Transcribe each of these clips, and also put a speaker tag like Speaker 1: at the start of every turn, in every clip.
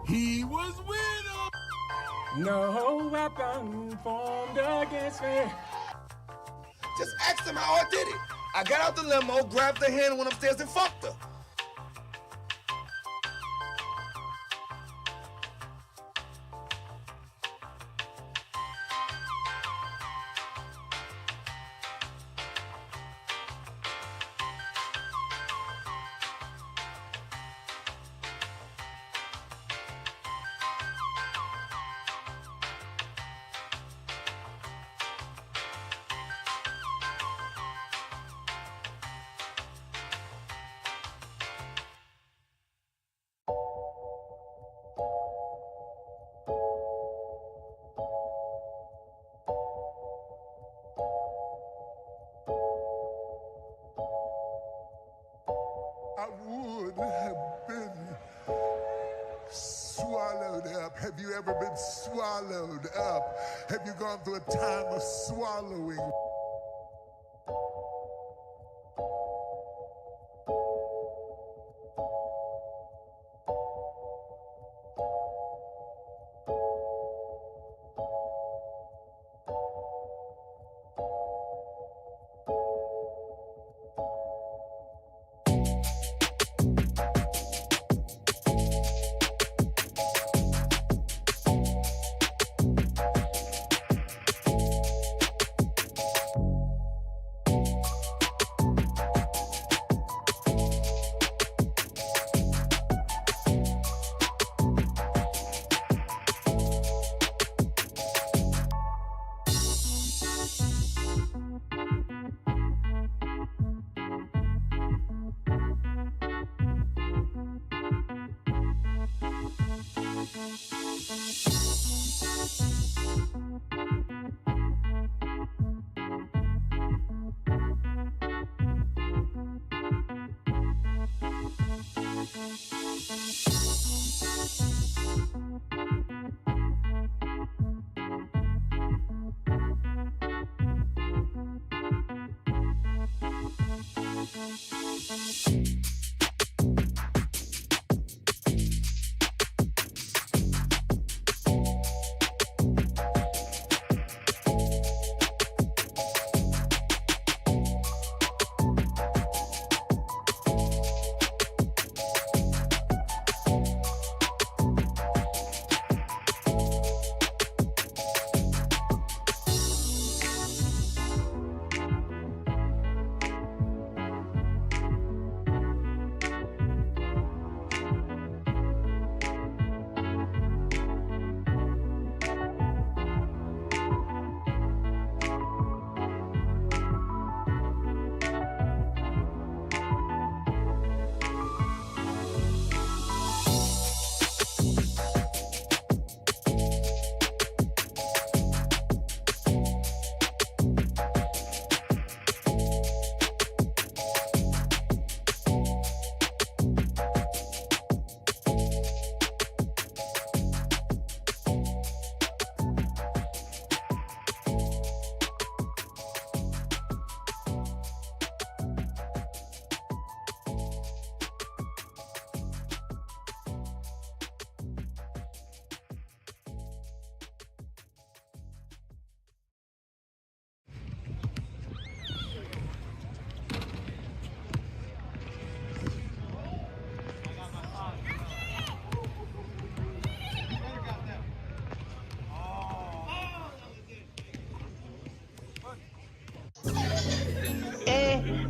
Speaker 1: He was with him. No weapon formed against me.
Speaker 2: Just asked him how I did it. I got out the limo, grabbed her hand, went upstairs and fucked her.
Speaker 3: I would have been swallowed up. Have you ever been swallowed up? Have you gone through a time of swallowing?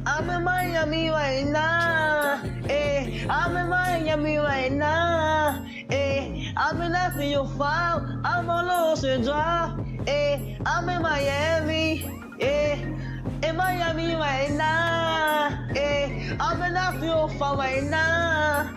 Speaker 4: I'm in Miami right now. I'm in Miami right now. I've been after your file. I'm on Ocean Drive. I'm in Miami. In Miami right now. I've been after your file right now.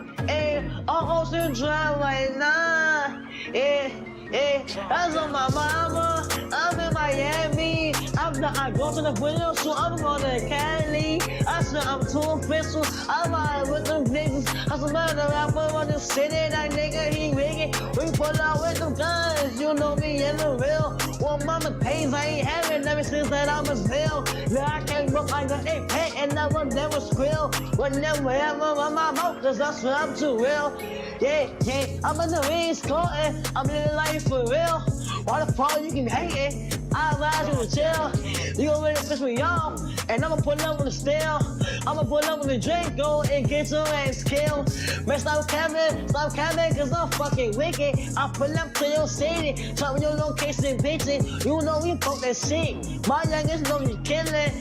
Speaker 4: On Ocean Drive right now. That's on my mama. I'm in Miami. I've After I go to the video, so I'm going to Cali. I said I'm too official. I'm out with them niggas. I said, man, the rapper on the city, that nigga, he wicked. We pull out with them guns, you know me in the real. Well, mama pays, I ain't having ever since that I was ill. Now I can't look like an egg and never squeal. Whenever ever on my mouth, cause that's what I'm too real. Yeah, I'm in the East Coast, I'm living life for real. Why the fuck you can hate it? I advise you to chill. You gon' really piss me off, and I'ma pull up with a steel. I'ma pull up with a drink, go and get your ass killed. Man, stop capping, cause I'm fucking wicked. I pull up to your city, tell me your location, bitches. You know we fuck that shit. My youngest know you killing,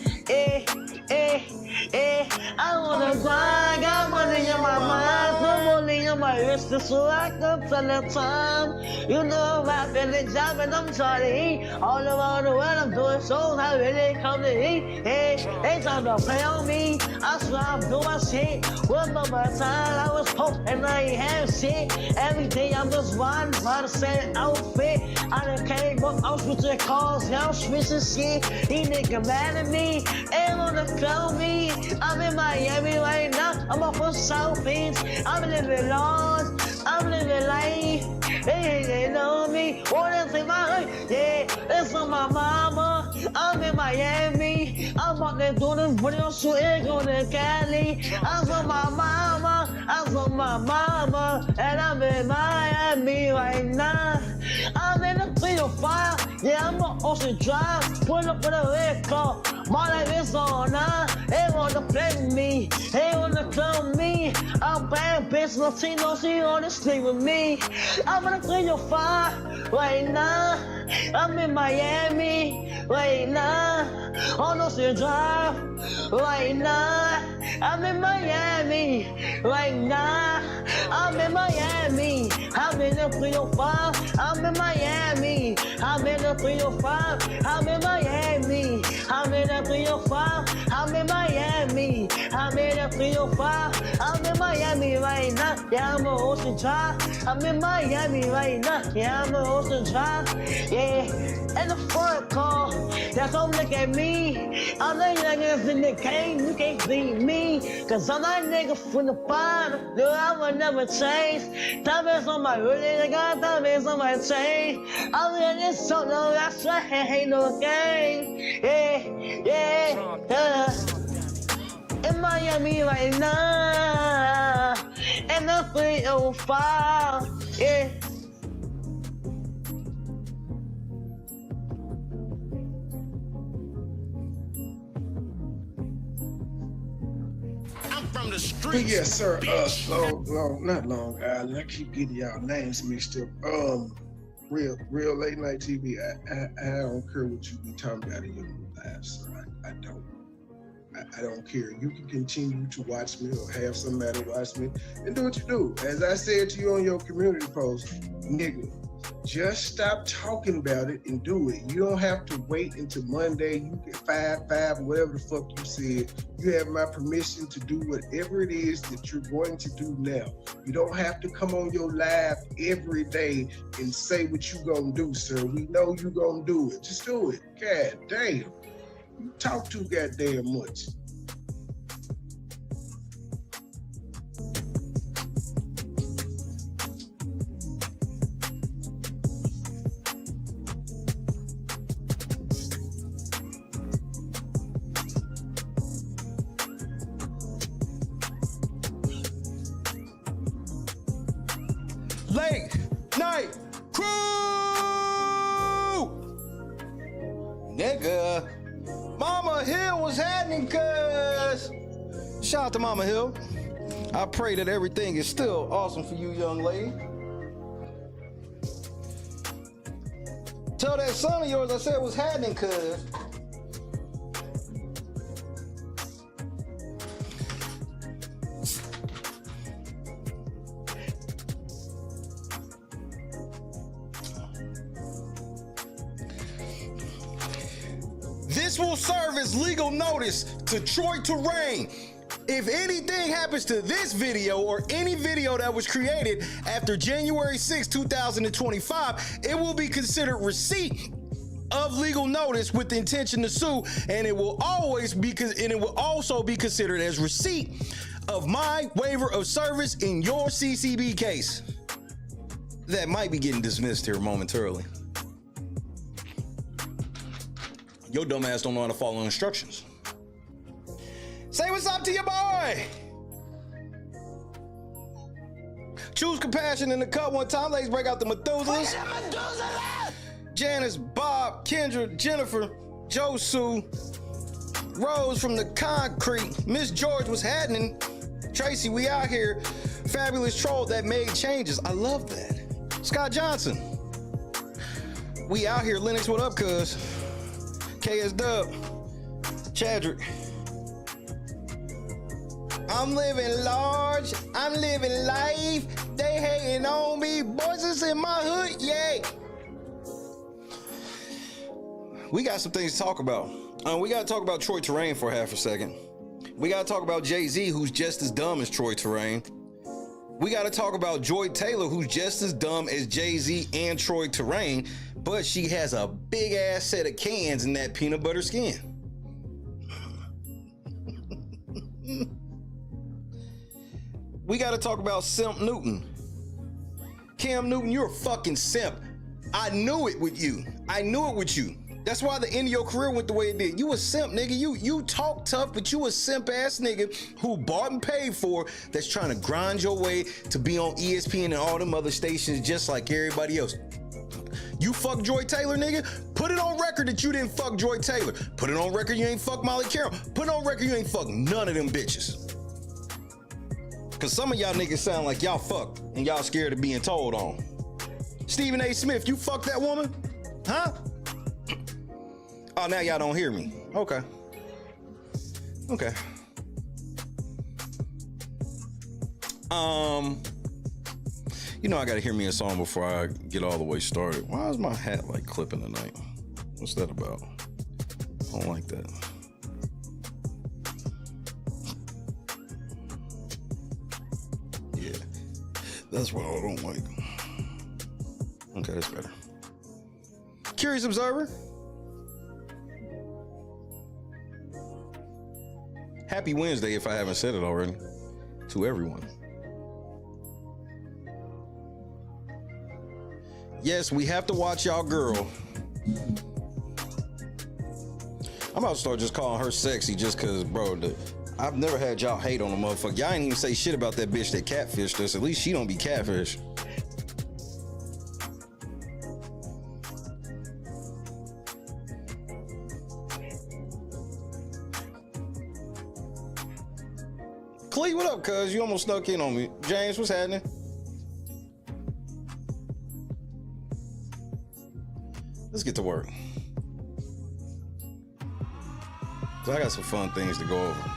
Speaker 4: I wanna grind, got money in my mind, put money in my wrist, so I can tell the time. You know I'm rapping the job and I'm trying to eat. All around the world I'm doing shows, I really come to eat. They trying to play on me, I swear I'm doing shit. One more time, I was poor and I ain't have shit. Every day I'm just riding by the same outfit. I done came up, I'm switching cars, now I'm switching shit. These niggas mad at me, ain't wanna clone me. I'm in Miami right now, I'm off of South Beach. I'm living large, I'm living life. They know me, wanna take my life. Yeah, it's on my mama. I'm in Miami, I'm out there doing video shooting, going to Cali. I'm on my mama, and I'm in Miami right now. I'm in the 305, yeah, I'm on Ocean Drive, pull up with a red car. My life is on now, they wanna play with me, they wanna clone me. I'm bad bitch, Latino, she wanna sleep with me. I'm in the 305 right now, I'm in Miami right now, on Ocean Drive right now. I'm in Miami right now, I'm in Miami, I'm in the 305, I'm in Miami, I'm in the 305, I'm in Miami, I'm in the 305, I'm in Miami, I'm in the 305, I'm in Miami right now, yeah, I'm on Ocean Drive, I'm in Miami right now, yeah, I'm on Ocean Drive, yeah. And the front car, now come look at me. I'm the youngest in the game, you can't beat me. Cause I'm that nigga from the bottom, no, I will never change. Diamonds on my hoodie, I got diamonds on my chain. I'm in this so no, that's why ain't no game. Yeah. In Miami right now, and the 305, yeah.
Speaker 2: From the streets.
Speaker 5: But yes, sir. Not Long Island. I keep getting y'all names mixed up. Real late night TV. I don't care what you be talking about in your lives, sir. I don't. I don't care. You can continue to watch me or have somebody watch me and do what you do. As I said to you on your community post, nigga, just stop talking about it and do it. You don't have to wait until Monday. You get 5, whatever the fuck you said. You have my permission to do whatever it is that you're going to do now. You don't have to come on your live every day and say what you gonna do, sir. We know you gonna do it. Just do it. God damn. You talk too goddamn much.
Speaker 2: Late night crew, nigga. Mama Hill was happening, cuz. Shout out to Mama Hill. I pray that everything is still awesome for you, young lady. Tell that son of yours I said what's happening, cuz. This will serve as legal notice to Troi Torain. If anything happens to this video or any video that was created after January 6, 2025, it will be considered receipt of legal notice with the intention to sue, and it will also be considered as receipt of my waiver of service in your CCB case that might be getting dismissed here momentarily. Your dumb ass don't know how to follow instructions. Say what's up to your boy. Choose compassion in the cut one time. Ladies, break out the Methuselahs. Janice, Bob, Kendrick, Jennifer, Josu, Rose from the concrete. Miss George was happening. Tracy, we out here. Fabulous troll that made changes. I love that. Scott Johnson. We out here. Linux, what up, cuz? KS Dub. Chadrick. I'm living large. I'm living life. They hating on me. Boys is in my hood. Yay. We got some things to talk about. We got to talk about Troi Torain for half a second. We got to talk about Jay-Z, who's just as dumb as Troi Torain. We got to talk about Joy Taylor, who's just as dumb as Jay-Z and Troi Torain, but she has a big ass set of cans in that peanut butter skin. We got to talk about Simp Newton. Cam Newton, you're a fucking simp. I knew it with you. I knew it with you. That's why the end of your career went the way it did. You a simp, nigga. You talk tough, but you a simp ass nigga who bought and paid for, that's trying to grind your way to be on ESPN and all them other stations just like everybody else. You fuck Joy Taylor, nigga? Put it on record that you didn't fuck Joy Taylor. Put it on record you ain't fuck Molly Carroll. Put it on record you ain't fuck none of them bitches. Cause some of y'all niggas sound like y'all fucked and y'all scared of being told on. Stephen A. Smith, you fucked that woman? Huh? Oh, now y'all don't hear me. Okay. Okay. You know I gotta hear me a song before I get all the way started. Why is my hat like clipping tonight? What's that about? I don't like that. Yeah, that's what I don't like. Okay, that's better. Curious Observer. Happy Wednesday, if I haven't said it already, to everyone. Yes, we have to watch y'all girl. I'm about to start just calling her sexy just cause, bro, I've never had y'all hate on a motherfucker. Y'all ain't even say shit about that bitch that catfished us. At least she don't be catfish. Clee, what up, cuz? You almost snuck in on me. James, what's happening? Let's get to work. So I got some fun things to go over.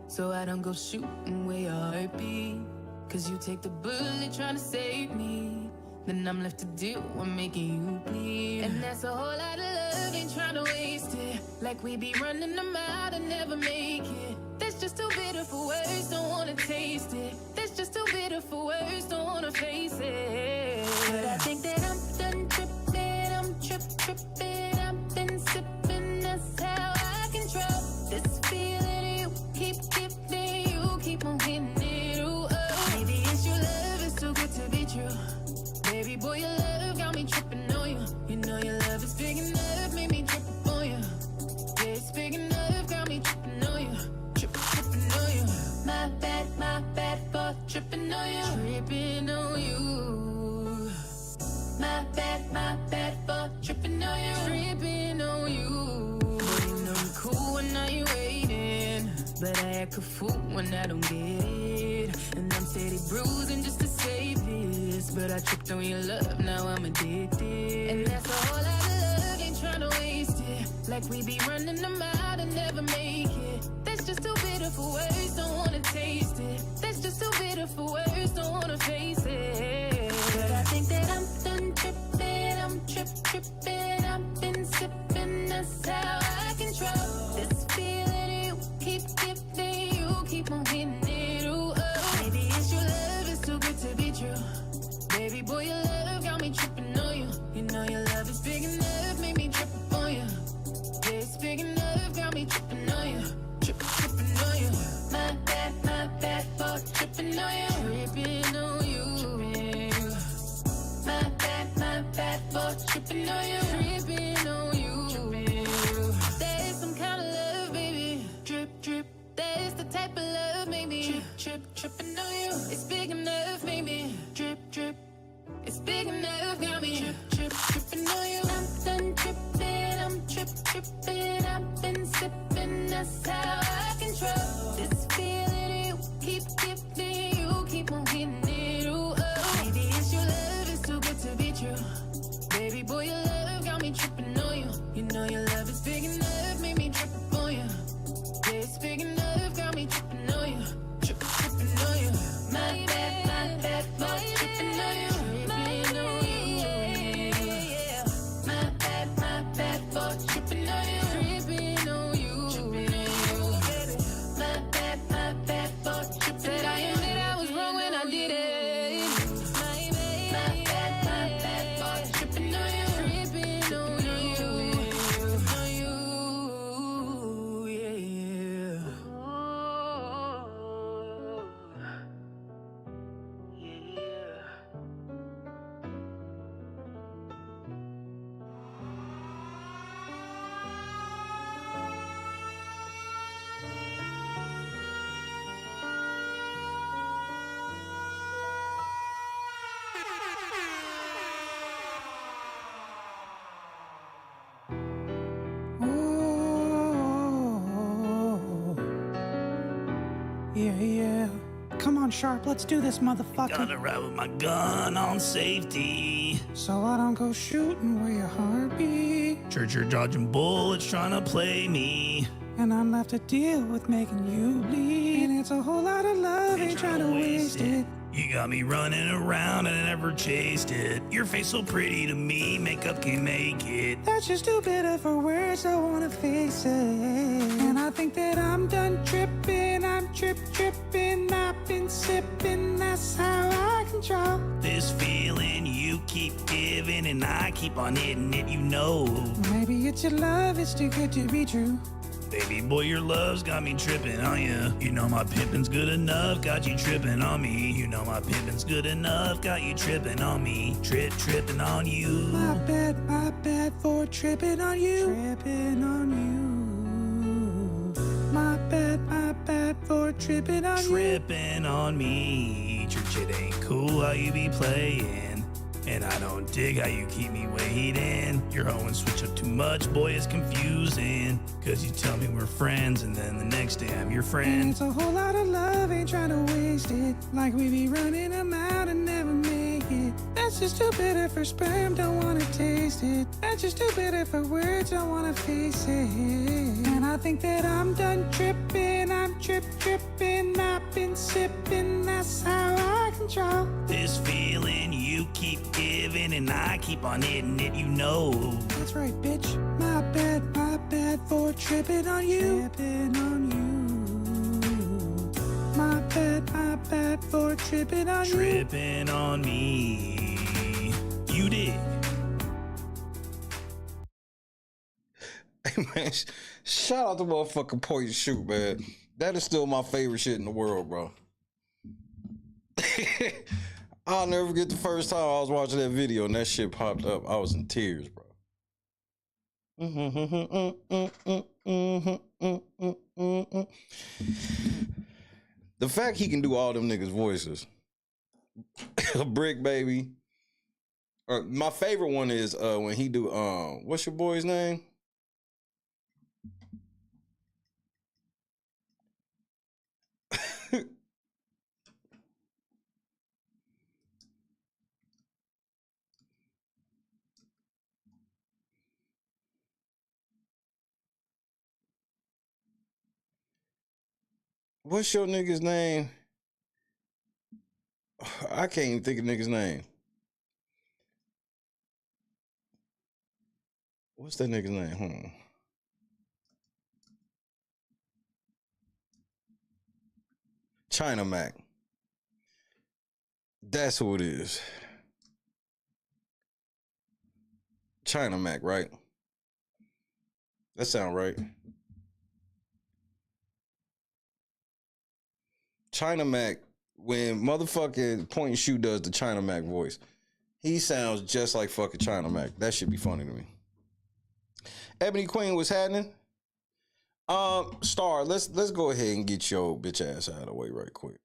Speaker 6: So I don't go shooting where your heart be. Cause you take the bullet trying to save me. Then I'm left to deal with making you bleed. And that's a whole lot of love, ain't trying to waste it. Like we be running them out and never make it. That's just too bitter for words, don't wanna taste it. That's just too bitter for words, don't wanna face it. But I think that I'm done tripping, I'm tripping. I've been sipping, that's how I control this feeling you keep giving, you keep on hitting it. Ooh, oh. Maybe it's your love, it's too good to be true. Baby boy, your love got me tripping on you. You know your love is big enough, made me trip up on you. Yeah, it's big enough, got me tripping on you. Tripping on you. My bad for tripping on you. Tripping on you. My bad for tripping on you. Tripping on you. Boy, you know you cool when I ain't waiting, but I act a fool when I don't get it. And I'm steady bruising just to save this, but I tripped on your love, now I'm addicted. And that's a whole lot of love, ain't trying to waste it. Like we be running them out and never make it. That's That's just too bitter for words, don't wanna taste it. That's just too bitter for words, don't wanna face it. But I think that I'm done tripping, I'm tripping. I've been sipping, that's how I control this feeling you keep giving, you keep on hitting it. Ooh, oh. Maybe it's your love, it's too good to be true. Baby boy, your love got me tripping on you. You know your love is big enough, make me trip on you. Yeah, it's big enough, got me tripping on you. Tripping on you. My bad for tripping on you. Tripping on you. My bad for tripping on you. Tripping on you. There's some kind of love, baby. Drip. There's the type of love, maybe. Tripping on you. It's big enough, maybe. Drip. It's big enough, got me tripping on you. I'm done tripping, I'm tripping. I've been sipping, that's how I control this feeling you keep giving, you keep on hitting it. Ooh, oh. Maybe it's your love, it's too good to be true. Baby boy, your love got me tripping on you. You know your love is big enough, make me trip on you. Yeah, it's big enough, got me tripping on you. Tripping on you. My bad for tripping on you. Tripping on you. Tripping on you. My bad for tripping. Said I admit I was wrong when I did it. My bad for tripping on you. Tripping on you. Yeah.
Speaker 7: Yeah. Come on, Sharp, let's do this, motherfucker.
Speaker 8: Gotta ride with my gun on safety.
Speaker 7: So I don't go shooting where your heart beat.
Speaker 8: Church, you're dodging bullets trying to play me.
Speaker 7: And I'm left to deal with making you bleed. And it's a whole lot of love, ain't trying to waste it.
Speaker 8: You got me running around and I never chased it. Your face so pretty to me, makeup can't make it.
Speaker 7: That's just too bitter for words, I wanna face it. And I think that I'm done tripping, I'm tripping. I've been sipping, that's how I control
Speaker 8: this feeling you keep giving and I keep on hitting it, you know.
Speaker 7: Maybe it's your love, it's too good to be true.
Speaker 8: Baby boy, your love's got me tripping on you. You know my pimpin's good enough, got you tripping on me. You know my pimpin's good enough, got you tripping on me. Tripping on you.
Speaker 7: My bad for tripping on you. Tripping on you. My bad for tripping on you.
Speaker 8: Tripping on me. Church, it ain't cool how you be playing. And I don't dig how you keep me waiting. You're hoeing switch up too much, boy, it's confusing. Cause you tell me we're friends, and then the next day I'm your friend.
Speaker 7: And it's a whole lot of love, ain't trying to waste it. Like we be running them out and never make it. That's just too bitter for sperm, don't wanna taste it. That's just too bitter for words, don't wanna face it. And I think that I'm done tripping, I'm tripping. I've been sipping, that's how I control
Speaker 8: this feeling you keep giving and I keep on hitting it, you know.
Speaker 7: That's right, bitch. My bad for tripping on you. Tripping on you. My bad for tripping on you.
Speaker 8: Tripping on me. You dig?
Speaker 2: Hey man, shout out to motherfucking Poison Shoot, man. That is still my favorite shit in the world, bro. I'll never forget the first time I was watching that video and that shit popped up. I was in tears, bro. The fact he can do all them niggas' voices. Brick Baby. My favorite one is when he do what's your boy's name? What's your nigga's name? I can't even think of nigga's name. What's that nigga's name? Hold on. China Mac. That's who it is. China Mac, right? That sound right. China Mac, when motherfucking Point and Shoot does the China Mac voice, he sounds just like fucking China Mac. That should be funny to me. Ebony Queen, what's happening? Star, let's go ahead and get your bitch ass out of the way right quick.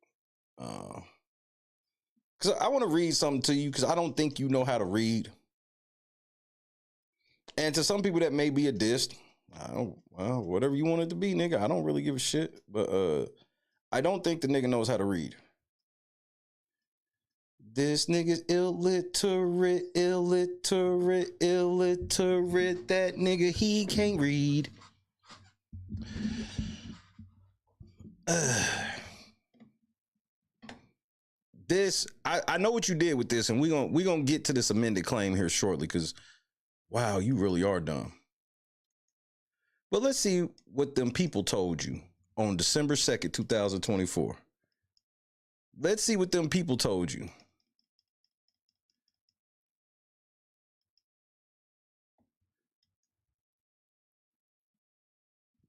Speaker 2: Cause I want to read something to you because I don't think you know how to read. And to some people that may be a diss, well, whatever you want it to be, nigga. I don't really give a shit. But I don't think the nigga knows how to read. This nigga's illiterate. That nigga, he can't read. This, I know what you did with this, and we gonna get to this amended claim here shortly, because wow, you really are dumb. But let's see what them people told you on December 2nd, 2024. Let's see what them people told you.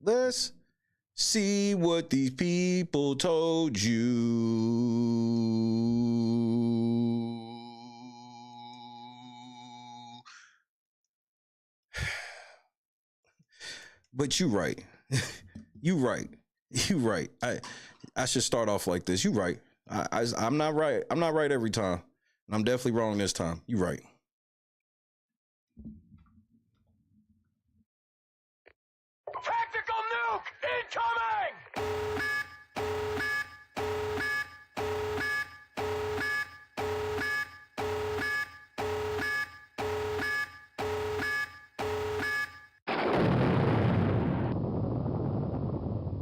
Speaker 2: Let's see what these people told you. But you right. You right. You right. I should start off like this. You right. I'm not right. I'm not right every time. And I'm definitely wrong this time. You right.
Speaker 1: Tactical nuke incoming!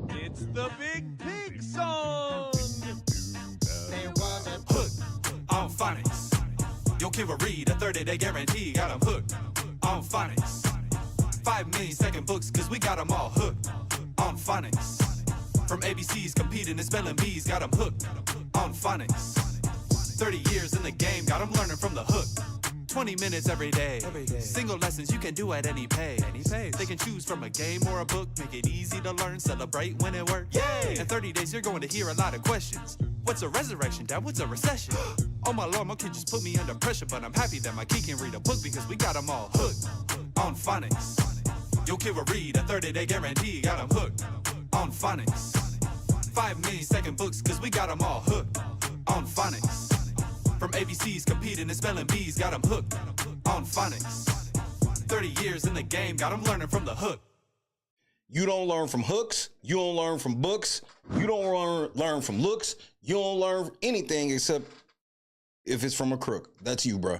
Speaker 1: It's the Big Pig song!
Speaker 9: There was a hook on phonics. Your kid will read a 30-day guarantee. Got him hooked on phonics. 5 millisecond books, cause we got them all hooked on phonics. From ABC's competing and spelling bees, got them hooked on phonics. 30 years in the game, got them learning from the hook. 20 minutes every day. Single lessons you can do at any pace. They can choose from a game or a book, make it easy to learn, celebrate when it works. Yay! In 30 days, you're going to hear a lot of questions. What's a resurrection, Dad? What's a recession? Oh my Lord, my kid just put me under pressure, but I'm happy that my kid can read a book because we got them all hooked on phonics. Your kid will read a 30-day guarantee, got them hooked on phonics. 5 millisecond books, cause we got them all hooked on phonics. From ABC's competing and spelling bees, got them hooked on phonics. 30 years in the game, got them learning from the hook.
Speaker 2: You don't learn from hooks. You don't learn from books. You don't learn from looks. You don't learn anything except if it's from a crook. That's you, bro.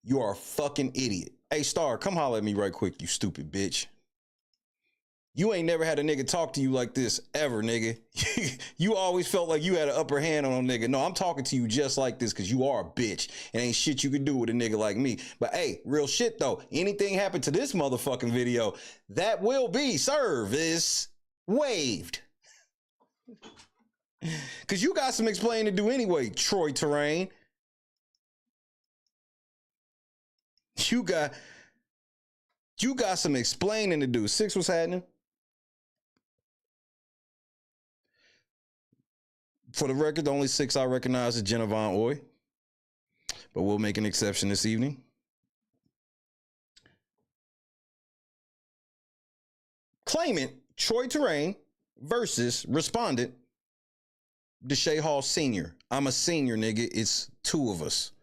Speaker 2: You are a fucking idiot. Hey, Star, come holler at me right quick, you stupid bitch. You ain't never had a nigga talk to you like this ever, nigga. You always felt like you had an upper hand on a nigga. No, I'm talking to you just like this because you are a bitch. And ain't shit you can do with a nigga like me. But hey, real shit though. Anything happen to this motherfucking video, that will be service waived. Because you got some explaining to do anyway, Troi Torain. You got some explaining to do. 6, what's happening? For the record, the only 6 I recognize is Jenna Von Oy. But we'll make an exception this evening. Claimant Troi Torain versus respondent Deshae Hall Sr. I'm a senior, nigga. It's 2 of us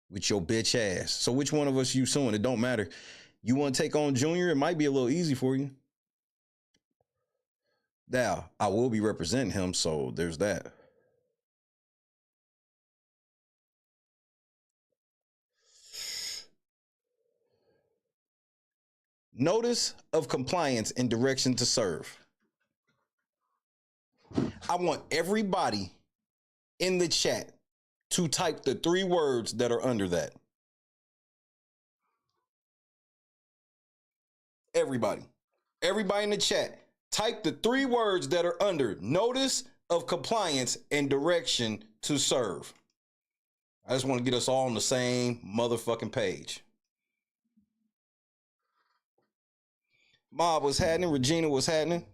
Speaker 2: with your bitch ass. So which one of us you suing? It don't matter. You want to take on Junior? It might be a little easy for you. Now, I will be representing him, so there's that. Notice of compliance and direction to serve. I want everybody in the chat to type the 3 words that are under that. Everybody in the chat, type the 3 words that are under notice of compliance and direction to serve. I just want to get us all on the same motherfucking page. Mob, what's happening? Regina, what's happening?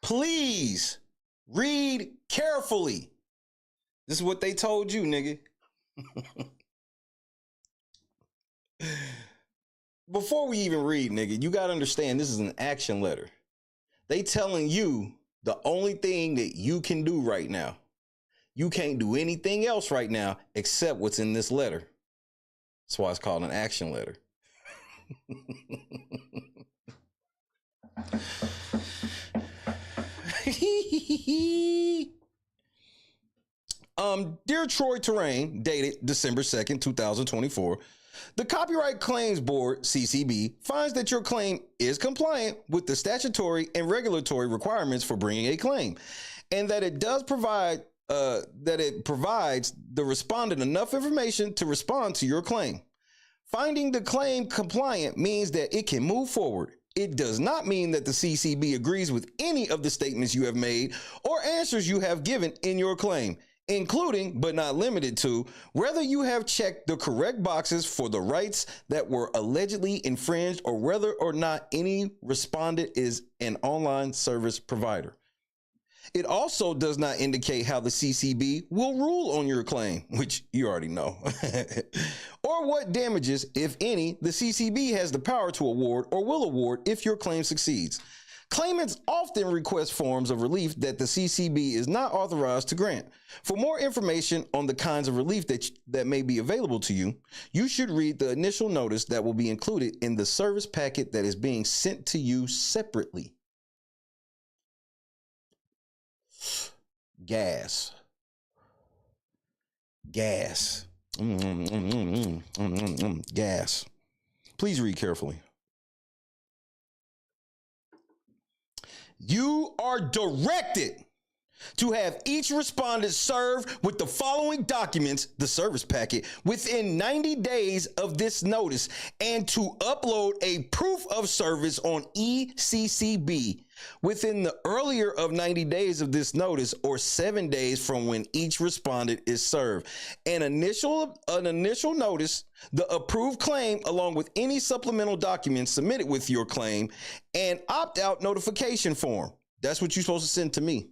Speaker 2: Please read carefully. This is what they told you, nigga. Before we even read, nigga, you got to understand this is an action letter. They telling you the only thing that you can do right now. You can't do anything else right now except what's in this letter. That's why it's called an action letter. Dear Troi Torain, dated December 2nd, 2024, the Copyright Claims Board, CCB, finds that your claim is compliant with the statutory and regulatory requirements for bringing a claim, and that it does provide provides the respondent enough information to respond to your claim. Finding the claim compliant means that it can move forward. It does not mean that the CCB agrees with any of the statements you have made or answers you have given in your claim, including, but not limited to, whether you have checked the correct boxes for the rights that were allegedly infringed or whether or not any respondent is an online service provider. It also does not indicate how the CCB will rule on your claim, which you already know, or what damages, if any, the CCB has the power to award or will award if your claim succeeds. Claimants often request forms of relief that the CCB is not authorized to grant. For more information on the kinds of relief that may be available to you, you should read the initial notice that will be included in the service packet that is being sent to you separately. Gas. Gas. Gas. Please read carefully. You are directed to have each respondent serve with the following documents, the service packet, within 90 days of this notice, and to upload a proof of service on ECCB within the earlier of 90 days of this notice or 7 days from when each respondent is served. An initial notice, the approved claim along with any supplemental documents submitted with your claim, and opt-out notification form. That's what you're supposed to send to me.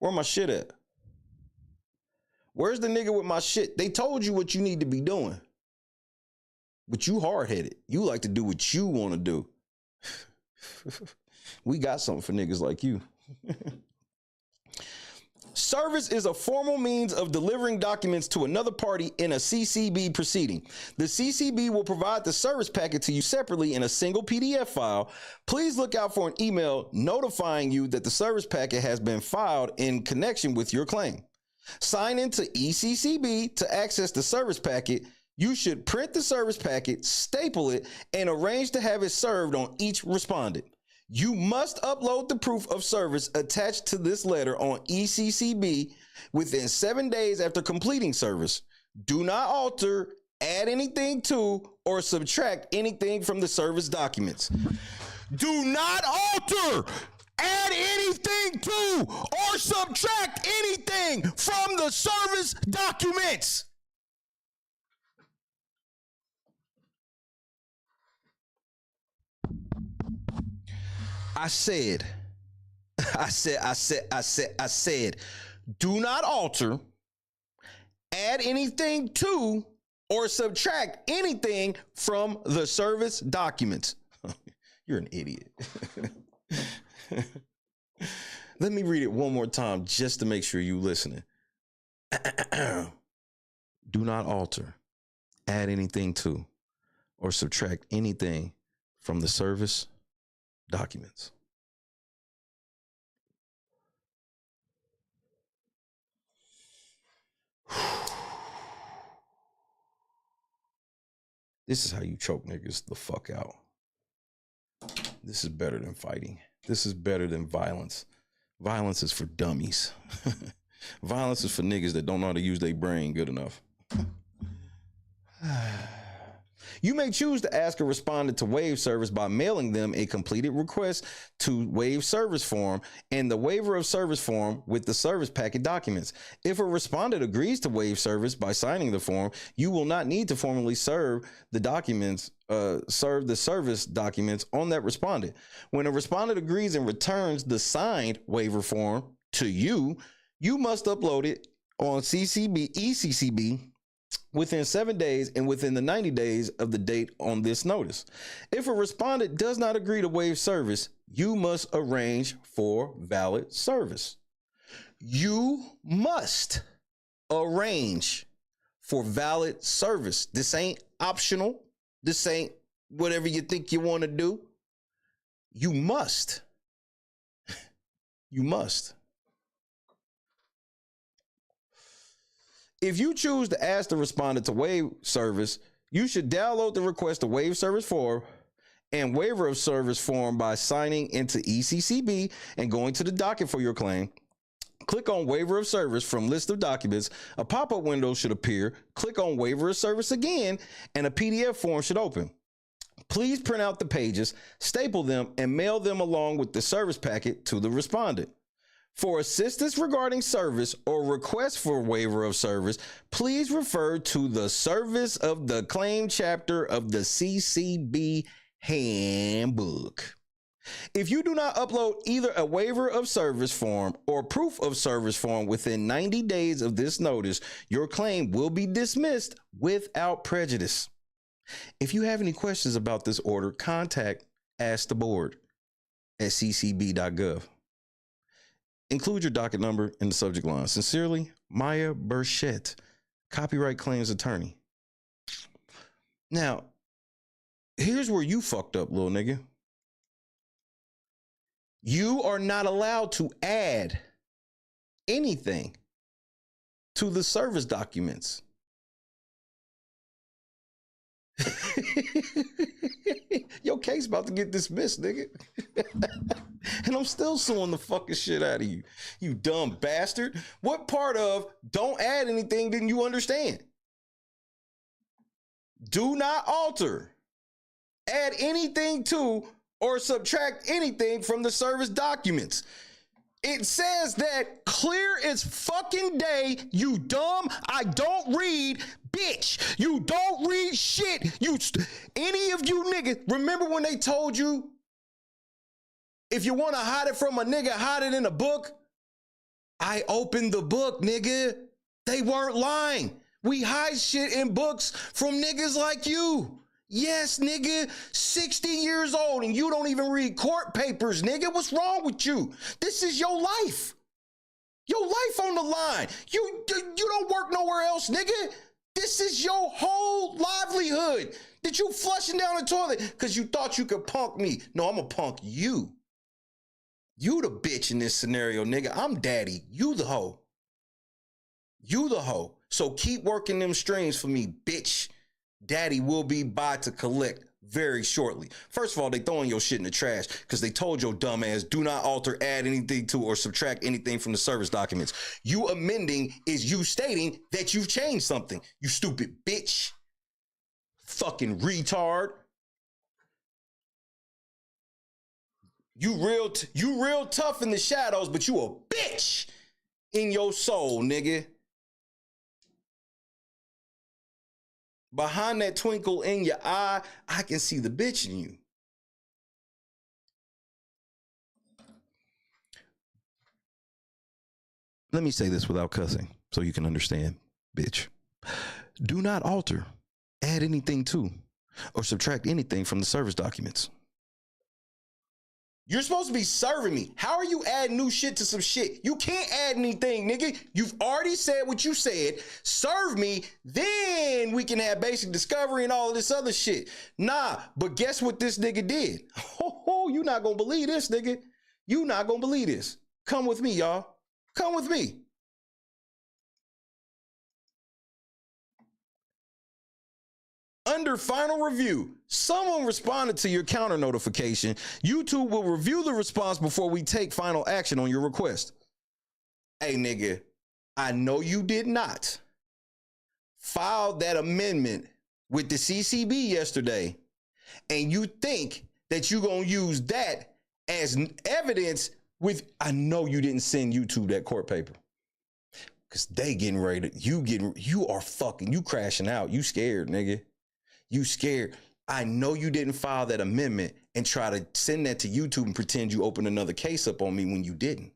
Speaker 2: Where my shit at? Where's the nigga with my shit? They told you what you need to be doing. But you hard-headed. You like to do what you want to do. We got something for niggas like you. Service is a formal means of delivering documents to another party in a CCB proceeding. The CCB will provide the service packet to you separately in a single PDF file. Please look out for an email notifying you that the service packet has been filed in connection with your claim. Sign into ECCB to access the service packet. You should print the service packet, staple it, and arrange to have it served on each respondent. You must upload the proof of service attached to this letter on ECCB within 7 days after completing service. Do not alter, add anything to, or subtract anything from the service documents. Do not alter, add anything to, or subtract anything from the service documents. I said, do not alter, add anything to, or subtract anything from the service documents. You're an idiot. Let me read it one more time just to make sure you're listening. Do not alter, add anything to, or subtract anything from the service documents. This is how you choke niggas the fuck out. This is better than fighting. This is better than violence. Violence is for dummies. Violence is for niggas that don't know how to use their brain good enough. You may choose to ask a respondent to waive service by mailing them a completed request to waive service form and the waiver of service form with the service packet documents. If a respondent agrees to waive service by signing the form, you will not need to formally serve the documents, serve the service documents on that respondent. When a respondent agrees and returns the signed waiver form to you, you must upload it on ECCB within 7 days and within the 90 days of the date on this notice. If a respondent does not agree to waive service, you must arrange for valid service. You must arrange for valid service. This ain't optional. This ain't whatever you think you want to do. You must. You must. If you choose to ask the respondent to waive service, you should download the request to waive service form and waiver of service form by signing into ECCB and going to the docket for your claim. Click on waiver of service from list of documents. A pop-up window should appear. Click on waiver of service again, and a PDF form should open. Please print out the pages, staple them, and mail them along with the service packet to the respondent. For assistance regarding service or request for waiver of service, please refer to the service of the claim chapter of the CCB handbook. If you do not upload either a waiver of service form or proof of service form within 90 days of this notice, your claim will be dismissed without prejudice. If you have any questions about this order, contact Ask the Board at ccb.gov. Include your docket number in the subject line. Sincerely, Maya Burchett, copyright claims attorney. Now, here's where you fucked up, little nigga. You are not allowed to add anything to the service documents. Your case about to get dismissed, nigga. And I'm still suing the fucking shit out of you, you dumb bastard. What part of don't add anything didn't you understand? Do not alter, add anything to, or subtract anything from the service documents. It says that clear as fucking day, you dumb, I don't read, bitch. You don't read shit. Any of you niggas, remember when they told you, if you want to hide it from a nigga, hide it in a book? I opened the book, nigga. They weren't lying. We hide shit in books from niggas like you. Yes, nigga, 60 years old and you don't even read court papers, nigga. What's wrong with you? This is your life. Your life on the line. You don't work nowhere else, nigga. This is your whole livelihood that you flushing down the toilet because you thought you could punk me. No, I'm gonna punk you. You the bitch in this scenario, nigga. I'm daddy. You the hoe. You the hoe. So keep working them strings for me, bitch. Daddy will be by to collect very shortly. First of all, they throwing your shit in the trash because they told your dumb ass, do not alter, add anything to, or subtract anything from the service documents. You amending is you stating that you've changed something, you stupid bitch. Fucking retard. You real tough in the shadows, but you a bitch in your soul, nigga. Behind that twinkle in your eye, I can see the bitch in you. Let me say this without cussing so you can understand, bitch. Do not alter, add anything to, or subtract anything from the service documents. You're supposed to be serving me. How are you adding new shit to some shit? You can't add anything, nigga. You've already said what you said. Serve me, then we can have basic discovery and all of this other shit. Nah, but guess what this nigga did? Oh, you not gonna believe this, nigga. You not gonna believe this. Come with me, y'all. Come with me. Under final review, someone responded to your counter notification. YouTube will review the response before we take final action on your request. Hey, nigga, I know you did not file that amendment with the CCB yesterday, and you think that you're going to use that as evidence with, I know you didn't send YouTube that court paper. Because they getting ready to, you are fucking, you crashing out. You scared, nigga. You scared. I know you didn't file that amendment and try to send that to YouTube and pretend you opened another case up on me when you didn't.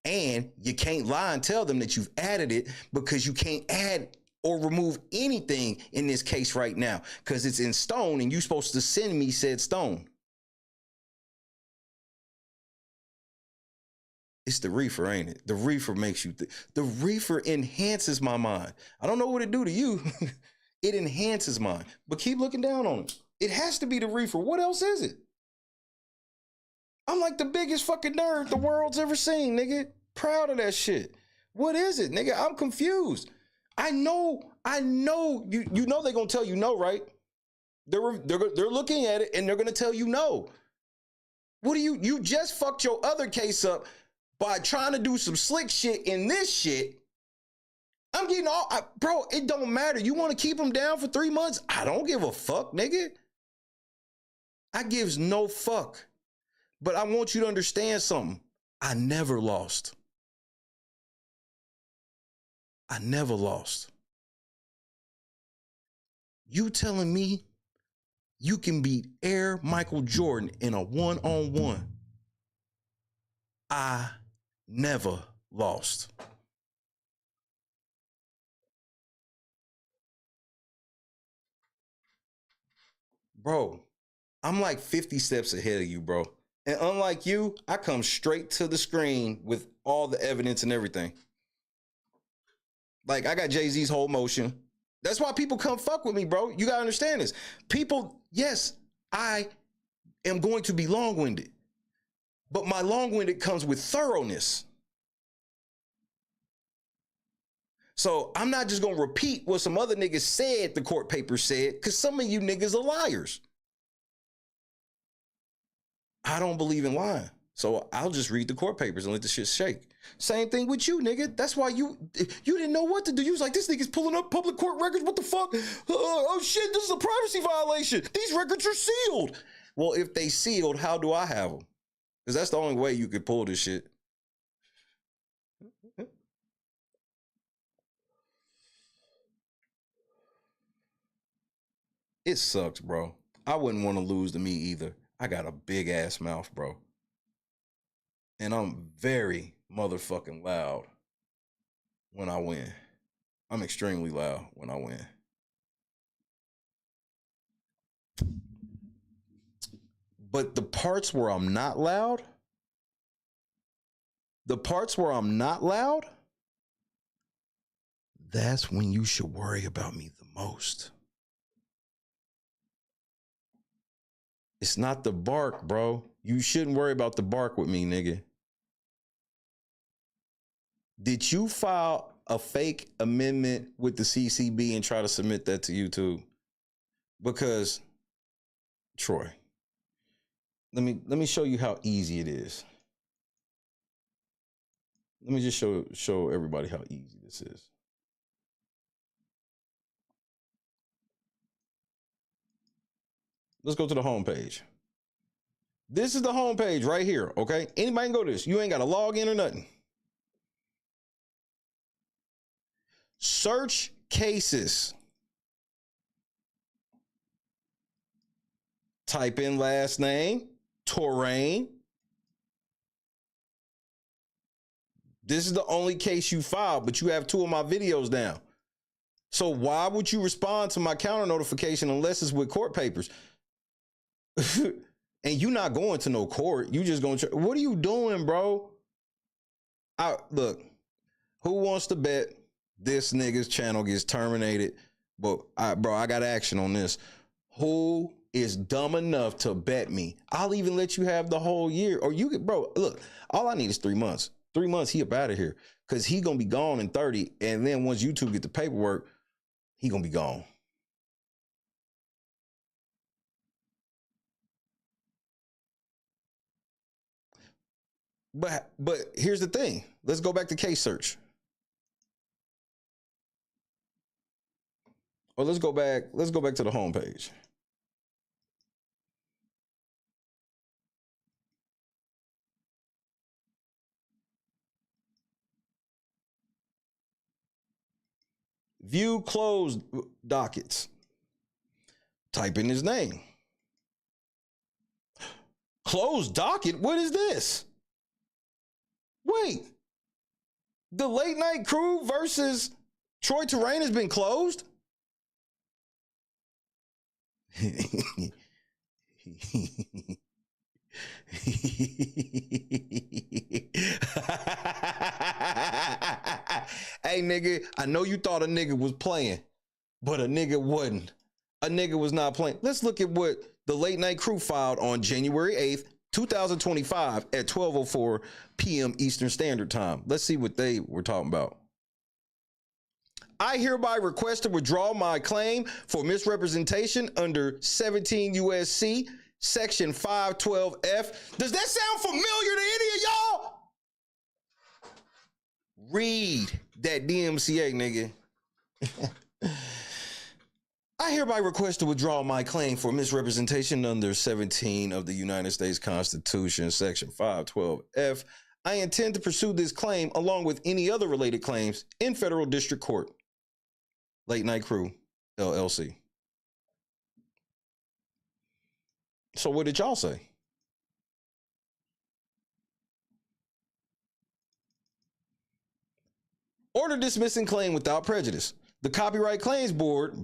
Speaker 2: And you can't lie and tell them that you've added it, because you can't add or remove anything in this case right now because it's in stone and you're supposed to send me said stone. It's the reefer, ain't it? The reefer makes you the reefer enhances my mind. I don't know what it do to you. It enhances mine. But keep looking down on it. It has to be the reefer. What else is it? I'm like the biggest fucking nerd the world's ever seen, nigga. Proud of that shit. What is it, nigga? I'm confused. I know you know they're gonna tell you no, right? They're looking at it and they're gonna tell you no. What do you just fucked your other case up by trying to do some slick shit in this shit. I'm getting all, bro, it don't matter. You want to keep them down for 3 months? I don't give a fuck, nigga. I gives no fuck. But I want you to understand something. I never lost. I never lost. You telling me you can beat Air Michael Jordan in a one-on-one? I never lost. Bro, I'm like 50 steps ahead of you, bro. And unlike you, I come straight to the screen with all the evidence and everything. Like, I got Jay-Z's whole motion. That's why people come fuck with me, bro. You gotta understand this. People, yes, I am going to be long-winded, but my long-winded comes with thoroughness. So I'm not just gonna repeat what some other niggas said the court paper said, because some of you niggas are liars. I don't believe in lying. So I'll just read the court papers and let the shit shake. Same thing with you, nigga. That's why you didn't know what to do. You was like, this nigga's pulling up public court records. What the fuck? Oh shit, this is a privacy violation. These records are sealed. Well, if they sealed, how do I have them? Because that's the only way you could pull this shit. It sucks, bro. I wouldn't want to lose to me either. I got a big ass mouth, bro. And I'm very motherfucking loud when I win. I'm extremely loud when I win. But the parts where I'm not loud, that's when you should worry about me the most. It's not the bark, bro. You shouldn't worry about the bark with me, nigga. Did you file a fake amendment with the CCB and try to submit that to YouTube? Because, Troy, let me show you how easy it is. Let me just show everybody how easy this is. Let's go to the home page. This is the home page right here, okay? Anybody can go to this. You ain't got to log in or nothing. Search cases. Type in last name, Torain. This is the only case you filed, but you have 2 of my videos down. So why would you respond to my counter notification unless it's with court papers? And you not going to no court. You just going to, what are you doing, bro? Look, who wants to bet this nigga's channel gets terminated? But I got action on this. Who is dumb enough to bet me? I'll even let you have the whole year. Or you could, bro, look, all I need is 3 months. 3 months, he up out of here. Because he going to be gone in 30. And then once YouTube get the paperwork, he going to be gone. But here's the thing. Let's go back to case search. Or let's go back to the homepage. View closed dockets. Type in his name. Closed docket? What is this? Wait. The late night crew versus Troi Torain has been closed? Hey nigga, I know you thought a nigga was playing, but a nigga wasn't. A nigga was not playing. Let's look at what the late night crew filed on January 8th, 2025 at 12:04 p.m. Eastern Standard Time. Let's see what they were talking about. I hereby request to withdraw my claim for misrepresentation under 17 USC section 512F. Does that sound familiar to any of y'all? Read that DMCA, nigga. I hereby request to withdraw my claim for misrepresentation under 17 of the United States Constitution, section 512F. I intend to pursue this claim along with any other related claims in federal district court. Late Night Crew, LLC. So what did y'all say? Order dismissing claim without prejudice. The Copyright Claims Board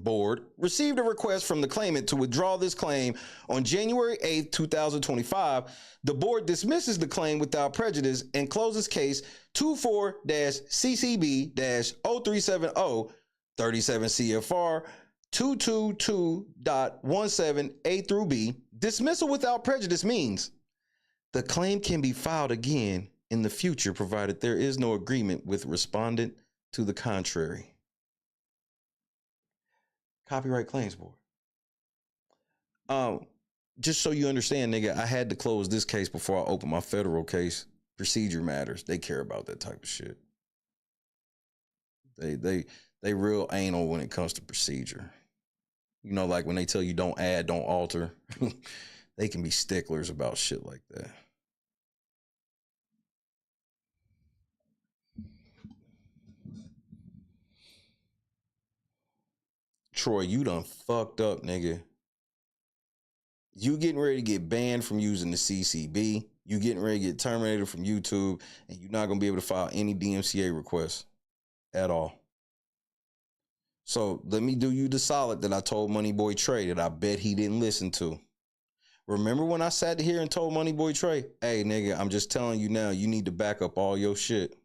Speaker 2: received a request from the claimant to withdraw this claim on January 8th, 2025. The board dismisses the claim without prejudice and closes case 24-CCB-0370, 37 CFR 222.17 A through B. Dismissal without prejudice means the claim can be filed again in the future provided there is no agreement with respondent to the contrary. Copyright Claims Board. Just so you understand, nigga, I had to close this case before I open my federal case. Procedure matters. They care about that type of shit. They real anal when it comes to procedure. You know, like when they tell you don't add, don't alter. They can be sticklers about shit like that. Troi, you done fucked up, nigga. You getting ready to get banned from using the CCB. You getting ready to get terminated from YouTube, and you're not going to be able to file any DMCA requests at all. So let me do you the solid that I told Moneyboy Trey that I bet he didn't listen to. Remember when I sat here and told Moneyboy Trey, hey, nigga, I'm just telling you now, you need to back up all your shit.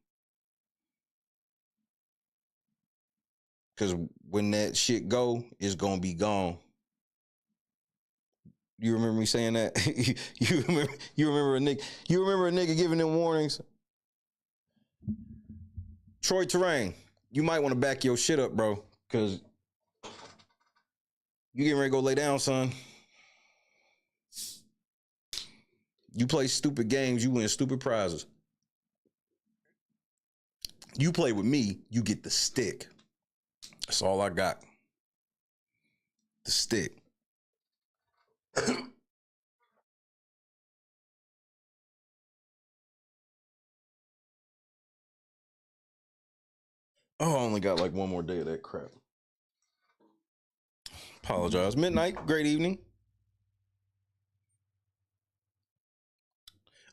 Speaker 2: Because when that shit go, it's going to be gone. You remember me saying that? you remember a nigga giving them warnings? Troi Torain, you might want to back your shit up, bro. Because you getting ready to go lay down, son. You play stupid games, you win stupid prizes. You play with me, you get the stick. That's all I got. The stick. Oh, I only got like one more day of that crap. Apologize. Midnight, great evening.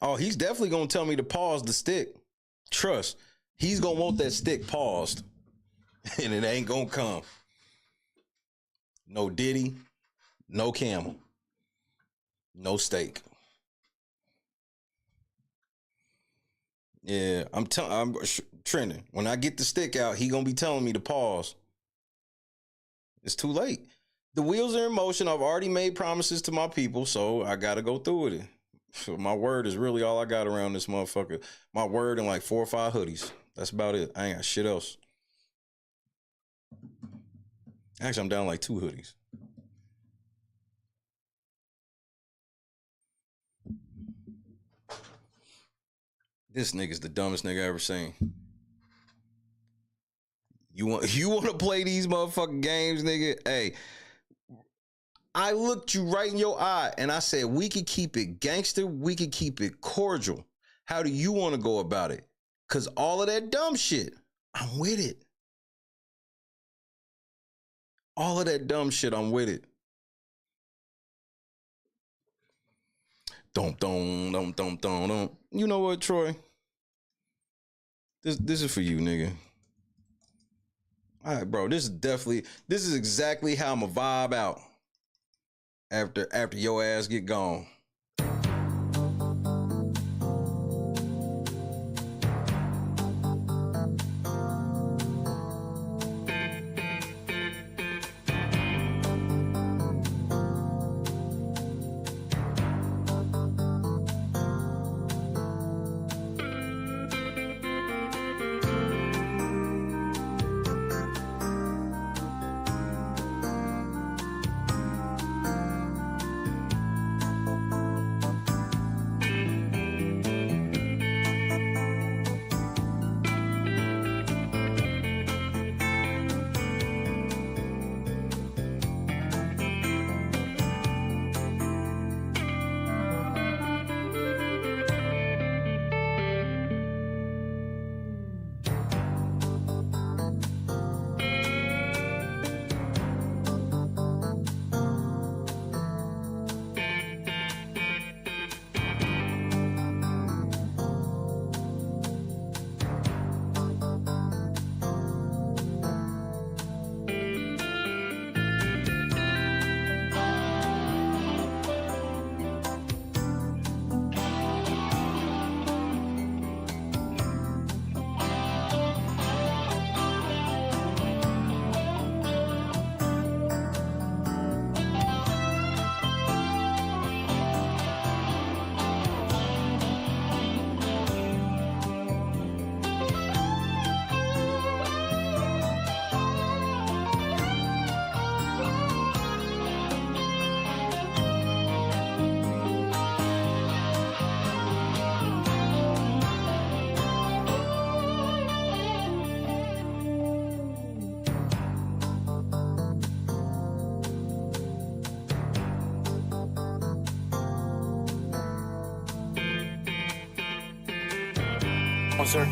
Speaker 2: Oh, he's definitely going to tell me to pause the stick. Trust. He's going to want that stick paused. And it ain't going to come. No Diddy. No Camel. No steak. Yeah, I'm trending. When I get the stick out, he going to be telling me to pause. It's too late. The wheels are in motion. I've already made promises to my people, so I got to go through with it. So my word is really all I got around this motherfucker. My word and like 4 or 5 hoodies. That's about it. I ain't got shit else. Actually, I'm down like 2 hoodies. This nigga's the dumbest nigga I ever seen. You want to play these motherfucking games, nigga? Hey, I looked you right in your eye and I said, we could keep it gangster. We could keep it cordial. How do you want to go about it? Because all of that dumb shit, I'm with it. All of that dumb shit, I'm with it. Don't. You know what, Troy? This is for you, nigga. All right, bro. This is exactly how I'ma vibe out after your ass get gone.
Speaker 10: Oh, sir.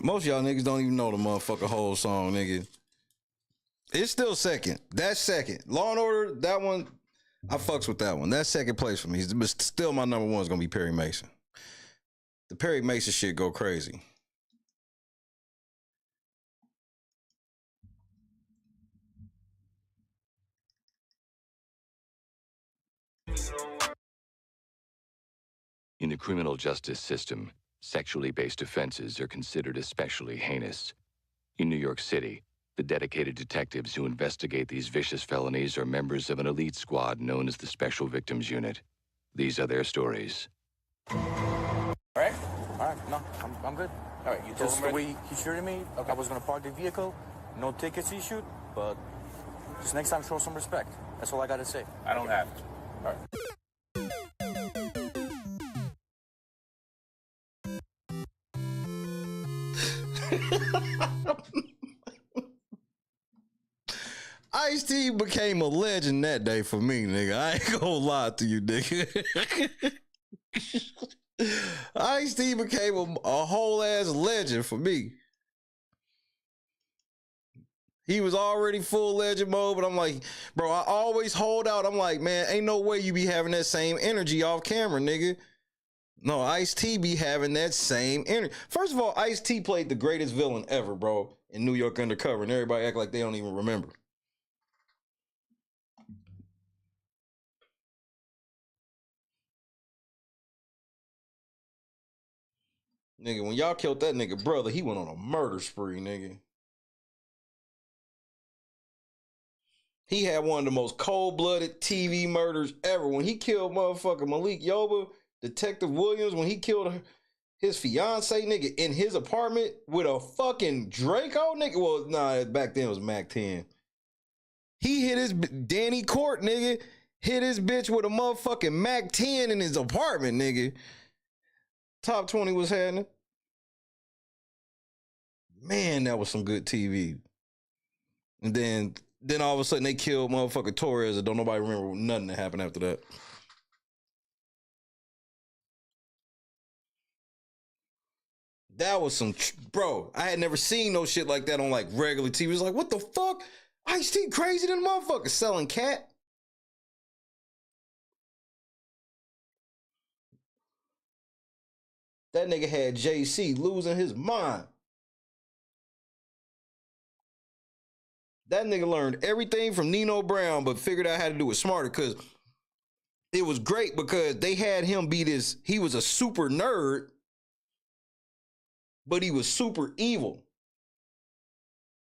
Speaker 2: Most of y'all niggas don't even know the motherfucker whole song, nigga. It's still second. That's second. Law and Order, that one, I fucks with that one. That's second place for me. But still my number one is gonna be Perry Mason. The Perry Mason shit go crazy.
Speaker 11: In the criminal justice system, sexually based offenses are considered especially heinous. In New York City, the dedicated detectives who investigate these vicious felonies are members of an elite squad known as the Special Victims Unit. These are their stories.
Speaker 10: All right, no, I'm good. All right, you just the way he treated me, okay. I was gonna park the vehicle, no tickets issued, but just next time show some respect. That's all I gotta say. I don't have to. All right.
Speaker 2: Ice-T, became a legend that day for me, nigga. I ain't gonna lie to you, nigga. Ice-T became a whole ass legend for me. He was already full legend mode, but I'm like, bro, I always hold out. I'm like, man, ain't no way you be having that same energy off camera, nigga. No, Ice-T be having that same energy. First of all, Ice-T played the greatest villain ever, bro, in New York Undercover, and everybody act like they don't even remember. Nigga, when y'all killed that nigga brother, he went on a murder spree, nigga. He had one of the most cold-blooded TV murders ever. When he killed motherfucker Malik Yoba, Detective Williams, when he killed his fiance, nigga, in his apartment with a fucking Draco, nigga. Well, nah, back then it was Mac 10. He hit his Danny Court, nigga. Hit his bitch with a motherfucking Mac 10 in his apartment, nigga. Top 20 was happening. Man, that was some good TV. And then all of a sudden they killed motherfucker Torres and don't nobody remember nothing that happened after that. That was some, bro, I had never seen no shit like that on like regular TV. It was like, what the fuck? Ice-T crazy than motherfucker selling cat. That nigga had JC losing his mind. That nigga learned everything from Nino Brown, but figured out how to do it smarter, because it was great because they had him be this, he was a super nerd, but he was super evil.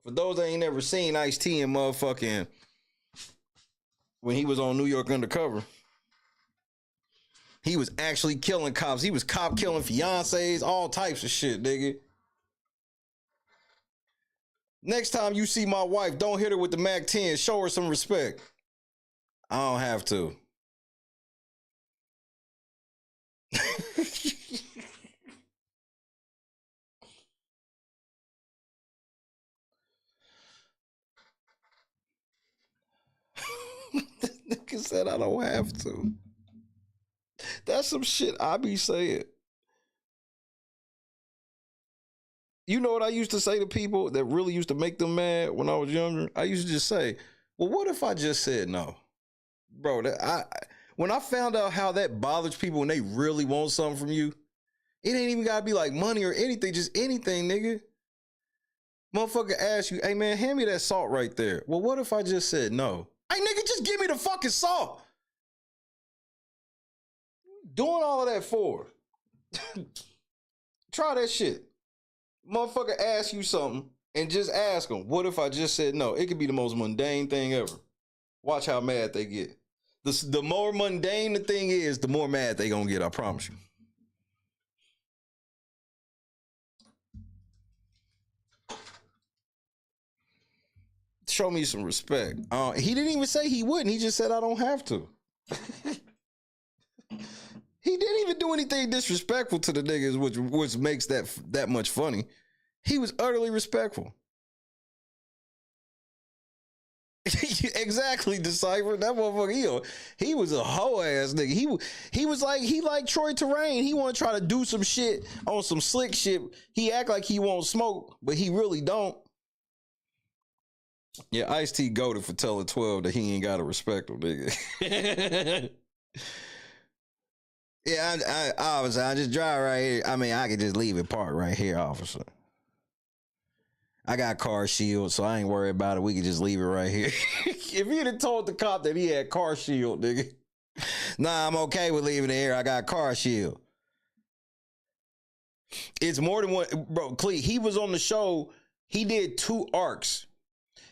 Speaker 2: For those that ain't never seen Ice-T and motherfucking, when he was on New York Undercover, he was actually killing cops. He was cop killing fiancés, all types of shit, nigga. Next time you see my wife, don't hit her with the Mac 10. Show her some respect. I don't have to. That nigga said I don't have to. That's some shit I be saying. You know what I used to say to people that really used to make them mad when I was younger? I used to just say, well, what if I just said no? Bro, when I found out how that bothers people when they really want something from you, it ain't even gotta be like money or anything, just anything, nigga. Motherfucker ask you, hey man, hand me that salt right there. Well, what if I just said no? Hey nigga, just give me the fucking salt. Doing all of that for? Try that shit. Motherfucker ask you something and just ask them, what if I just said no? It could be the most mundane thing ever. Watch how mad they get. The more mundane the thing is, the more mad they gonna get, I promise you. Show me some respect. He didn't even say he wouldn't. He just said I don't have to. He didn't even do anything disrespectful to the niggas, which makes that much funny. He was utterly respectful. Exactly, Decipher. That motherfucker, he was a hoe ass nigga. He was like, he like Troi Torain. He want to try to do some shit on some slick shit. He act like he won't smoke, but he really don't. Yeah, Ice-T goated for telling 12 that he ain't gotta respect him, nigga. Yeah, I just drive right here. I mean, I could just leave it parked right here, officer. I got car shield, so I ain't worried about it. We can just leave it right here. If he'd have told the cop that he had car shield, nigga. Nah, I'm okay with leaving it here. I got car shield. It's more than one, bro. Clee, he was on the show. He did 2 arcs.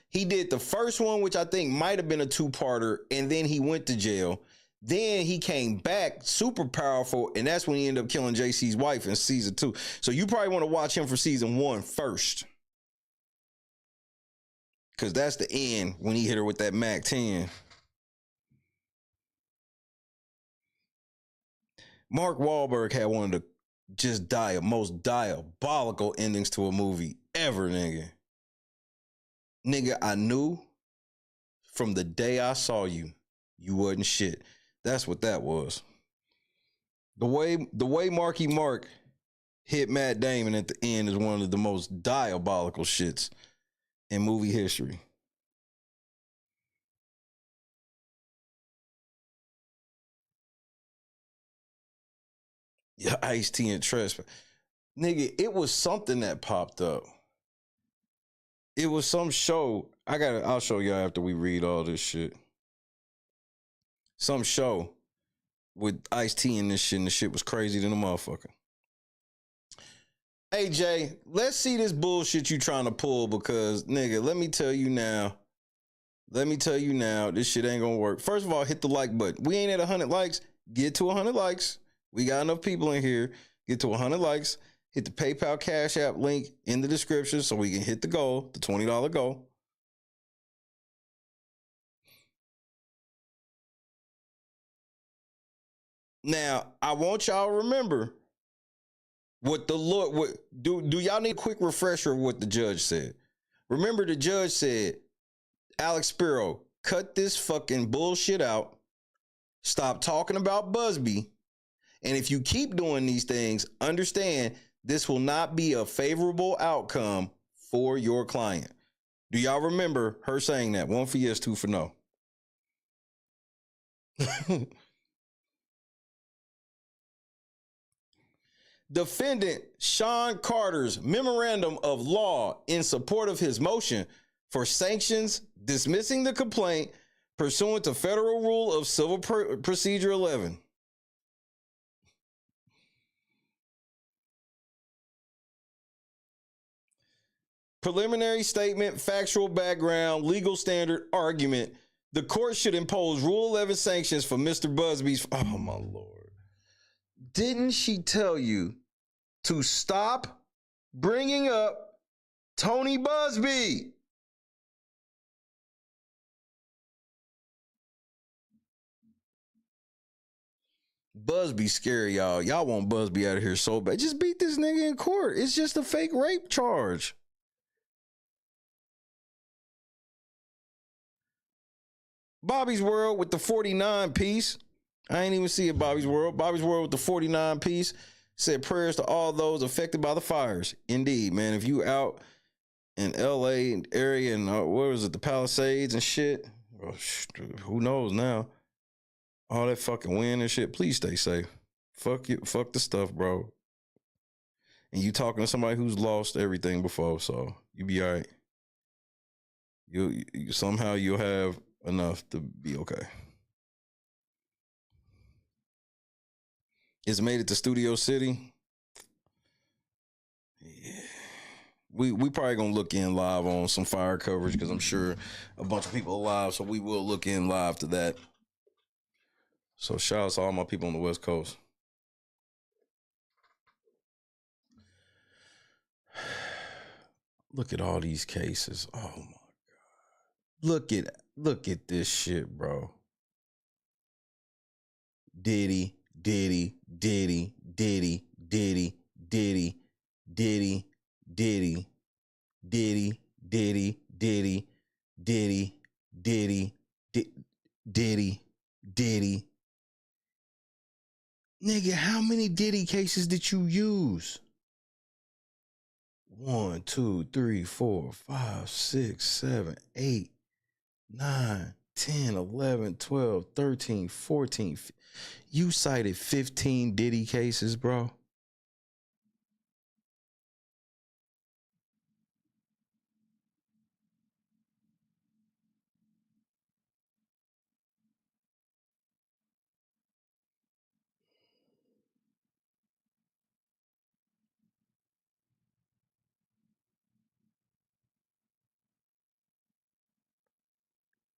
Speaker 2: He did the first one, which I think might have been a 2-parter, and then he went to jail. Then he came back super powerful, and that's when he ended up killing JC's wife in season 2. So you probably want to watch him for season 1 first. Because that's the end when he hit her with that Mac 10. Mark Wahlberg had one of the most diabolical endings to a movie ever, nigga. Nigga, I knew from the day I saw you, you wasn't shit. That's what that was. The way Marky Mark hit Matt Damon at the end is one of the most diabolical shits in movie history. Yeah, Ice-T and Trespass. Nigga, it was something that popped up. It was some show. I'll show y'all after we read all this shit. Some show with Ice-T and this shit, and the shit was crazy than a motherfucker. Hey, Jay, let's see this bullshit you trying to pull because, nigga, let me tell you now, this shit ain't gonna work. First of all, hit the like button. We ain't at 100 likes. Get to 100 likes. We got enough people in here. Get to 100 likes. Hit the PayPal Cash App link in the description so we can hit the goal, the $20 goal. Now, I want y'all to remember what the Lord, do y'all need a quick refresher of what the judge said? Remember, the judge said, Alex Spiro, cut this fucking bullshit out. Stop talking about Busby. And if you keep doing these things, understand this will not be a favorable outcome for your client. Do y'all remember her saying that? 1 for yes, 2 for no. Defendant Sean Carter's memorandum of law in support of his motion for sanctions dismissing the complaint pursuant to Federal Rule of Civil Procedure 11. Preliminary statement, factual background, legal standard argument. The court should impose Rule 11 sanctions for Mr. Busby's. Oh, my Lord. Didn't she tell you to stop bringing up Tony Busby? Busby scary, y'all. Y'all want Busby out of here so bad. Just beat this nigga in court. It's just a fake rape charge. Bobby's World with the 49 piece. I ain't even see it, Bobby's World. Bobby's World with the 49 piece said prayers to all those affected by the fires. Indeed, man. If you out in LA area and what was it, the Palisades and shit, who knows now? All that fucking wind and shit. Please stay safe. Fuck you. Fuck the stuff, bro. And you talking to somebody who's lost everything before, so you be all right. You somehow you'll have enough to be okay. It's made it to Studio City. Yeah. We probably gonna look in live on some fire coverage because I'm sure a bunch of people are live, so we will look in live to that. So shout out to all my people on the West Coast. Look at all these cases. Oh my God. Look at this shit, bro. Diddy, Diddy, Diddy, Diddy, Diddy, Diddy, Diddy, Diddy, Diddy, Diddy, Diddy, Diddy, Diddy, Diddy, Diddy. Nigga, how many Diddy cases did you use? 1, 2, 3, 4, 5, 6, 7, 8, 9, 10, 11, 12, 13, 14. You cited 15 Diddy cases, bro.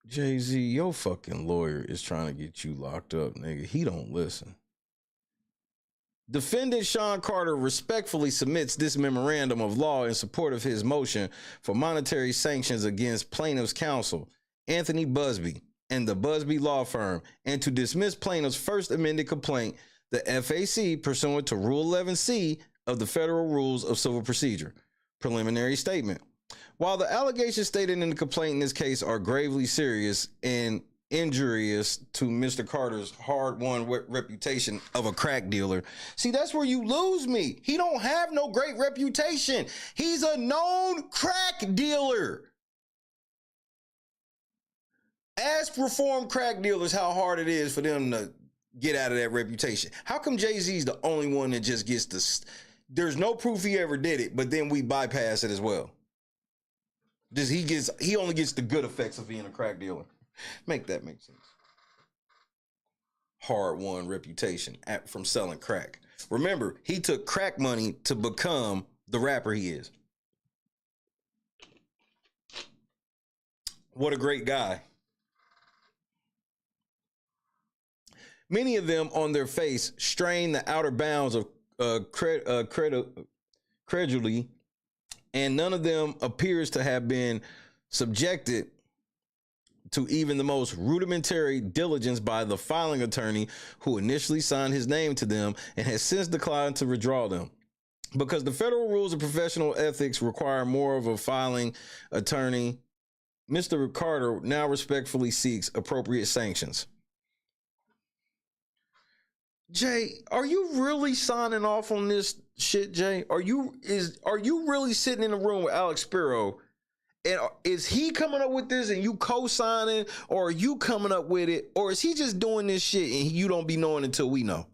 Speaker 2: Jay-Z, your fucking lawyer is trying to get you locked up, nigga. He don't listen. Defendant Sean Carter respectfully submits this memorandum of law in support of his motion for monetary sanctions against plaintiff's counsel, Anthony Busby, and the Busby law firm, and to dismiss plaintiff's first amended complaint, the FAC, pursuant to Rule 11C of the Federal Rules of Civil Procedure. Preliminary statement. While the allegations stated in the complaint in this case are gravely serious and injurious to Mr. Carter's hard-won reputation of a crack dealer. See, that's where you lose me. He don't have no great reputation. He's a known crack dealer. Ask reformed crack dealers how hard it is for them to get out of that reputation. How come Jay-Z's the only one that just gets the... There's no proof he ever did it, but then we bypass it as well. He only gets the good effects of being a crack dealer. Make that make sense. Hard-won reputation from selling crack. Remember, he took crack money to become the rapper he is. What a great guy. Many of them on their face strain the outer bounds of credulity, and none of them appears to have been subjected to even the most rudimentary diligence by the filing attorney who initially signed his name to them and has since declined to withdraw them. Because the federal rules of professional ethics require more of a filing attorney, Mr. Carter now respectfully seeks appropriate sanctions. Jay, are you really signing off on this shit, Jay? Are you really sitting in the room with Alex Spiro, and is he coming up with this and you co-signing, or are you coming up with it, or is he just doing this shit and you don't be knowing until we know?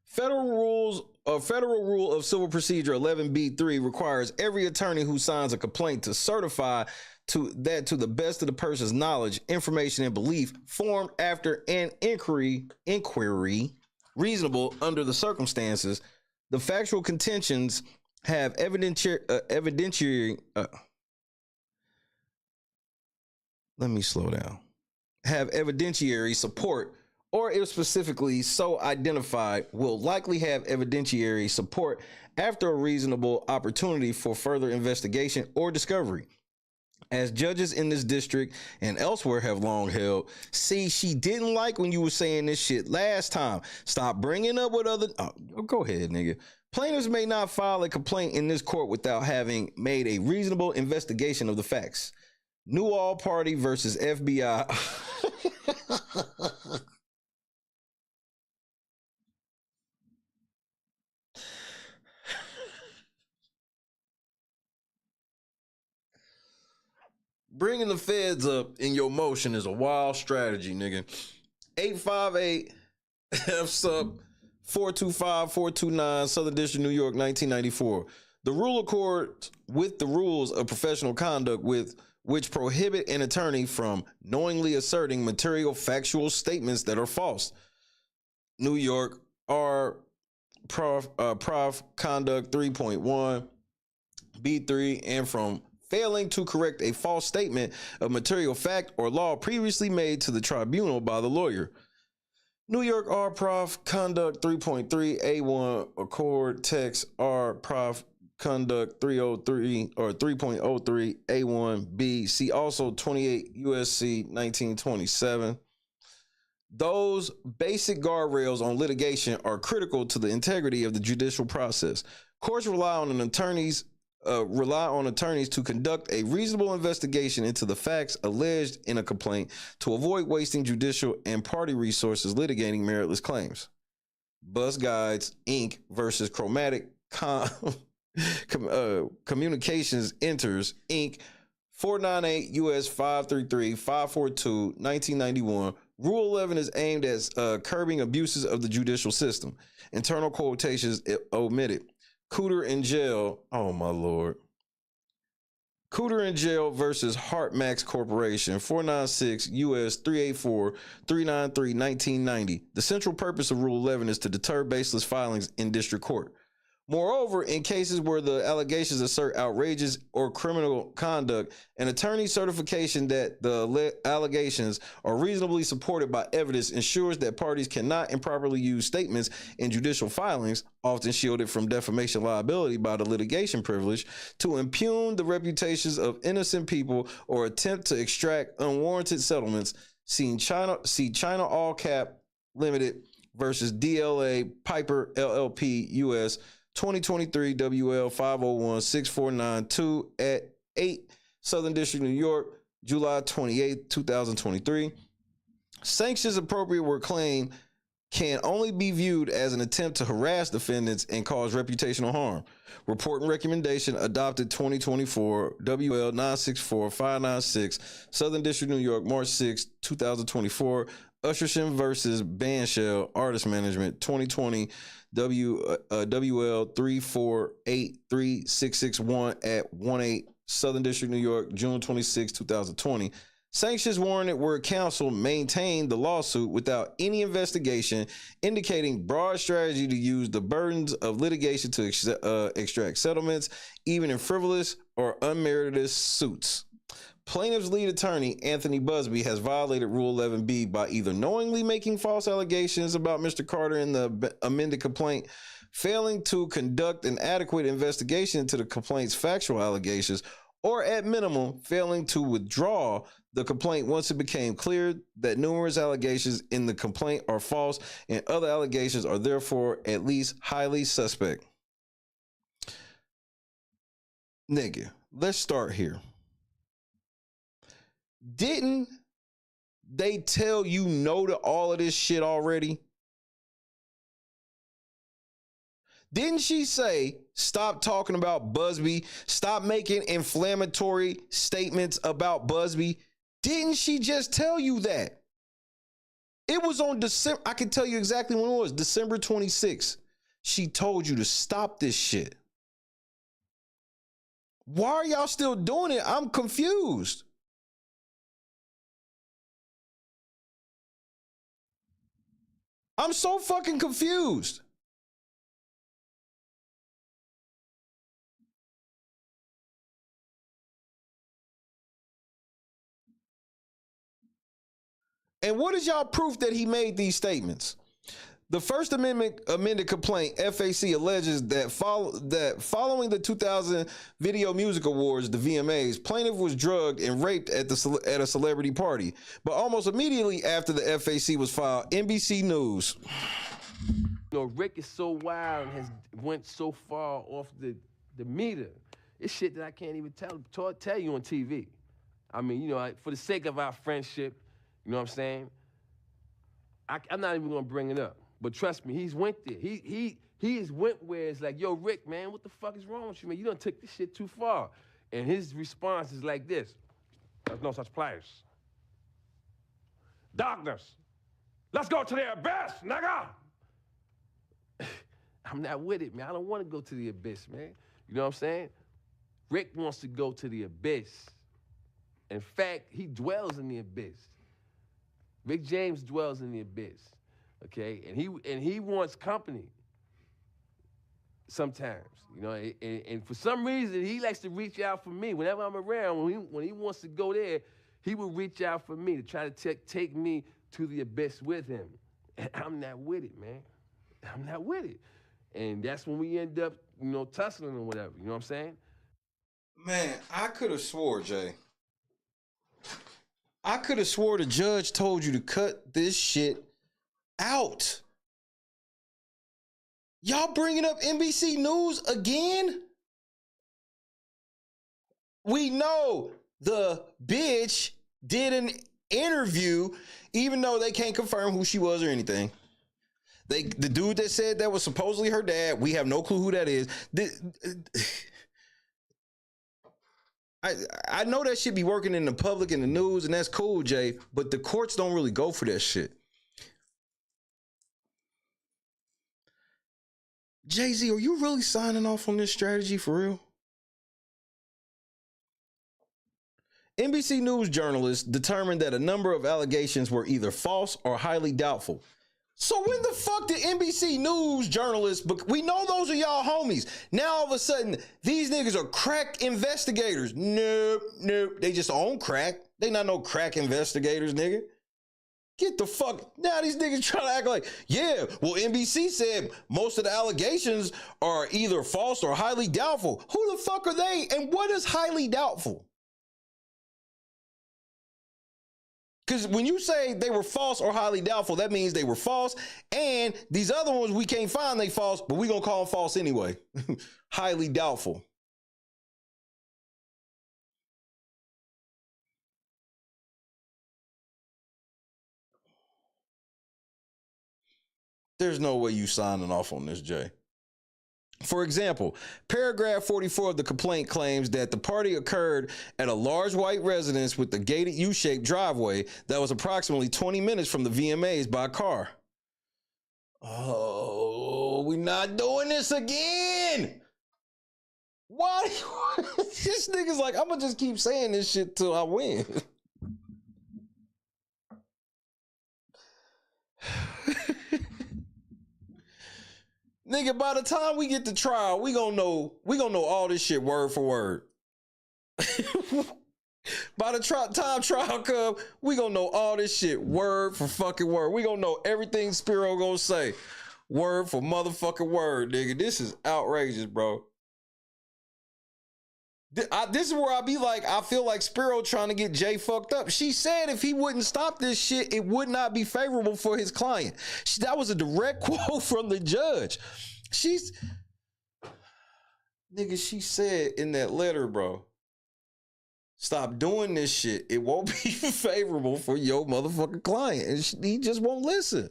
Speaker 2: Federal Rule of Civil Procedure 11B3 requires every attorney who signs a complaint to certify to the best of the person's knowledge, information, and belief, formed after an inquiry reasonable under the circumstances, the factual contentions have evidentiary support, or if specifically so identified, will likely have evidentiary support after a reasonable opportunity for further investigation or discovery. As judges in this district and elsewhere have long held, see, she didn't like when you were saying this shit last time. Stop bringing up what other... Oh, go ahead, nigga. Plaintiffs may not file a complaint in this court without having made a reasonable investigation of the facts. New All Party versus FBI. Bringing the feds up in your motion is a wild strategy, nigga. 858 F sub 425-429, Southern District, New York, 1994. The rule accords with the rules of professional conduct which prohibit an attorney from knowingly asserting material factual statements that are false. New York R Prof Conduct 3.1 B3, and from failing to correct a false statement of material fact or law previously made to the tribunal by the lawyer. New York R Prof Conduct 3.3 A1 Accord Text R Prof Conduct 303 or 3.03 A1 B. See also 28 USC 1927. Those basic guardrails on litigation are critical to the integrity of the judicial process. Courts rely on attorneys to conduct a reasonable investigation into the facts alleged in a complaint to avoid wasting judicial and party resources litigating meritless claims. Bus Guides, Inc. versus Chromatic Communications Enters, Inc. 498 U.S. 533 542 1991. Rule 11 is aimed at curbing abuses of the judicial system. Internal quotations omitted. Cooter in jail. Oh, my Lord. Cooter in jail versus Hartmax Corporation, 496 U.S. 384 393 1990. The central purpose of Rule 11 is to deter baseless filings in district court. Moreover, in cases where the allegations assert outrageous or criminal conduct, an attorney's certification that the allegations are reasonably supported by evidence ensures that parties cannot improperly use statements in judicial filings, often shielded from defamation liability by the litigation privilege, to impugn the reputations of innocent people or attempt to extract unwarranted settlements. See China All Cap Limited versus DLA Piper LLP US 2023 WL 501-6492 at 8 Southern District, New York, July 28, 2023. Sanctions appropriate where claim can only be viewed as an attempt to harass defendants and cause reputational harm. Report and recommendation adopted 2024 WL 964-596, Southern District, New York, March 6, 2024. Usherson versus Bandshell Artist Management 2020 WL 3483661 at 18 Southern District, New York, June 26, 2020. Sanctions warranted where counsel maintained the lawsuit without any investigation, indicating broad strategy to use the burdens of litigation to extract settlements, even in frivolous or unmerited suits. Plaintiff's lead attorney, Anthony Busby, has violated Rule 11B by either knowingly making false allegations about Mr. Carter in the amended complaint, failing to conduct an adequate investigation into the complaint's factual allegations, or at minimum, failing to withdraw the complaint once it became clear that numerous allegations in the complaint are false and other allegations are therefore at least highly suspect. Nigga, let's start here. Didn't they tell you no to all of this shit already? Didn't she say, stop talking about Busby, stop making inflammatory statements about Busby? Didn't she just tell you that? It was on December, I can tell you exactly when it was, December 26th. She told you to stop this shit. Why are y'all still doing it? I'm confused. I'm so fucking confused. And what is y'all proof that he made these statements? The First Amendment amended complaint, FAC, alleges that following the 2000 Video Music Awards, the VMAs, plaintiff was drugged and raped at a celebrity party. But almost immediately after the FAC was filed, NBC News.
Speaker 12: You know, Rick is so wild and has went so far off the meter. It's shit that I can't even tell you on TV. I mean, you know, for the sake of our friendship, you know what I'm saying? I'm not even gonna bring it up. But trust me, he's went there. He has went where it's like, yo, Rick, man, what the fuck is wrong with you, man? You done took this shit too far. And his response is like this: there's no such place. Darkness, let's go to the abyss, nigga. I'm not with it, man. I don't want to go to the abyss, man. You know what I'm saying? Rick wants to go to the abyss. In fact, he dwells in the abyss. Rick James dwells in the abyss. Okay, and he wants company sometimes, you know, and for some reason he likes to reach out for me whenever I'm around. When he wants to go there, he will reach out for me to try to take me to the abyss with him. And I'm not with it, man. I'm not with it, and that's when we end up, you know, tussling or whatever. You know what I'm saying?
Speaker 2: Man, I could have swore, Jay. I could have swore the judge told you to cut this shit out. Y'all bringing up NBC News again? We know the bitch did an interview, even though they can't confirm who she was or anything. The dude that said that was supposedly her dad, we have no clue who that is. I know that shit be working in the public and the news, and that's cool, Jay, but the courts don't really go for that shit. Jay-Z, are you really signing off on this strategy for real? NBC News journalists determined that a number of allegations were either false or highly doubtful. So when the fuck did NBC News journalists, but we know those are y'all homies. Now all of a sudden, these niggas are crack investigators. Nope. They just own crack. They not no crack investigators, nigga. Get the fuck, now these niggas trying to act like, yeah, well, NBC said most of the allegations are either false or highly doubtful. Who the fuck are they? And what is highly doubtful? Because when you say they were false or highly doubtful, that means they were false. And these other ones, we can't find they false, but we going to call them false anyway. Highly doubtful. There's no way you signing off on this, Jay. For example, paragraph 44 of the complaint claims that the party occurred at a large white residence with a gated U-shaped driveway that was approximately 20 minutes from the VMAs by car. Oh, we're not doing this again. Why? This nigga's like, I'm gonna just keep saying this shit till I win. Nigga, by the time we get to trial, we gonna know all this shit word for word. By the time trial come, we gonna know all this shit word for fucking word. We gonna know everything Spiro gonna say word for motherfucking word, nigga. This is outrageous, bro. This is where I be like, I feel like Spiro trying to get Jay fucked up. She said if he wouldn't stop this shit, it would not be favorable for his client. That was a direct quote from the judge. She said in that letter, bro, stop doing this shit. It won't be favorable for your motherfucking client. And he just won't listen.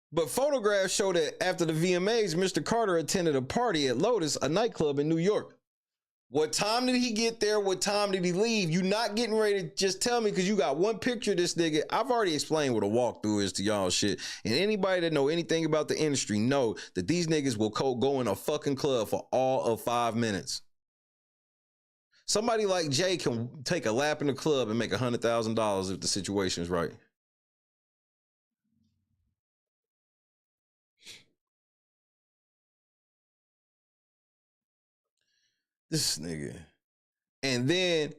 Speaker 2: But photographs show that after the VMAs, Mr. Carter attended a party at Lotus, a nightclub in New York. What time did he get there? What time did he leave? You not getting ready to just tell me because you got one picture of this nigga. I've already explained what a walkthrough is to y'all shit. And anybody that know anything about the industry know that these niggas will go in a fucking club for all of 5 minutes. Somebody like Jay can take a lap in the club and make $100,000 if the situation is right. This nigga. And then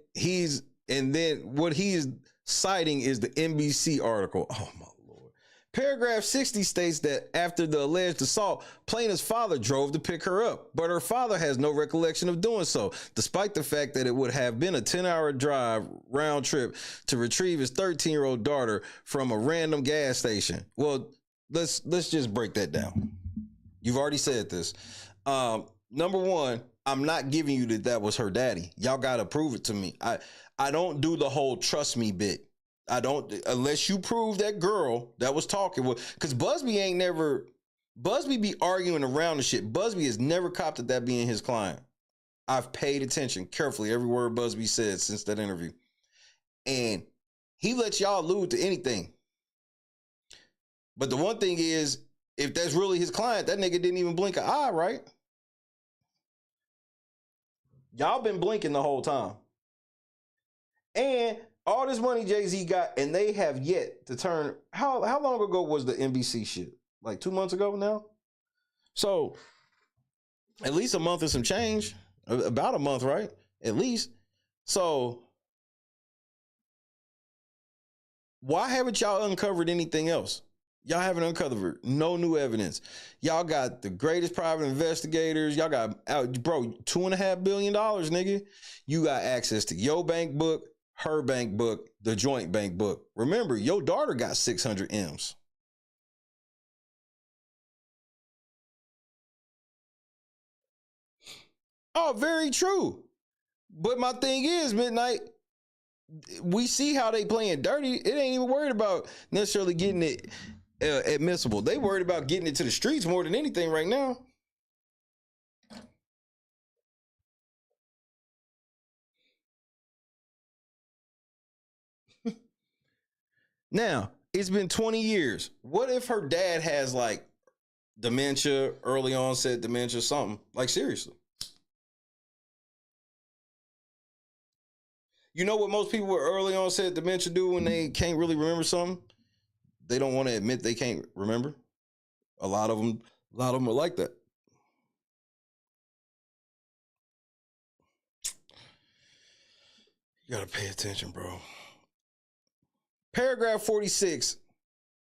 Speaker 2: what he is citing is the NBC article. Oh my Lord. Paragraph 60 states that after the alleged assault, plaintiff's father drove to pick her up, but her father has no recollection of doing so, despite the fact that it would have been a 10-hour drive round trip to retrieve his 13-year-old daughter from a random gas station. Well, let's just break that down. You've already said this. Number one, I'm not giving you that was her daddy. Y'all gotta prove it to me. I don't do the whole trust me bit. I don't, unless you prove that girl that was talking with, because Busby be arguing around the shit. Busby has never copped at that being his client. I've paid attention carefully every word Busby said since that interview. And he lets y'all allude to anything. But the one thing is, if that's really his client, that nigga didn't even blink an eye, right? Y'all been blinking the whole time. And all this money Jay-Z got, and they have yet to turn. How long ago was the NBC shit? Like 2 months ago now? So at least a month and some change. About a month, right? At least. So why haven't y'all uncovered anything else? Y'all haven't uncovered no new evidence. Y'all got the greatest private investigators. Y'all got, bro, $2.5 billion, nigga. You got access to your bank book, her bank book, the joint bank book. Remember, your daughter got 600 M's. Oh, very true. But my thing is, Midnight, we see how they playing dirty. It ain't even worried about necessarily getting it admissible. They worried about getting it to the streets more than anything right now. Now, it's been 20 years. What if her dad has like dementia, early onset dementia, something? Like seriously. You know what most people with early onset dementia do when they can't really remember something? They don't want to admit they can't remember. A lot of them are like that. You gotta pay attention, bro. Paragraph 46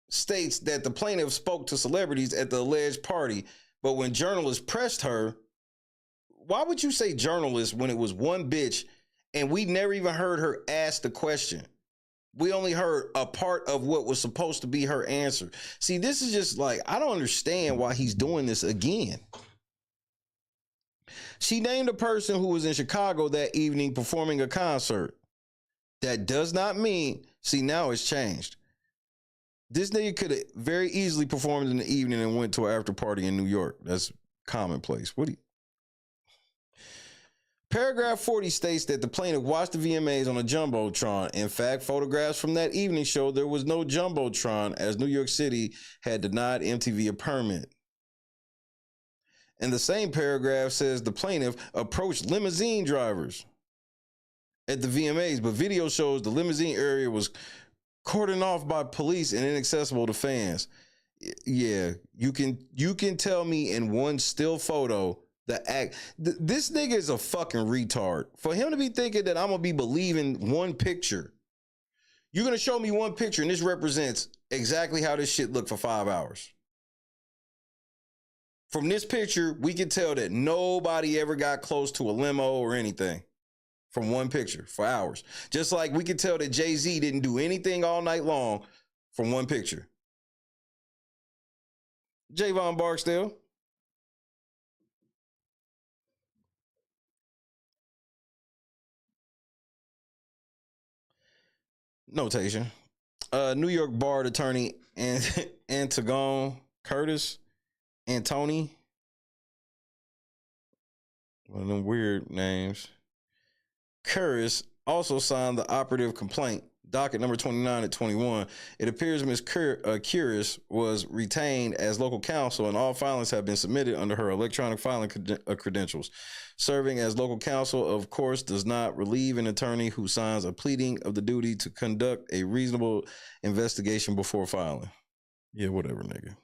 Speaker 2: states that the plaintiff spoke to celebrities at the alleged party, but when journalists pressed her, Why would you say journalist when it was one bitch and we never even heard her ask the question? We only heard a part of what was supposed to be her answer. See, this is just like, I don't understand why he's doing this again. She named a person who was in Chicago that evening performing a concert. That does not mean, see, now it's changed. This nigga could have very easily performed in the evening and went to an after party in New York. That's commonplace. What do you... Paragraph 40 states that the plaintiff watched the VMAs on a Jumbotron. In fact, photographs from that evening show there was no Jumbotron as New York City had denied MTV a permit. And the same paragraph says the plaintiff approached limousine drivers at the VMAs, but video shows the limousine area was cordoned off by police and inaccessible to fans. Yeah, you can tell me in one still photo this nigga is a fucking retard. For him to be thinking that I'm gonna be believing one picture, you're gonna show me one picture and this represents exactly how this shit looked for 5 hours. From this picture, we can tell that nobody ever got close to a limo or anything from one picture for hours. Just like we could tell that Jay-Z didn't do anything all night long from one picture. Javon Barksdale. Notation. New York Bar attorney Antone Curtis Antoni. One of them weird names. Curtis also signed the operative complaint, docket number 29 at 21. It appears Ms. Curtis was retained as local counsel and all filings have been submitted under her electronic filing credentials. Serving as local counsel, of course, does not relieve an attorney who signs a pleading of the duty to conduct a reasonable investigation before filing. Yeah, whatever, nigga.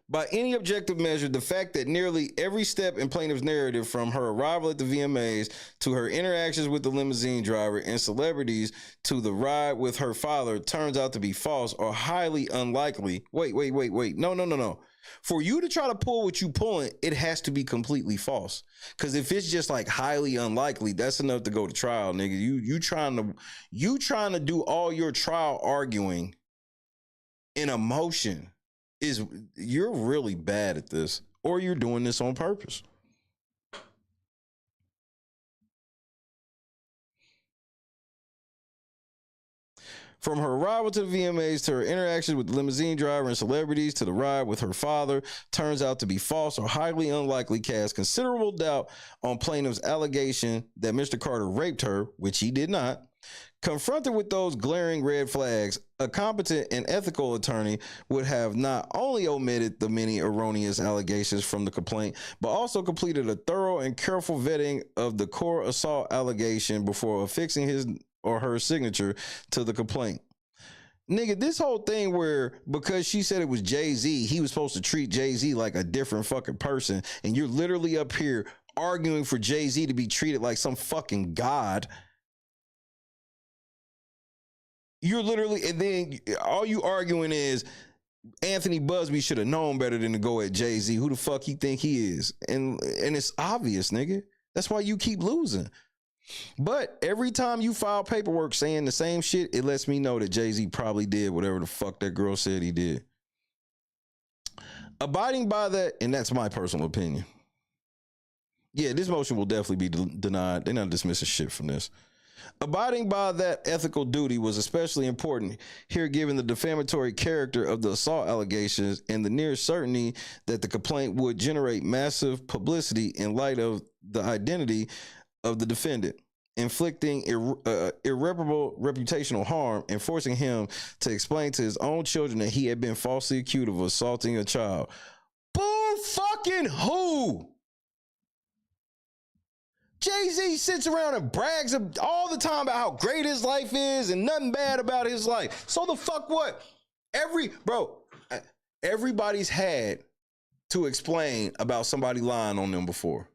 Speaker 2: By any objective measure, the fact that nearly every step in plaintiff's narrative, from her arrival at the VMAs to her interactions with the limousine driver and celebrities to the ride with her father, turns out to be false or highly unlikely. Wait. No. For you to try to pull what you pulling, it has to be completely false. Because if it's just like highly unlikely, that's enough to go to trial, nigga. You trying to do all your trial arguing in emotion. You're really bad at this, or you're doing this on purpose. From her arrival to the VMAs to her interactions with the limousine driver and celebrities to the ride with her father, turns out to be false or highly unlikely, casts considerable doubt on plaintiff's allegation that Mr. Carter raped her, which he did not. Confronted with those glaring red flags, a competent and ethical attorney would have not only omitted the many erroneous allegations from the complaint, but also completed a thorough and careful vetting of the core assault allegation before affixing his or her signature to the complaint. Nigga, this whole thing where because she said it was Jay-Z, he was supposed to treat Jay-Z like a different fucking person, and you're literally up here arguing for Jay-Z to be treated like some fucking god. You're literally, and then all you arguing is Anthony Busby should have known better than to go at Jay-Z. Who the fuck he think he is? And it's obvious, nigga. That's why you keep losing. But every time you file paperwork saying the same shit, it lets me know that Jay-Z probably did whatever the fuck that girl said he did. Abiding by that, and that's my personal opinion. Yeah, this motion will definitely be denied. They're not dismissing shit from this. Abiding by that ethical duty was especially important here, given the defamatory character of the assault allegations and the near certainty that the complaint would generate massive publicity in light of the identity of the defendant, inflicting irreparable reputational harm and forcing him to explain to his own children that he had been falsely accused of assaulting a child. Boo fucking who? Jay-Z sits around and brags all the time about how great his life is and nothing bad about his life. So the fuck what? Everybody's had to explain about somebody lying on them before.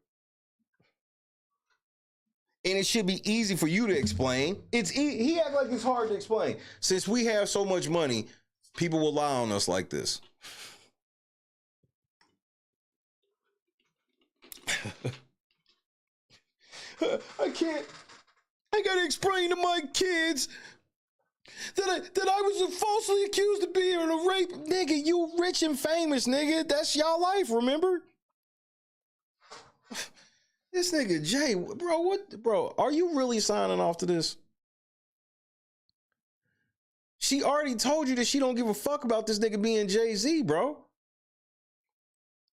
Speaker 2: And it should be easy for you to explain. He act like it's hard to explain. Since we have so much money, people will lie on us like this. I gotta explain to my kids that I was falsely accused of being a rape. Nigga, you rich and famous, nigga. That's y'all life, remember? This nigga Jay, bro, are you really signing off to this? She already told you that she don't give a fuck about this nigga being Jay-Z, bro.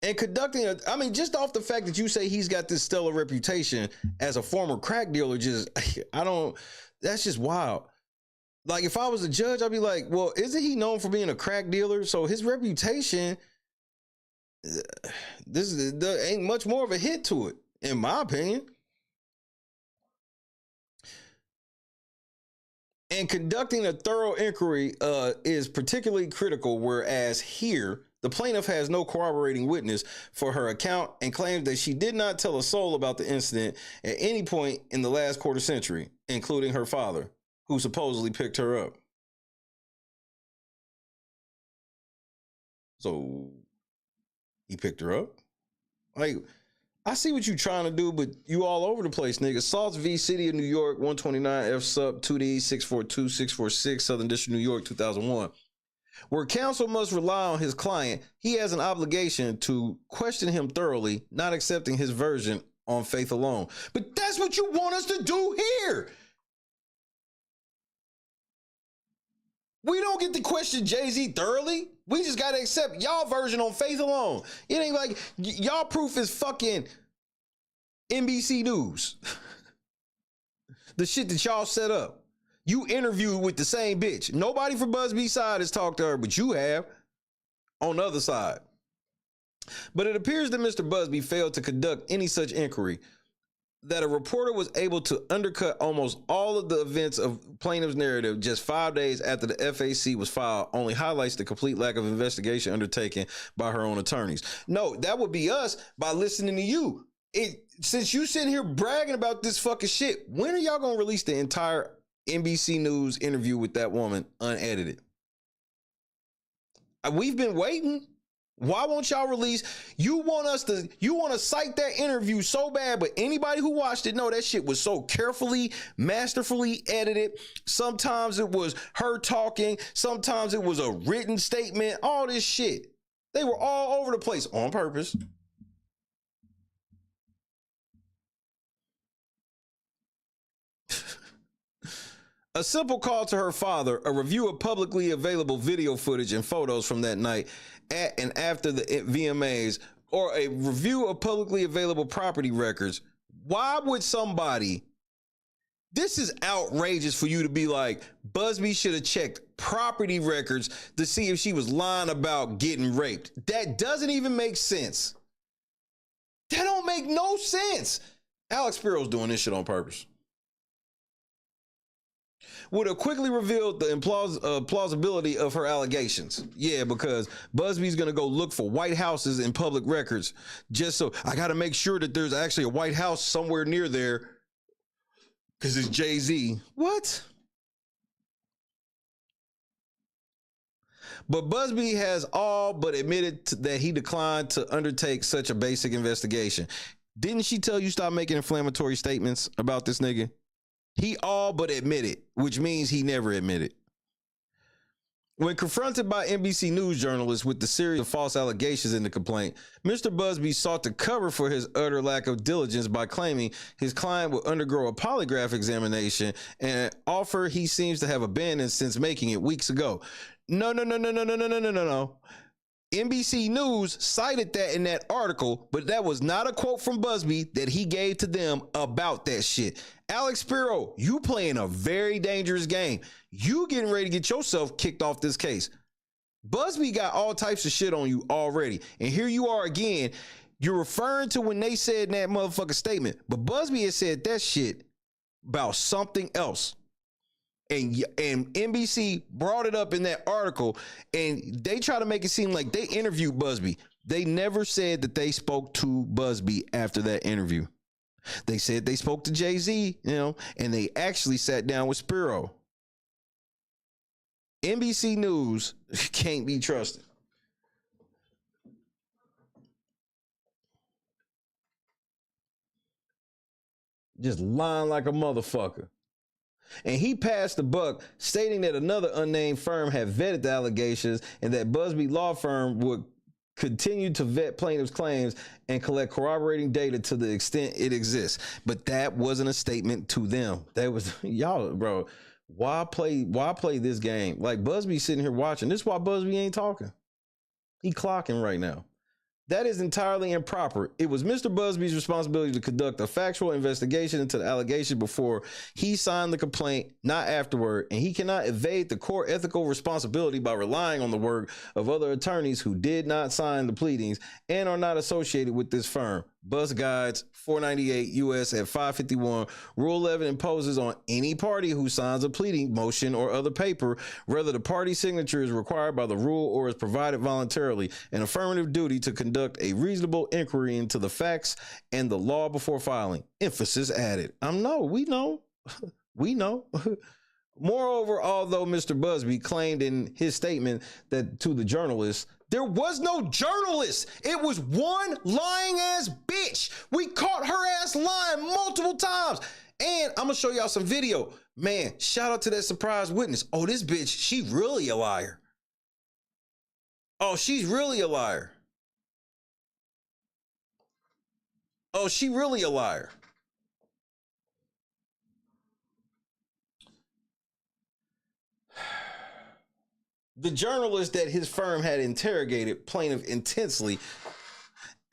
Speaker 2: And conducting just off the fact that you say he's got this stellar reputation as a former crack dealer, that's just wild. Like, if I was a judge, I'd be like, well, isn't he known for being a crack dealer? So his reputation, there ain't much more of a hit to it, in my opinion. And conducting a thorough inquiry is particularly critical, whereas here, the plaintiff has no corroborating witness for her account and claims that she did not tell a soul about the incident at any point in the last quarter century, including her father, who supposedly picked her up. So he picked her up? Like, I see what you're trying to do, but you all over the place, nigga. Salts v. City of New York, 129 F Sup 2D 642 646, Southern District, New York, 2001. Where counsel must rely on his client, he has an obligation to question him thoroughly, not accepting his version on faith alone. But that's what you want us to do here. We don't get to question Jay-Z thoroughly. We just got to accept y'all version on faith alone. It ain't like y'all proof is fucking NBC News. The shit that y'all set up. You interviewed with the same bitch. Nobody from Busby's side has talked to her, but you have on the other side. But it appears that Mr. Busby failed to conduct any such inquiry. That a reporter was able to undercut almost all of the events of plaintiff's narrative just 5 days after the FAC was filed only highlights the complete lack of investigation undertaken by her own attorneys. No, that would be us by listening to you. Since you sitting here bragging about this fucking shit, when are y'all gonna release the entire NBC News interview with that woman unedited? We've been waiting. Why won't y'all release? You want to cite that interview so bad, but anybody who watched it know that shit was so carefully, masterfully edited. Sometimes it was her talking. Sometimes it was a written statement. All this shit. They were all over the place on purpose. A simple call to her father, a review of publicly available video footage and photos from that night at and after the VMAs, or a review of publicly available property records. Why would somebody, this is outrageous for you to be like, Busby should have checked property records to see if she was lying about getting raped. That doesn't even make sense. That don't make no sense. Alex Spiro's doing this shit on purpose. Would have quickly revealed the plausibility of her allegations. Yeah, because Busby's going to go look for White Houses in public records. Just so I got to make sure that there's actually a White House somewhere near there because it's Jay-Z. What? But Busby has all but admitted that he declined to undertake such a basic investigation. Didn't she tell you stop making inflammatory statements about this nigga? He all but admitted, which means he never admitted. When confronted by NBC News journalists with the series of false allegations in the complaint, Mr. Busby sought to cover for his utter lack of diligence by claiming his client would undergo a polygraph examination, an offer he seems to have abandoned since making it weeks ago. No. NBC News cited that in that article, but that was not a quote from Busby that he gave to them about that shit. Alex Spiro, you playing a very dangerous game. You getting ready to get yourself kicked off this case. Busby got all types of shit on you already. And here you are again. You're referring to when they said that motherfucking statement. But Busby has said that shit about something else. And NBC brought it up in that article, and they try to make it seem like they interviewed Busby. They never said that they spoke to Busby after that interview. They said they spoke to Jay-Z, and they actually sat down with Spiro. NBC News can't be trusted. Just lying like a motherfucker. And he passed the buck, stating that another unnamed firm had vetted the allegations and that Busby Law Firm would continue to vet plaintiffs' claims and collect corroborating data to the extent it exists. But that wasn't a statement to them. That was, y'all, bro, why play this game? Like, Busby sitting here watching. This is why Busby ain't talking. He clocking right now. That is entirely improper. It was Mr. Busby's responsibility to conduct a factual investigation into the allegation before he signed the complaint, not afterward, and he cannot evade the core ethical responsibility by relying on the work of other attorneys who did not sign the pleadings and are not associated with this firm. Bus Guides 498 U.S. at 551. Rule 11 imposes on any party who signs a pleading motion or other paper, whether the party signature is required by the rule or is provided voluntarily, an affirmative duty to conduct a reasonable inquiry into the facts and the law before filing. Emphasis added. We know. We know. Moreover, although Mr. Busby claimed in his statement that to the journalists, there was no journalist. It was one lying ass bitch. We caught her ass lying multiple times. And I'm gonna show y'all some video. Man, shout out to that surprise witness. Oh, this bitch, she really a liar. Oh, she's really a liar. Oh, she really a liar. The journalist that his firm had interrogated plaintiff intensely,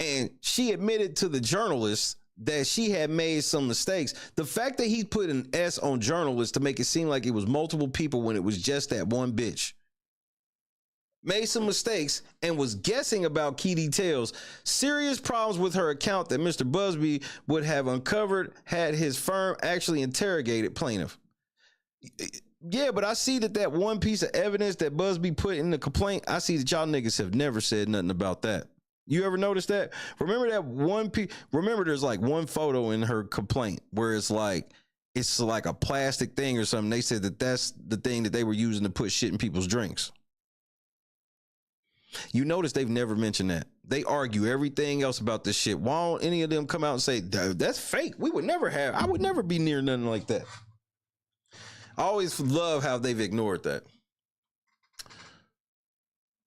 Speaker 2: and she admitted to the journalist that she had made some mistakes. The fact that he put an S on journalist to make it seem like it was multiple people when it was just that one bitch. Made some mistakes and was guessing about key details. Serious problems with her account that Mr. Busby would have uncovered had his firm actually interrogated plaintiff. Yeah, but I see that one piece of evidence that Busby put in the complaint, I see that y'all niggas have never said nothing about that. You ever notice that? Remember that one piece? Remember there's like one photo in her complaint where it's like a plastic thing or something. They said that that's the thing that they were using to put shit in people's drinks. You notice they've never mentioned that. They argue everything else about this shit. Why don't any of them come out and say, that's fake? I would never be near nothing like that. I always love how they've ignored that.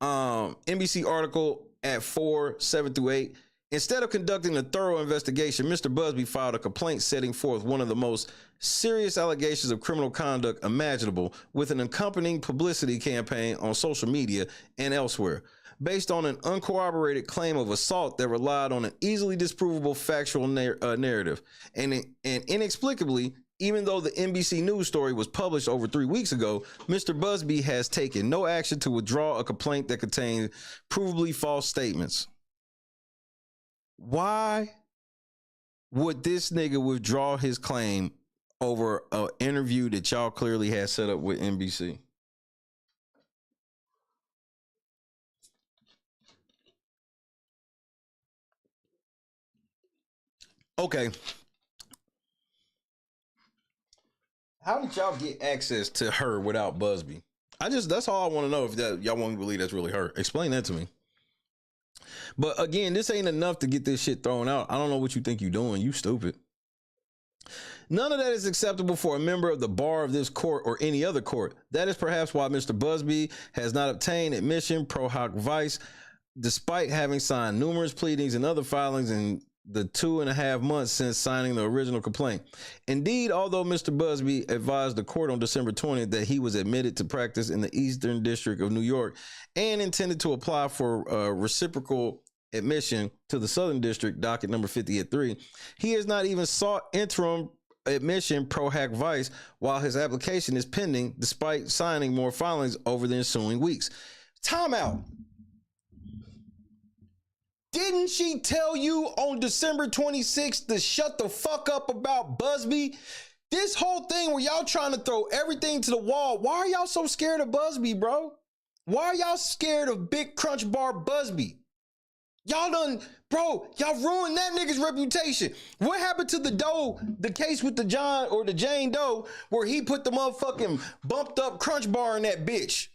Speaker 2: NBC article at 4:7-8. Instead of conducting a thorough investigation, Mr. Busby filed a complaint setting forth one of the most serious allegations of criminal conduct imaginable, with an accompanying publicity campaign on social media and elsewhere, based on an uncorroborated claim of assault that relied on an easily disprovable factual narrative. And inexplicably, even though the NBC News story was published over 3 weeks ago, Mr. Busby has taken no action to withdraw a complaint that contains provably false statements. Why would this nigga withdraw his claim over an interview that y'all clearly had set up with NBC? Okay. How did y'all get access to her without Busby? That's all I want to know. If y'all want to believe that's really her, explain that to me. But again, this ain't enough to get this shit thrown out. I don't know what you think you're doing. You stupid. None of that is acceptable for a member of the bar of this court or any other court. That is perhaps why Mr. Busby has not obtained admission pro hoc vice, despite having signed numerous pleadings and other filings in the 2.5 months since signing the original complaint. Indeed, although Mr. Busby advised the court on December 20th that he was admitted to practice in the Eastern District of New York and intended to apply for reciprocal admission to the Southern District, docket number 50 at 3, he has not even sought interim admission pro hac vice while his application is pending, despite signing more filings over the ensuing weeks. Time out. Didn't she tell you on December 26th to shut the fuck up about Busby? This whole thing where y'all trying to throw everything to the wall. Why are y'all so scared of Busby, bro? Why are y'all scared of Big Crunch Bar Busby? Y'all ruined that nigga's reputation. What happened to the case with the Jane Doe, where he put the motherfucking bumped up Crunch Bar in that bitch?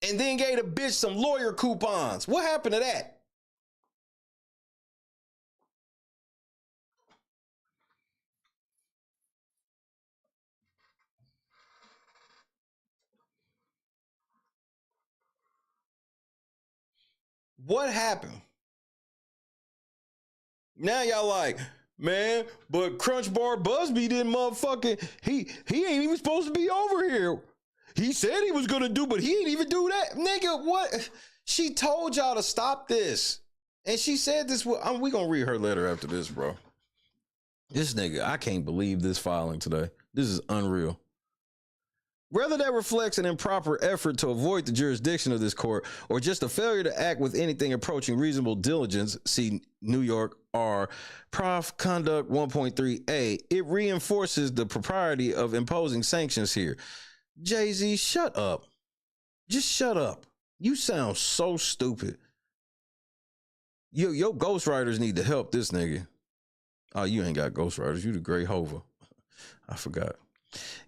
Speaker 2: And then gave the bitch some lawyer coupons. What happened to that? What happened? Now y'all like, man, but Crunch Bar Busby didn't motherfucking, he ain't even supposed to be over here. He said he was gonna do, but he ain't even do that. Nigga, what? She told y'all to stop this. And she said this, we gonna read her letter after this, bro. This nigga, I can't believe this filing today. This is unreal. Whether that reflects an improper effort to avoid the jurisdiction of this court or just a failure to act with anything approaching reasonable diligence, see New York R. Prof. Conduct 1.3a, it reinforces the propriety of imposing sanctions here. Jay-Z, shut up. Just shut up. You sound so stupid. Your ghostwriters need to help this nigga. Oh, you ain't got ghostwriters. You the great Hova. I forgot.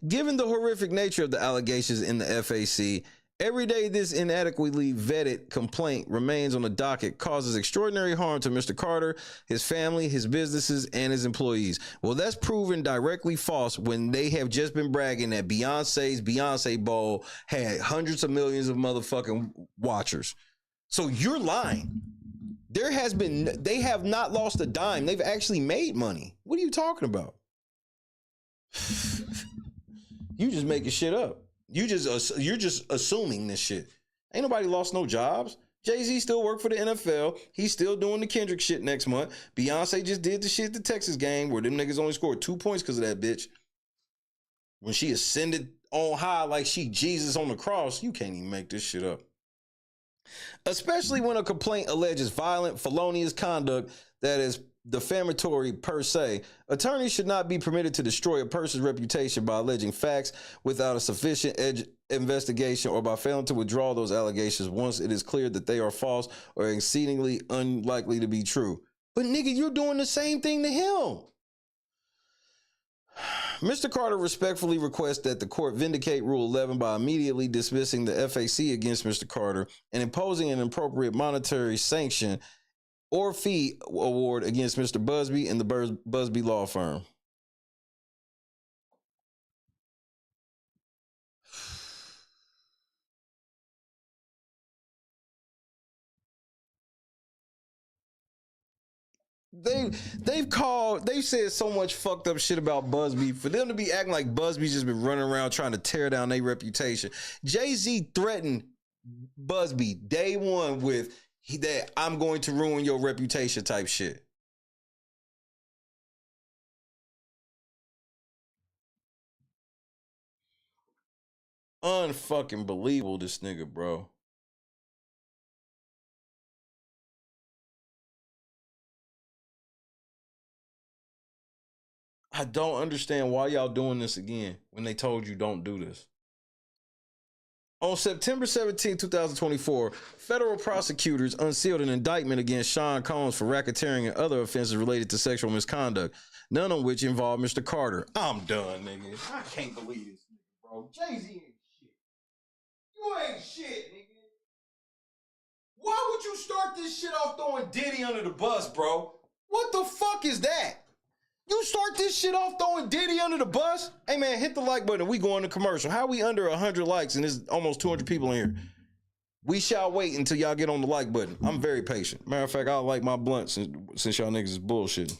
Speaker 2: Given the horrific nature of the allegations in the FAC, every day this inadequately vetted complaint remains on the docket causes extraordinary harm to Mr. Carter, his family, his businesses, and his employees. Well, that's proven directly false when they have just been bragging that Beyonce's Beyonce Bowl had hundreds of millions of motherfucking watchers. So you're lying. They have not lost a dime. They've actually made money. What are you talking about? You just making shit up. You're just assuming this shit. Ain't nobody lost no jobs. Jay-Z still work for the NFL. He's still doing the Kendrick shit next month. Beyonce just did the shit at the Texas game where them niggas only scored 2 points because of that bitch. When she ascended on high like she Jesus on the cross, you can't even make this shit up. Especially when a complaint alleges violent, felonious conduct that is defamatory per se, attorneys should not be permitted to destroy a person's reputation by alleging facts without a sufficient investigation or by failing to withdraw those allegations once it is clear that they are false or exceedingly unlikely to be true. But nigga, you're doing the same thing to him. Mr. Carter respectfully requests that the court vindicate Rule 11 by immediately dismissing the FAC against Mr. Carter and imposing an appropriate monetary sanction or fee award against Mr. Busby and the Busby law firm. They've said so much fucked up shit about Busby. For them to be acting like Busby's just been running around trying to tear down their reputation. Jay-Z threatened Busby day one with that I'm going to ruin your reputation type shit. Unfucking believable, this nigga, bro. I don't understand why y'all doing this again when they told you don't do this. On September 17, 2024, federal prosecutors unsealed an indictment against Sean Combs for racketeering and other offenses related to sexual misconduct, none of which involved Mr. Carter. I'm done, nigga. I can't believe this nigga, bro. Jay-Z ain't shit. You ain't shit, nigga. Why would you start this shit off throwing Diddy under the bus, bro? What the fuck is that? You start this shit off throwing Diddy under the bus? Hey, man, hit the like button. We going to commercial. How we under 100 likes and there's almost 200 people in here? We shall wait until y'all get on the like button. I'm very patient. Matter of fact, I'll like my blunt since y'all niggas is bullshitting.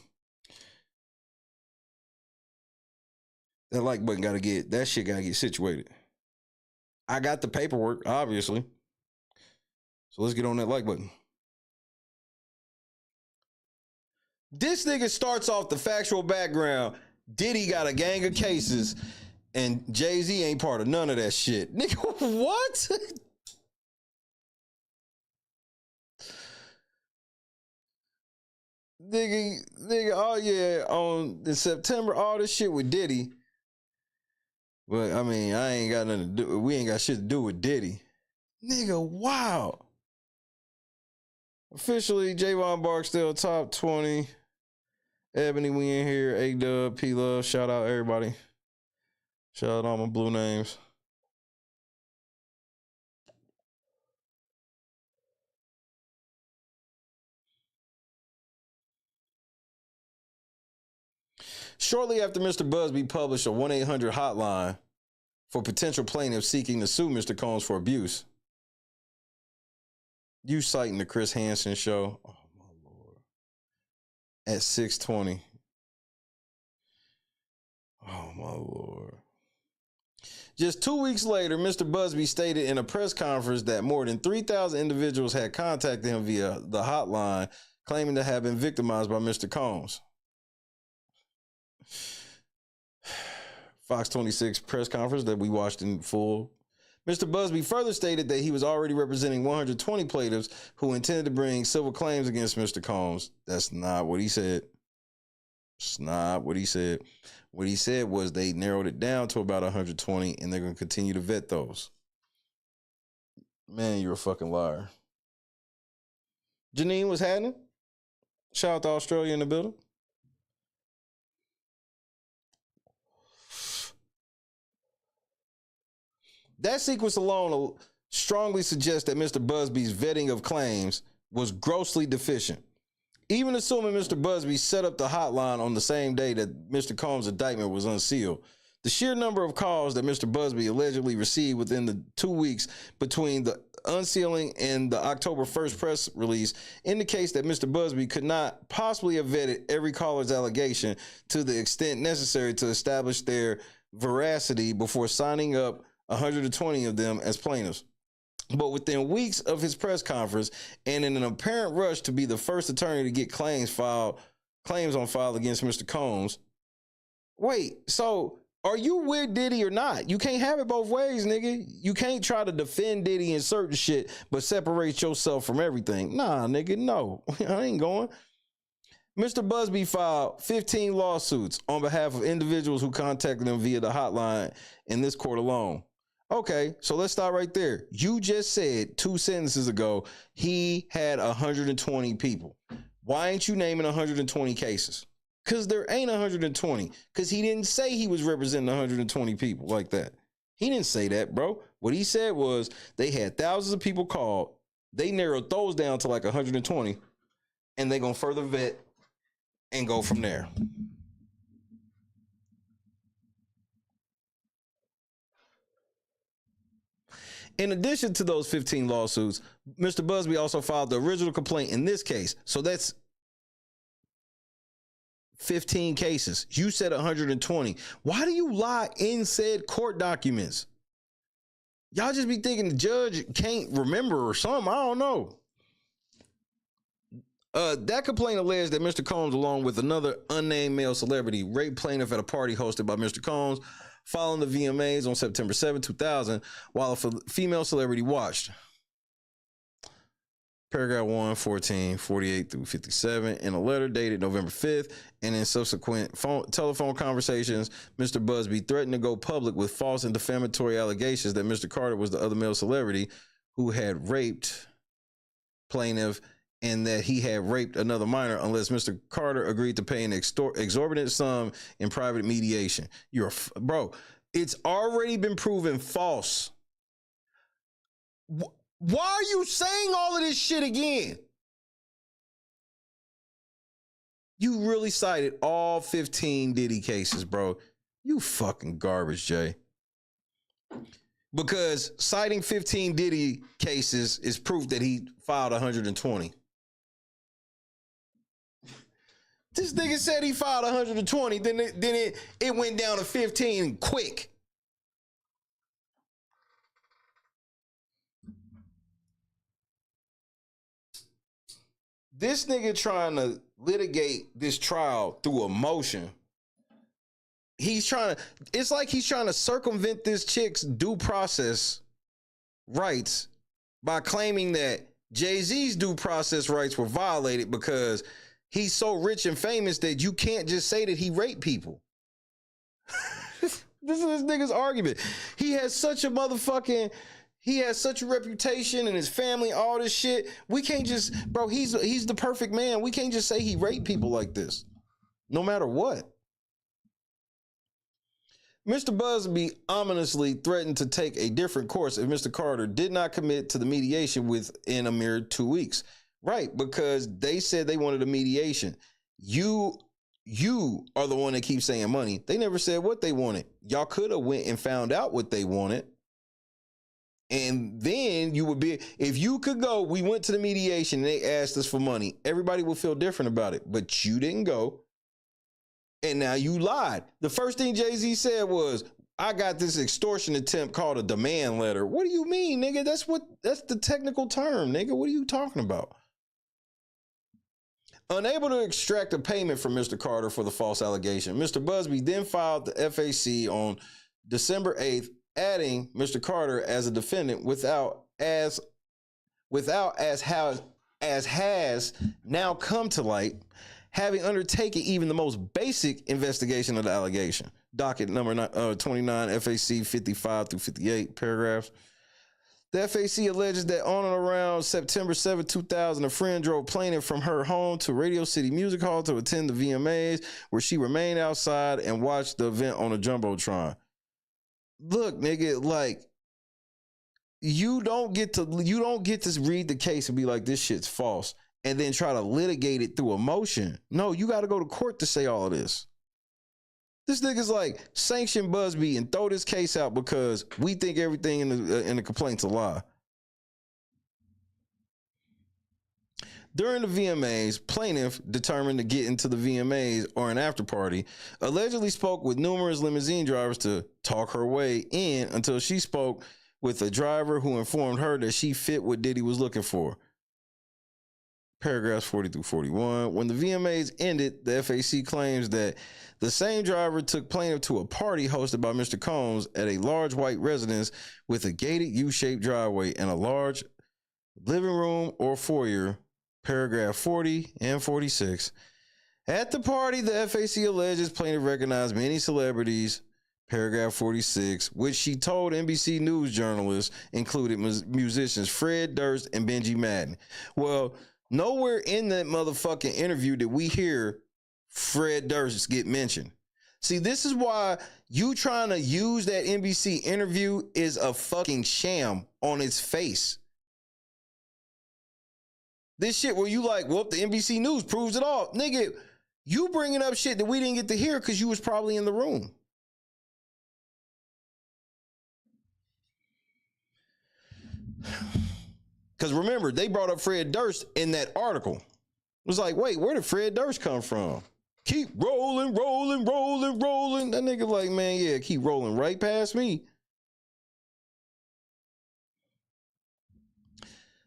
Speaker 2: That like button that shit gotta get situated. I got the paperwork, obviously. So let's get on that like button. This nigga starts off the factual background. Diddy got a gang of cases and Jay-Z ain't part of none of that shit. Nigga, what? nigga, oh yeah, in September, all this shit with Diddy. But I mean, I ain't got nothing to do, we ain't got shit to do with Diddy. Nigga, wow. Officially, Javon Barksdale, top 20. Ebony, we in here. A-Dub, P-Love, shout out everybody. Shout out all my blue names. Shortly after Mr. Busby published a 1-800 hotline for potential plaintiffs seeking to sue Mr. Combs for abuse, You citing the Chris Hansen show? Oh my Lord. At 6:20. Oh my Lord. Just 2 weeks later, Mr. Busby stated in a press conference that more than 3,000 individuals had contacted him via the hotline, claiming to have been victimized by Mr. Combs. Fox 26 press conference that we watched in full. Mr. Busby further stated that he was already representing 120 plaintiffs who intended to bring civil claims against Mr. Combs. That's not what he said. It's not what he said. What he said was they narrowed it down to about 120 and they're going to continue to vet those. Man, you're a fucking liar. Janine, what's happening? Shout out to Australia in the building. That sequence alone strongly suggests that Mr. Busby's vetting of claims was grossly deficient. Even assuming Mr. Busby set up the hotline on the same day that Mr. Combs' indictment was unsealed, the sheer number of calls that Mr. Busby allegedly received within the 2 weeks between the unsealing and the October 1st press release indicates that Mr. Busby could not possibly have vetted every caller's allegation to the extent necessary to establish their veracity before signing up 120 of them as plaintiffs. But within weeks of his press conference and in an apparent rush to be the first attorney to get claims on file against Mr. Combs. Wait, so are you with Diddy or not? You can't have it both ways, nigga. You can't try to defend Diddy in certain shit, but separate yourself from everything. Nah, nigga, no. I ain't going. Mr. Busby filed 15 lawsuits on behalf of individuals who contacted him via the hotline in this court alone. Okay, so let's start right there. You just said 2 sentences ago he had 120 people. Why ain't you naming 120 cases? Because there ain't 120. Because he didn't say he was representing 120 people like that. He didn't say that, bro. What he said was they had thousands of people called. They narrowed those down to like 120. And they're going to further vet and go from there. In addition to those 15 lawsuits, Mr. Busby also filed the original complaint in this case. So that's 15 cases. You said 120. Why do you lie in said court documents? Y'all just be thinking the judge can't remember or something. I don't know. That complaint alleged that Mr. Combs, along with another unnamed male celebrity, raped plaintiff at a party hosted by Mr. Combs following the VMAs on September 7, 2000, while a female celebrity watched. Paragraph 1, 14, 48 through 57, in a letter dated November 5th, and in subsequent telephone conversations, Mr. Busby threatened to go public with false and defamatory allegations that Mr. Carter was the other male celebrity who had raped plaintiff and that he had raped another minor unless Mr. Carter agreed to pay an exorbitant sum in private mediation. Bro, it's already been proven false. Why are you saying all of this shit again? You really cited all 15 Diddy cases, bro. You fucking garbage, Jay. Because citing 15 Diddy cases is proof that he filed 120. This nigga said he filed 120, then it went down to 15 quick. This nigga trying to litigate this trial through emotion. It's like he's trying to circumvent this chick's due process rights by claiming that Jay-Z's due process rights were violated because he's so rich and famous that you can't just say that he raped people. This is this nigga's argument. He has such a reputation and his family, all this shit. We can't just, bro, he's the perfect man. We can't just say he raped people like this, no matter what. Mr. Busby ominously threatened to take a different course if Mr. Carter did not commit to the mediation within a mere 2 weeks. Right, because they said they wanted a mediation. You are the one that keeps saying money. They never said what they wanted. Y'all could have went and found out what they wanted. And then you would be, if you could go, we went to the mediation and they asked us for money. Everybody would feel different about it, but you didn't go. And now you lied. The first thing Jay-Z said was, I got this extortion attempt called a demand letter. What do you mean, nigga? That's the technical term, nigga. What are you talking about? Unable to extract a payment from Mr. Carter for the false allegation, Mr. Busby then filed the FAC on December 8th, adding Mr. Carter as a defendant without as has now come to light, having undertaken even the most basic investigation of the allegation. Docket number 29, FAC 55 through 58 paragraphs. The FAC alleges that on and around September 7, 2000, a friend drove plaintiff from her home to Radio City Music Hall to attend the VMAs, where she remained outside and watched the event on a Jumbotron. Look, nigga, like, you don't get to read the case and be like, this shit's false, and then try to litigate it through emotion. No, you got to go to court to say all of this. This nigga's like, sanction Busby and throw this case out because we think everything in the complaint's a lie. During the VMAs, plaintiff, determined to get into the VMAs or an after party, allegedly spoke with numerous limousine drivers to talk her way in until she spoke with a driver who informed her that she fit what Diddy was looking for. Paragraphs 40 through 41. When the VMAs ended, the FAC claims that the same driver took plaintiff to a party hosted by Mr. Combs at a large white residence with a gated U-shaped driveway and a large living room or foyer. Paragraph 40 and 46. At the party, the FAC alleges plaintiff recognized many celebrities. Paragraph 46, which she told NBC News journalists included musicians Fred Durst and Benji Madden. Well, nowhere in that motherfucking interview did we hear Fred Durst get mentioned. See, this is why you trying to use that NBC interview is a fucking sham on its face. This shit where you like, well, the NBC News proves it all. Nigga, you bringing up shit that we didn't get to hear because you was probably in the room. Because remember, they brought up Fred Durst in that article. It was like, wait, where did Fred Durst come from? Keep rolling, rolling, rolling, rolling. That nigga like, man, yeah, keep rolling right past me.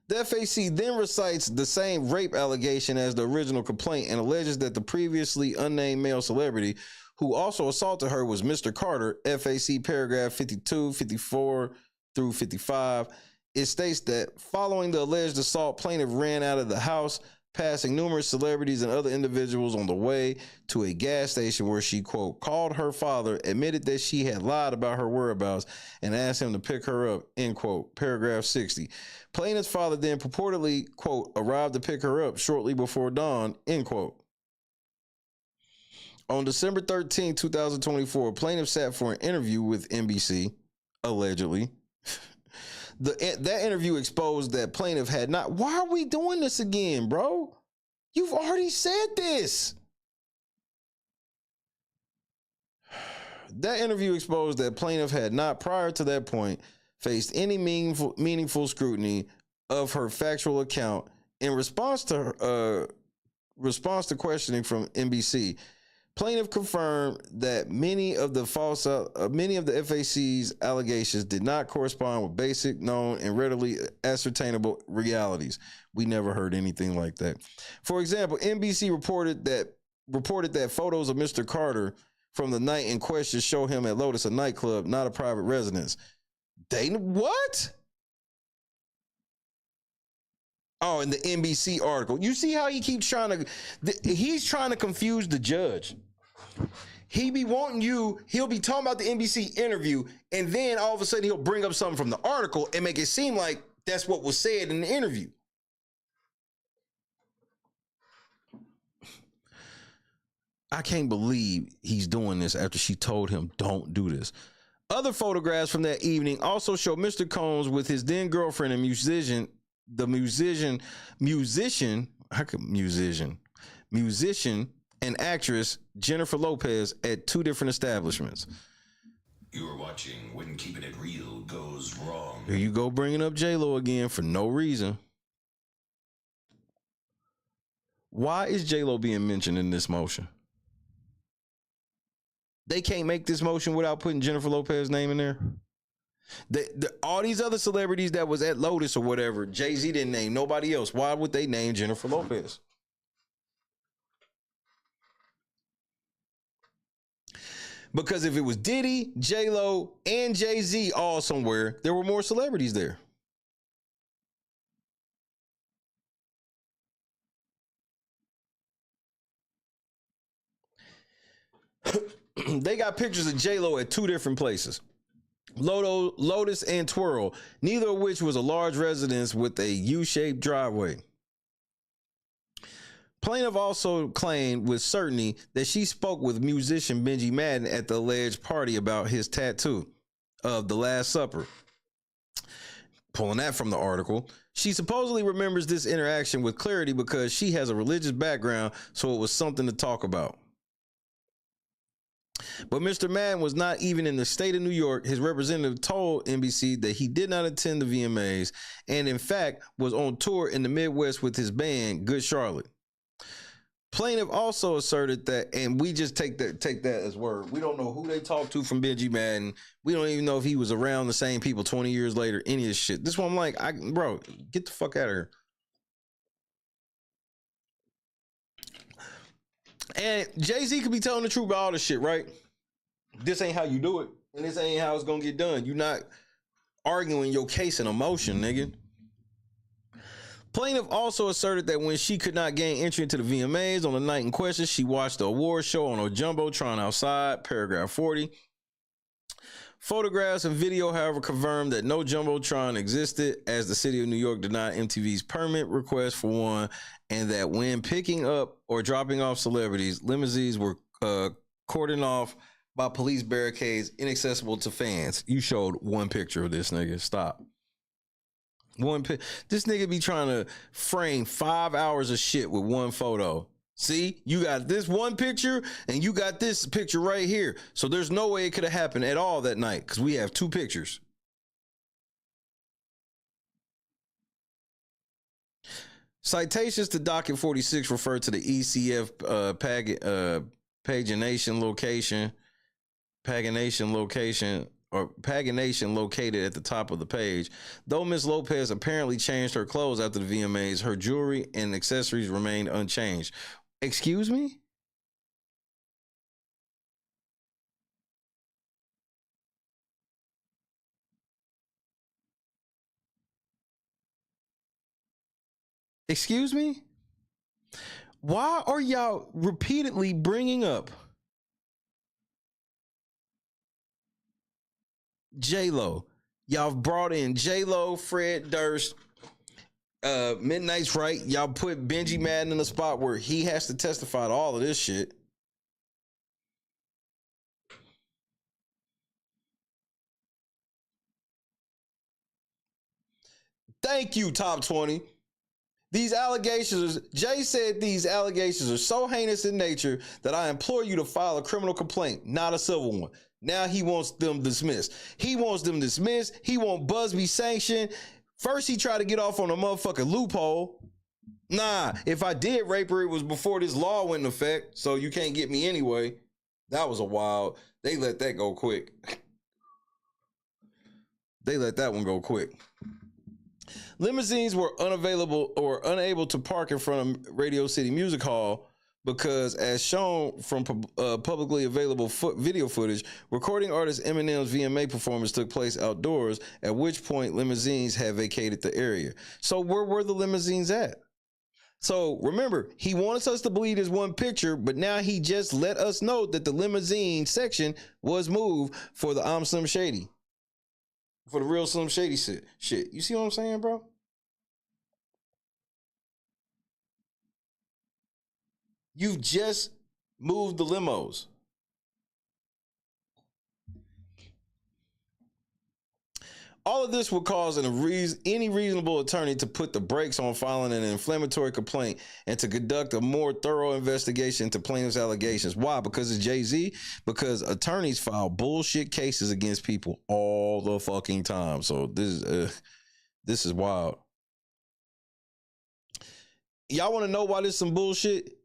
Speaker 2: The FAC then recites the same rape allegation as the original complaint and alleges that the previously unnamed male celebrity who also assaulted her was Mr. Carter. FAC paragraph 52, 54 through 55. It states that following the alleged assault, plaintiff ran out of the house, passing numerous celebrities and other individuals on the way to a gas station where she, quote, called her father, admitted that she had lied about her whereabouts, and asked him to pick her up, end quote. Paragraph 60. Plaintiff's father then purportedly, quote, arrived to pick her up shortly before dawn, end quote. On December 13, 2024, plaintiff sat for an interview with NBC, allegedly. That interview exposed that plaintiff had not. Why are we doing this again, bro? You've already said this. That interview exposed that plaintiff had not, prior to that point, faced any meaningful scrutiny of her factual account in response to questioning from NBC. Plaintiff confirmed that many of the FAC's allegations did not correspond with basic, known, and readily ascertainable realities. We never heard anything like that. For example, NBC reported that photos of Mr. Carter from the night in question show him at Lotus, a nightclub, not a private residence. What? Oh, in the NBC article. You see how he keeps he's trying to confuse the judge. He be wanting he'll be talking about the NBC interview, and then all of a sudden he'll bring up something from the article and make it seem like that's what was said in the interview. I can't believe he's doing this after she told him, don't do this. Other photographs from that evening also show Mr. Combs with his then girlfriend and musician and actress Jennifer Lopez at two different establishments.
Speaker 13: You're watching When Keeping It Real Goes Wrong.
Speaker 2: Here you go bringing up J-Lo again for no reason. Why is J-Lo being mentioned in this motion? They can't make this motion without putting Jennifer Lopez's name in there. All these other celebrities that was at Lotus or whatever, Jay-Z didn't name nobody else. Why would they name Jennifer Lopez? Because if it was Diddy, J-Lo, and Jay-Z all somewhere, there were more celebrities there. They got pictures of J-Lo at two different places. Lotus and Twirl, neither of which was a large residence with a U-shaped driveway. Plaintiff also claimed with certainty that she spoke with musician Benji Madden at the alleged party about his tattoo of The Last Supper. Pulling that from the article. She supposedly remembers this interaction with clarity because she has a religious background, so it was something to talk about. But Mr. Madden was not even in the state of New York. His representative told NBC that he did not attend the VMAs and in fact was on tour in the Midwest with his band, Good Charlotte. Plaintiff also asserted that, and we just take that as word. We don't know who they talked to from Benji Madden. We don't even know if he was around the same people 20 years later, any of this shit. This one I'm like, bro, get the fuck out of here. And Jay-Z could be telling the truth about all this shit, right? This ain't how you do it, and this ain't how it's gonna get done. You're not arguing your case in emotion, nigga. Plaintiff also asserted that when she could not gain entry into the VMAs on the night in question, she watched the award show on a jumbotron outside, paragraph 40. Photographs and video, however, confirmed that no jumbotron existed as the city of New York denied MTV's permit request for one, and that when picking up or dropping off celebrities, limousines were cordoned off by police barricades inaccessible to fans. You showed one picture of this nigga. Stop. This nigga be trying to frame 5 hours of shit with one photo. See, you got this one picture and you got this picture right here. So there's no way it could have happened at all that night because we have two pictures. Citations to docket 46 refer to the ECF pagination located at the top of the page. Though Ms. Lopez apparently changed her clothes after the VMAs, her jewelry and accessories remained unchanged. Excuse me? Excuse me? Why are y'all repeatedly bringing up J-Lo? Y'all brought in J-Lo, Fred Durst, Midnight's Right. Y'all put Benji Madden in a spot where he has to testify to all of this shit. Thank you, Top 20. These allegations, Jay said these allegations are so heinous in nature that I implore you to file a criminal complaint, not a civil one. Now he wants them dismissed. He wants them dismissed. He wants Busby sanctioned. First, he tried to get off on a motherfucking loophole. Nah, if I did rape her, it was before this law went in effect, so you can't get me anyway. That was a wild. They let that go quick. They let that one go quick. Limousines were unavailable or unable to park in front of Radio City Music Hall because, as shown from publicly available video footage, recording artist Eminem's VMA performance took place outdoors, at which point limousines had vacated the area. So where were the limousines at? So remember, he wants us to believe there's one picture, but now he just let us know that the limousine section was moved for the Slim Shady. For the real Slim Shady shit. You see what I'm saying, bro? You've just moved the limos. All of this would cause any reasonable attorney to put the brakes on filing an inflammatory complaint and to conduct a more thorough investigation into plaintiff's allegations. Why? Because of Jay-Z? Because attorneys file bullshit cases against people all the fucking time. So this is wild. Y'all want to know why this is some bullshit?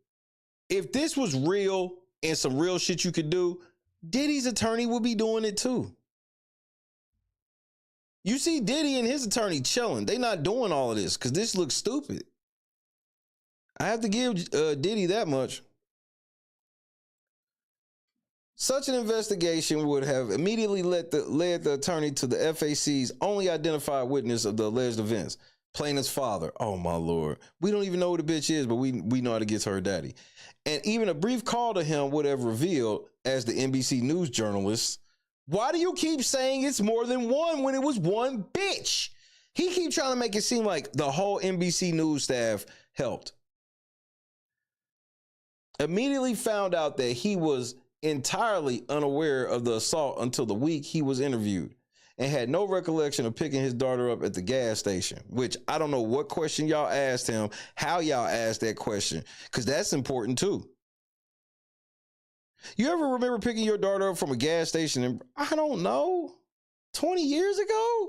Speaker 2: If this was real and some real shit you could do, Diddy's attorney would be doing it too. You see Diddy and his attorney chilling. They not doing all of this because this looks stupid. I have to give Diddy that much. Such an investigation would have immediately led the attorney to the FAC's only identified witness of the alleged events, plaintiff's father. Oh my Lord. We don't even know who the bitch is, but we know how to get to her daddy. And even a brief call to him would have revealed, as the NBC News journalist, why do you keep saying it's more than one when it was one bitch? He keep trying to make it seem like the whole NBC News staff helped. Immediately found out that he was entirely unaware of the assault until the week he was interviewed and had no recollection of picking his daughter up at the gas station, which I don't know what question y'all asked him, how y'all asked that question, because that's important too. You ever remember picking your daughter up from a gas station and, I don't know, 20 years ago?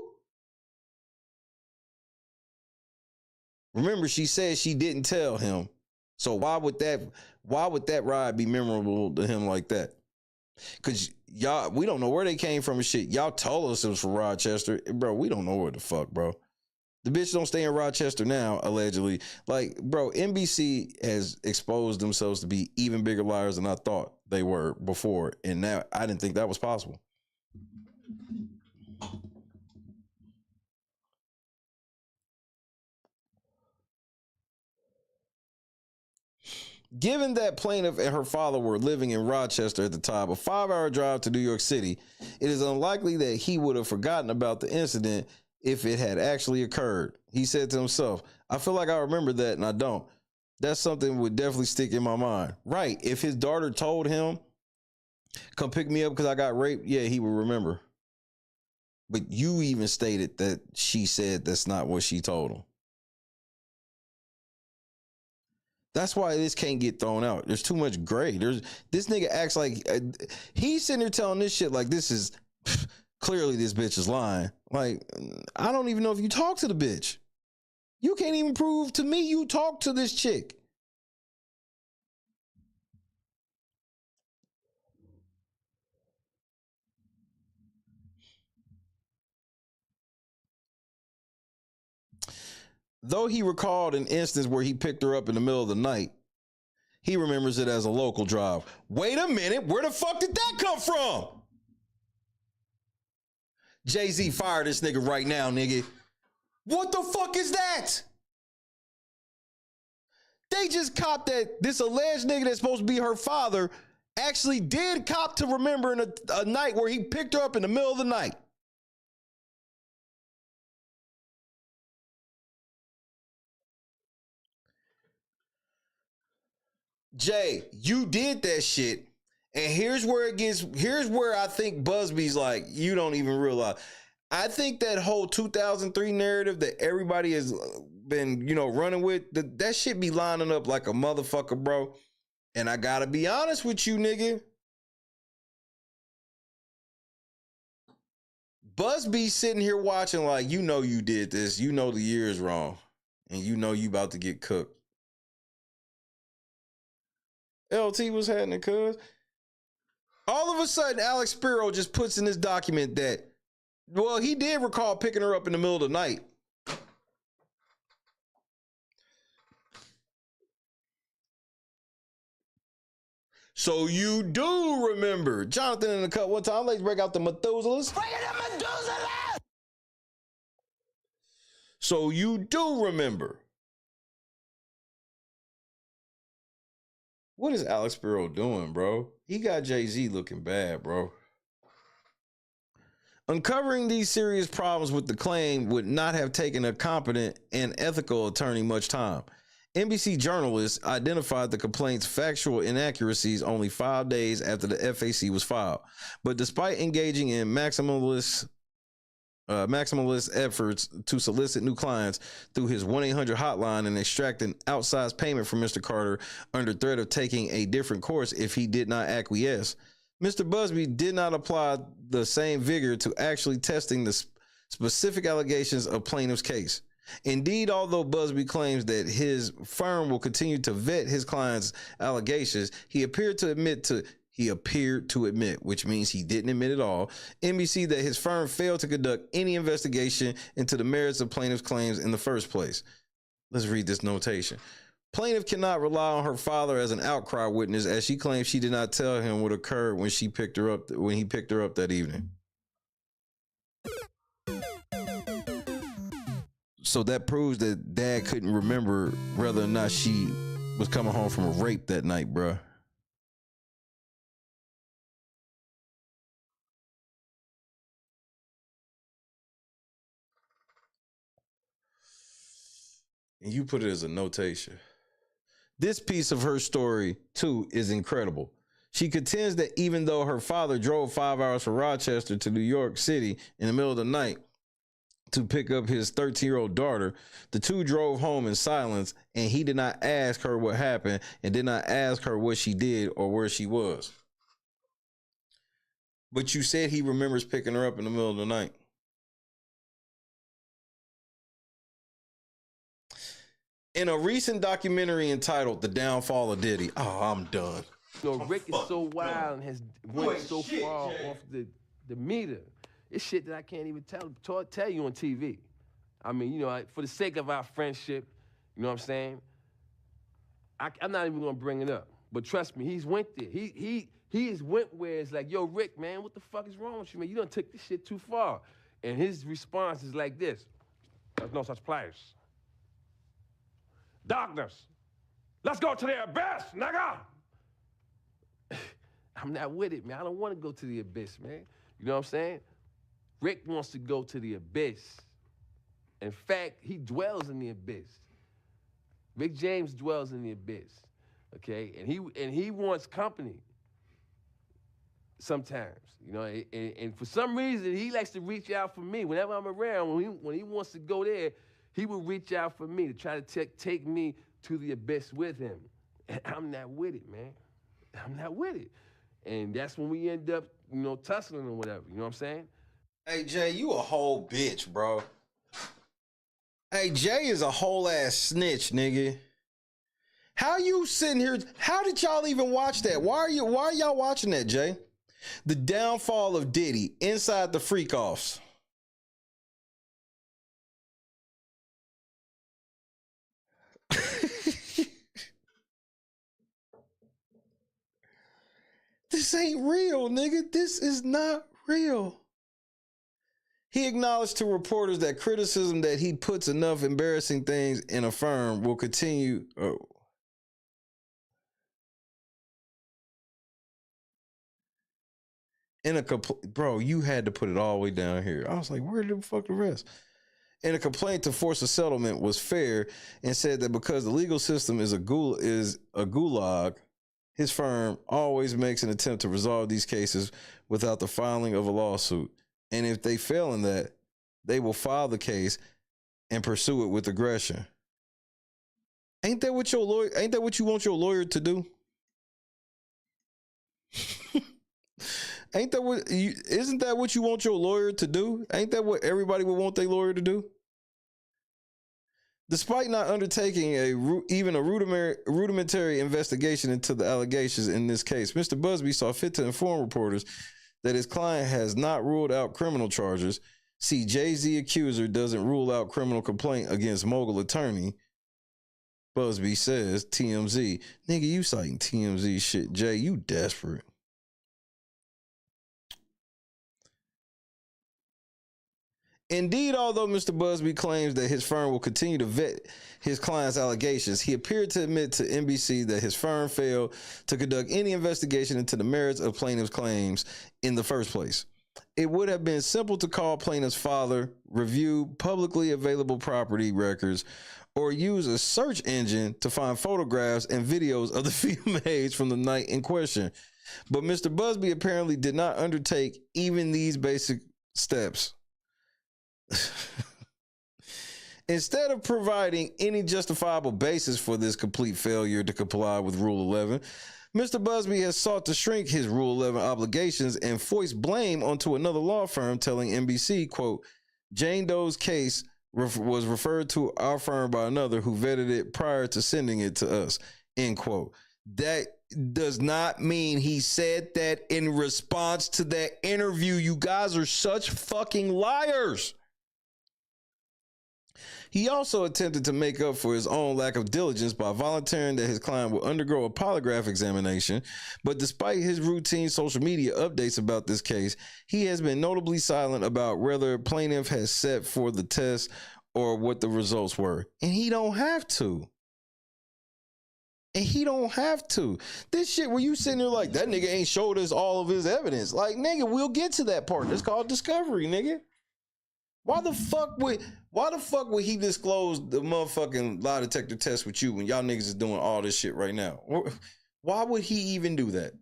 Speaker 2: Remember, she said she didn't tell him. So why would that ride be memorable to him like that? Because y'all, we don't know where they came from and shit. Y'all told us it was from Rochester. Bro, we don't know where the fuck, bro. The bitch don't stay in Rochester now, allegedly. Like, bro, NBC has exposed themselves to be even bigger liars than I thought they were before. And now I didn't think that was possible. Given that plaintiff and her father were living in Rochester at the time, a 5-hour drive to New York City, it is unlikely that he would have forgotten about the incident if it had actually occurred. He said to himself, I feel like I remember that and I don't. That's something that would definitely stick in my mind. Right. If his daughter told him, come pick me up because I got raped, yeah, he would remember. But you even stated that she said that's not what she told him. That's why this can't get thrown out. There's too much gray. This nigga acts like he's sitting there telling this shit like this is clearly this bitch is lying. Like, I don't even know if you talk to the bitch. You can't even prove to me you talk to this chick. Though he recalled an instance where he picked her up in the middle of the night, he remembers it as a local drive. Wait a minute, where the fuck did that come from? Jay-Z, fire this nigga right now, nigga. What the fuck is that? They just copped that this alleged nigga that's supposed to be her father actually did cop to remembering a night where he picked her up in the middle of the night. Jay, you did that shit. And here's where I think Busby's like, you don't even realize. I think that whole 2003 narrative that everybody has been, running with, that shit be lining up like a motherfucker, bro. And I gotta be honest with you, nigga. Busby sitting here watching like, you did this. You know the year is wrong. And you about to get cooked. LT was happening, cuz. All of a sudden, Alex Spiro just puts in this document that, well, he did recall picking her up in the middle of the night. So you do remember. Jonathan in the cut one time. Let's break out the Methuselahs. Bring it the Methuselah! So you do remember. What is Alex Spiro doing, bro? He got Jay-Z looking bad, bro. Uncovering these serious problems with the claim would not have taken a competent and ethical attorney much time. NBC journalists identified the complaint's factual inaccuracies only 5 days after the FAC was filed. But despite engaging in maximalist maximalist efforts to solicit new clients through his 1-800 hotline and extract an outsized payment from Mr. Carter under threat of taking a different course if he did not acquiesce. Mr. Busby did not apply the same vigor to actually testing the specific allegations of plaintiff's case. Indeed, although Busby claims that his firm will continue to vet his client's allegations, he appeared to admit, which means he didn't admit at all, NBC that his firm failed to conduct any investigation into the merits of plaintiff's claims in the first place. Let's read this notation. Plaintiff cannot rely on her father as an outcry witness, as she claims she did not tell him what occurred when he picked her up that evening. So that proves that dad couldn't remember whether or not she was coming home from a rape that night, bruh. And you put it as a notation. This piece of her story, too, is incredible. She contends that even though her father drove 5 hours from Rochester to New York City in the middle of the night to pick up his 13-year-old daughter, the two drove home in silence, and he did not ask her what happened and did not ask her what she did or where she was. But you said he remembers picking her up in the middle of the night. In a recent documentary entitled The Downfall of Diddy. Oh, I'm done.
Speaker 12: You know, Rick is so wild and has went so far off the meter. It's shit that I can't even tell you on TV. I mean, you know, for the sake of our friendship, you know what I'm saying? I'm not even gonna bring it up. But trust me, he's went there. He has went where it's like, yo, Rick, man, what the fuck is wrong with you, man? You done took this shit too far. And his response is like this. There's no such place. Darkness. Let's go to the abyss, nigga. I'm not with it, man. I don't want to go to the abyss, man. You know what I'm saying? Rick wants to go to the abyss. In fact, he dwells in the abyss. Rick James dwells in the abyss, okay? And he wants company sometimes, you know? And for some reason, he likes to reach out for me. Whenever I'm around, when he wants to go there, he will reach out for me to try to take me to the abyss with him. And I'm not with it, man. I'm not with it. And that's when we end up, you know, tussling or whatever. You know what I'm saying?
Speaker 2: Hey, Jay, you a whole bitch, bro. Hey, Jay is a whole ass snitch, nigga. How you sitting here? How did y'all even watch that? Why are y'all watching that, Jay? The Downfall of Diddy, Inside the Freak-Offs. This ain't real, nigga. This is not real. He acknowledged to reporters that criticism that he puts enough embarrassing things in a firm will continue. Bro, you had to put it all the way down here. I was like, where the fuck the rest? And a complaint to force a settlement was fair and said that because the legal system is a gulag, his firm always makes an attempt to resolve these cases without the filing of a lawsuit. And if they fail in that, they will file the case and pursue it with aggression. Ain't that what you want your lawyer to do? Isn't that what you want your lawyer to do? Ain't that what everybody would want their lawyer to do? Despite not undertaking even a rudimentary investigation into the allegations in this case, Mr. Busby saw fit to inform reporters that his client has not ruled out criminal charges. See, Jay-Z accuser doesn't rule out criminal complaint against mogul attorney. Busby says, TMZ. Nigga, you citing TMZ shit. Jay, you desperate. Indeed, although Mr. Busby claims that his firm will continue to vet his client's allegations, he appeared to admit to NBC that his firm failed to conduct any investigation into the merits of plaintiff's claims in the first place. It would have been simple to call plaintiff's father, review publicly available property records, or use a search engine to find photographs and videos of the females from the night in question. But Mr. Busby apparently did not undertake even these basic steps. Instead of providing any justifiable basis for this complete failure to comply with Rule 11, Mr. Busby has sought to shrink his Rule 11 obligations and foist blame onto another law firm, telling NBC, quote, Jane Doe's case was referred to our firm by another who vetted it prior to sending it to us, end quote. That does not mean he said that in response to that interview. You guys are such fucking liars. He also attempted to make up for his own lack of diligence by volunteering that his client will undergo a polygraph examination. But despite his routine social media updates about this case, he has been notably silent about whether plaintiff has set for the test or what the results were. And he don't have to. This shit where you sitting there like, that nigga ain't showed us all of his evidence. Like, nigga, we'll get to that part. It's called discovery, nigga. Why the fuck would he disclose the motherfucking lie detector test with you when y'all niggas is doing all this shit right now? Why would he even do that?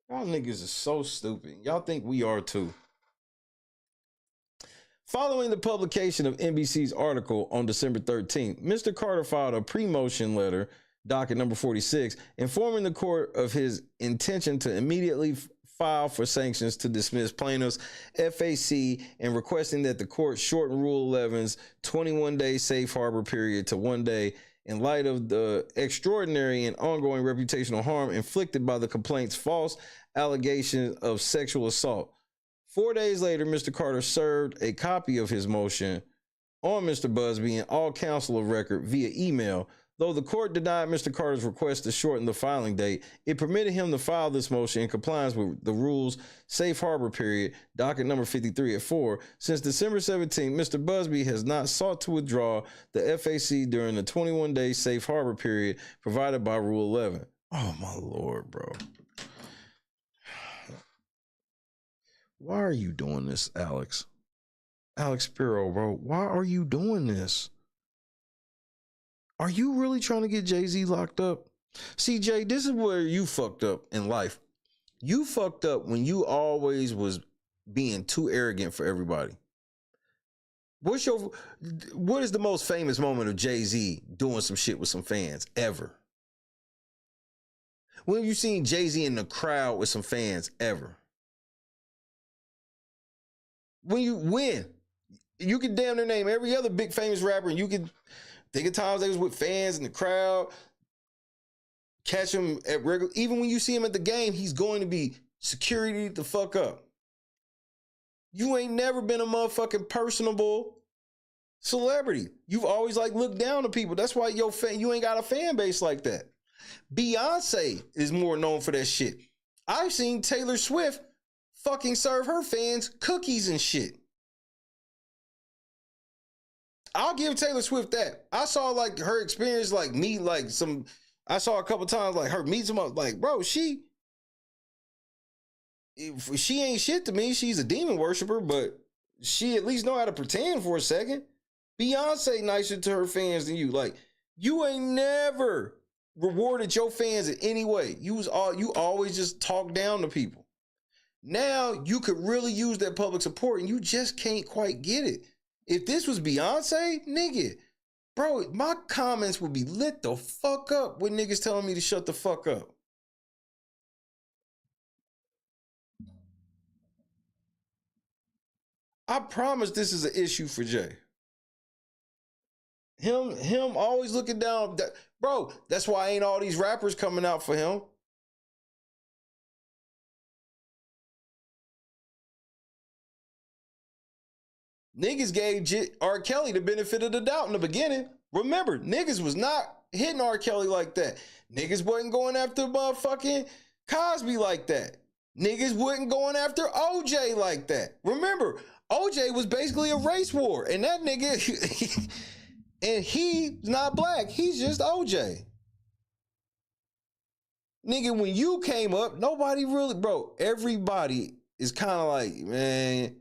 Speaker 2: Y'all niggas are so stupid. Y'all think we are too. Following the publication of NBC's article on December 13th, Mr. Carter filed a pre-motion letter, docket number 46, informing the court of his intention to immediately file for sanctions to dismiss plaintiff's FAC and requesting that the court shorten Rule 11's 21-day safe harbor period to 1 day in light of the extraordinary and ongoing reputational harm inflicted by the complaint's false allegations of sexual assault. 4 days later, Mr. Carter served a copy of his motion on Mr. Busby and all counsel of record via email. Though the court denied Mr. Carter's request to shorten the filing date, it permitted him to file this motion in compliance with the rule's safe harbor period, docket number 53 at 4. Since December 17, Mr. Busby has not sought to withdraw the FAC during the 21-day safe harbor period provided by Rule 11. Oh, my Lord, bro. Why are you doing this, Alex? Alex Spiro, bro. Why are you doing this? Are you really trying to get Jay-Z locked up? See, Jay, this is where you fucked up in life. You fucked up when you always was being too arrogant for everybody. What is the most famous moment of Jay-Z doing some shit with some fans ever? When have you seen Jay-Z in the crowd with some fans ever? When you could damn near name every other big famous rapper, and you could think of times they was with fans in the crowd, catch him at regular. Even when you see him at the game, he's going to be security the fuck up. You ain't never been a motherfucking personable celebrity. You've always like looked down to people. That's why you ain't got a fan base like that. Beyonce is more known for that shit. I've seen Taylor Swift fucking serve her fans cookies and shit. I'll give Taylor Swift that. I saw like her experience, like me, like I saw a couple times like her meet some like, bro, she ain't shit to me. She's a demon worshiper, but she at least know how to pretend for a second. Beyonce nicer to her fans than you. Like, you ain't never rewarded your fans in any way. You always just talk down to people. Now you could really use that public support and you just can't quite get it. If this was Beyonce, nigga, bro, my comments would be lit the fuck up with niggas telling me to shut the fuck up. I promise this is an issue for Jay. Him always looking down. Bro, that's why ain't all these rappers coming out for him. Niggas gave R. Kelly the benefit of the doubt in the beginning. Remember, niggas was not hitting R. Kelly like that. Niggas wasn't going after motherfucking Cosby like that. Niggas wasn't going after OJ like that. Remember, OJ was basically a race war. And that nigga, and he's not black. He's just OJ. Nigga, when you came up, nobody really, bro, everybody is kind of like, man,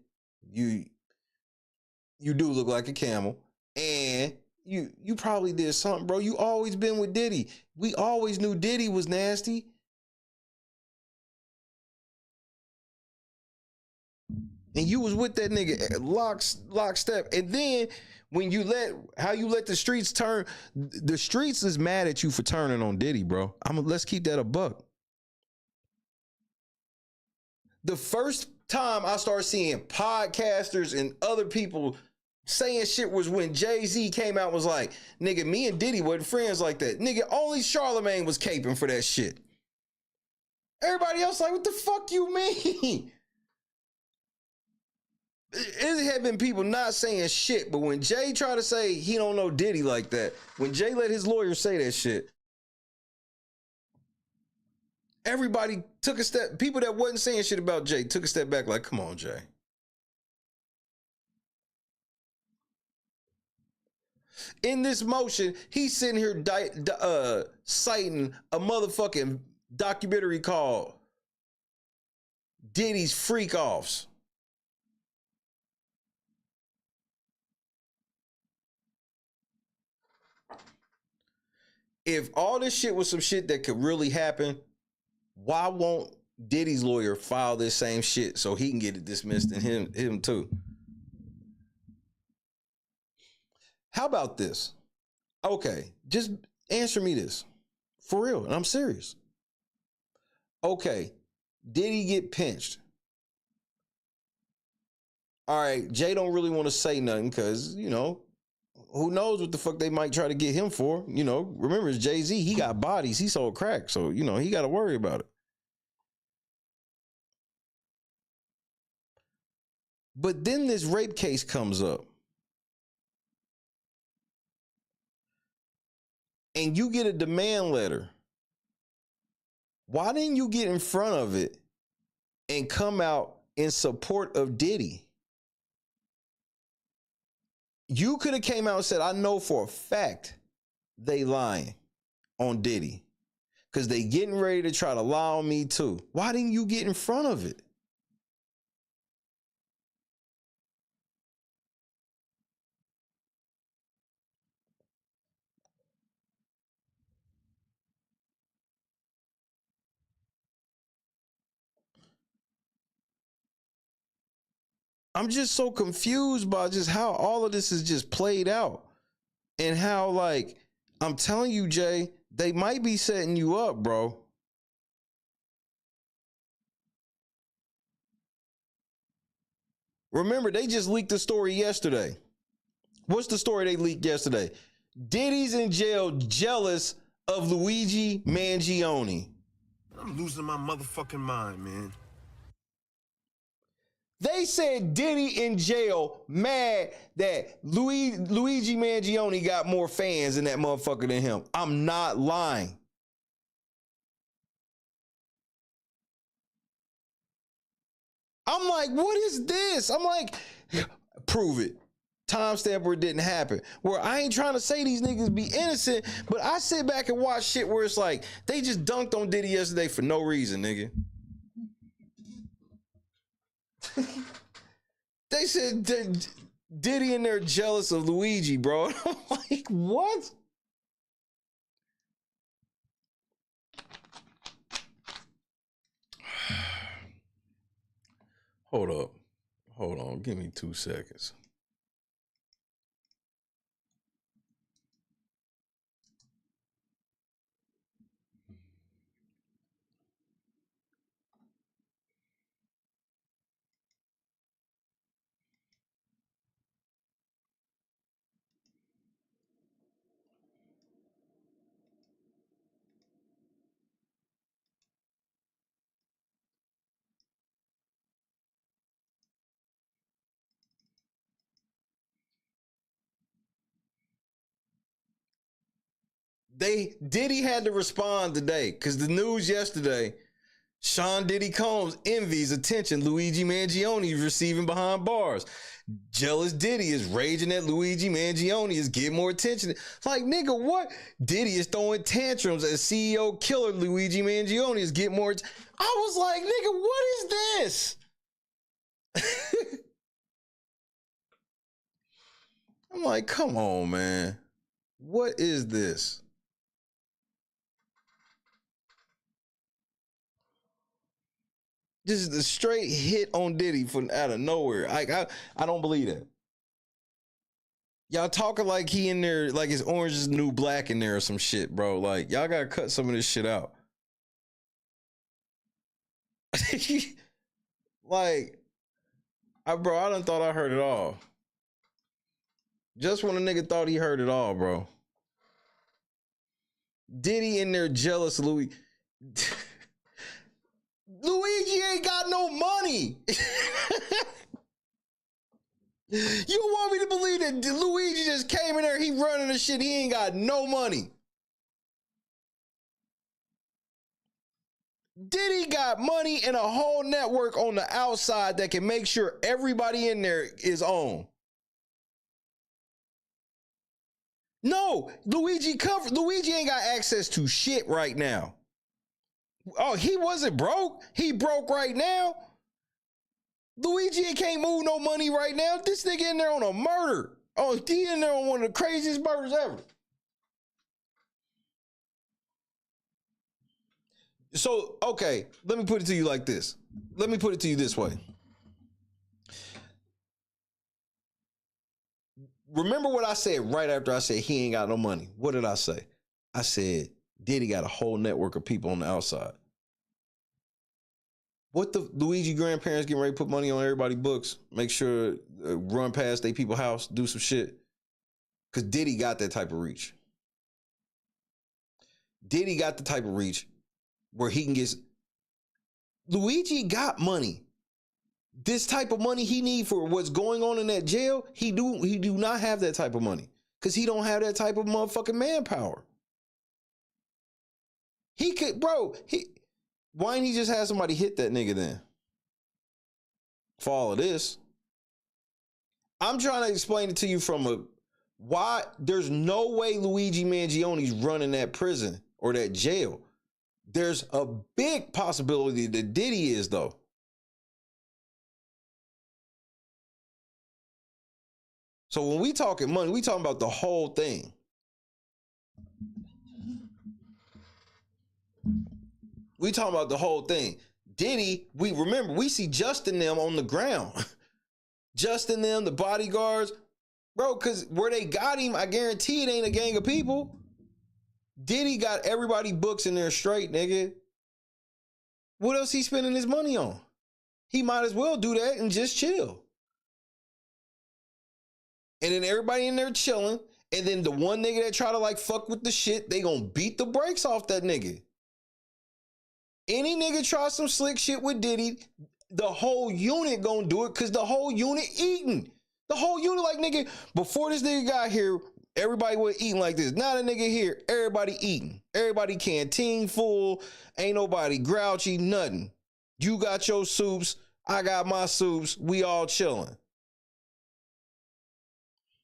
Speaker 2: you do look like a camel, and you probably did something, bro. You always been with Diddy. We always knew Diddy was nasty. And you was with that nigga lockstep. And then when you let the streets turn, the streets is mad at you for turning on Diddy, bro. Let's keep that a buck. The first time I started seeing podcasters and other people saying shit was when Jay-Z came out, was like, nigga, me and Diddy wasn't friends like that. Nigga, only Charlemagne was caping for that shit. Everybody else like, what the fuck you mean? It had been people not saying shit, but when Jay tried to say he don't know Diddy like that, when Jay let his lawyer say that shit, everybody took a step. People that wasn't saying shit about Jay took a step back like, come on, Jay. In this motion, he's sitting here citing a motherfucking documentary called Diddy's Freak Offs. If all this shit was some shit that could really happen, why won't Diddy's lawyer file this same shit so he can get it dismissed and him too? How about this? Okay, just answer me this. For real, and I'm serious. Okay, did he get pinched? All right, Jay don't really want to say nothing because, you know, who knows what the fuck they might try to get him for. You know, remember, it's Jay-Z. He got bodies. He sold crack. So, you know, he got to worry about it. But then this rape case comes up. And you get a demand letter. Why didn't you get in front of it and come out in support of Diddy? You could have came out and said, I know for a fact they lying on Diddy because they getting ready to try to lie on me too. Why didn't you get in front of it? I'm just so confused by just how all of this is just played out and how, like, I'm telling you, Jay, they might be setting you up, bro. Remember, they just leaked the story yesterday. What's the story they leaked yesterday? Diddy's in jail jealous of Luigi Mangione.
Speaker 14: I'm losing my motherfucking mind, man.
Speaker 2: They said Diddy in jail mad that Luigi Mangione got more fans in that motherfucker than him. I'm not lying. I'm like, what is this? I'm like, prove it. Timestamp where it didn't happen. Where I ain't trying to say these niggas be innocent, but I sit back and watch shit where it's like, they just dunked on Diddy yesterday for no reason, nigga. They said Diddy and they're jealous of Luigi, bro. I'm like, what? Hold up. Hold on. Give me 2 seconds. Diddy had to respond today because the news yesterday, Sean Diddy Combs envies attention Luigi Mangione is receiving behind bars. Jealous Diddy is raging that Luigi Mangione is getting more attention. Like, nigga, what? Diddy is throwing tantrums as CEO killer Luigi Mangione is getting more. I was like, nigga, what is this? I'm like, come on, man. What is this? Just a straight hit on Diddy from out of nowhere. I don't believe that. Y'all talking like he in there, like his Orange is the New Black in there or some shit, bro. Like, y'all gotta cut some of this shit out. Like, bro, I done thought I heard it all. Just when a nigga thought he heard it all, bro. Diddy in there jealous, Luigi ain't got no money. You want me to believe that Luigi just came in there, he running the shit, he ain't got no money. Diddy got money and a whole network on the outside that can make sure everybody in there is on. No, Luigi ain't got access to shit right now. Oh, he wasn't broke. He broke right now. Luigi can't move no money right now. This nigga in there on a murder. Oh, he in there on one of the craziest murders ever. So, okay, let me put it to you like this. Let me put it to you this way. Remember what I said right after I said he ain't got no money. What did I say? I said Diddy got a whole network of people on the outside. What the Luigi grandparents getting ready to put money on everybody's books, make sure run past they people's house, do some shit. Because Diddy got that type of reach. Diddy got the type of reach where he can get. Luigi got money. This type of money he need for what's going on in that jail, he do not have that type of money. Because he don't have that type of motherfucking manpower. He could, bro, why didn't he just have somebody hit that nigga then? For all of this. I'm trying to explain it to you from why there's no way Luigi Mangione's running that prison or that jail. There's a big possibility that Diddy is, though. So when we talking money, we talking about the whole thing. We talking about the whole thing. Diddy, we see Justin them on the ground. Justin them, the bodyguards. Bro, because where they got him, I guarantee it ain't a gang of people. Diddy got everybody books in there straight, nigga. What else he spending his money on? He might as well do that and just chill. And then everybody in there chilling. And then the one nigga that try to like fuck with the shit, they gonna beat the brakes off that nigga. Any nigga try some slick shit with Diddy, the whole unit gonna do it because the whole unit eating. The whole unit like, nigga, before this nigga got here, everybody was eating like this. Now the nigga here, everybody eating. Everybody canteen full. Ain't nobody grouchy, nothing. You got your soups. I got my soups. We all chilling.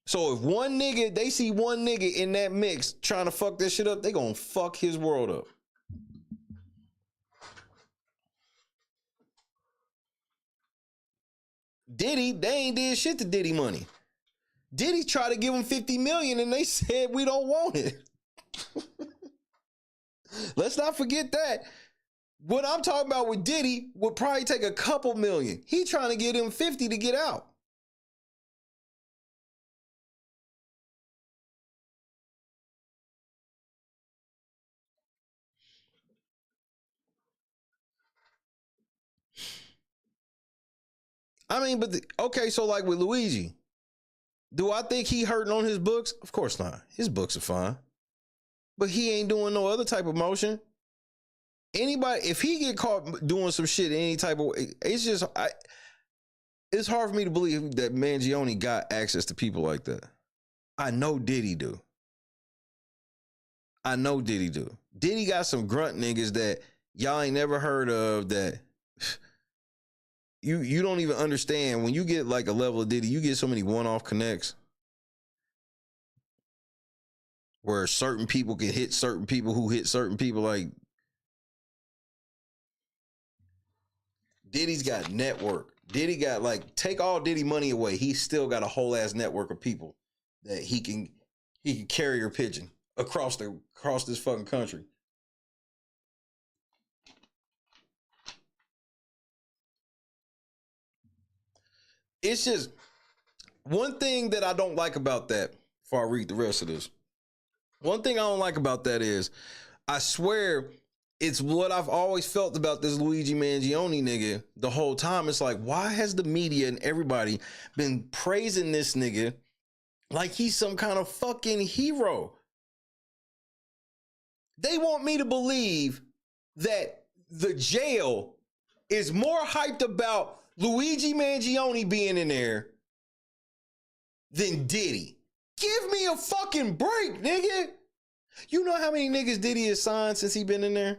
Speaker 2: So if they see one nigga in that mix trying to fuck that shit up, they gonna fuck his world up. Diddy, they ain't did shit to Diddy money. Diddy tried to give him 50 million and they said we don't want it. Let's not forget that. What I'm talking about with Diddy would probably take a couple million. He trying to get him 50 to get out. I mean, but okay, so like with Luigi, do I think he hurting on his books? Of course not. His books are fine. But he ain't doing no other type of motion. Anybody, if he get caught doing some shit in any type of way, it's hard for me to believe that Mangione got access to people like that. I know Diddy do. Diddy got some grunt niggas that y'all ain't never heard of that you don't even understand. When you get like a level of Diddy, you get so many one-off connects where certain people can hit certain people who hit certain people. Like, Diddy's got network. Diddy got, like, take all Diddy money away, he's still got a whole ass network of people that he can carry or pigeon across this fucking country. it's just one thing that I don't like about that. Before I read the rest of this, one thing I don't like about that is, I swear, it's what I've always felt about this Luigi Mangione nigga the whole time. It's like, why has the media and everybody been praising this nigga like he's some kind of fucking hero? They want me to believe that the jail is more hyped about Luigi Mangione being in there than Diddy. Give me a fucking break, nigga. You know how many niggas Diddy has signed since he been in there?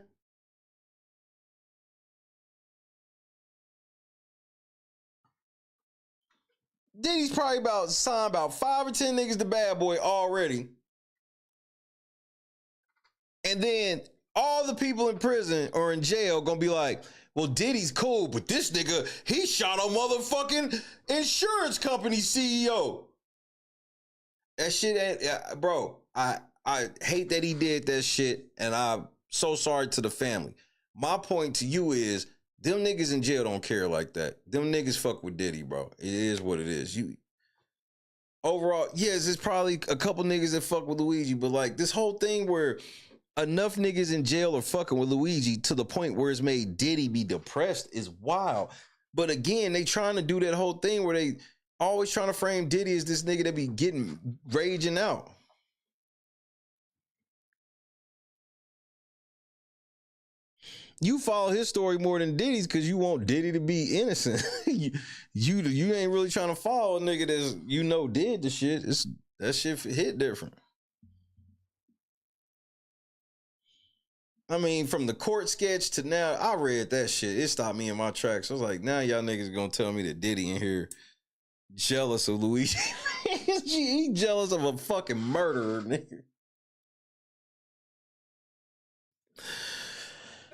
Speaker 2: Diddy's probably signed about 5 or 10 niggas to Bad Boy already. And then all the people in prison or in jail gonna be like, well, Diddy's cool, but this nigga, he shot a motherfucking insurance company CEO. That shit, bro, I hate that he did that shit, and I'm so sorry to the family. My point to you is, them niggas in jail don't care like that. Them niggas fuck with Diddy, bro. It is what it is. Overall, yes, it's probably a couple niggas that fuck with Luigi, but like this whole thing where enough niggas in jail are fucking with Luigi to the point where it's made Diddy be depressed is wild. But again, they trying to do that whole thing where they always trying to frame Diddy as this nigga that be raging out. You follow his story more than Diddy's because you want Diddy to be innocent. you ain't really trying to follow a nigga that's, you know, did the shit. That shit hit different. I mean, from the court sketch to now, I read that shit. It stopped me in my tracks. I was like, now y'all niggas gonna tell me that Diddy in here jealous of Luigi. He jealous of a fucking murderer, nigga.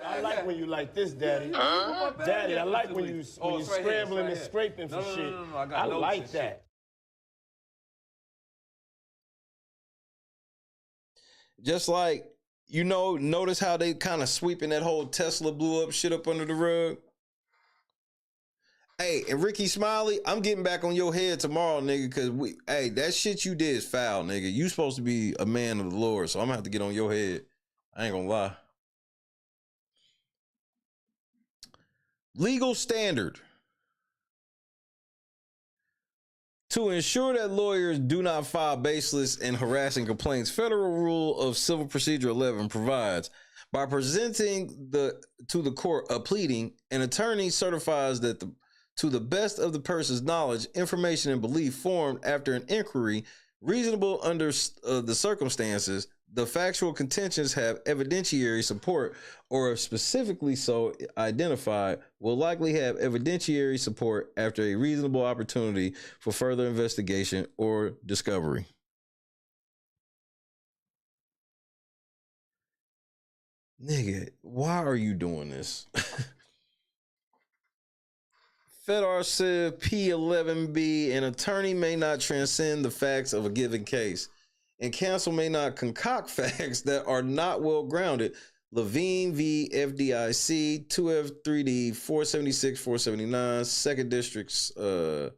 Speaker 1: I like when you like this, Daddy. Daddy, I like when you scrambling and scraping for shit. I like that.
Speaker 2: Just like, you know, notice how they kind of sweeping that whole Tesla blew up shit up under the rug? Hey, and Ricky Smiley, I'm getting back on your head tomorrow, nigga, because hey, that shit you did is foul, nigga. You supposed to be a man of the Lord, so I'm gonna have to get on your head. I ain't gonna lie. Legal standard. To ensure that lawyers do not file baseless and harassing complaints, Federal Rule of Civil Procedure 11 provides, by presenting to the court a pleading, an attorney certifies that to the best of the person's knowledge, information, and belief formed after an inquiry, reasonable under the circumstances, the factual contentions have evidentiary support, or if specifically so identified, will likely have evidentiary support after a reasonable opportunity for further investigation or discovery. Nigga, why are you doing this? FedR Civ P11B, an attorney may not transcend the facts of a given case, and counsel may not concoct facts that are not well grounded. Levine v. FDIC, 2F3D, 476, 479, Second District Circuit,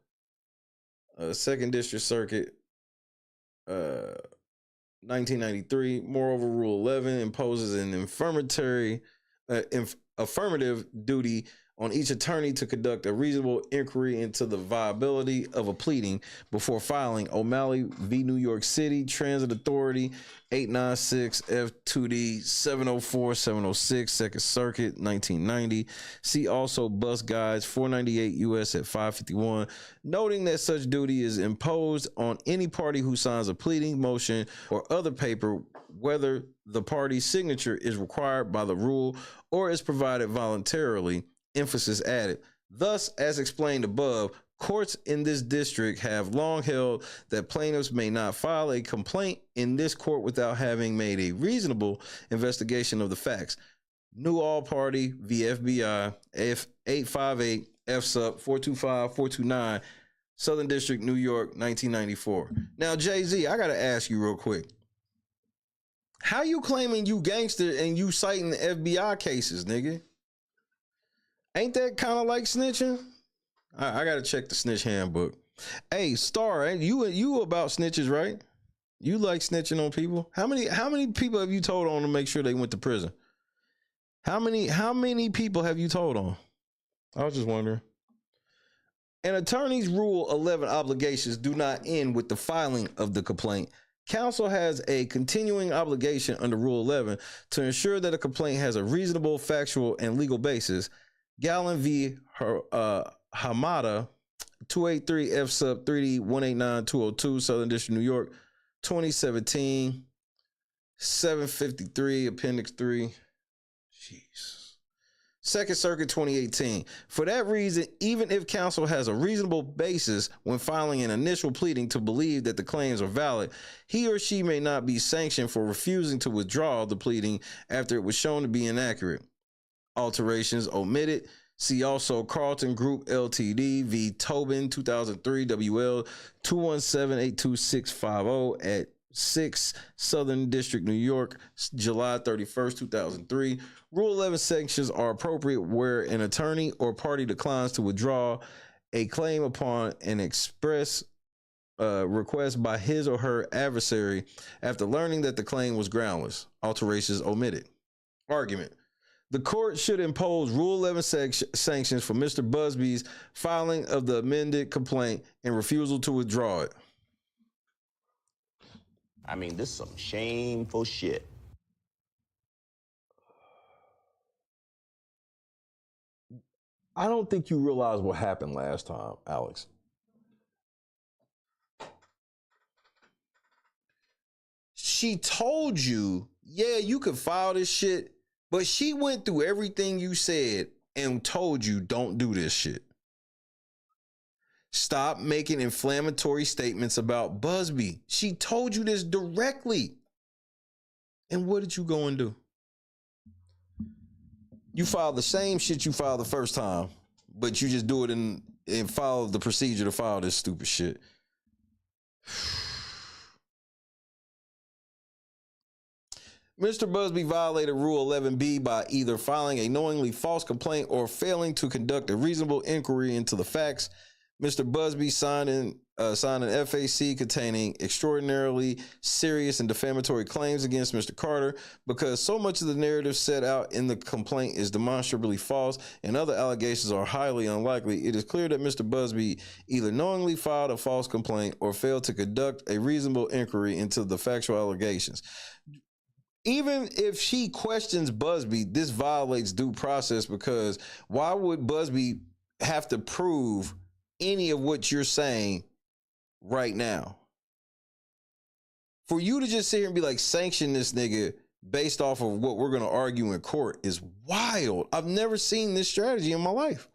Speaker 2: 1993. Moreover, Rule 11 imposes an affirmative duty on each attorney to conduct a reasonable inquiry into the viability of a pleading before filing. O'Malley v. New York City Transit Authority, 896 F2D 704 706, Second Circuit, 1990. See also Bus Guides 498 U.S. at 551, noting that such duty is imposed on any party who signs a pleading, motion, or other paper, whether the party's signature is required by the rule or is provided voluntarily. Emphasis added. Thus, as explained above, courts in this district have long held that plaintiffs may not file a complaint in this court without having made a reasonable investigation of the facts. New All Party v. FBI, F858, F-Sup 425 429, Southern District, New York, 1994. Now, Jay-Z, I got to ask you real quick. How you claiming you gangster and you citing the FBI cases, nigga? Ain't that kind of like snitching? I gotta check the snitch handbook. Hey, Star, you about snitches, right? You like snitching on people? How many people have you told on to make sure they went to prison? How many people have you told on? I was just wondering. An attorney's Rule 11 obligations do not end with the filing of the complaint. Counsel has a continuing obligation under Rule 11 to ensure that a complaint has a reasonable, factual, and legal basis. Gallon v. Hamada, 283 F sub 3D 189202, Southern District, New York, 2017, 753, Appendix 3. Jeez. Second Circuit 2018. For that reason, even if counsel has a reasonable basis when filing an initial pleading to believe that the claims are valid, he or she may not be sanctioned for refusing to withdraw the pleading after it was shown to be inaccurate. Alterations omitted. See also Carlton Group Ltd v. Tobin 2003 WL 217-82650 at 6 Southern District, New York, July 31st, 2003. Rule 11 sanctions are appropriate where an attorney or party declines to withdraw a claim upon an express request by his or her adversary after learning that the claim was groundless. Alterations omitted. Argument. The court should impose Rule 11 sanctions for Mr. Busby's filing of the amended complaint and refusal to withdraw it.
Speaker 15: I mean, this is some shameful shit.
Speaker 2: I don't think you realize what happened last time, Alex. She told you, yeah, you could file this shit, but she went through everything you said and told you don't do this shit. Stop making inflammatory statements about Busby. She told you this directly. And what did you go and do? You filed the same shit you filed the first time, but you just do it and follow the procedure to file this stupid shit. Mr. Busby violated Rule 11B by either filing a knowingly false complaint or failing to conduct a reasonable inquiry into the facts. Mr. Busby signed an FAC containing extraordinarily serious and defamatory claims against Mr. Carter because so much of the narrative set out in the complaint is demonstrably false and other allegations are highly unlikely. It is clear that Mr. Busby either knowingly filed a false complaint or failed to conduct a reasonable inquiry into the factual allegations. Even if she questions Busby, this violates due process because why would Busby have to prove any of what you're saying right now? For you to just sit here and be like, sanction this nigga based off of what we're going to argue in court is wild. I've never seen this strategy in my life.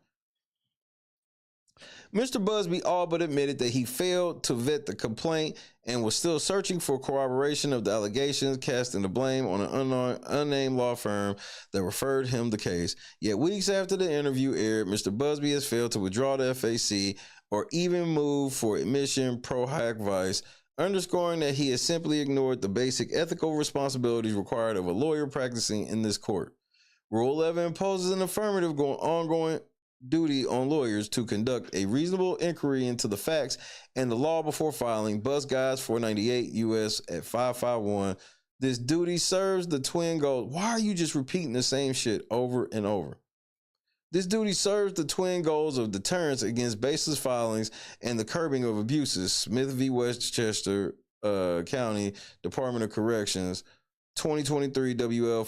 Speaker 2: Mr. Busby all but admitted that he failed to vet the complaint and was still searching for corroboration of the allegations, casting the blame on an unnamed law firm that referred him the case. Yet weeks after the interview aired, Mr. Busby has failed to withdraw the FAC or even move for admission pro hac vice, underscoring that he has simply ignored the basic ethical responsibilities required of a lawyer practicing in this court. Rule 11 imposes an affirmative ongoing duty on lawyers to conduct a reasonable inquiry into the facts and the law before filing. Buzz Guides 498 U.S. at 551. This duty serves the twin goals. Why are you just repeating the same shit over and over? This duty serves the twin goals of deterrence against baseless filings and the curbing of abuses. Smith v. Westchester County Department of Corrections, 2023 WL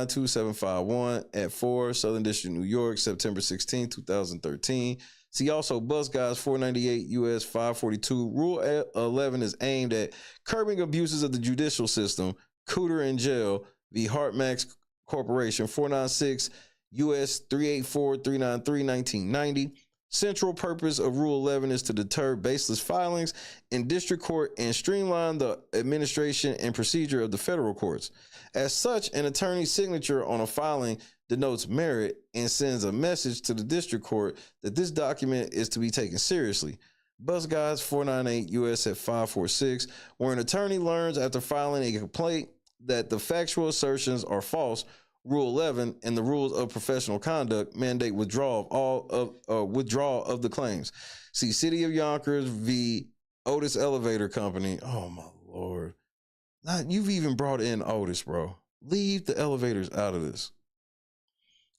Speaker 2: 519-2751 at 4 Southern District, New York, September 16, 2013. See also Buzz Guys 498 US 542. Rule 11 is aimed at curbing abuses of the judicial system. Cooter in jail v. Hartmax Corporation 496 US 384-393-1990. Central purpose of Rule 11 is to deter baseless filings in district court and streamline the administration and procedure of the federal courts. As such, an attorney's signature on a filing denotes merit and sends a message to the district court that this document is to be taken seriously. Buzz Guys 498 US at 546, where an attorney learns after filing a complaint that the factual assertions are false Rule 11, and the rules of professional conduct mandate withdrawal of the claims. See City of Yonkers v. Otis Elevator Company. Oh my Lord. You've even brought in Otis, bro. Leave the elevators out of this.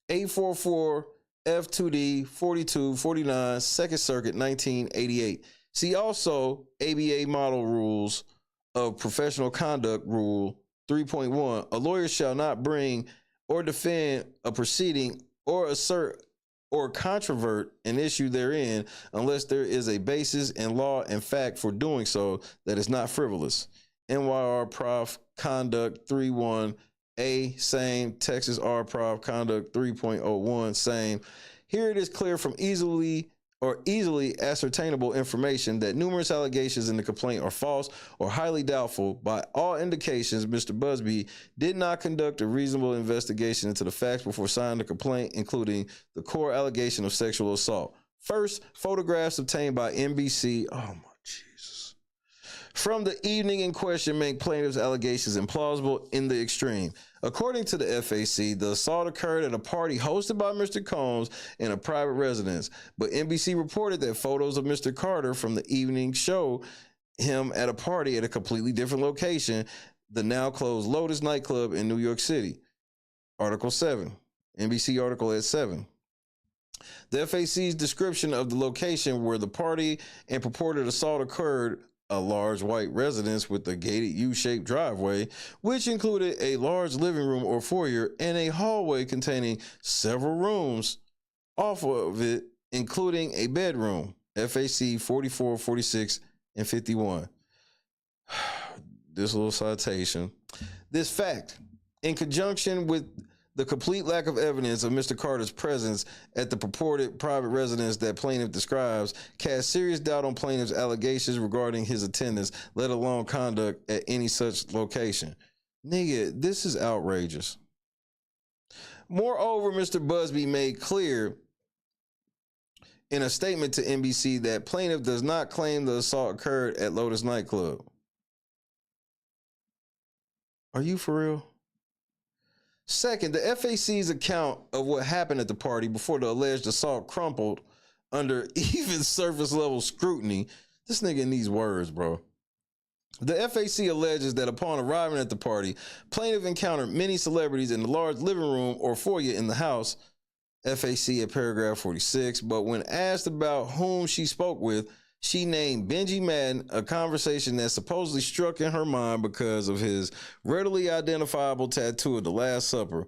Speaker 2: 844 F2D 4249, Second Circuit, 1988. See also ABA model rules of professional conduct, rule 3.1. A lawyer shall not bring or defend a proceeding or assert or controvert an issue therein unless there is a basis in law and fact for doing so that is not frivolous. NYR Prof Conduct 3.1A, same. Texas R Prof Conduct 3.01, same. Here it is clear from easily ascertainable information that numerous allegations in the complaint are false or highly doubtful. By all indications, Mr. Busby did not conduct a reasonable investigation into the facts before signing the complaint, including the core allegation of sexual assault. First, photographs obtained by NBC. Oh my Jesus. From the evening in question make plaintiff's allegations implausible in the extreme. According to the FAC, the assault occurred at a party hosted by Mr. Combs in a private residence, but NBC reported that photos of Mr. Carter from the evening show him at a party at a completely different location, the now closed Lotus nightclub in New York City. Article 7, NBC article at 7. The FAC's description of the location where the party and purported assault occurred, a large white residence with a gated U-shaped driveway, which included a large living room or foyer and a hallway containing several rooms off of it, including a bedroom. FAC 44, 46, and 51. This little citation. This fact, in conjunction with the complete lack of evidence of Mr. Carter's presence at the purported private residence that plaintiff describes, casts serious doubt on plaintiff's allegations regarding his attendance, let alone conduct at any such location. Nigga, this is outrageous. Moreover, Mr. Busby made clear in a statement to NBC that plaintiff does not claim the assault occurred at Lotus nightclub. Are you for real? Second, the FAC's account of what happened at the party before the alleged assault crumpled under even surface level scrutiny. This nigga needs words, bro. The FAC alleges that upon arriving at the party, plaintiff encountered many celebrities in the large living room or foyer in the house, FAC at paragraph 46, but when asked about whom she spoke with, she named Benji Madden, a conversation that supposedly struck in her mind because of his readily identifiable tattoo of the Last Supper.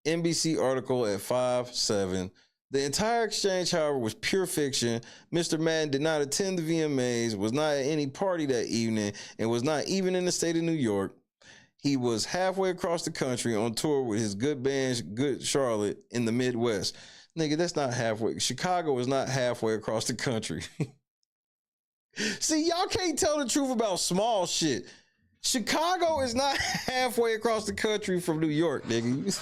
Speaker 2: NBC article at 5/7. The entire exchange, however, was pure fiction. Mr. Madden did not attend the VMAs, was not at any party that evening, and was not even in the state of New York. He was halfway across the country on tour with his good band, Good Charlotte, in the Midwest. Nigga, that's not halfway. Chicago is not halfway across the country. See, y'all can't tell the truth about small shit. Chicago is not halfway across the country from New York, nigga.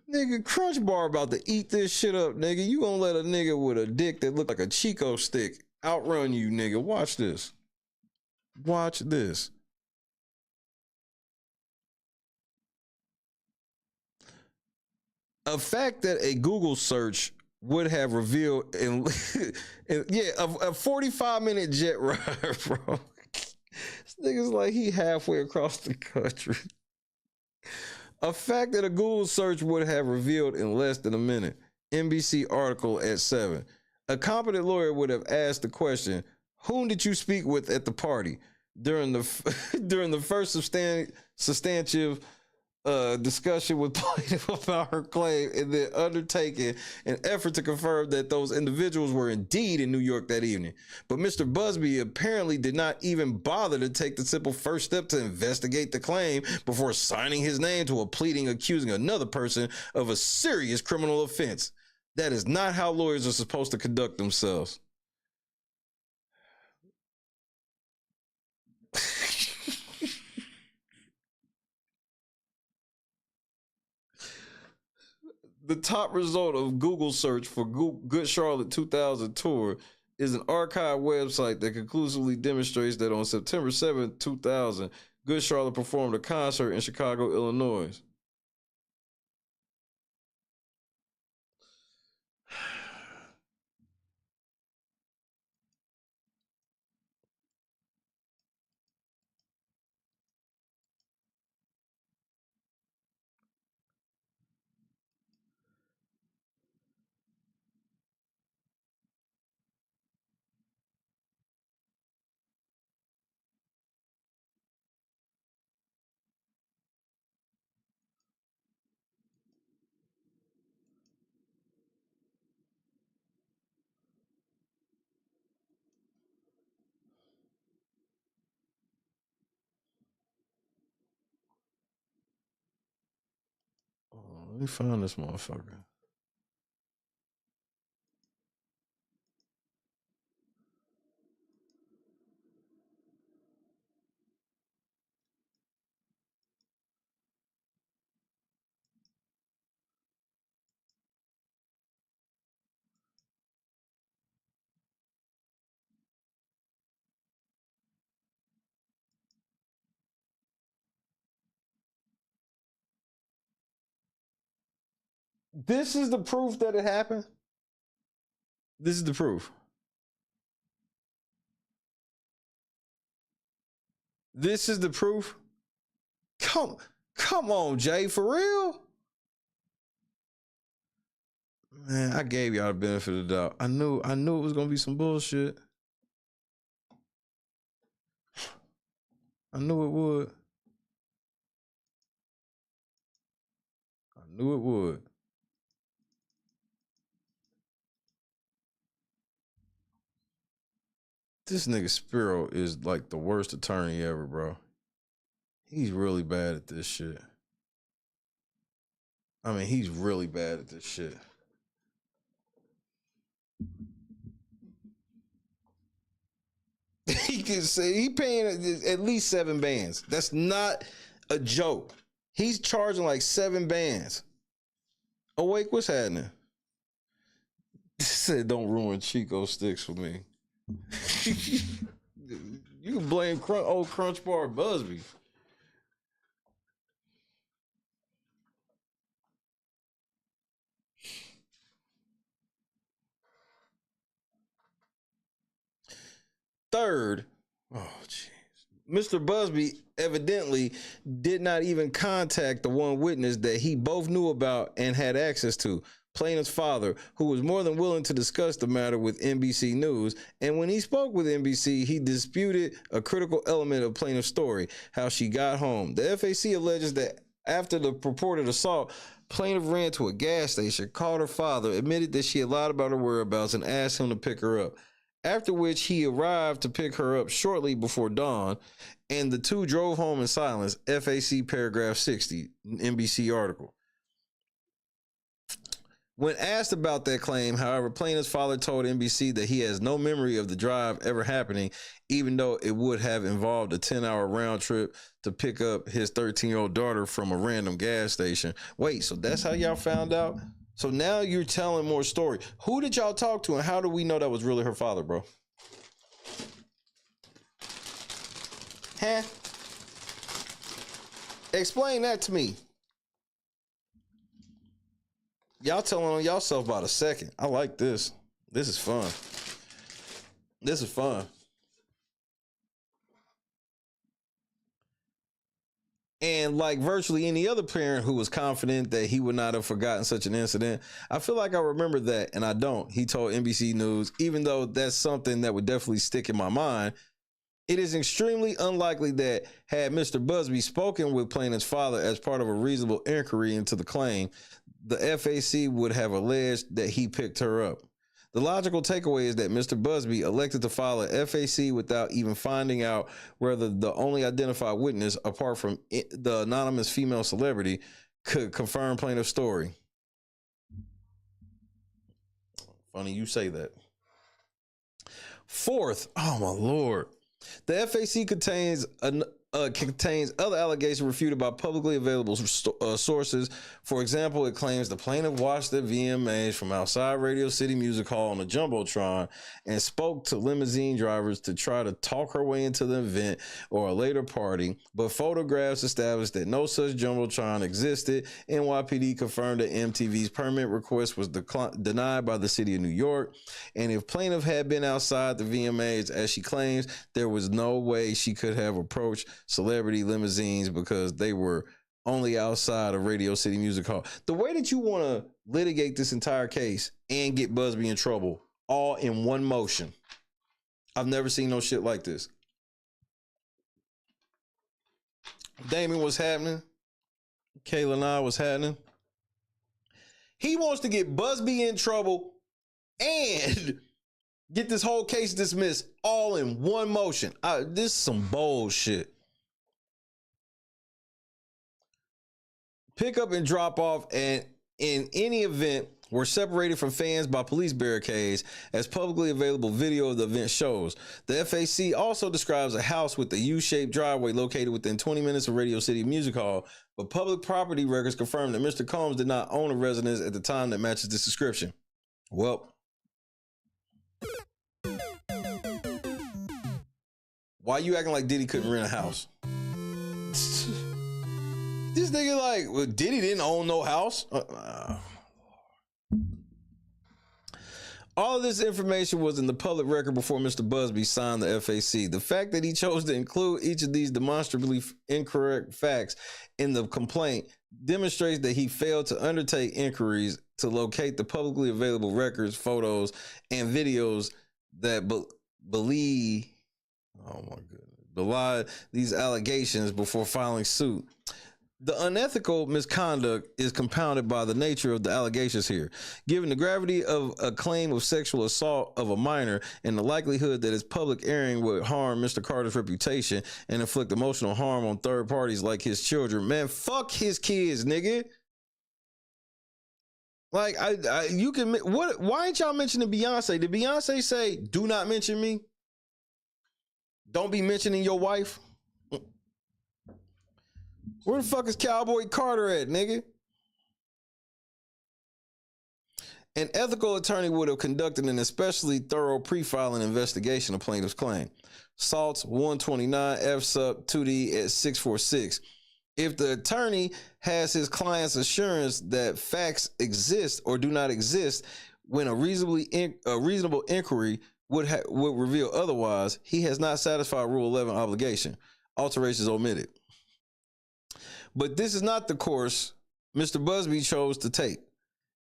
Speaker 2: Nigga, Crunch Bar about to eat this shit up, nigga. You gonna let a nigga with a dick that look like a Chico stick outrun you, nigga. Watch this. Watch this. A fact that a Google search would have revealed a 45-minute jet ride, bro. This nigga's like he halfway across the country. A fact that a Google search would have revealed in less than a minute. NBC article at 7. A competent lawyer would have asked the question, whom did you speak with at the party? During the first substantive discussion with plaintiff about her claim, and then undertaking an effort to confirm that those individuals were indeed in New York that evening. But Mr. Busby apparently did not even bother to take the simple first step to investigate the claim before signing his name to a pleading accusing another person of a serious criminal offense. That is not how lawyers are supposed to conduct themselves. The top result of Google search for Good Charlotte 2000 tour is an archive website that conclusively demonstrates that on September 7th, 2000, Good Charlotte performed a concert in Chicago, Illinois. Let me find this motherfucker. This is the proof that it happened. This is the proof. This is the proof. Come on, Jay, for real? Man, I gave y'all the benefit of the doubt. I knew it was gonna be some bullshit. I knew it would. I knew it would. This nigga Spiro is like the worst attorney ever, bro. He's really bad at this shit. I mean, he's really bad at this shit. He can say he paying at least 7 bands. That's not a joke. He's charging like 7 bands. Awake, what's happening? Said don't ruin Chico sticks for me. You can blame old Crunch Bar Busby. Third, oh jeez, Mr. Busby evidently did not even contact the one witness that he both knew about and had access to, plaintiff's father, who was more than willing to discuss the matter with NBC News. And when he spoke with NBC, he disputed a critical element of plaintiff's story, how she got home. The FAC alleges that after the purported assault, plaintiff ran to a gas station, called her father, admitted that she had lied about her whereabouts, and asked him to pick her up. After which he arrived to pick her up shortly before dawn, and the two drove home in silence. FAC paragraph 60, NBC article. When asked about that claim, however, plaintiff's father told NBC that he has no memory of the drive ever happening, even though it would have involved a 10-hour round trip to pick up his 13-year-old daughter from a random gas station. Wait, so that's how y'all found out? So now you're telling more story. Who did y'all talk to, and how do we know that was really her father, bro? Huh? Explain that to me. Y'all telling on yourself about a second. I like this. This is fun. This is fun. And like virtually any other parent who was confident that he would not have forgotten such an incident, I feel like I remember that, and I don't. He told NBC News, even though that's something that would definitely stick in my mind, it is extremely unlikely that had Mr. Busby spoken with plaintiff's father as part of a reasonable inquiry into the claim, the FAC would have alleged that he picked her up. The logical takeaway is that Mr. Busby elected to file a FAC without even finding out whether the only identified witness, apart from the anonymous female celebrity, could confirm plaintiff's story. Funny you say that. Fourth, oh my Lord. The FAC contains contains other allegations refuted by publicly available sources. For example, it claims the plaintiff watched the VMAs from outside Radio City Music Hall on the Jumbotron and spoke to limousine drivers to try to talk her way into the event or a later party, but photographs established that no such Jumbotron existed. NYPD confirmed that MTV's permit request was denied by the city of New York, and if plaintiff had been outside the VMAs, as she claims, there was no way she could have approached celebrity limousines because they were only outside of Radio City Music Hall. The way that you want to litigate this entire case and get Busby in trouble all in one motion, I've never seen no shit like this. Damon, what's happening? Kayla and I, what's happening? He wants to get Busby in trouble and get this whole case dismissed all in one motion. This is some bullshit. Pick up and drop off and in any event were separated from fans by police barricades, as publicly available video of the event shows. The FAC also describes a house with a U-shaped driveway located within 20 minutes of Radio City Music Hall, but public property records confirm that Mr. Combs did not own a residence at the time that matches this description. Well, why you acting like Diddy couldn't rent a house? This nigga like, well, Diddy didn't own no house. All of this information was in the public record before Mr. Busby signed the FAC. The fact that he chose to include each of these demonstrably incorrect facts in the complaint demonstrates that he failed to undertake inquiries to locate the publicly available records, photos, and videos that belie these allegations before filing suit. The unethical misconduct is compounded by the nature of the allegations here. Given the gravity of a claim of sexual assault of a minor and the likelihood that its public airing would harm Mr. Carter's reputation and inflict emotional harm on third parties like his children, man, fuck his kids, nigga. Like, you can, why ain't y'all mentioning Beyonce? Did Beyonce say, do not mention me? Don't be mentioning your wife? Where the fuck is Cowboy Carter at, nigga? An ethical attorney would have conducted an especially thorough pre-filing investigation of plaintiff's claim. Salts 129 F sub 2D at 646. If the attorney has his client's assurance that facts exist or do not exist when a reasonable inquiry would reveal otherwise, he has not satisfied Rule 11 obligation. Alterations omitted. But this is not the course Mr. Busby chose to take.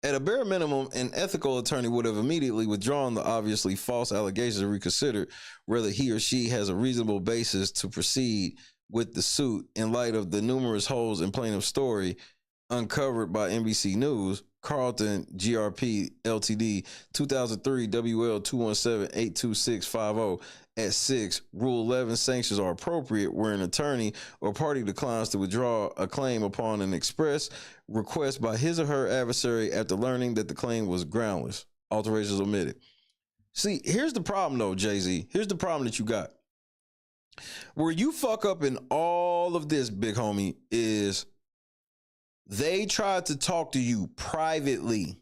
Speaker 2: At a bare minimum, an ethical attorney would have immediately withdrawn the obviously false allegations and reconsidered whether he or she has a reasonable basis to proceed with the suit in light of the numerous holes in plaintiff's story uncovered by NBC News, Carlton GRP LTD 2003 WL 217-82650 at 6. Rule 11 sanctions are appropriate where an attorney or party declines to withdraw a claim upon an express request by his or her adversary after learning that the claim was groundless. Alterations omitted. See, here's the problem though, Jay-Z. Here's the problem that you got. Where you fuck up in all of this, big homie, is they tried to talk to you privately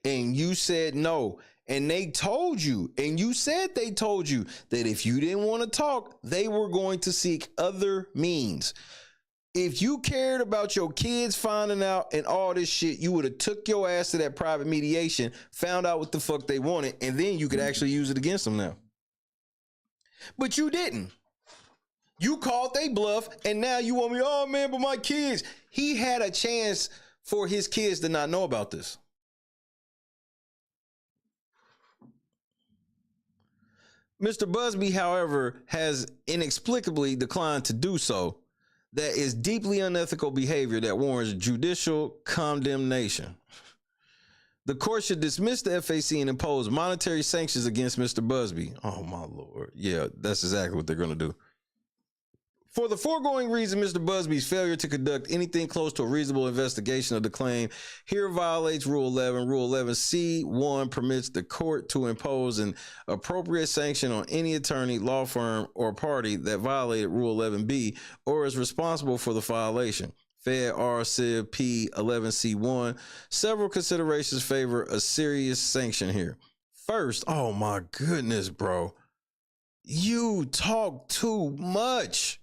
Speaker 2: and you said no. And they told you, and you said they told you that if you didn't want to talk, they were going to seek other means. If you cared about your kids finding out and all this shit, you would have took your ass to that private mediation, found out what the fuck they wanted, and then you could actually use it against them now. But you didn't. You called they bluff, and now you want me, oh man, but my kids. He had a chance for his kids to not know about this. Mr. Busby, however, has inexplicably declined to do so. That is deeply unethical behavior that warrants judicial condemnation. The court should dismiss the FAC and impose monetary sanctions against Mr. Busby. Oh, my Lord. Yeah, that's exactly what they're going to do. For the foregoing reason, Mr. Busby's failure to conduct anything close to a reasonable investigation of the claim here violates Rule 11. Rule 11C1 permits the court to impose an appropriate sanction on any attorney, law firm, or party that violated Rule 11B or is responsible for the violation. Fed R. Civ P 11C1. Several considerations favor a serious sanction here. First, oh my goodness, bro. You talk too much.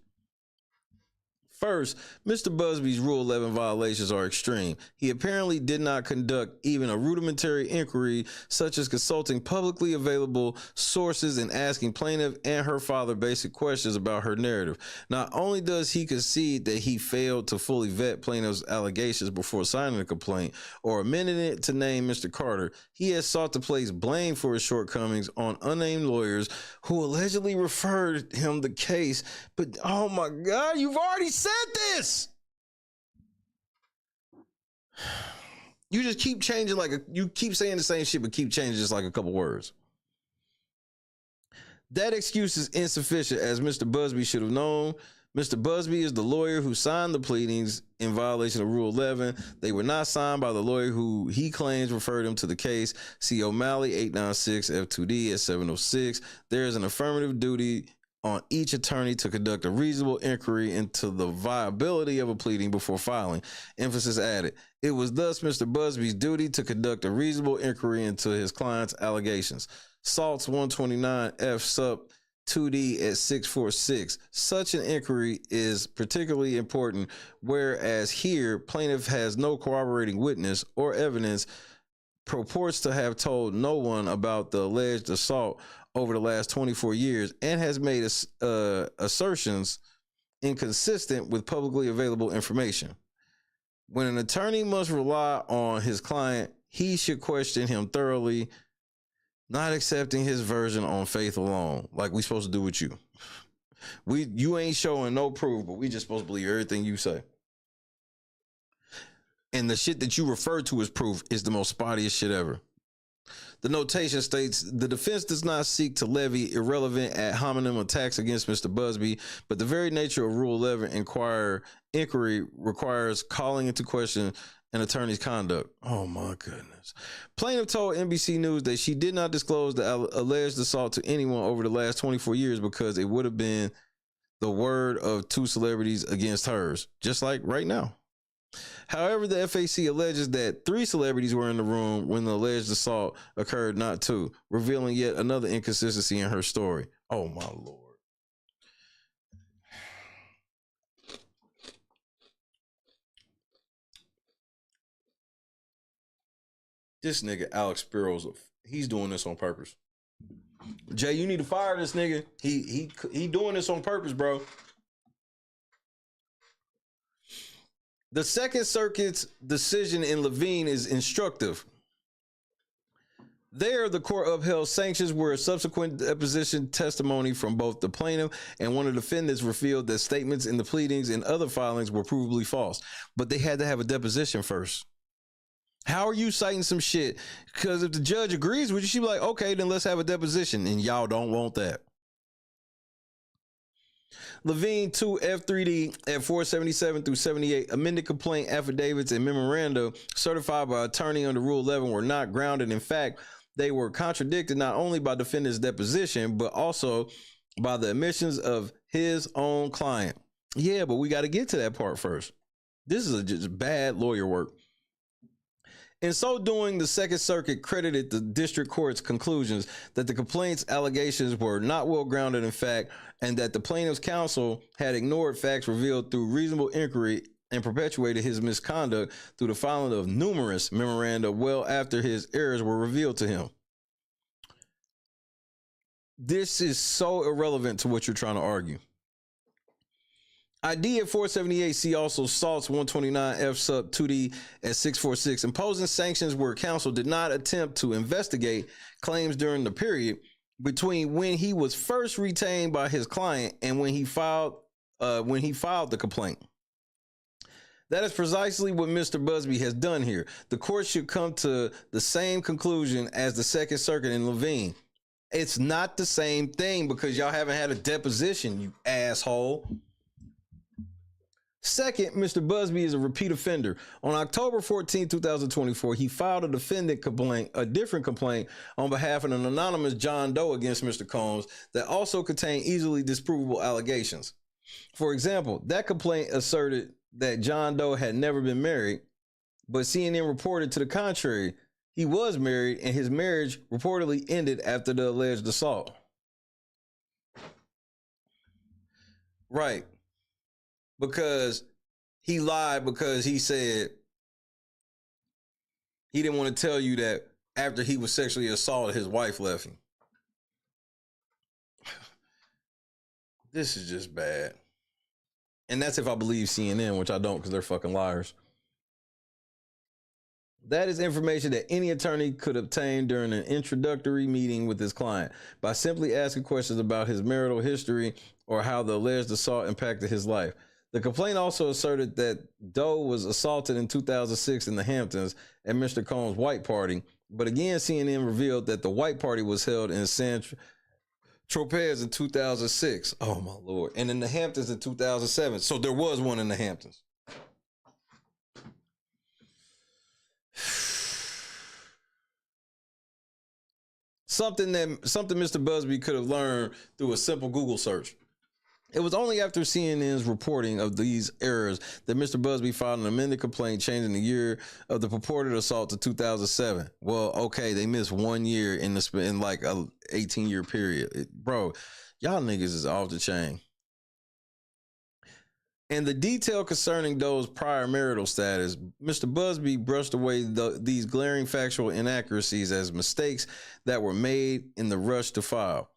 Speaker 2: First, Mr. Busby's Rule 11 violations are extreme. He apparently did not conduct even a rudimentary inquiry, such as consulting publicly available sources and asking plaintiff and her father basic questions about her narrative. Not only does he concede that he failed to fully vet plaintiff's allegations before signing the complaint or amending it to name Mr. Carter, he has sought to place blame for his shortcomings on unnamed lawyers who allegedly referred him the case. But oh my God, you've already said this. You just keep changing, you keep saying the same shit but keep changing just like a couple words. That excuse is insufficient, as Mr. Busby should have known. Mr. Busby is the lawyer who signed the pleadings in violation of Rule 11. They were not signed by the lawyer who he claims referred him to the case. See O'Malley 896 F2D at 706. There is an affirmative duty on each attorney to conduct a reasonable inquiry into the viability of a pleading before filing. Emphasis added. It was thus Mr. Busby's duty to conduct a reasonable inquiry into his client's allegations. Salts 129 F sub 2D at 646. Such an inquiry is particularly important, whereas here plaintiff has no corroborating witness or evidence, purports to have told no one about the alleged assault over the last 24 years, and has made assertions inconsistent with publicly available information. When an attorney must rely on his client, he should question him thoroughly, not accepting his version on faith alone, like we supposed to do with you. You ain't showing no proof, but we just supposed to believe everything you say. And the shit that you refer to as proof is the most spottiest shit ever. The notation states, the defense does not seek to levy irrelevant ad hominem attacks against Mr. Busby, but the very nature of Rule 11 inquiry requires calling into question an attorney's conduct. Oh my goodness. Plaintiff told NBC News that she did not disclose the alleged assault to anyone over the last 24 years because it would have been the word of two celebrities against hers, just like right now. However, the FAC alleges that 3 celebrities were in the room when the alleged assault occurred, not 2, revealing yet another inconsistency in her story. Oh my Lord. This nigga Alex Spiro's he's doing this on purpose. Jay, you need to fire this nigga. He doing this on purpose, bro. The Second Circuit's decision in Levine is instructive. There, the court upheld sanctions where subsequent deposition testimony from both the plaintiff and one of the defendants revealed that statements in the pleadings and other filings were provably false. But they had to have a deposition first. How are you citing some shit? Because if the judge agrees with you, she'd be like, okay, then let's have a deposition. And y'all don't want that. Levine 2 F3D at 477 through 78, amended complaint affidavits and memoranda certified by attorney under Rule 11 were not grounded. In fact, they were contradicted not only by defendant's deposition, but also by the admissions of his own client. Yeah, but we got to get to that part first. This is just bad lawyer work. In so doing, the Second Circuit credited the district court's conclusions that the complaint's allegations were not well grounded in fact, and that the plaintiff's counsel had ignored facts revealed through reasonable inquiry and perpetuated his misconduct through the filing of numerous memoranda well after his errors were revealed to him. This is so irrelevant to what you're trying to argue. ID at 478, see also Salts 129 F sub 2D at 646, imposing sanctions where counsel did not attempt to investigate claims during the period between when he was first retained by his client and when he filed the complaint. That is precisely what Mr. Busby has done here. The court should come to the same conclusion as the Second Circuit in Levine. It's not the same thing because y'all haven't had a deposition, you asshole. Second, Mr. Busby is a repeat offender. On October 14, 2024, he filed a different complaint on behalf of an anonymous John Doe against Mr. Combs that also contained easily disprovable allegations. For example, that complaint asserted that John Doe had never been married, but CNN reported to the contrary. He was married and his marriage reportedly ended after the alleged assault. Right. Because he lied because he said he didn't want to tell you that after he was sexually assaulted, his wife left him. This is just bad. And that's if I believe CNN, which I don't because they're fucking liars. That is information that any attorney could obtain during an introductory meeting with his client by simply asking questions about his marital history or how the alleged assault impacted his life. The complaint also asserted that Doe was assaulted in 2006 in the Hamptons at Mr. Combs' white party. But again, CNN revealed that the white party was held in Saint-Tropez in 2006. Oh, my Lord. And in the Hamptons in 2007. So there was one in the Hamptons. Something Mr. Busby could have learned through a simple Google search. It was only after CNN's reporting of these errors that Mr. Busby filed an amended complaint changing the year of the purported assault to 2007. Well, okay, they missed 1 year in like a 18-year period. Bro, y'all niggas is off the chain. And the detail concerning Doe's prior marital status, Mr. Busby brushed away these glaring factual inaccuracies as mistakes that were made in the rush to file.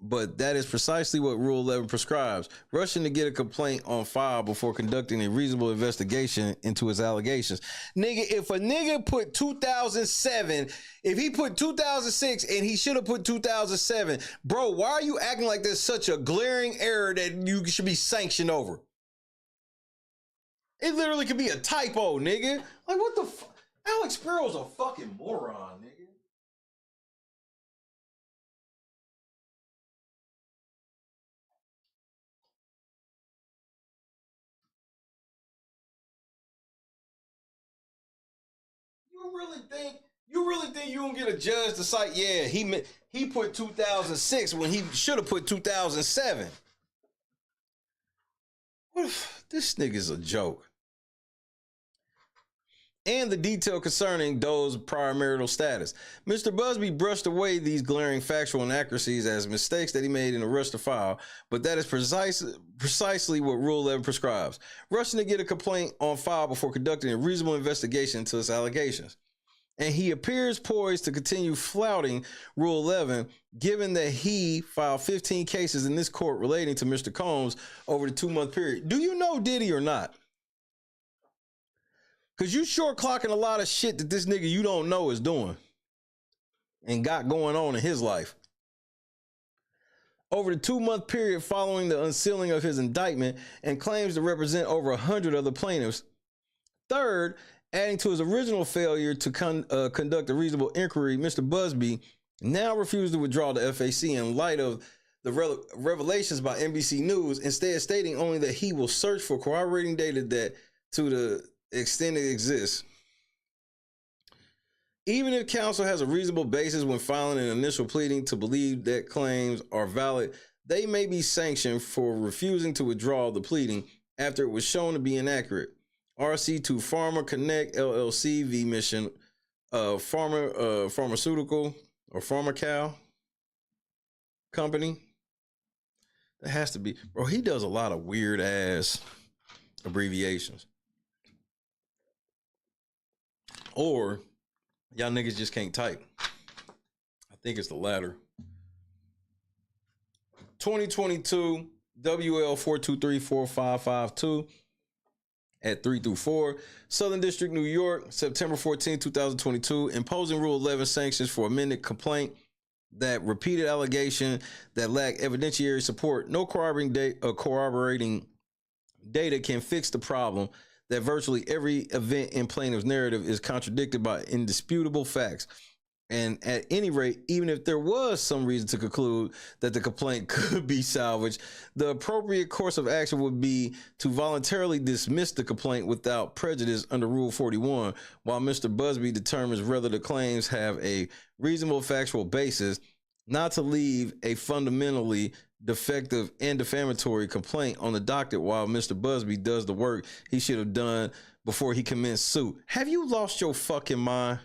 Speaker 2: But that is precisely what Rule 11 prescribes, rushing to get a complaint on file before conducting a reasonable investigation into his allegations. Nigga, if a nigga put 2007, if he put 2006 and he should have put 2007, bro, why are you acting like there's such a glaring error that you should be sanctioned over? It literally could be a typo, nigga. Like, what the fuck? Alex Sparrow's a fucking moron, nigga. You really think you gonna get a judge to cite, yeah, he put 2006 when he should have put 2007. What if this nigga's a joke? And the detail concerning Doe's prior marital status. Mr. Busby brushed away these glaring factual inaccuracies as mistakes that he made in a rush to file, but that is precisely what Rule 11 prescribes, rushing to get a complaint on file before conducting a reasonable investigation into his allegations. And he appears poised to continue flouting Rule 11, given that he filed 15 cases in this court relating to Mr. Combs over the 2-month period. Do you know Diddy or not? Because you short clocking a lot of shit that this nigga you don't know is doing and got going on in his life. Over the 2-month period following the unsealing of his indictment and claims to represent over 100 other plaintiffs. Third, adding to his original failure to conduct a reasonable inquiry, Mr. Busby now refused to withdraw the FAC in light of the revelations by NBC News, instead stating only that he will search for corroborating data that to the extent it exists. Even if counsel has a reasonable basis when filing an initial pleading to believe that claims are valid, they may be sanctioned for refusing to withdraw the pleading after it was shown to be inaccurate. RC2 Pharma Connect LLC v. Mission Pharmaceutical or Pharmacal Company. That has to be, bro. He does a lot of weird ass abbreviations. Or y'all niggas just can't type. I think it's the latter. 2022 WL4234552 at 3-4. Southern District, New York, September 14, 2022, imposing Rule 11 sanctions for amended complaint that repeated allegation that lack evidentiary support. No corroborating data can fix the problem that virtually every event in plaintiff's narrative is contradicted by indisputable facts. And at any rate, even if there was some reason to conclude that the complaint could be salvaged, the appropriate course of action would be to voluntarily dismiss the complaint without prejudice under Rule 41, while Mr. Busby determines whether the claims have a reasonable factual basis, not to leave a fundamentally defective and defamatory complaint on the docket while Mr. Busby does the work he should have done before he commenced suit. Have you lost your fucking mind?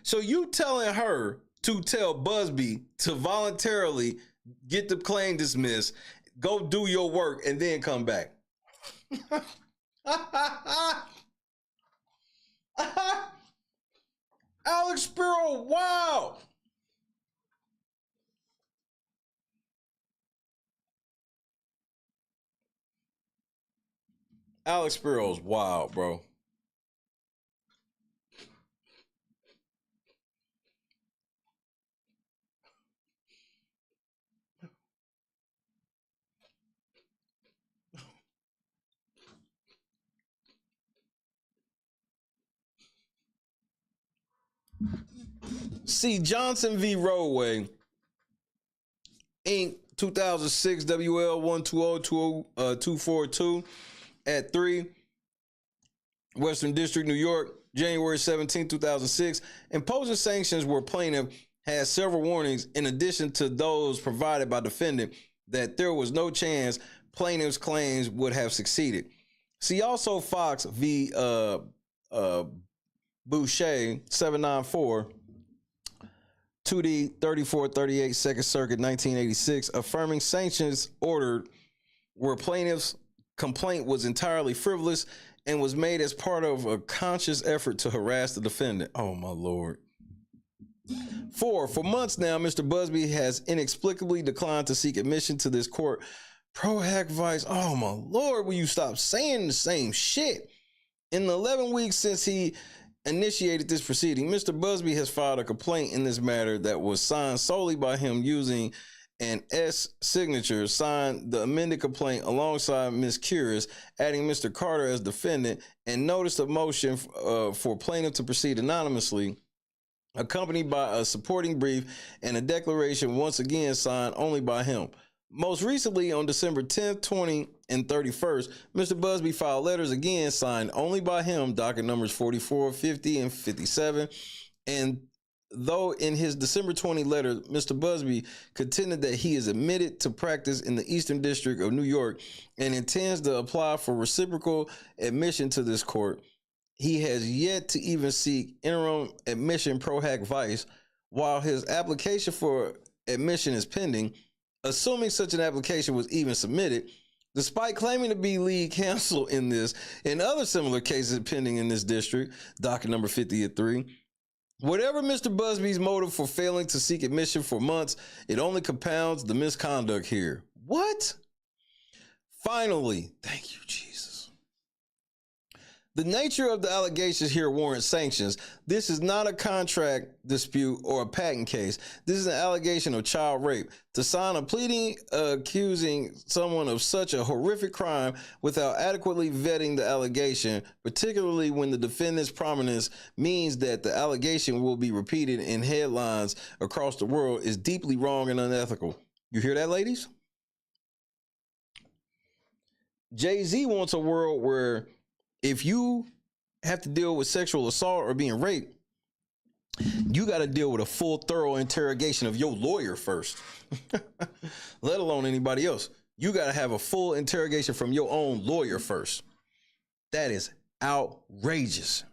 Speaker 2: So you telling her to tell Busby to voluntarily get the claim dismissed, go do your work, and then come back. Alex Spiro, wow. Alex Spiro's wild, bro. C. Johnson v. Roadway, Inc., 2006, WL 120242 at 3, Western District, New York, January 17, 2006. Imposing sanctions where plaintiff has several warnings in addition to those provided by defendant that there was no chance plaintiff's claims would have succeeded. See also Fox v. Boucher, 794, 2D 3438, Second Circuit, 1986, affirming sanctions ordered where plaintiff's complaint was entirely frivolous and was made as part of a conscious effort to harass the defendant. Oh, my Lord. 4, for months now, Mr. Busby has inexplicably declined to seek admission to this court. Pro hack vice. Oh, my Lord, will you stop saying the same shit? In the 11 weeks since he initiated this proceeding, Mr. Busby has filed a complaint in this matter that was signed solely by him using an S signature, signed the amended complaint alongside Ms. Curious, adding Mr. Carter as defendant, and notice of motion for plaintiff to proceed anonymously, accompanied by a supporting brief and a declaration once again signed only by him. Most recently, on December 10th, 20, and 31st, Mr. Busby filed letters again signed only by him, docket numbers 44, 50, and 57. And though in his December 20 letter, Mr. Busby contended that he is admitted to practice in the Eastern District of New York and intends to apply for reciprocal admission to this court, he has yet to even seek interim admission pro hac vice. While his application for admission is pending, assuming such an application was even submitted, despite claiming to be lead counsel in this and other similar cases pending in this district, docket number 50 at 3, whatever Mr. Busby's motive for failing to seek admission for months, it only compounds the misconduct here. What? Finally, thank you, Jesus. The nature of the allegations here warrant sanctions. This is not a contract dispute or a patent case. This is an allegation of child rape. To sign a pleading accusing someone of such a horrific crime without adequately vetting the allegation, particularly when the defendant's prominence means that the allegation will be repeated in headlines across the world, is deeply wrong and unethical. You hear that, ladies? Jay-Z wants a world where if you have to deal with sexual assault or being raped, you got to deal with a full, thorough interrogation of your lawyer first, let alone anybody else. You got to have a full interrogation from your own lawyer first. That is outrageous.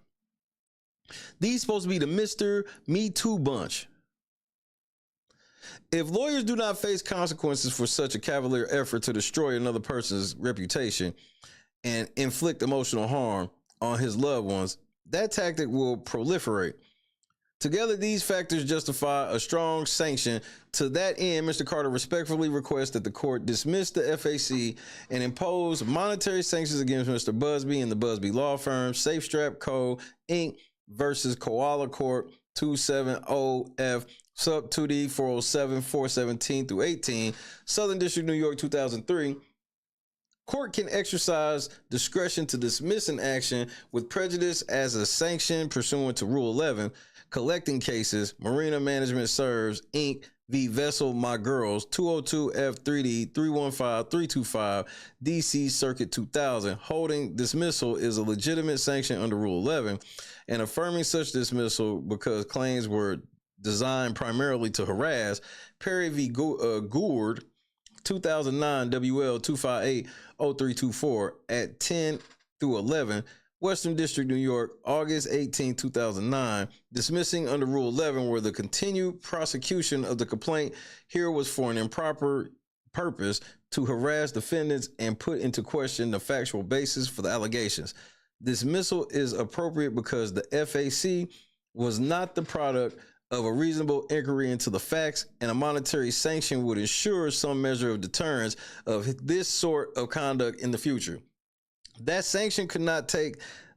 Speaker 2: These supposed to be the Mr. Me Too bunch. If lawyers do not face consequences for such a cavalier effort to destroy another person's reputation and inflict emotional harm on his loved ones, that tactic will proliferate. Together, these factors justify a strong sanction. To that end, Mr. Carter respectfully requests that the court dismiss the FAC and impose monetary sanctions against Mr. Busby and the Busby Law Firm, Safe Strap Co. Inc. versus Koala Corp. 270F sub 2D 407 417 through 18, Southern District, New York, 2003. Court can exercise discretion to dismiss an action with prejudice as a sanction pursuant to Rule 11. Collecting cases, Marina Management Serves, Inc. v. Vessel My Girls, 202 F3D 315325, DC Circuit 2000. Holding dismissal is a legitimate sanction under Rule 11, and affirming such dismissal because claims were designed primarily to harass. Perry v. Gourd, 2009 WL 2580324 at 10 through 11, Western District, New York, August 18, 2009, dismissing under Rule 11 where the continued prosecution of the complaint here was for an improper purpose to harass defendants and put into question the factual basis for the allegations. Dismissal is appropriate because the FAC was not the product of a reasonable inquiry into the facts, and a monetary sanction would ensure some measure of deterrence of this sort of conduct in the future. That sanction could not take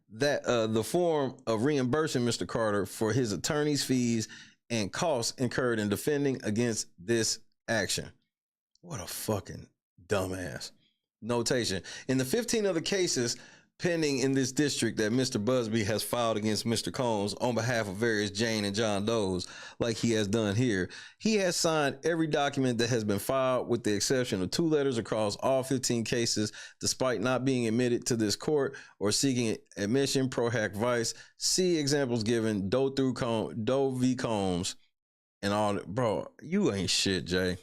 Speaker 2: the form of reimbursing Mr. Carter for his attorney's fees and costs incurred in defending against this action. What a fucking dumbass. Notation. In the 15 other cases pending in this district that Mr. Busby has filed against Mr. Combs on behalf of various Jane and John Does, like he has done here, he has signed every document that has been filed with the exception of 2 letters across all 15 cases, despite not being admitted to this court or seeking admission pro hac vice. See examples given, Doe v. Combs and all that. Bro, you ain't shit, Jay.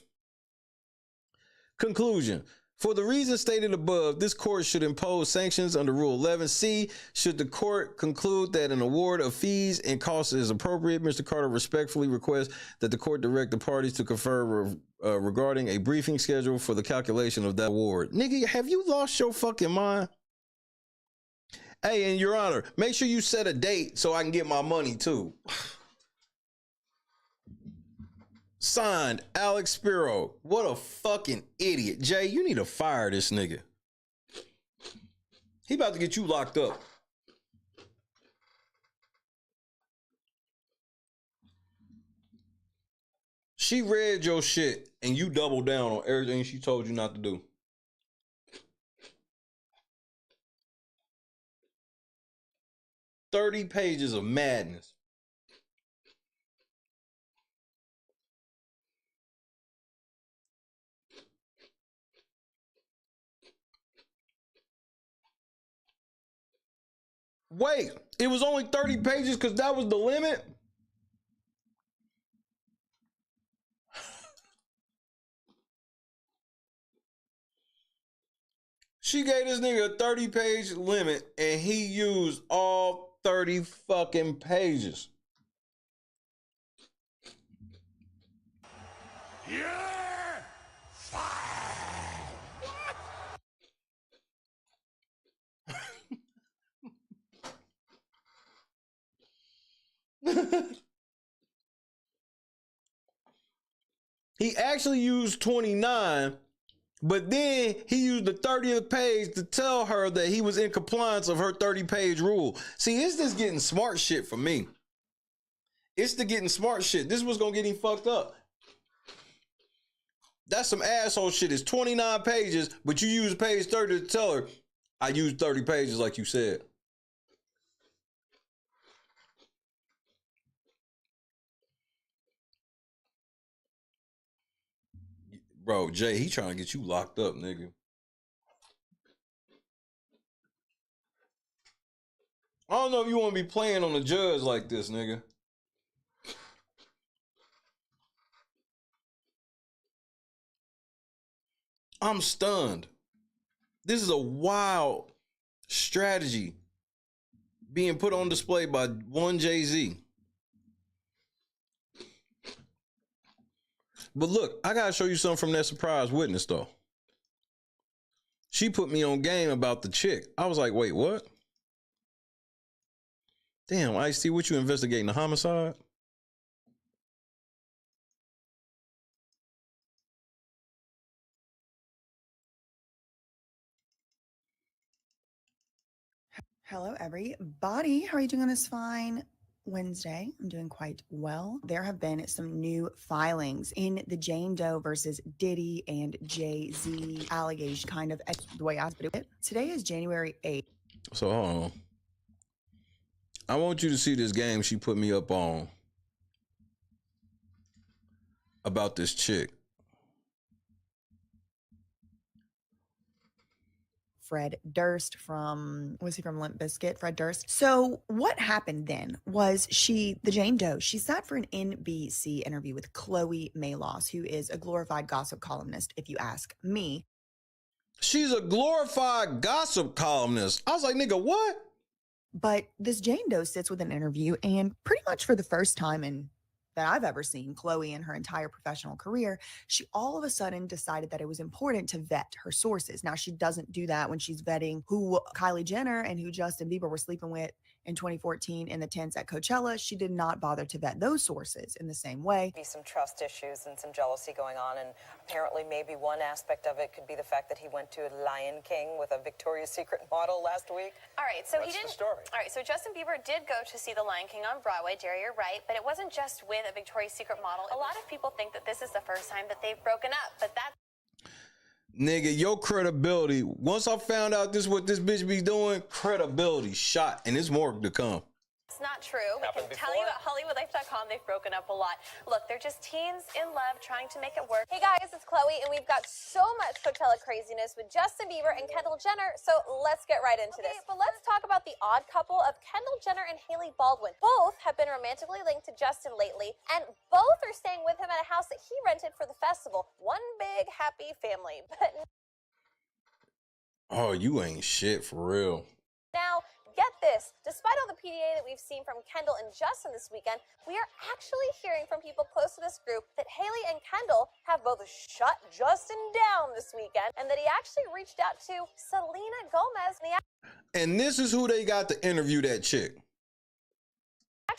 Speaker 2: Conclusion. For the reasons stated above, this court should impose sanctions under Rule 11C. Should the court conclude that an award of fees and costs is appropriate, Mr. Carter respectfully requests that the court direct the parties to confer regarding a briefing schedule for the calculation of that award. Nigga, have you lost your fucking mind? Hey, and Your Honor, make sure you set a date so I can get my money too. Signed, Alex Spiro. What a fucking idiot. Jay, you need to fire this nigga. He about to get you locked up. She read your shit and you doubled down on everything she told you not to do. $30 pages of madness. Wait, it was only 30 pages because that was the limit? She gave this nigga a 30-page limit and he used all 30 fucking pages.
Speaker 3: Yeah!
Speaker 2: He actually used 29, but then he used the 30th page to tell her that he was in compliance of her 30-page rule. See, it's just getting smart shit for me. It's the getting smart shit. This was gonna get him fucked up. That's some asshole shit. It's 29 pages, but you use page 30 to tell her, I used 30 pages like you said. Bro, Jay, he trying to get you locked up, nigga. I don't know if you want to be playing on the judge like this, nigga. I'm stunned. This is a wild strategy being put on display by one Jay-Z. But look, I gotta show you something from that surprise witness though. She put me on game about the chick. I was like, wait, what? Damn, Ice-T, what you investigating, the homicide?
Speaker 16: Hello, everybody. How are you doing on this fine Wednesday. I'm doing quite well. There have been some new filings in the Jane Doe versus Diddy and Jay-Z allegation, kind of the way I put it. Today is January 8th.
Speaker 2: So hold on. I want you to see this game she put me up on about this chick.
Speaker 16: Fred Durst from Limp Bizkit? Fred Durst. So what happened then was the Jane Doe, she sat for an NBC interview with Troi Melas, who is a glorified gossip columnist, if you ask me.
Speaker 2: She's a glorified gossip columnist. I was like, nigga, what?
Speaker 16: But this Jane Doe sits with an interview, and pretty much for the first time that I've ever seen Troi in her entire professional career, she all of a sudden decided that it was important to vet her sources. Now, she doesn't do that when she's vetting who Kylie Jenner and who Justin Bieber were sleeping with in 2014 in the tents at Coachella. She did not bother to vet those sources in the same way.
Speaker 17: Be some trust issues and some jealousy going on, and apparently maybe one aspect of it could be the fact that he went to Lion King with a Victoria's Secret model last week.
Speaker 18: All right, so
Speaker 17: What's
Speaker 18: he didn't.
Speaker 17: The story?
Speaker 18: All right, so Justin Bieber did go to see the Lion King on Broadway. Jerry, you're right, but it wasn't just with a Victoria's Secret model. A lot of people think that this is the first time that they've broken up, but that's
Speaker 2: Nigga, your credibility, once I found out this what this bitch be doing, credibility shot, and there's more to come.
Speaker 18: not true. We can tell you at HollywoodLife.com they've broken up a lot. Look, they're just teens in love trying to make it work.
Speaker 19: Hey guys, it's Chloe, and we've got so much Coachella craziness with Justin Bieber and Kendall Jenner, so let's get right into this. But let's talk about the odd couple of Kendall Jenner and Hailey Baldwin. Both have been romantically linked to Justin lately, and both are staying with him at a house that he rented for the festival. One big happy family. But
Speaker 2: oh, you ain't shit for real.
Speaker 19: now, get this, despite all the PDA that we've seen from Kendall and Justin this weekend, we are actually hearing from people close to this group that Hailey and Kendall have both shut Justin down this weekend, and that he actually reached out to Selena Gomez,
Speaker 2: And this is who they got to interview that chick.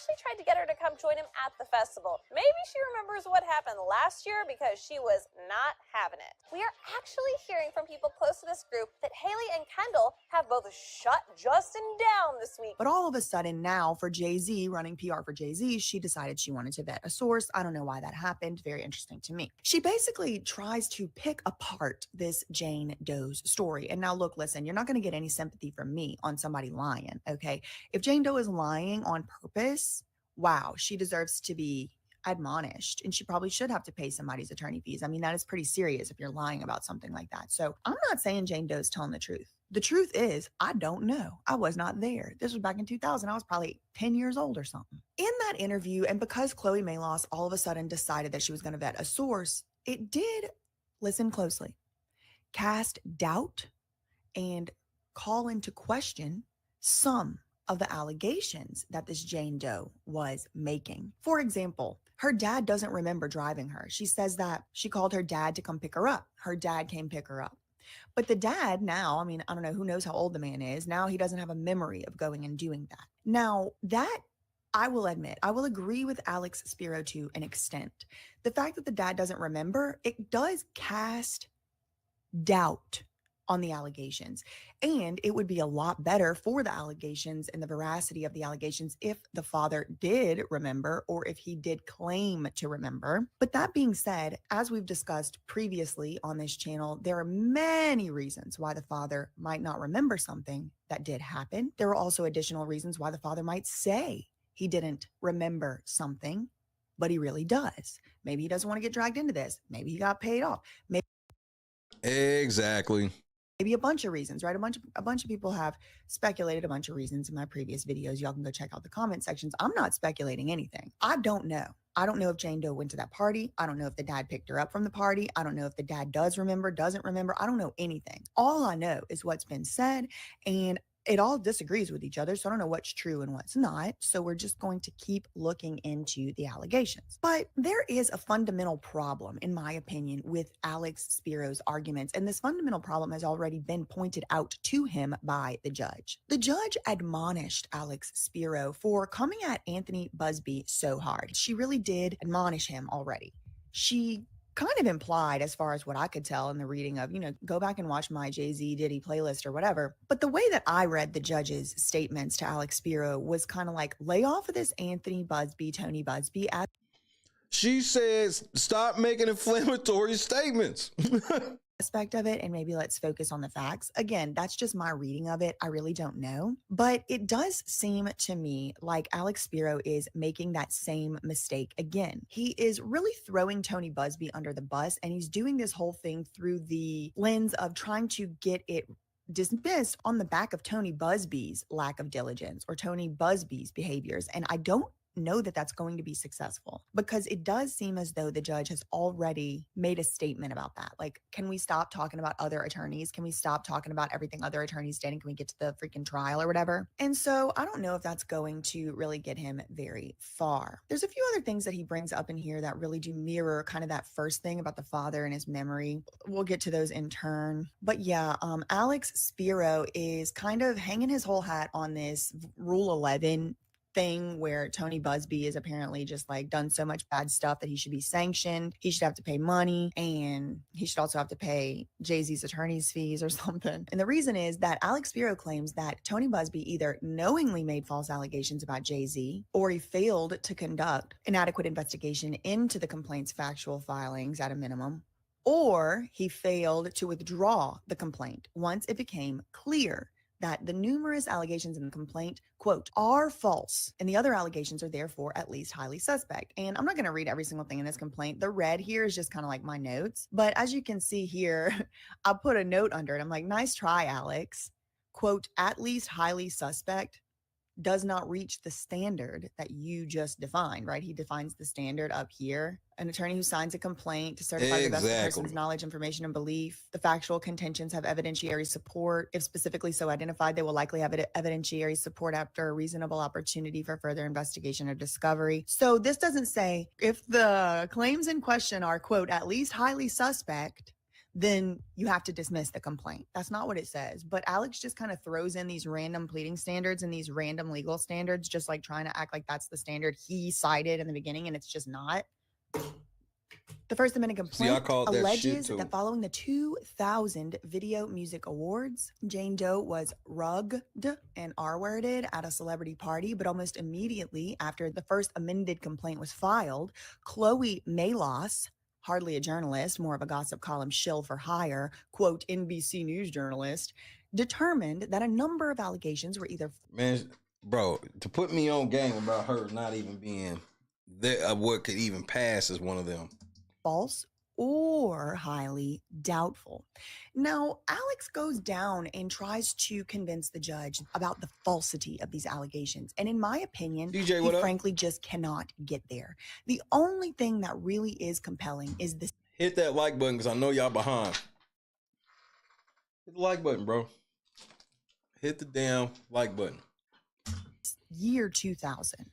Speaker 19: actually tried to get her to come join him at the festival. Maybe she remembers what happened last year because she was not having it. We are actually hearing from people close to this group that Hailey and Kendall have both shut Justin down this week.
Speaker 16: But all of a sudden now for Jay-Z, running PR for Jay-Z, she decided she wanted to vet a source. I don't know why that happened. Very interesting to me. She basically tries to pick apart this Jane Doe's story. And now look, listen, you're not going to get any sympathy from me on somebody lying, okay? If Jane Doe is lying on purpose, wow, she deserves to be admonished, and she probably should have to pay somebody's attorney fees. I mean, that is pretty serious if you're lying about something like that. So I'm not saying Jane Doe's telling the truth. The truth is, I don't know. I was not there. This was back in 2000. I was probably 10 years old or something. In that interview, and because Troi Melas all of a sudden decided that she was going to vet a source, it did, listen closely, cast doubt and call into question some of the allegations that this Jane Doe was making. For example, her dad doesn't remember driving her. She says that she called her dad to come pick her up. Her dad came pick her up. But the dad now, I mean, I don't know, who knows how old the man is. Now he doesn't have a memory of going and doing that. Now, that I will admit, I will agree with Alex Spiro to an extent. The fact that the dad doesn't remember, it does cast doubt on the allegations. And it would be a lot better for the allegations and the veracity of the allegations if the father did remember, or if he did claim to remember. But that being said, as we've discussed previously on this channel, there are many reasons why the father might not remember something that did happen. There are also additional reasons why the father might say he didn't remember something, but he really does. Maybe he doesn't want to get dragged into this. Maybe he got paid off. Maybe
Speaker 2: Exactly.
Speaker 16: Maybe a bunch of reasons, right? A bunch of people have speculated a bunch of reasons in my previous videos. Y'all can go check out the comment sections. I'm not speculating anything. I don't know. I don't know if Jane Doe went to that party. I don't know if the dad picked her up from the party. I don't know if the dad does remember, doesn't remember. I don't know anything. All I know is what's been said, and it all disagrees with each other. So I don't know what's true and what's not. So we're just going to keep looking into the allegations. But there is a fundamental problem, in my opinion, with Alex Spiro's arguments. And this fundamental problem has already been pointed out to him by the judge. The judge admonished Alex Spiro for coming at Anthony Busby so hard. She really did admonish him already. She kind of implied as far as what I could tell in the reading of, go back and watch my Jay-Z Diddy playlist or whatever. But the way that I read the judge's statements to Alex Spiro was kind of like, lay off of this Tony Busby.
Speaker 2: She says, stop making inflammatory statements.
Speaker 16: Aspect of it, and maybe let's focus on the facts. Again, that's just my reading of it. I really don't know. But it does seem to me like Alex Spiro is making that same mistake again. He is really throwing Tony Busby under the bus, and he's doing this whole thing through the lens of trying to get it dismissed on the back of Tony Busby's lack of diligence or Tony Busby's behaviors. And I don't know that that's going to be successful, because it does seem as though the judge has already made a statement about that. Like, can we stop talking about other attorneys? Can we stop talking about everything other attorneys did? And can we get to the freaking trial or whatever? And so I don't know if that's going to really get him very far. There's a few other things that he brings up in here that really do mirror kind of that first thing about the father and his memory. We'll get to those in turn. But yeah, Alex Spiro is kind of hanging his whole hat on this Rule 11 thing where Tony Busby is apparently just like done so much bad stuff that he should be sanctioned. He should have to pay money, and he should also have to pay Jay-Z's attorney's fees or something. And the reason is that Alex Spiro claims that Tony Busby either knowingly made false allegations about Jay-Z, or he failed to conduct an adequate investigation into the complaint's factual filings at a minimum, or he failed to withdraw the complaint once it became clear that the numerous allegations in the complaint, quote, are false, and the other allegations are therefore at least highly suspect. And I'm not going to read every single thing in this complaint. The red here is just kind of like my notes. But as you can see here, I put a note under it. I'm like, nice try, Alex. Quote, at least highly suspect does not reach the standard that you just defined, right? He defines the standard up here. An attorney who signs a complaint to certify the best of the person's knowledge, information, and belief. The factual contentions have evidentiary support. If specifically so identified, they will likely have evidentiary support after a reasonable opportunity for further investigation or discovery. So this doesn't say if the claims in question are, quote, at least highly suspect, then you have to dismiss the complaint. That's not what it says. But Alex just kind of throws in these random pleading standards and these random legal standards, just like trying to act like that's the standard he cited in the beginning, and it's just not. The First Amendment complaint alleges that following the 2000 Video Music Awards, Jane Doe was rugged and R-worded at a celebrity party, but almost immediately after the first amended complaint was filed, Chloe Melas, hardly a journalist, more of a gossip column shill for hire, quote, NBC News journalist, determined that a number of allegations were either...
Speaker 2: Man, bro, to put me on game about her not even being there, what could even pass as one of them.
Speaker 16: False or highly doubtful. Now, Alex goes down and tries to convince the judge about the falsity of these allegations. And in my opinion, he frankly just cannot get there. The only thing that really is compelling is this.
Speaker 2: Hit that like button, because I know y'all behind. Hit the like button, bro. Hit the damn like button.
Speaker 16: Year 2000.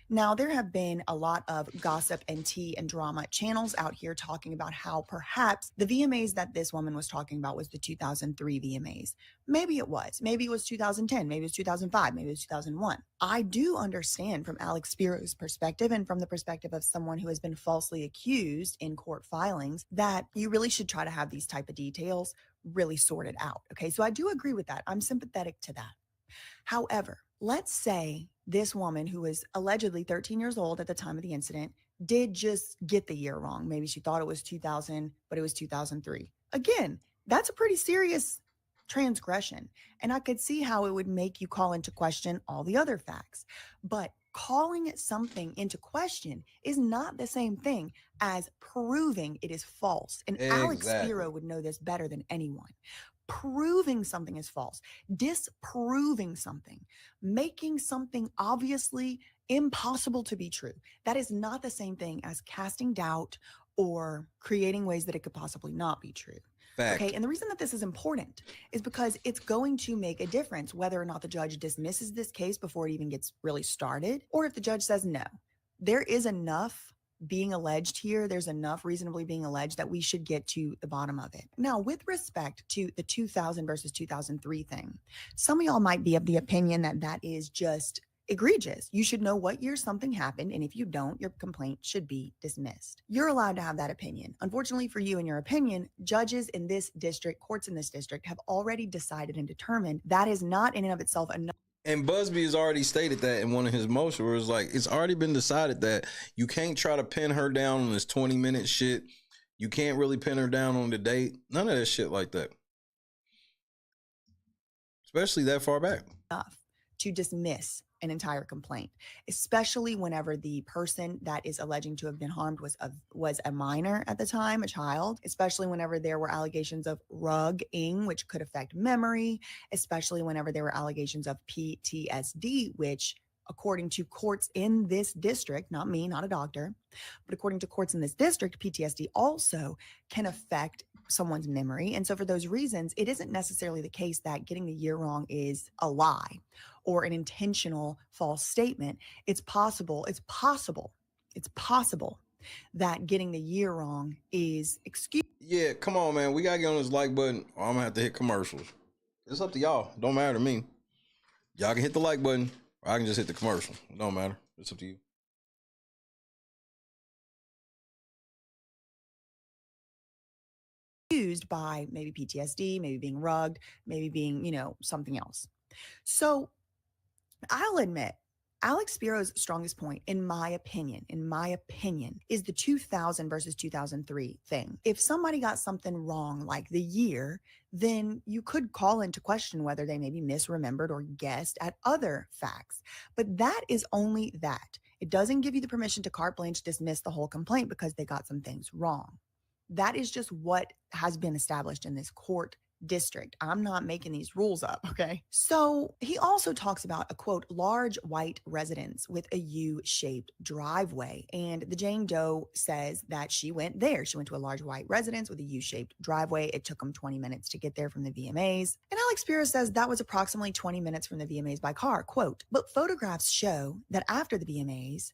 Speaker 16: Now, there have been a lot of gossip and tea and drama channels out here talking about how perhaps the VMAs that this woman was talking about was the 2003 VMAs. Maybe it was. Maybe it was 2010. Maybe it was 2005. Maybe it was 2001. I do understand from Alex Spiro's perspective and from the perspective of someone who has been falsely accused in court filings that you really should try to have these type of details really sorted out. Okay, so I do agree with that. I'm sympathetic to that. However, let's say this woman, who was allegedly 13 years old at the time of the incident, did just get the year wrong. Maybe she thought it was 2000, but it was 2003. Again, that's a pretty serious transgression. And I could see how it would make you call into question all the other facts. But calling something into question is not the same thing as proving it is false. And Alex Spiro would know this better than anyone. Proving something is false, disproving something, making something obviously impossible to be true. That is not the same thing as casting doubt or creating ways that it could possibly not be true.
Speaker 2: Fact.
Speaker 16: Okay, and the reason that this is important is because it's going to make a difference whether or not the judge dismisses this case before it even gets really started, or if the judge says no. There is enough being alleged here, there's enough reasonably being alleged that we should get to the bottom of it. Now, with respect to the 2000 versus 2003 thing, some of y'all might be of the opinion that that is just egregious. You should know what year something happened, and if you don't, your complaint should be dismissed. You're allowed to have that opinion. Unfortunately for you and your opinion, judges in this district, courts in this district have already decided and determined that is not in and of itself enough.
Speaker 2: And Busby has already stated that in one of his motions, where it's like, it's already been decided that you can't try to pin her down on this 20-minute shit. You can't really pin her down on the date. None of that shit like that. Especially that far back.
Speaker 16: Enough to dismiss an entire complaint, especially whenever the person that is alleging to have been harmed was a minor at the time, a child, especially whenever there were allegations of rugging, which could affect memory, especially whenever there were allegations of PTSD, which according to courts in this district, not me, not a doctor, but according to courts in this district, PTSD also can affect someone's memory. And so for those reasons, it isn't necessarily the case that getting the year wrong is a lie or an intentional false statement. It's possible that getting the year wrong is excuse.
Speaker 2: Yeah, come on, man. We gotta get on this like button, or I'm gonna have to hit commercials. It's up to y'all. Don't matter to me. Y'all can hit the like button, or I can just hit the commercial. It don't matter. It's up to you.
Speaker 16: Used by maybe PTSD, maybe being rugged, maybe being, something else. So I'll admit, Alex Spiro's strongest point, in my opinion, is the 2000 versus 2003 thing. If somebody got something wrong, like the year, then you could call into question whether they maybe misremembered or guessed at other facts. But that is only that. It doesn't give you the permission to carte blanche dismiss the whole complaint because they got some things wrong. That is just what has been established in this court district. I'm not making these rules up, okay? So he also talks about a, quote, large white residence with a U-shaped driveway. And the Jane Doe says that she went there. She went to a large white residence with a U-shaped driveway. It took them 20 minutes to get there from the VMAs. And Alex Spiro says that was approximately 20 minutes from the VMAs by car, quote, but photographs show that after the VMAs,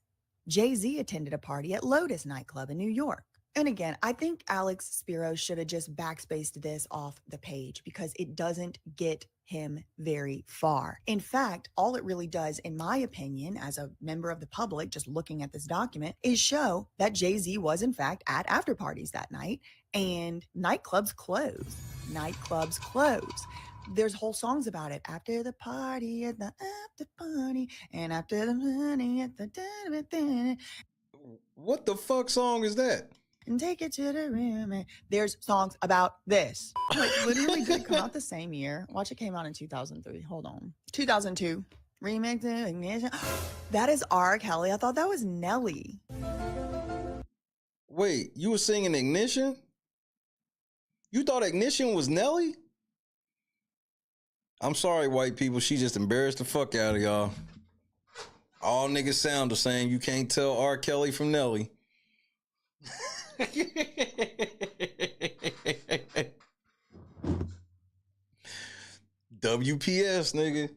Speaker 16: Jay-Z attended a party at Lotus nightclub in New York. And again, I think Alex Spiro should have just backspaced this off the page because it doesn't get him very far. In fact, all it really does, in my opinion, as a member of the public, just looking at this document, is show that Jay-Z was in fact at after parties that night and nightclubs closed. Nightclubs closed. There's whole songs about it. After the party, at the after party, and after the money at the da-da-da-da.
Speaker 2: What the fuck song is that?
Speaker 16: And take it to the room. And there's songs about this. Like, literally did come out the same year. Watch, it came out in 2003. Hold on. 2002. Remix of Ignition. That is R. Kelly. I thought that was Nelly.
Speaker 2: Wait, you were singing Ignition? You thought Ignition was Nelly? I'm sorry, white people. She just embarrassed the fuck out of y'all. All niggas sound the same. You can't tell R. Kelly from Nelly. WPS, nigga.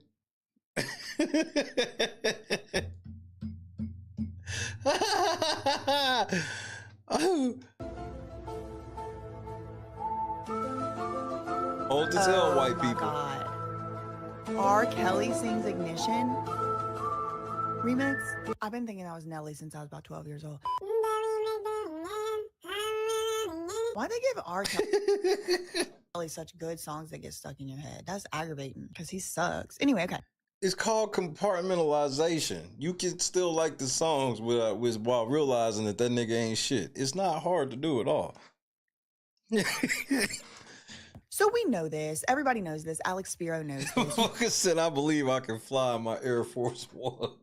Speaker 2: Old as hell, white people.
Speaker 16: God. R. Kelly sings Ignition remix. I've been thinking that was Nelly since I was about 12 years old. Why they give R. Kelly such good songs that get stuck in your head? That's aggravating because he sucks. Anyway, okay.
Speaker 2: It's called compartmentalization. You can still like the songs while realizing that nigga ain't shit. It's not hard to do at all.
Speaker 16: So we know this. Everybody knows this. Alex Spiro knows this.
Speaker 2: Motherfucker said, I believe I can fly in my Air Force Ones.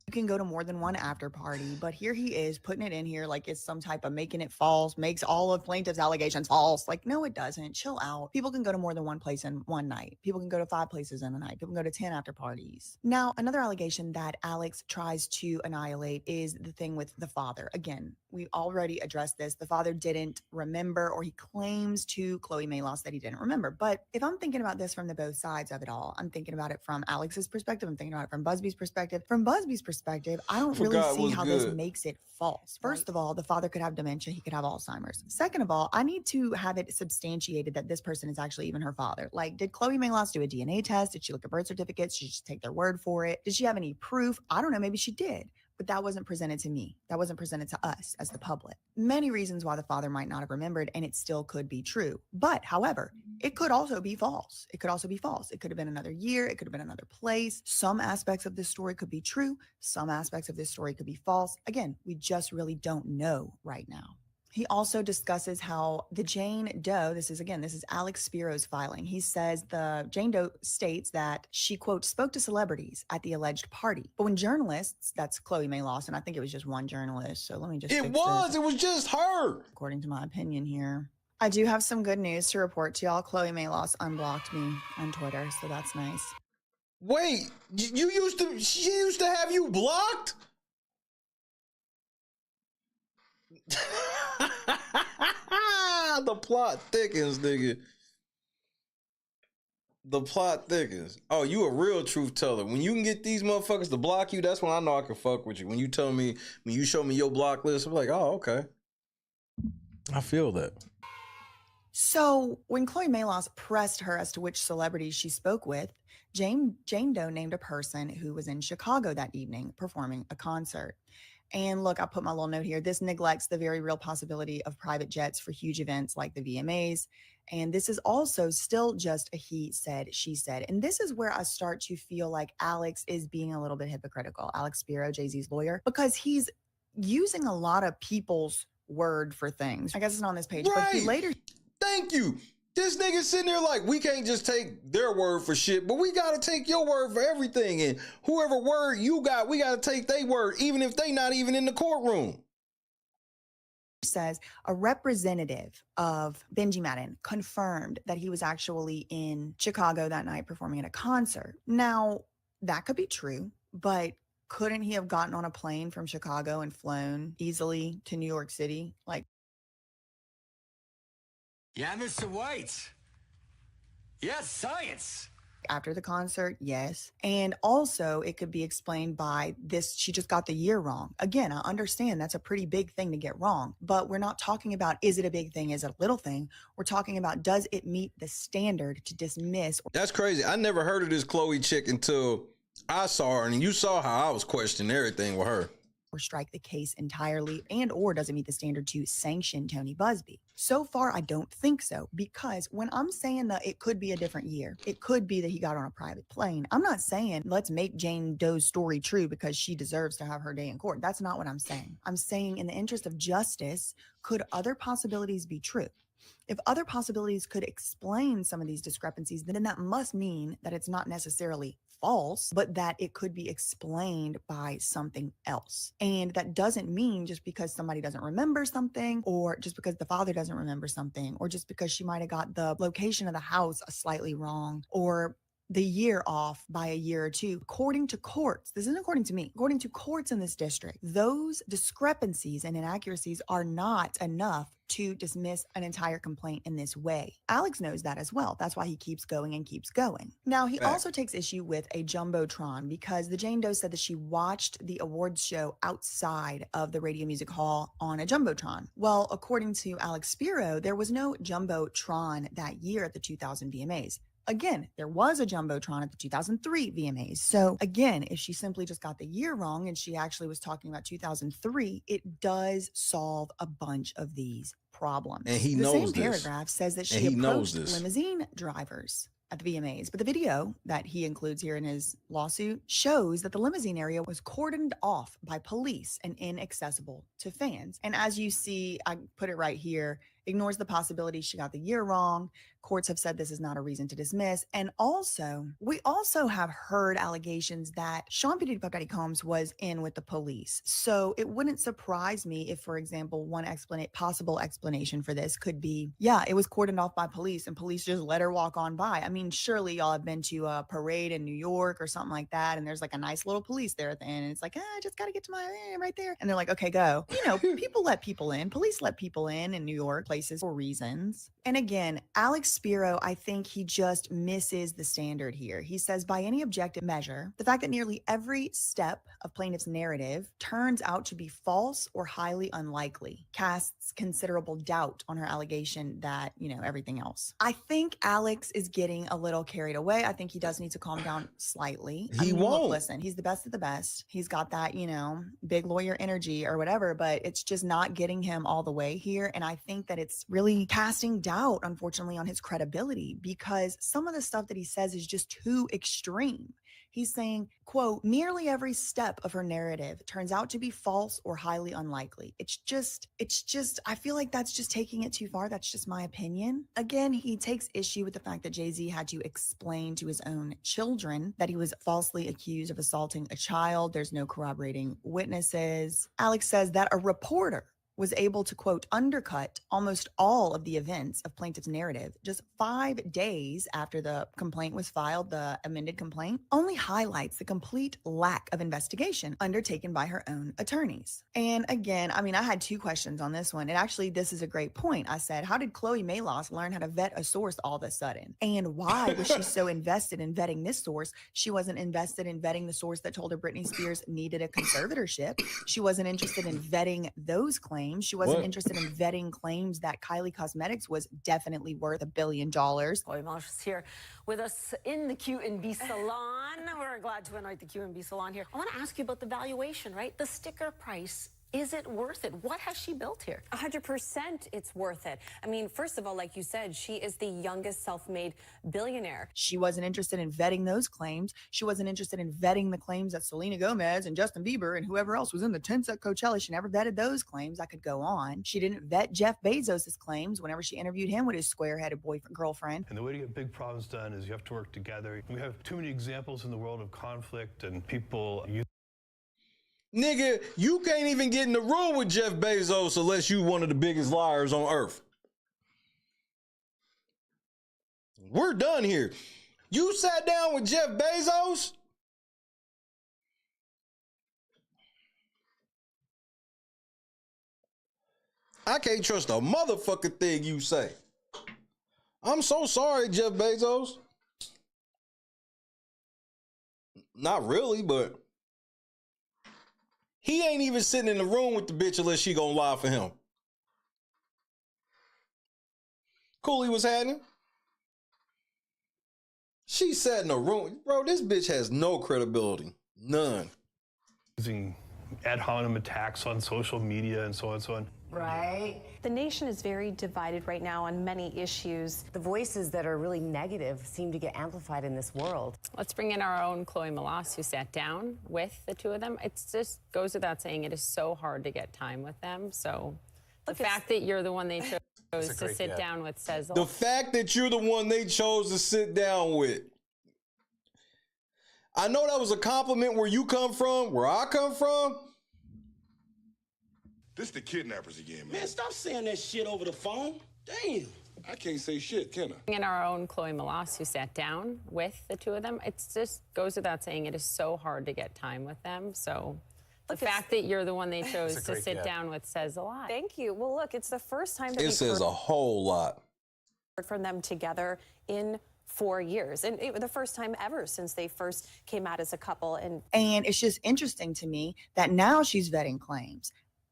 Speaker 16: You can go to more than one after party, but here he is putting it in here like it's some type of making it false, makes all of plaintiff's allegations false. Like, no, it doesn't. Chill out. People can go to more than one place in one night. People can go to 5 places in a night. People can go to 10 after parties. Now, another allegation that Alex tries to annihilate is the thing with the father. Again, we already addressed this. The father didn't remember, or he claims to Chloe Melas that he didn't remember. But if I'm thinking about this from the both sides of it all, I'm thinking about it from Alex's perspective. I'm thinking about it from Busby's perspective. From Busby's perspective, perspective, I don't really see how this makes it false. First of all, the father could have dementia. He could have Alzheimer's. Second of all, I need to have it substantiated that this person is actually even her father. Like, did Chloe Melas do a DNA test? Did she look at birth certificates? Did she just take their word for it? Did she have any proof? I don't know. Maybe she did. But that wasn't presented to me. That wasn't presented to us as the public. Many reasons why the father might not have remembered, and it still could be true. But, however, it could also be false. It could also be false. It could have been another year. It could have been another place. Some aspects of this story could be true. Some aspects of this story could be false. Again, we just really don't know right now. He also discusses how the Jane Doe, this is Alex Spiro's filing. He says the Jane Doe states that she, quote, spoke to celebrities at the alleged party. But when journalists, that's Chloe Melas, and I think it was just one journalist. So let me just
Speaker 2: It was just her.
Speaker 16: According to my opinion here. I do have some good news to report to y'all. Chloe Melas unblocked me on Twitter, so that's nice.
Speaker 2: Wait, she used to have you blocked? The plot thickens, nigga. The plot thickens. Oh, you a real truth teller. When you can get these motherfuckers to block you, that's when I know I can fuck with you. When you show me your block list, I'm like, oh, okay. I feel that.
Speaker 16: So when Chloe Melas pressed her as to which celebrities she spoke with, Jane Doe named a person who was in Chicago that evening performing a concert. And look, I put my little note here. This neglects the very real possibility of private jets for huge events like the VMAs. And this is also still just a he said, she said. And this is where I start to feel like Alex is being a little bit hypocritical. Alex Spiro, Jay-Z's lawyer, because he's using a lot of people's word for things. I guess it's not on this page, but he later...
Speaker 2: Thank you. This nigga sitting there like, we can't just take their word for shit, but we got to take your word for everything. And whoever word you got, we got to take their word, even if they not even in the courtroom.
Speaker 16: Says a representative of Benji Madden confirmed that he was actually in Chicago that night performing at a concert. Now, that could be true, but couldn't he have gotten on a plane from Chicago and flown easily to New York City? Like,
Speaker 20: yeah, Mr. White. Yes, science.
Speaker 16: After the concert, yes. And also it could be explained by this, she just got the year wrong. Again, I understand that's a pretty big thing to get wrong, but we're not talking about, is it a big thing, is it a little thing? We're talking about, does it meet the standard to dismiss?
Speaker 2: That's crazy. I never heard of this Chloe chick until I saw her, and you saw how I was questioning everything with her.
Speaker 16: Or strike the case entirely, and or does it meet the standard to sanction Tony Busby? So far, I don't think so, because when I'm saying that it could be a different year, it could be that he got on a private plane. I'm not saying let's make Jane Doe's story true because she deserves to have her day in court. That's not what I'm saying. I'm saying in the interest of justice, could other possibilities be true? If other possibilities could explain some of these discrepancies, then that must mean that it's not necessarily false, but that it could be explained by something else. And that doesn't mean just because somebody doesn't remember something, or just because the father doesn't remember something, or just because she might have got the location of the house slightly wrong, or the year off by a year or two. According to courts, this isn't according to me, according to courts in this district, those discrepancies and inaccuracies are not enough to dismiss an entire complaint in this way. Alex knows that as well. That's why he keeps going and keeps going. Now, he also takes issue with a Jumbotron because the Jane Doe said that she watched the awards show outside of the Radio Music Hall on a Jumbotron. Well, according to Alex Spiro, there was no Jumbotron that year at the 2000 VMAs. Again, there was a Jumbotron at the 2003 VMAs. So again, if she simply just got the year wrong and she actually was talking about 2003, it does solve a bunch of these problems.
Speaker 2: And he
Speaker 16: knows
Speaker 2: knows
Speaker 16: this. The same paragraph says that she approached limousine drivers at the VMAs. But the video that he includes here in his lawsuit shows that the limousine area was cordoned off by police and inaccessible to fans. And as you see, I put it right here, ignores the possibility she got the year wrong. Courts have said this is not a reason to dismiss. And also, we also have heard allegations that Sean P. Diddy Puff Daddy Combs was in with the police. So it wouldn't surprise me if, for example, one possible explanation for this could be, yeah, it was cordoned off by police and police just let her walk on by. I mean, surely y'all have been to a parade in New York or something like that, and there's like a nice little police there at the end, and it's like, I just got to get to my right there. And they're like, okay, go. You know, people let people in. Police let people in New York. places for reasons. And again, Alex Spiro, I think he just misses the standard here. He says, by any objective measure, the fact that nearly every step of plaintiff's narrative turns out to be false or highly unlikely casts considerable doubt on her allegation that, everything else. I think Alex is getting a little carried away. I think he does need to calm down slightly.
Speaker 2: He won't.
Speaker 16: Look, listen, he's the best of the best. He's got that, big lawyer energy or whatever, but it's just not getting him all the way here. And I think that it's really casting doubt, unfortunately, on his credibility, because some of the stuff that he says is just too extreme. He's saying, quote, nearly every step of her narrative turns out to be false or highly unlikely. It's just, I feel like that's just taking it too far. That's just my opinion. Again, he takes issue with the fact that Jay-Z had to explain to his own children that he was falsely accused of assaulting a child. There's no corroborating witnesses. Alex says that a reporter was able to, quote, undercut almost all of the events of plaintiff's narrative just 5 days after the complaint was filed, the amended complaint, only highlights the complete lack of investigation undertaken by her own attorneys. And again, I had 2 questions on this one. And actually, this is a great point. I said, how did Chloe Melas learn how to vet a source all of a sudden? And why was she so invested in vetting this source? She wasn't invested in vetting the source that told her Britney Spears needed a conservatorship. She wasn't interested in vetting those claims. She wasn't interested in vetting claims that Kylie Cosmetics was definitely worth $1 billion.
Speaker 21: Chloe Melas is here with us in the Q&B salon. We're glad to invite the Q&B salon here. I want to ask you about the valuation, right? The sticker price. Is it worth it? What has she built here?
Speaker 22: 100% it's worth it. First of all, like you said, she is the youngest self-made billionaire.
Speaker 16: She wasn't interested in vetting those claims. She wasn't interested in vetting the claims that Selena Gomez and Justin Bieber and whoever else was in the tents at Coachella. She never vetted those claims. I could go on. She didn't vet Jeff Bezos' claims whenever she interviewed him with his square-headed boyfriend, girlfriend.
Speaker 23: And the way to get big problems done is you have to work together. We have too many examples in the world of conflict and people use.
Speaker 2: Nigga, you can't even get in the room with Jeff Bezos unless you one of the biggest liars on earth. We're done here. You sat down with Jeff Bezos? I can't trust a motherfucking thing you say. I'm so sorry, Jeff Bezos. Not really, but he ain't even sitting in the room with the bitch unless she gonna lie for him. Cooley was happening. She sat in a room. Bro, this bitch has no credibility. None.
Speaker 23: Using ad hominem attacks on social media and so on and so on.
Speaker 22: Right.
Speaker 24: The nation is very divided right now on many issues.
Speaker 25: The voices that are really negative seem to get amplified in this world.
Speaker 26: Let's bring in our own Chloe Melas, who sat down with the two of them. It just goes without saying it is so hard to get time with them. So the fact that you're the one they chose to sit down with says a lot.
Speaker 2: The fact that you're the one they chose to sit down with. I know that was a compliment where you come from, where I come from.
Speaker 3: This the kidnappers again, man.
Speaker 27: Man, stop saying that shit over the phone. Damn.
Speaker 3: I can't say shit, can I?
Speaker 26: In our own Chloe Melas, who sat down with the two of them. It just goes without saying it is so hard to get time with them. So the fact that you're the one they chose to sit down with says a lot.
Speaker 24: Thank you. Well, look, it's the first time that
Speaker 2: it says a whole lot
Speaker 24: from them together in 4 years, and the first time ever since they first came out as a couple. And
Speaker 16: it's just interesting to me that now she's vetting claims.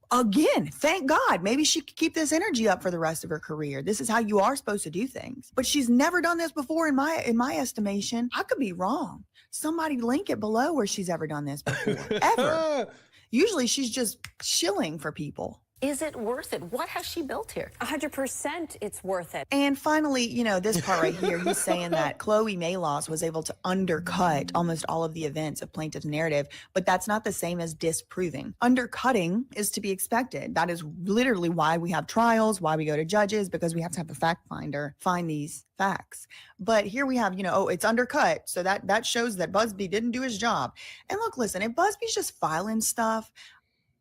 Speaker 16: Again, thank God. Maybe she could keep this energy up for the rest of her career. This is how you are supposed to do things. But she's never done this before in my estimation. I could be wrong. Somebody link it below where she's ever done this before. Ever. Usually she's just shilling for people.
Speaker 21: Is it worth it? What has she built here?
Speaker 22: 100% it's worth it.
Speaker 16: And finally, this part right here, he's saying that Chloe Melas was able to undercut almost all of the events of plaintiff's narrative, but that's not the same as disproving. Undercutting is to be expected. That is literally why we have trials, why we go to judges, because we have to have a fact finder find these facts. But here we have, it's undercut. So that shows that Busby didn't do his job. And look, listen, if Busby's just filing stuff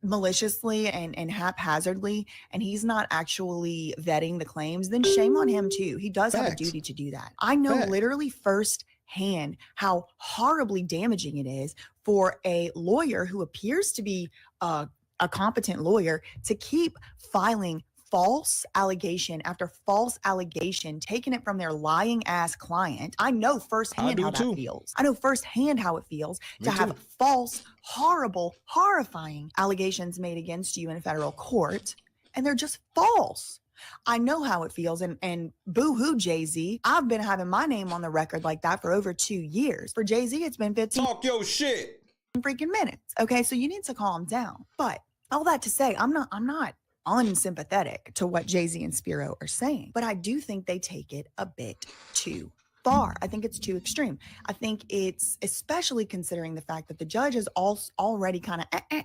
Speaker 16: maliciously and haphazardly, and he's not actually vetting the claims, then shame on him too. He does have a duty to do that. I know literally firsthand how horribly damaging it is for a lawyer who appears to be a competent lawyer to keep filing false allegation after false allegation, taking it from their lying ass client. I know firsthand how that feels. I know firsthand how it feels to have false, horrible, horrifying allegations made against you in a federal court, and they're just false. I know how it feels, and boo-hoo, Jay-Z. I've been having my name on the record like that for over 2 years. For Jay-Z, it's been 15
Speaker 2: Talk your shit.
Speaker 16: freaking minutes. Okay, so you need to calm down. But all that to say, I'm not unsympathetic to what Jay-Z and Spiro are saying, but I do think they take it a bit too far. I think it's too extreme. I think it's, especially considering the fact that the judge is already kind of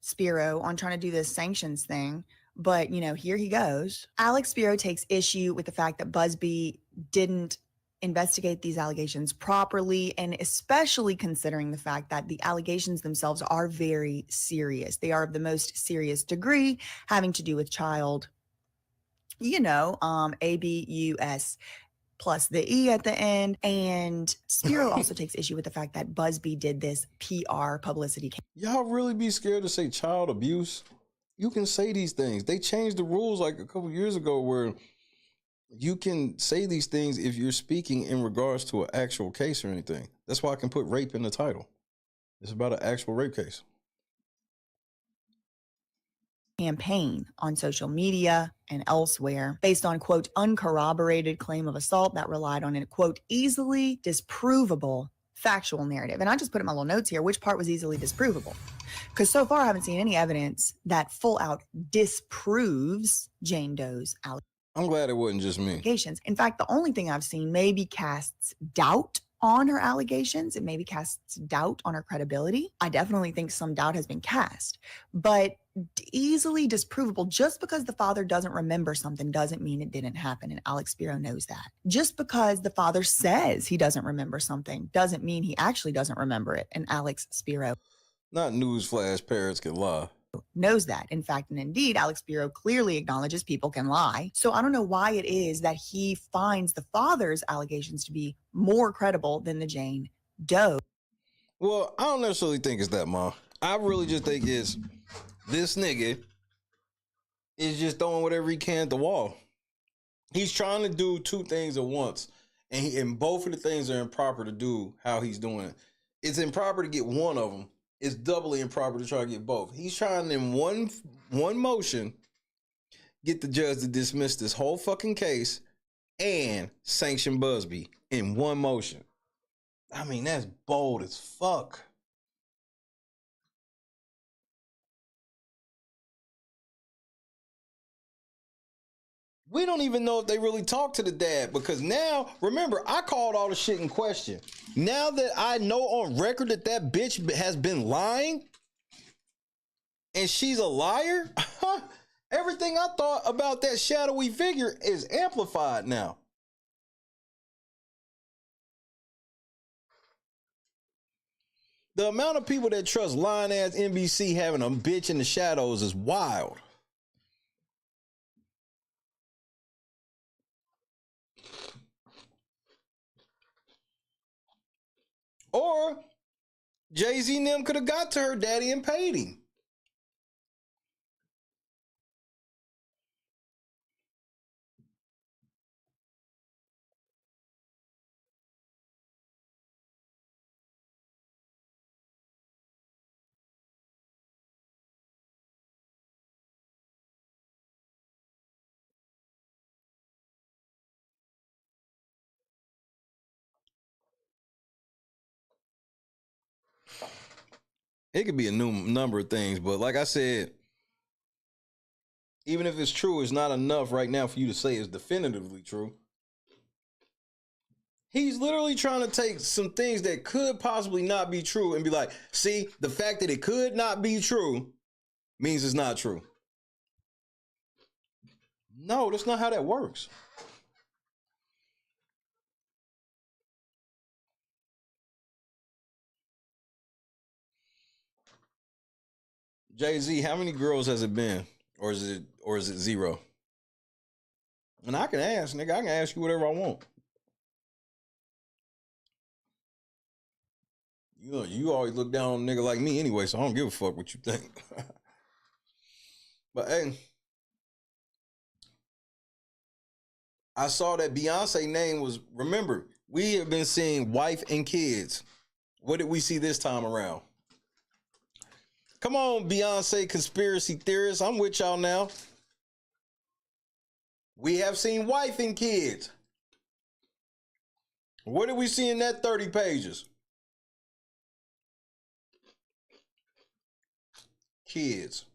Speaker 16: Spiro on trying to do this sanctions thing. But, you know, here he goes. Alex Spiro takes issue with the fact that Busby didn't investigate these allegations properly, and especially considering the fact that the allegations themselves are very serious. They are of the most serious degree, having to do with child, you know, abuse plus the E at the end. And Spiro also takes issue with the fact that Busby did this PR publicity.
Speaker 2: Y'all really be scared to say child abuse? You can say these things. They changed the rules like a couple years ago where you can say these things if you're speaking in regards to an actual case or anything. That's why I can put rape in the title. It's about an actual rape case.
Speaker 16: Campaign on social media and elsewhere based on, quote, uncorroborated claim of assault that relied on a, quote, easily disprovable factual narrative. And I just put in my little notes here, which part was easily disprovable? Because so far I haven't seen any evidence that full out disproves Jane Doe's allegations.
Speaker 2: I'm glad it wasn't just me.
Speaker 16: In fact, the only thing I've seen maybe casts doubt on her allegations. It maybe casts doubt on her credibility. I definitely think some doubt has been cast, but easily disprovable. Just because the father doesn't remember something doesn't mean it didn't happen. And Alex Spiro knows that. Just because the father says he doesn't remember something doesn't mean he actually doesn't remember it. And Alex Spiro,
Speaker 2: not newsflash, parents can lie,
Speaker 16: knows that. In fact, and indeed, Alex Spiro clearly acknowledges people can lie. So I don't know why it is that he finds the father's allegations to be more credible than the Jane Doe.
Speaker 2: Well, I don't necessarily think it's that, Ma. I really just think it's this nigga is just throwing whatever he can at the wall. He's trying to do two things at once, and both of the things are improper to do how he's doing it. It's improper to get one of them. It's doubly improper to try to get both. He's trying in one motion get the judge to dismiss this whole fucking case and sanction Busby in one motion. I mean, that's bold as fuck. We don't even know if they really talked to the dad, because now, remember, I called all the shit in question. Now that I know on record that that bitch has been lying and she's a liar, everything I thought about that shadowy figure is amplified now. The amount of people that trust lying ass NBC having a bitch in the shadows is wild. Or Jay-Z and them could have got to her daddy and paid him. It could be a number of things, but like I said, even if it's true, it's not enough right now for you to say it's definitively true. He's literally trying to take some things that could possibly not be true and be like, see, the fact that it could not be true means it's not true. No, that's not how that works. Jay-Z, how many girls has it been? Or is it zero? And I can ask, nigga, I can ask you whatever I want. You know, you always look down on a nigga like me anyway, so I don't give a fuck what you think. But hey, I saw that Beyonce name was, remember, we have been seeing wife and kids. What did we see this time around? Come on, Beyonce conspiracy theorists. I'm with y'all now. We have seen wife and kids. What did we see in that 30 pages? Kids.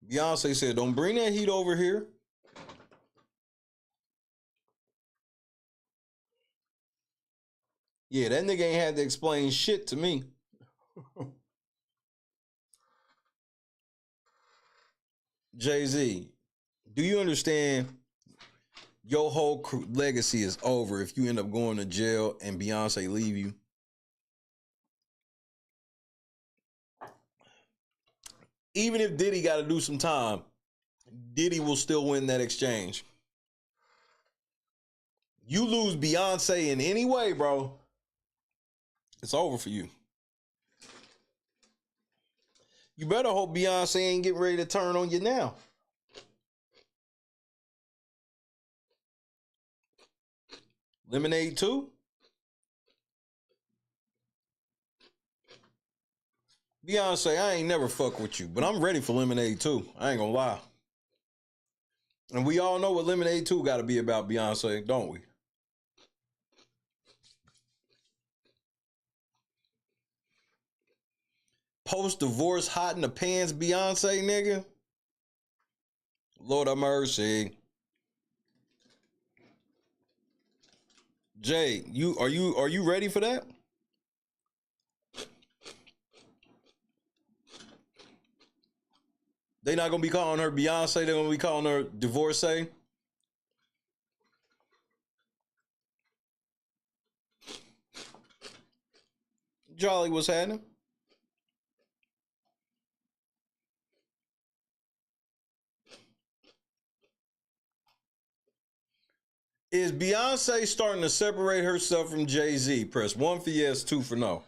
Speaker 2: Beyonce said, don't bring that heat over here. Yeah, that nigga ain't had to explain shit to me. Jay-Z, do you understand your whole legacy is over if you end up going to jail and Beyonce leave you? Even if Diddy got to do some time, Diddy will still win that exchange. You lose Beyonce in any way, bro, it's over for you. You better hope Beyonce ain't getting ready to turn on you now. Lemonade 2? Beyonce, I ain't never fuck with you, but I'm ready for Lemonade 2. I ain't gonna lie. And we all know what Lemonade 2 got to be about, Beyonce, don't we? Post-divorce hot in the pants Beyonce, nigga. Lord have mercy. Jay, are you ready for that? They not gonna be calling her Beyonce, they're gonna be calling her divorcee. Jolly, what's happening? Is Beyonce starting to separate herself from Jay-Z? Press 1 for yes, 2 for no.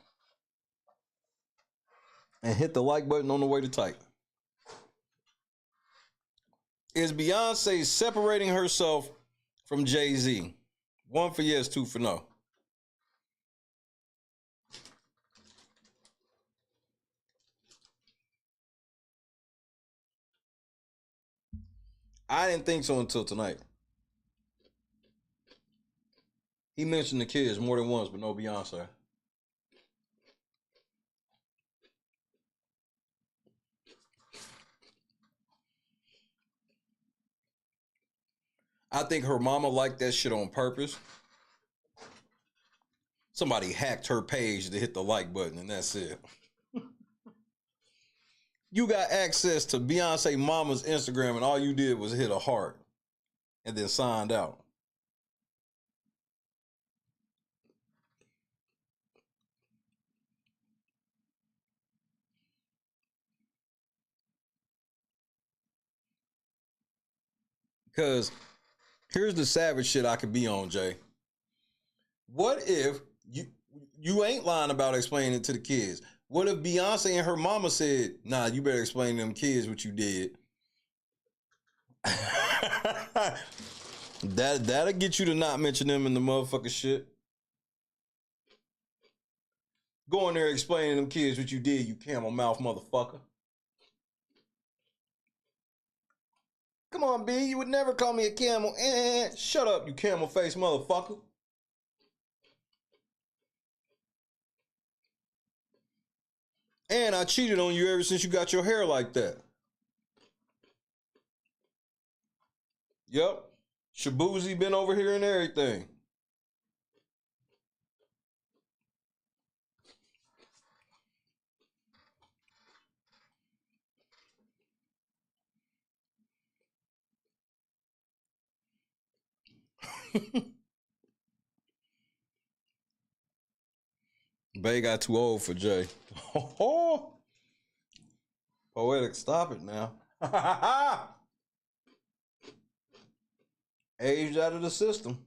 Speaker 2: And hit the like button on the way to type. Is Beyonce separating herself from Jay-Z? 1 for yes, 2 for no. I didn't think so until tonight. He mentioned the kids more than once, but no Beyonce. I think her mama liked that shit on purpose. Somebody hacked her page to hit the like button, and that's it. You got access to Beyonce mama's Instagram, and all you did was hit a heart and then signed out. Because here's the savage shit I could be on, Jay. What if you ain't lying about explaining it to the kids? What if Beyonce and her mama said, nah, you better explain to them kids what you did? That'll get you to not mention them in the motherfucker shit. Go in there explaining to them kids what you did, you camel mouth motherfucker. Come on, B, you would never call me a camel. Shut up, you camel face motherfucker. And I cheated on you ever since you got your hair like that. Yep. Shabuzi been over here and everything. Bay got too old for Jay. Poetic, stop it now. Aged out of the system.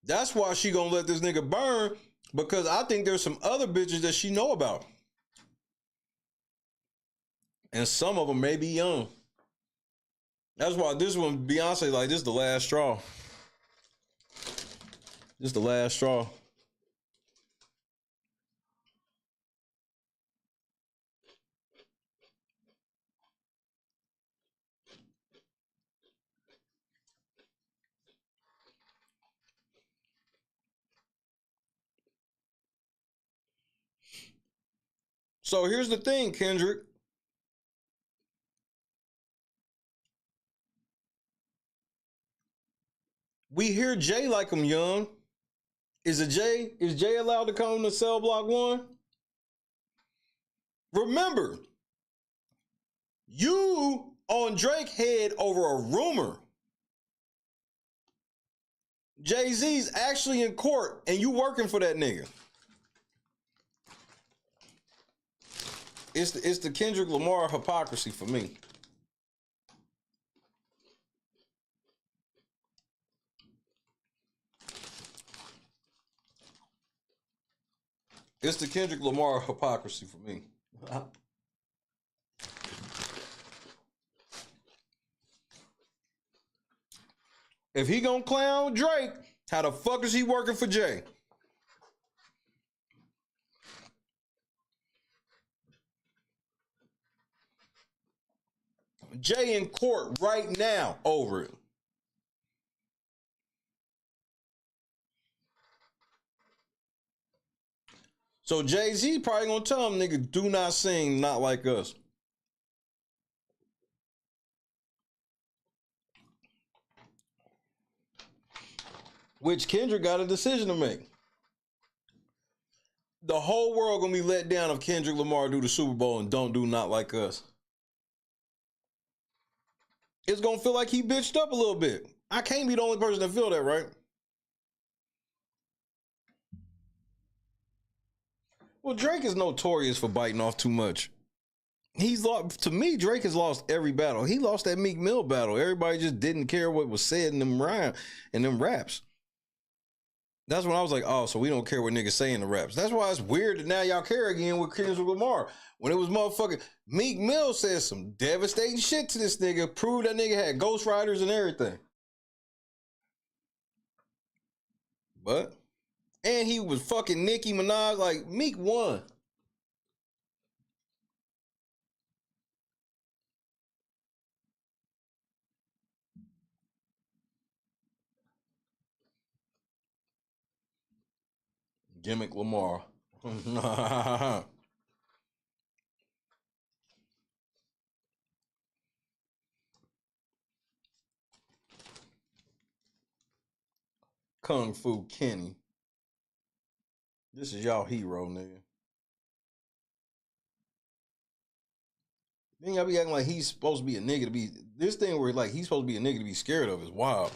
Speaker 2: That's why she gonna let this nigga burn, Because I think there's some other bitches that she know about. And some of them may be young. That's why this one, Beyonce, like, this is the last straw. This is the last straw. So here's the thing, Kendrick. We hear Jay like him young. Is Jay allowed to come to Cell Block 1? Remember, you on Drake head over a rumor. Jay-Z's actually in court and you working for that nigga. It's the Kendrick Lamar hypocrisy for me. It's the Kendrick Lamar hypocrisy for me. If he gonna clown Drake, how the fuck is he working for Jay? Jay in court right now over it. So Jay-Z probably gonna tell him, nigga, do not sing Not Like Us. Which Kendrick got a decision to make. The whole world gonna be let down if Kendrick Lamar do the Super Bowl and don't do Not Like Us. It's gonna feel like he bitched up a little bit. I can't be the only person that feel that, right? Well, Drake is notorious for biting off too much. He's lost, to me, Drake has lost every battle. He lost that Meek Mill battle. Everybody just didn't care what was said in them raps. That's when I was like, oh, so we don't care what niggas say in the raps. That's why it's weird that now y'all care again with Kendrick Lamar. When it was motherfucking Meek Mill said some devastating shit to this nigga, proved that nigga had ghostwriters and everything. But, and he was fucking Nicki Minaj, like Meek won. Gimmick Lamar. Kung Fu Kenny. This is y'all hero, nigga. Then y'all be acting like he's supposed to be a nigga to be... This thing where like he's supposed to be a nigga to be scared of is wild.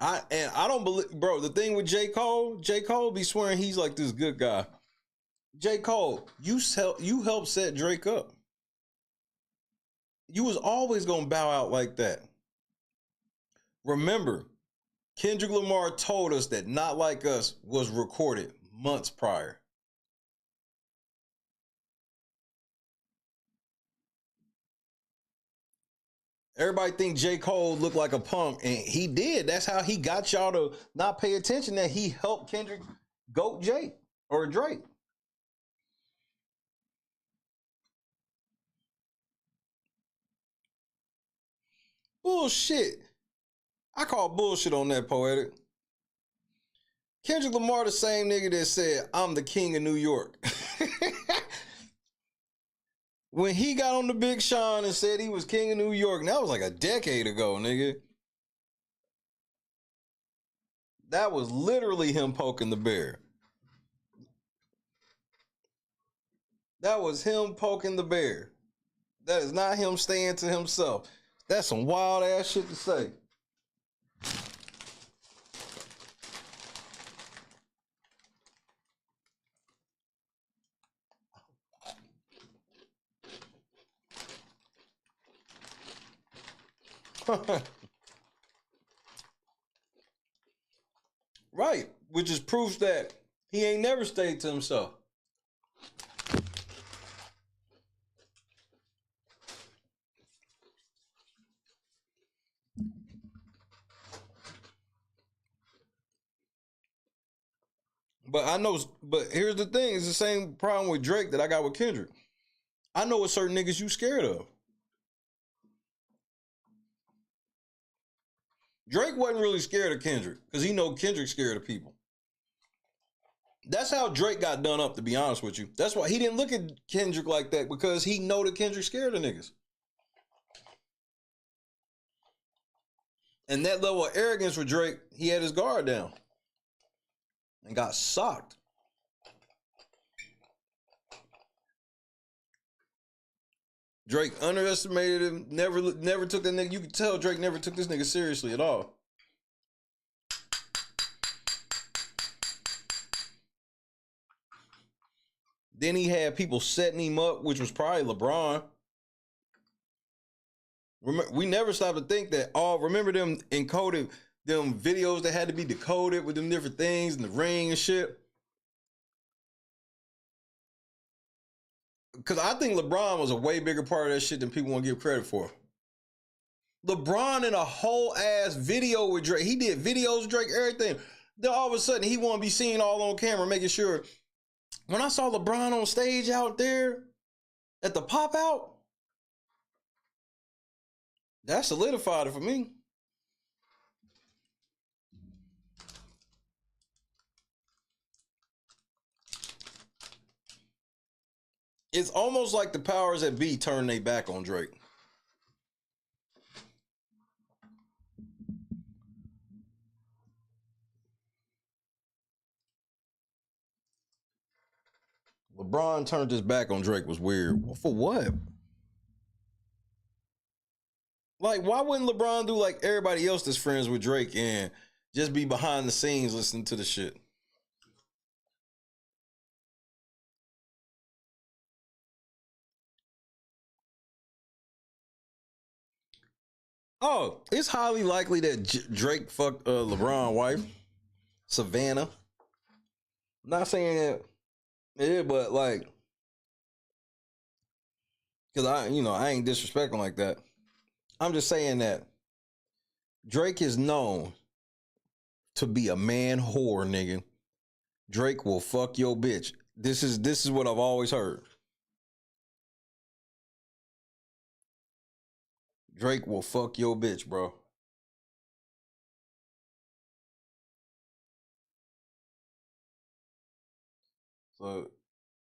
Speaker 2: I don't believe... Bro, the thing with J. Cole be swearing he's like this good guy. J. Cole, you helped set Drake up. You was always gonna bow out like that. Remember, Kendrick Lamar told us that Not Like Us was recorded months prior. Everybody think J. Cole looked like a punk, and he did. That's how he got y'all to not pay attention that he helped Kendrick goat Jay or Drake. Bullshit. I call bullshit on that, Poetic. Kendrick Lamar the same nigga that said, I'm the king of New York. When he got on the Big Sean and said he was king of New York, and that was like a decade ago, nigga. That was literally him poking the bear. That was him poking the bear. That is not him staying to himself. That's some wild ass shit to say. Right, which is proof that he ain't never stayed to himself. But I know, but here's the thing, it's the same problem with Drake that I got with Kendrick. I know what certain niggas you scared of. Drake wasn't really scared of Kendrick because he know Kendrick's scared of people. That's how Drake got done up, to be honest with you. That's why he didn't look at Kendrick like that, because he know that Kendrick's scared of niggas. And that level of arrogance with Drake, he had his guard down and got socked. Drake underestimated him, never took that nigga. You could tell Drake never took this nigga seriously at all. Then he had people setting him up, which was probably LeBron. We never stopped to think that, remember them encoded, them videos that had to be decoded with them different things and the ring and shit? Because I think LeBron was a way bigger part of that shit than people want to give credit for. LeBron in a whole ass video with Drake. He did videos with Drake, everything. Then all of a sudden, he want to be seen all on camera, making sure. When I saw LeBron on stage out there at the pop out, that solidified it for me. It's almost like the powers that be turned their back on Drake. LeBron turned his back on Drake was weird. For what? Like, why wouldn't LeBron do like everybody else that's friends with Drake and just be behind the scenes listening to the shit? Oh, it's highly likely that Drake fucked LeBron's wife, Savannah. I'm not saying that, yeah, but like, because I ain't disrespecting like that. I'm just saying that Drake is known to be a man whore, nigga. Drake will fuck your bitch. This is what I've always heard. Drake will fuck your bitch, bro. So,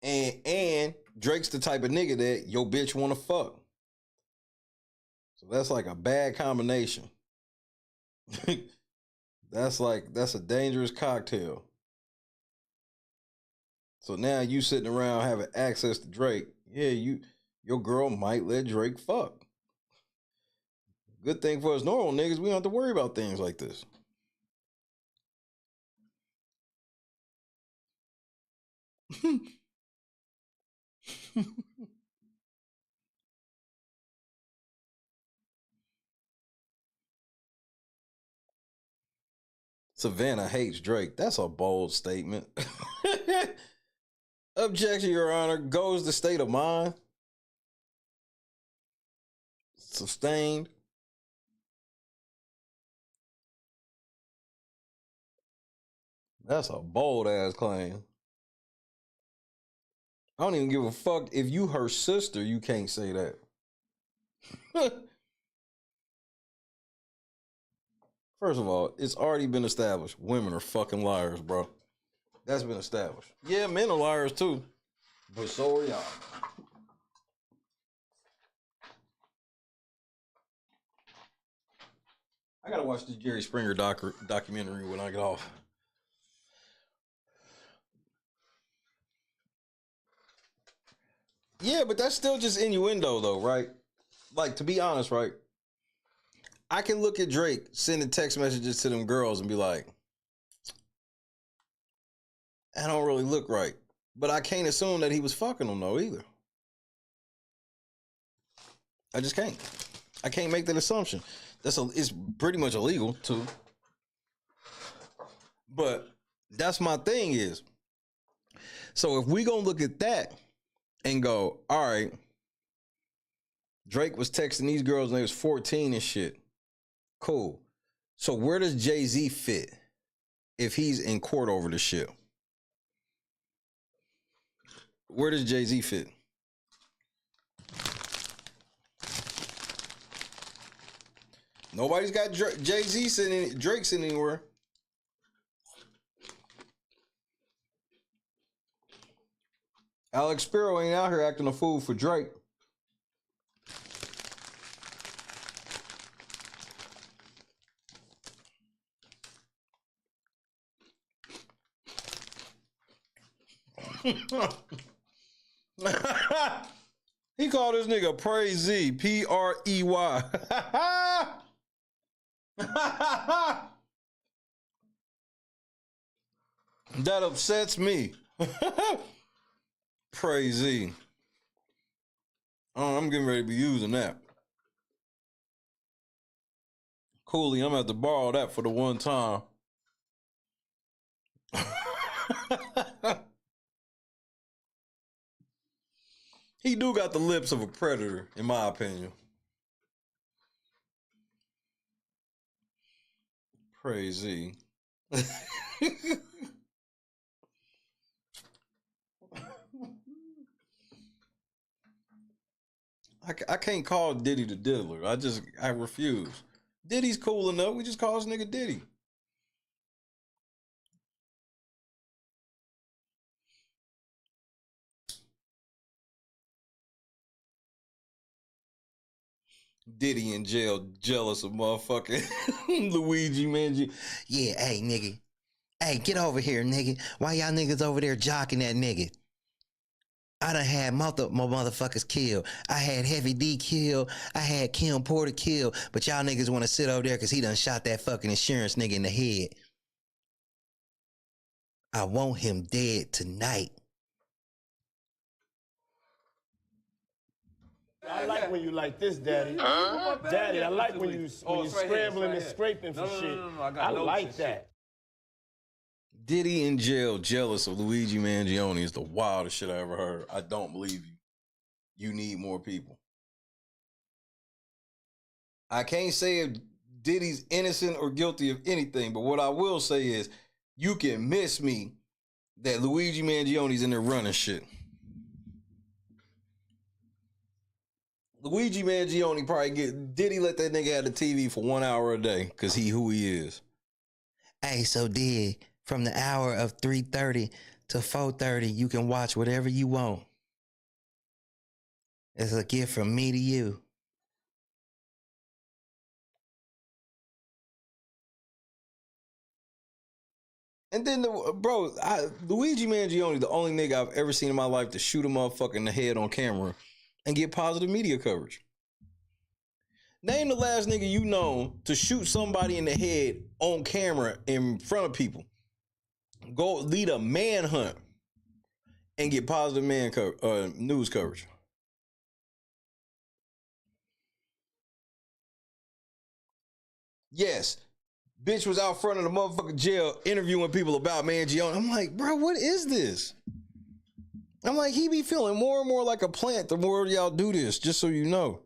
Speaker 2: and Drake's the type of nigga that your bitch wanna fuck. So that's like a bad combination. That's a dangerous cocktail. So now you sitting around having access to Drake. Yeah, your girl might let Drake fuck. Good thing for us normal niggas, we don't have to worry about things like this. Savannah hates Drake. That's a bold statement. Objection, Your Honor. Goes the state of mind. Sustained. That's a bold ass claim. I don't even give a fuck if you her sister, you can't say that. First of all, it's already been established. Women are fucking liars, bro. That's been established. Yeah, men are liars too. But so are y'all. I gotta watch the Jerry Springer documentary when I get off. Yeah, but that's still just innuendo though, right? Like, to be honest, right? I can look at Drake sending text messages to them girls and be like, I don't really look right. But I can't assume that he was fucking them though either. I just can't. I can't make that assumption. It's pretty much illegal too. But that's my thing is, so if we gonna look at that and go, all right, Drake was texting these girls when they was 14 and shit. Cool. So where does Jay-Z fit if he's in court over the shit? Where does Jay-Z fit? Nobody's got Jay-Z sitting, Drake sitting anywhere. Alex Sparrow ain't out here acting a fool for Drake. He called this nigga Prey Z, P-R-E-Y. That upsets me. Prey Z. Oh, I'm getting ready to be using that. Cooley, I'm gonna have to borrow that for the one time. He do got the lips of a predator, in my opinion. Crazy. I can't call Diddy the diddler. I refuse. Diddy's cool enough. We just call this nigga Diddy. Diddy in jail, jealous of motherfucking Luigi Mangione. Yeah, hey, nigga. Hey, get over here, nigga. Why y'all niggas over there jocking that nigga? I done had multiple motherfuckers killed. I had Heavy D killed. I had Kim Porter killed. But y'all niggas want to sit over there because he done shot that fucking insurance nigga in the head. I want him dead tonight.
Speaker 1: I like when you like this, Daddy. Daddy, I like when you scrambling and scraping for shit. I like that.
Speaker 2: Diddy in jail, jealous of Luigi Mangione is the wildest shit I ever heard. I don't believe you. You need more people. I can't say if Diddy's innocent or guilty of anything, but what I will say is you can miss me that Luigi Mangione's in there running shit. Luigi Mangione probably Diddy let that nigga have the TV for 1 hour a day because he who he is. Hey, so Did, from the hour of 3:30 to 4:30, you can watch whatever you want. It's a gift from me to you. And then, Luigi Mangione, the only nigga I've ever seen in my life to shoot a motherfucker in the head on camera and get positive media coverage. Name the last nigga you know to shoot somebody in the head on camera in front of people. Go lead a manhunt and get positive news coverage. Yes, bitch was out front of the motherfucking jail interviewing people about Mangione. I'm like, bro, what is this? I'm like, he be feeling more and more like a plant the more y'all do this, just so you know.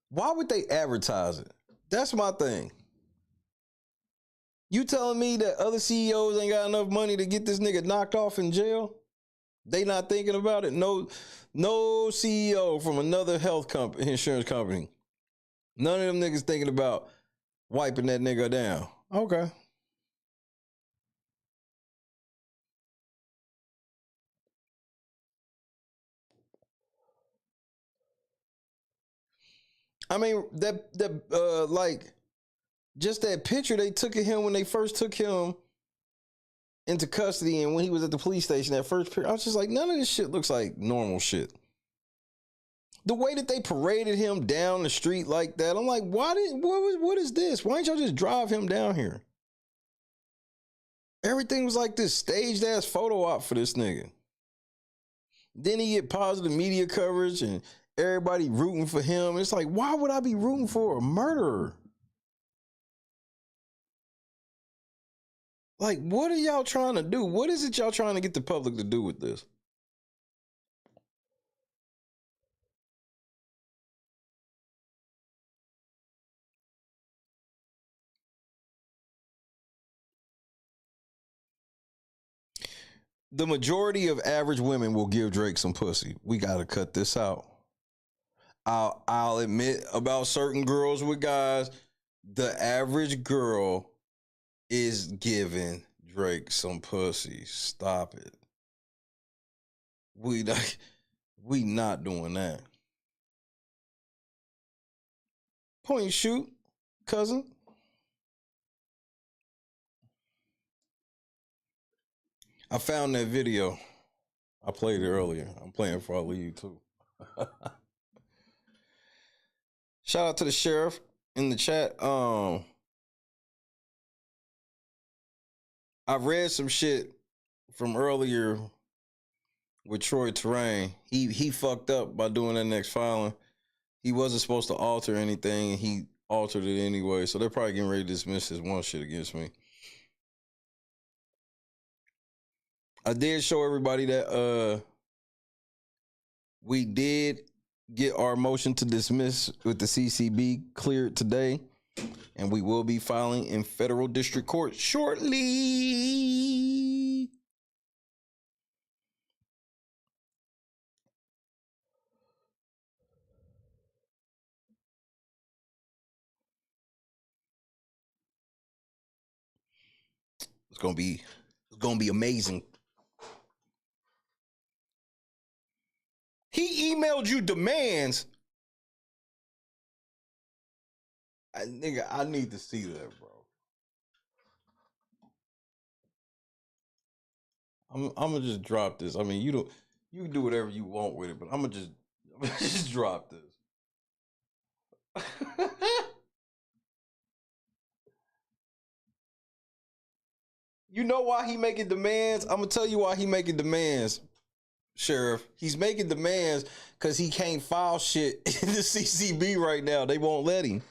Speaker 2: Why would they advertise it? That's my thing. You telling me that other CEOs ain't got enough money to get this nigga knocked off in jail? They not thinking about it? No CEO from another insurance company. None of them niggas thinking about wiping that nigga down. Okay. I mean, just that picture they took of him when they first took him into custody and when he was at the police station, that first picture, I was just like, none of this shit looks like normal shit. The way that they paraded him down the street like that, I'm like, what is this? Why didn't y'all just drive him down here? Everything was like this staged ass photo op for this nigga. Then he get positive media coverage and everybody rooting for him. It's like, why would I be rooting for a murderer? Like, what are y'all trying to do? What is it y'all trying to get the public to do with this? The majority of average women will give Drake some pussy. We got to cut this out. I'll admit about certain girls with guys, the average girl is giving Drake some pussy. Stop it. We not doing that. Point and shoot, cousin. I found that video. I played it earlier. I'm playing for all of you too. Shout out to the sheriff in the chat. I read some shit from earlier with Troi Torain. He fucked up by doing that next filing. He wasn't supposed to alter anything, and he altered it anyway. So they're probably getting ready to dismiss his one shit against me. I did show everybody that we did get our motion to dismiss with the CCB cleared today, and we will be filing in federal district court shortly. It's gonna be amazing. He emailed you demands. Nigga, I need to see that, bro. I'm gonna just drop this. I mean, you can do whatever you want with it, but I'm gonna just drop this. You know why he making demands? I'm gonna tell you why he making demands, Sheriff. He's making demands because he can't file shit in the CCB right now. They won't let him.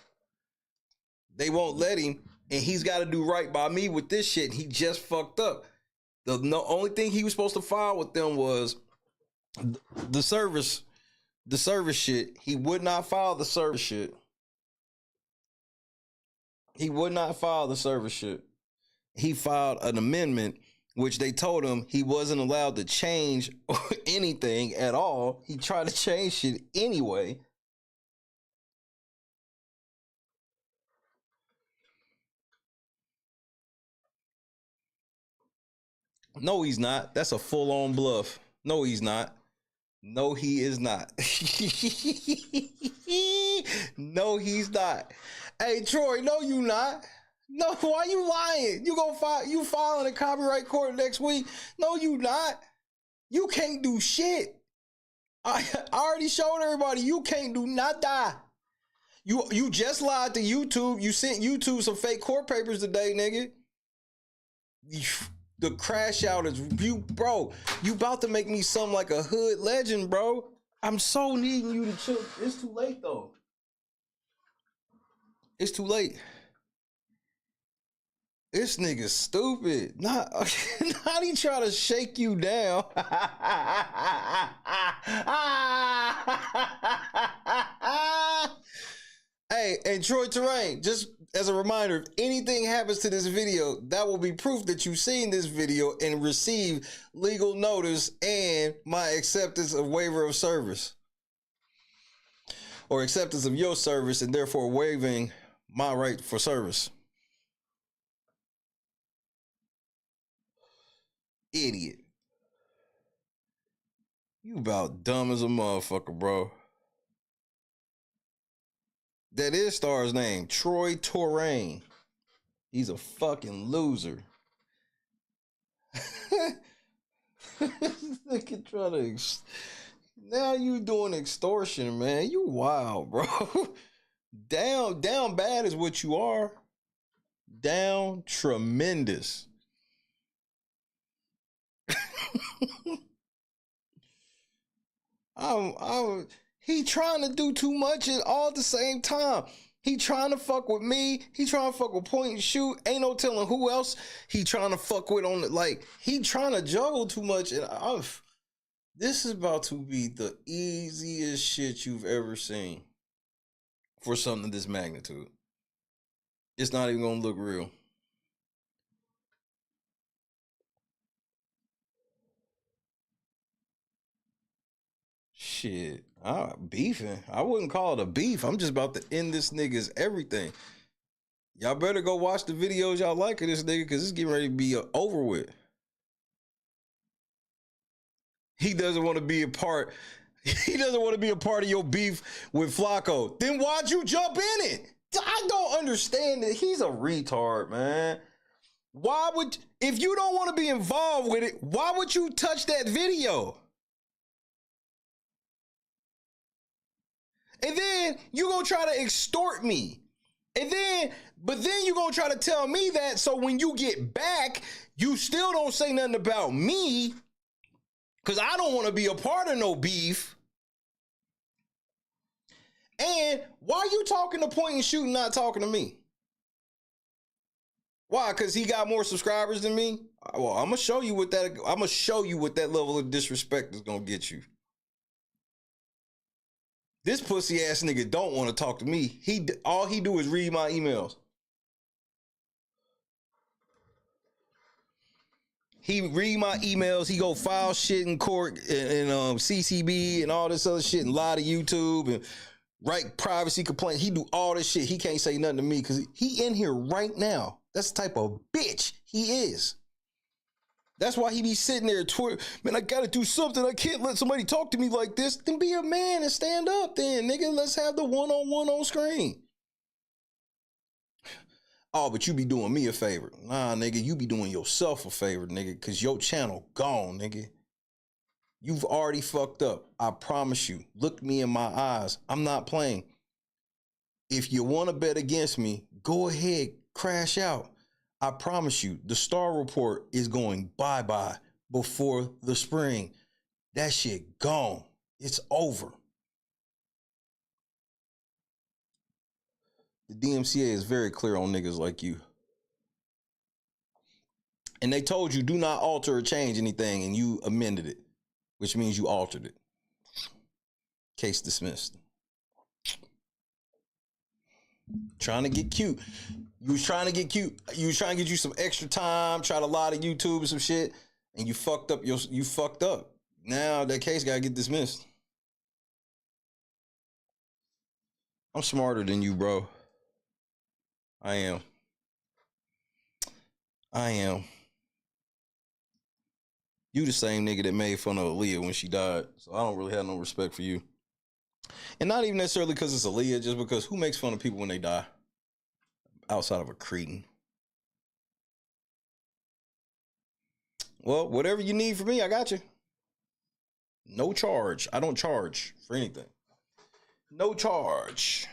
Speaker 2: They won't let him, and he's got to do right by me with this shit. He just fucked up. The only thing he was supposed to file with them was the service shit. He would not file the service shit. He would not file the service shit. He filed an amendment, which they told him he wasn't allowed to change anything at all. He tried to change shit anyway. No, he's not. That's a full-on bluff. No, he's not. No, he is not. No, he's not. Hey, Troi, no, you not. No, why you lying? You filing a copyright court next week? No, you not. You can't do shit. I already showed everybody you can't do nada. You just lied to YouTube. You sent YouTube some fake court papers today, nigga. The crash out is you, bro. You about to make me something like a hood legend, bro. I'm so needing you to chill. It's too late though. It's too late. This nigga's stupid. Not he try to shake you down. Hey, and Troi Torain, just as a reminder, if anything happens to this video, that will be proof that you've seen this video and received legal notice and my acceptance of waiver of service. Or acceptance of your service and therefore waiving my right for service. Idiot. You about dumb as a motherfucker, bro. That is Star's name, Troi Torain. He's a fucking loser. Nigga try to now you doing extortion, man. You wild, bro. Down bad is what you are. Down tremendous. He trying to do too much at all at the same time. He trying to fuck with me. He trying to fuck with point and shoot. Ain't no telling who else he trying to fuck with on the, like, he trying to juggle too much. And this is about to be the easiest shit you've ever seen for something of this magnitude. It's not even gonna look real. Shit, beefing. I wouldn't call it a beef. I'm just about to end this nigga's everything. Y'all better go watch the videos y'all like of this nigga, because it's getting ready to be over with. He doesn't want to be a part. He doesn't want to be a part of your beef with Flacco. Then why'd you jump in it? I don't understand it. He's a retard, man. Why would, if you don't want to be involved with it, why would you touch that video? And then you gonna try to extort me. But then you gonna try to tell me that, so when you get back, you still don't say nothing about me, because I don't want to be a part of no beef. And why you talking to point and shoot and not talking to me? Why? Because he got more subscribers than me? Well, I'm gonna show you what that level of disrespect is gonna get you. This pussy ass nigga don't want to talk to me. All he do is read my emails. He read my emails. He go file shit in court and CCB and all this other shit and lie to YouTube and write privacy complaints. He do all this shit. He can't say nothing to me because he in here right now. That's the type of bitch he is. That's why he be sitting there, man, I gotta do something. I can't let somebody talk to me like this. Then be a man and stand up then, nigga. Let's have the one-on-one on screen. Oh, but you be doing me a favor. Nah, nigga, you be doing yourself a favor, nigga, because your channel gone, nigga. You've already fucked up. I promise you. Look me in my eyes. I'm not playing. If you want to bet against me, go ahead, crash out. I promise you, the Star Report is going bye-bye before the spring. That shit gone. It's over. The DMCA is very clear on niggas like you. And they told you do not alter or change anything, and you amended it, which means you altered it. Case dismissed. Trying to get cute. You was trying to get cute. You was trying to get you some extra time, try to lie to YouTube and some shit, and you fucked up. You fucked up. Now that case gotta get dismissed. I'm smarter than you, bro. I am. You the same nigga that made fun of Aaliyah when she died, so I don't really have no respect for you. And not even necessarily because it's Aaliyah, just because who makes fun of people when they die? Outside of a cretin. Well, whatever you need from me, I got you. No charge. I don't charge for anything. No charge.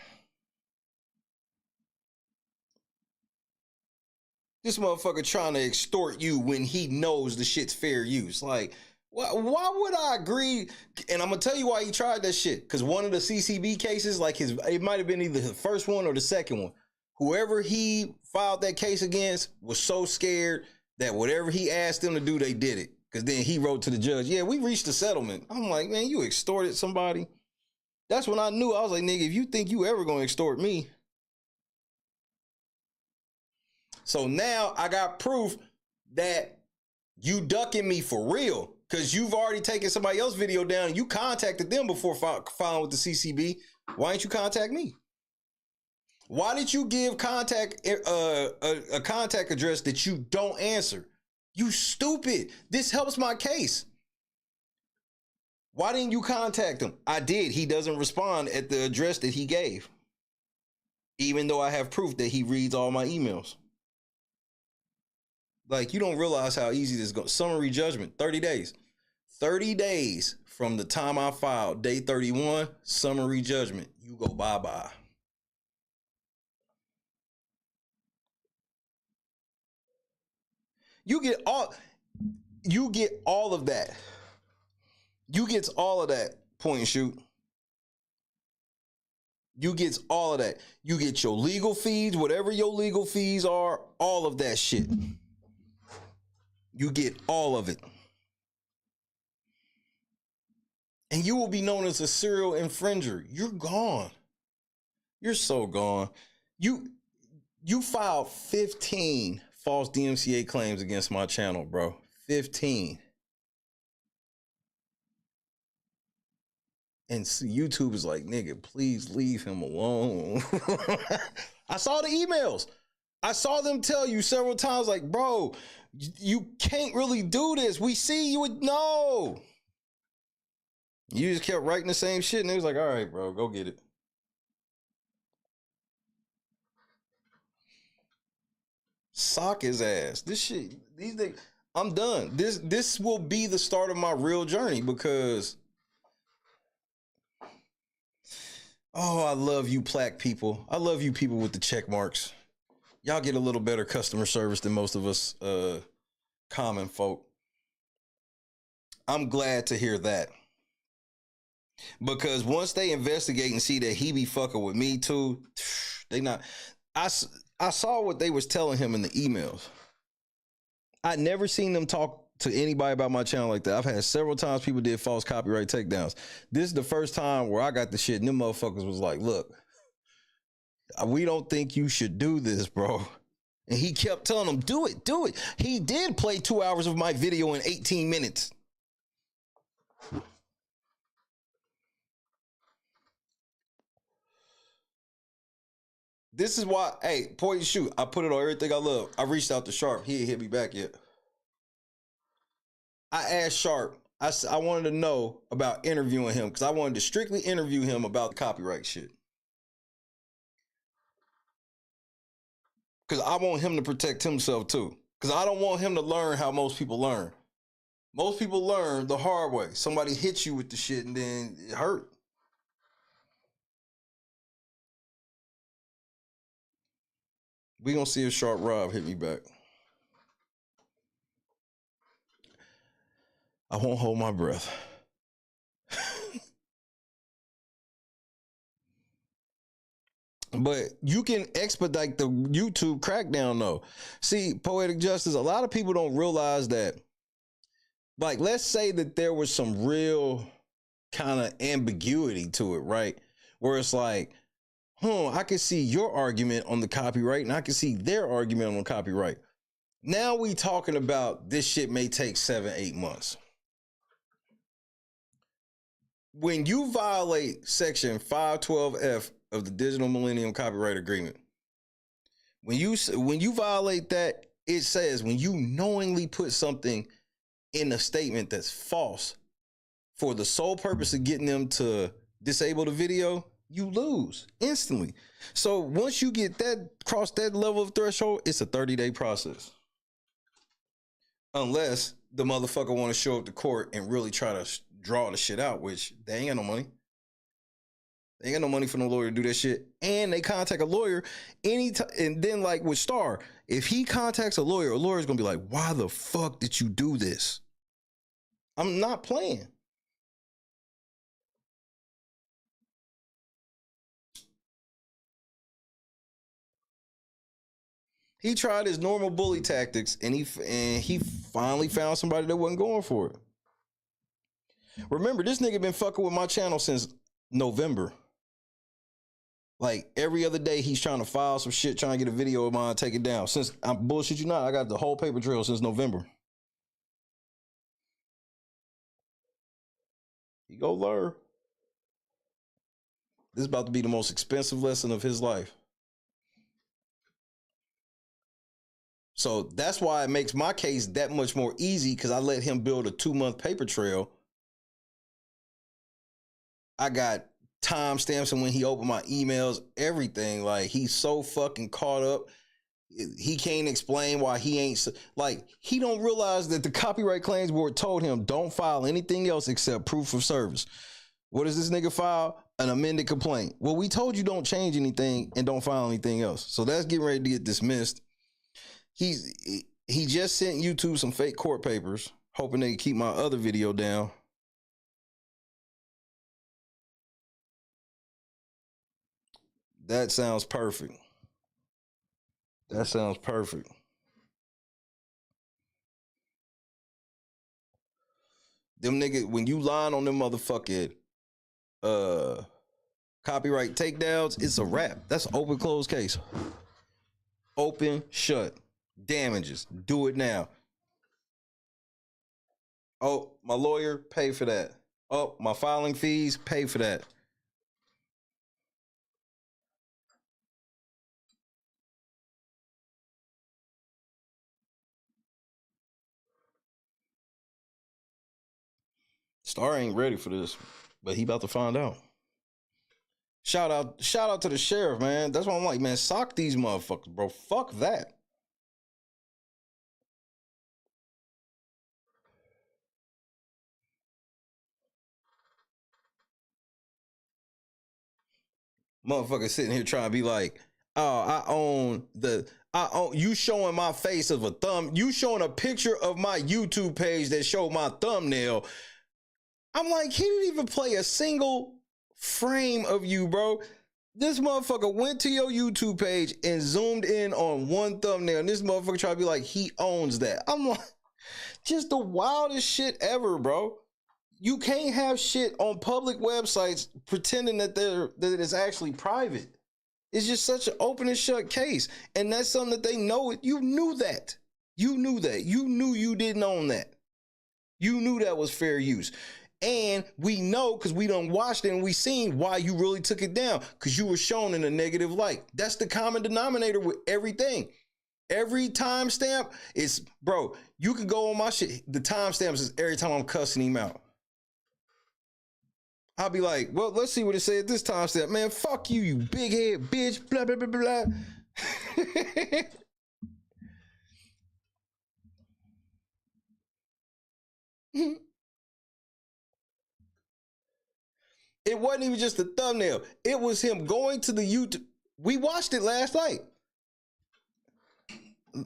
Speaker 2: This motherfucker trying to extort you when he knows the shit's fair use. Like, why would I agree? And I'm gonna tell you why he tried that shit. Because one of the CCB cases, like it might have been either the first one or the second one. Whoever he filed that case against was so scared that whatever he asked them to do, they did it. Because then he wrote to the judge, yeah, we reached a settlement. I'm like, man, you extorted somebody. That's when I knew. I was like, nigga, if you think you ever gonna extort me. So now I got proof that you ducking me for real. Because you've already taken somebody else's video down and you contacted them before filing with the CCB. Why didn't you contact me? Why did you give a contact address that you don't answer? You stupid. This helps my case. Why didn't you contact him? I did. He doesn't respond at the address that he gave. Even though I have proof that he reads all my emails. Like, you don't realize how easy this goes. Summary judgment, 30 days. 30 days from the time I filed, day 31, summary judgment. You go bye-bye. You get all, you get all of that. You get all of that, point and shoot. You get all of that. You get your legal fees, whatever your legal fees are, all of that shit. You get all of it. And you will be known as a serial infringer. You're gone. You're so gone. You filed 15 false DMCA claims against my channel, bro. 15. And YouTube is like, nigga, please leave him alone. I saw the emails. I saw them tell you several times, like, bro, you can't really do this. We see you would know. You just kept writing the same shit, and it was like, all right, bro, go get it. Sock his ass. This shit, these things, I'm done. This will be the start of my real journey because, oh, I love you plaque people. I love you people with the check marks. Y'all get a little better customer service than most of us common folk. I'm glad to hear that. Because once they investigate and see that he be fucking with me too, they not. I saw what they was telling him in the emails. I'd never seen them talk to anybody about my channel like that. I've had several times people did false copyright takedowns. This is the first time where I got the shit and them motherfuckers was like, look, we don't think you should do this, bro. And he kept telling them, do it, do it. He did play 2 hours of my video in 18 minutes. This is why, hey, point and shoot. I put it on everything I love. I reached out to Sharp. He ain't hit me back yet. I asked Sharp. I wanted to know about interviewing him because I wanted to strictly interview him about the copyright shit. Because I want him to protect himself too. Because I don't want him to learn how most people learn. Most people learn the hard way. Somebody hits you with the shit and then it hurt. We gonna see if Sharp Rob hit me back. I won't hold my breath. But you can expedite the YouTube crackdown though. See, Poetic Justice, a lot of people don't realize that, like, let's say that there was some real kind of ambiguity to it, right? Where it's like, I can see your argument on the copyright and I can see their argument on the copyright. Now we talking about this shit may take 7-8 months. When you violate section 512F of the Digital Millennium Copyright Agreement, when you violate that, it says when you knowingly put something in a statement that's false for the sole purpose of getting them to disable the video, you lose instantly. So once you get that, cross that level of threshold, it's a 30-day process. Unless the motherfucker want to show up to court and really try to draw the shit out, which they ain't got no money. They ain't got no money for no lawyer to do that shit. And they contact a lawyer anytime. And then, like with Star, if he contacts a lawyer's gonna be like, why the fuck did you do this? I'm not playing. He tried his normal bully tactics and he finally found somebody that wasn't going for it. Remember, this nigga been fucking with my channel since November. Like every other day he's trying to file some shit, trying to get a video of mine, take it down. Since I'm bullshit you not, I got the whole paper trail since November. He go learn. This is about to be the most expensive lesson of his life. So that's why it makes my case that much more easy, because I let him build a 2-month paper trail. I got timestamps and when he opened my emails, everything. Like, he's so fucking caught up. He can't explain why he ain't, like, he don't realize that the Copyright Claims Board told him don't file anything else except proof of service. What does this nigga file? An amended complaint. Well, we told you don't change anything and don't file anything else. So that's getting ready to get dismissed. He just sent YouTube some fake court papers Hoping they keep my other video down. That sounds perfect. That sounds perfect. Them niggas, when you lying on them motherfucking copyright takedowns, it's a wrap. That's an open closed case. Open, shut. Damages. Do it now. Oh, my lawyer, pay for that. Oh, my filing fees, pay for that. Star ain't ready for this, but he about to find out. Shout out to the sheriff, man. That's why I'm like, man, sock these motherfuckers, bro. Fuck that. Motherfucker sitting here trying to be like, oh, I own you showing my face of a thumb. You showing a picture of my YouTube page that showed my thumbnail. I'm like, he didn't even play a single frame of you, bro. This motherfucker went to your YouTube page and zoomed in on one thumbnail. And this motherfucker tried to be like, he owns that. I'm like, just the wildest shit ever, bro. You can't have shit on public websites pretending that it's actually private. It's just such an open and shut case. And that's something that they know it. You knew that. You knew that. You knew you didn't own that. You knew that was fair use. And we know, because we done watched it and we seen why you really took it down, because you were shown in a negative light. That's the common denominator with everything. Every timestamp is, bro, you can go on my shit. The timestamps is every time I'm cussing him out. I'll be like, well, let's see what it said this timestamp. Man, fuck you, you big head bitch, blah, blah, blah, blah, blah. It wasn't even just the thumbnail. It was him going to the YouTube. We watched it last night.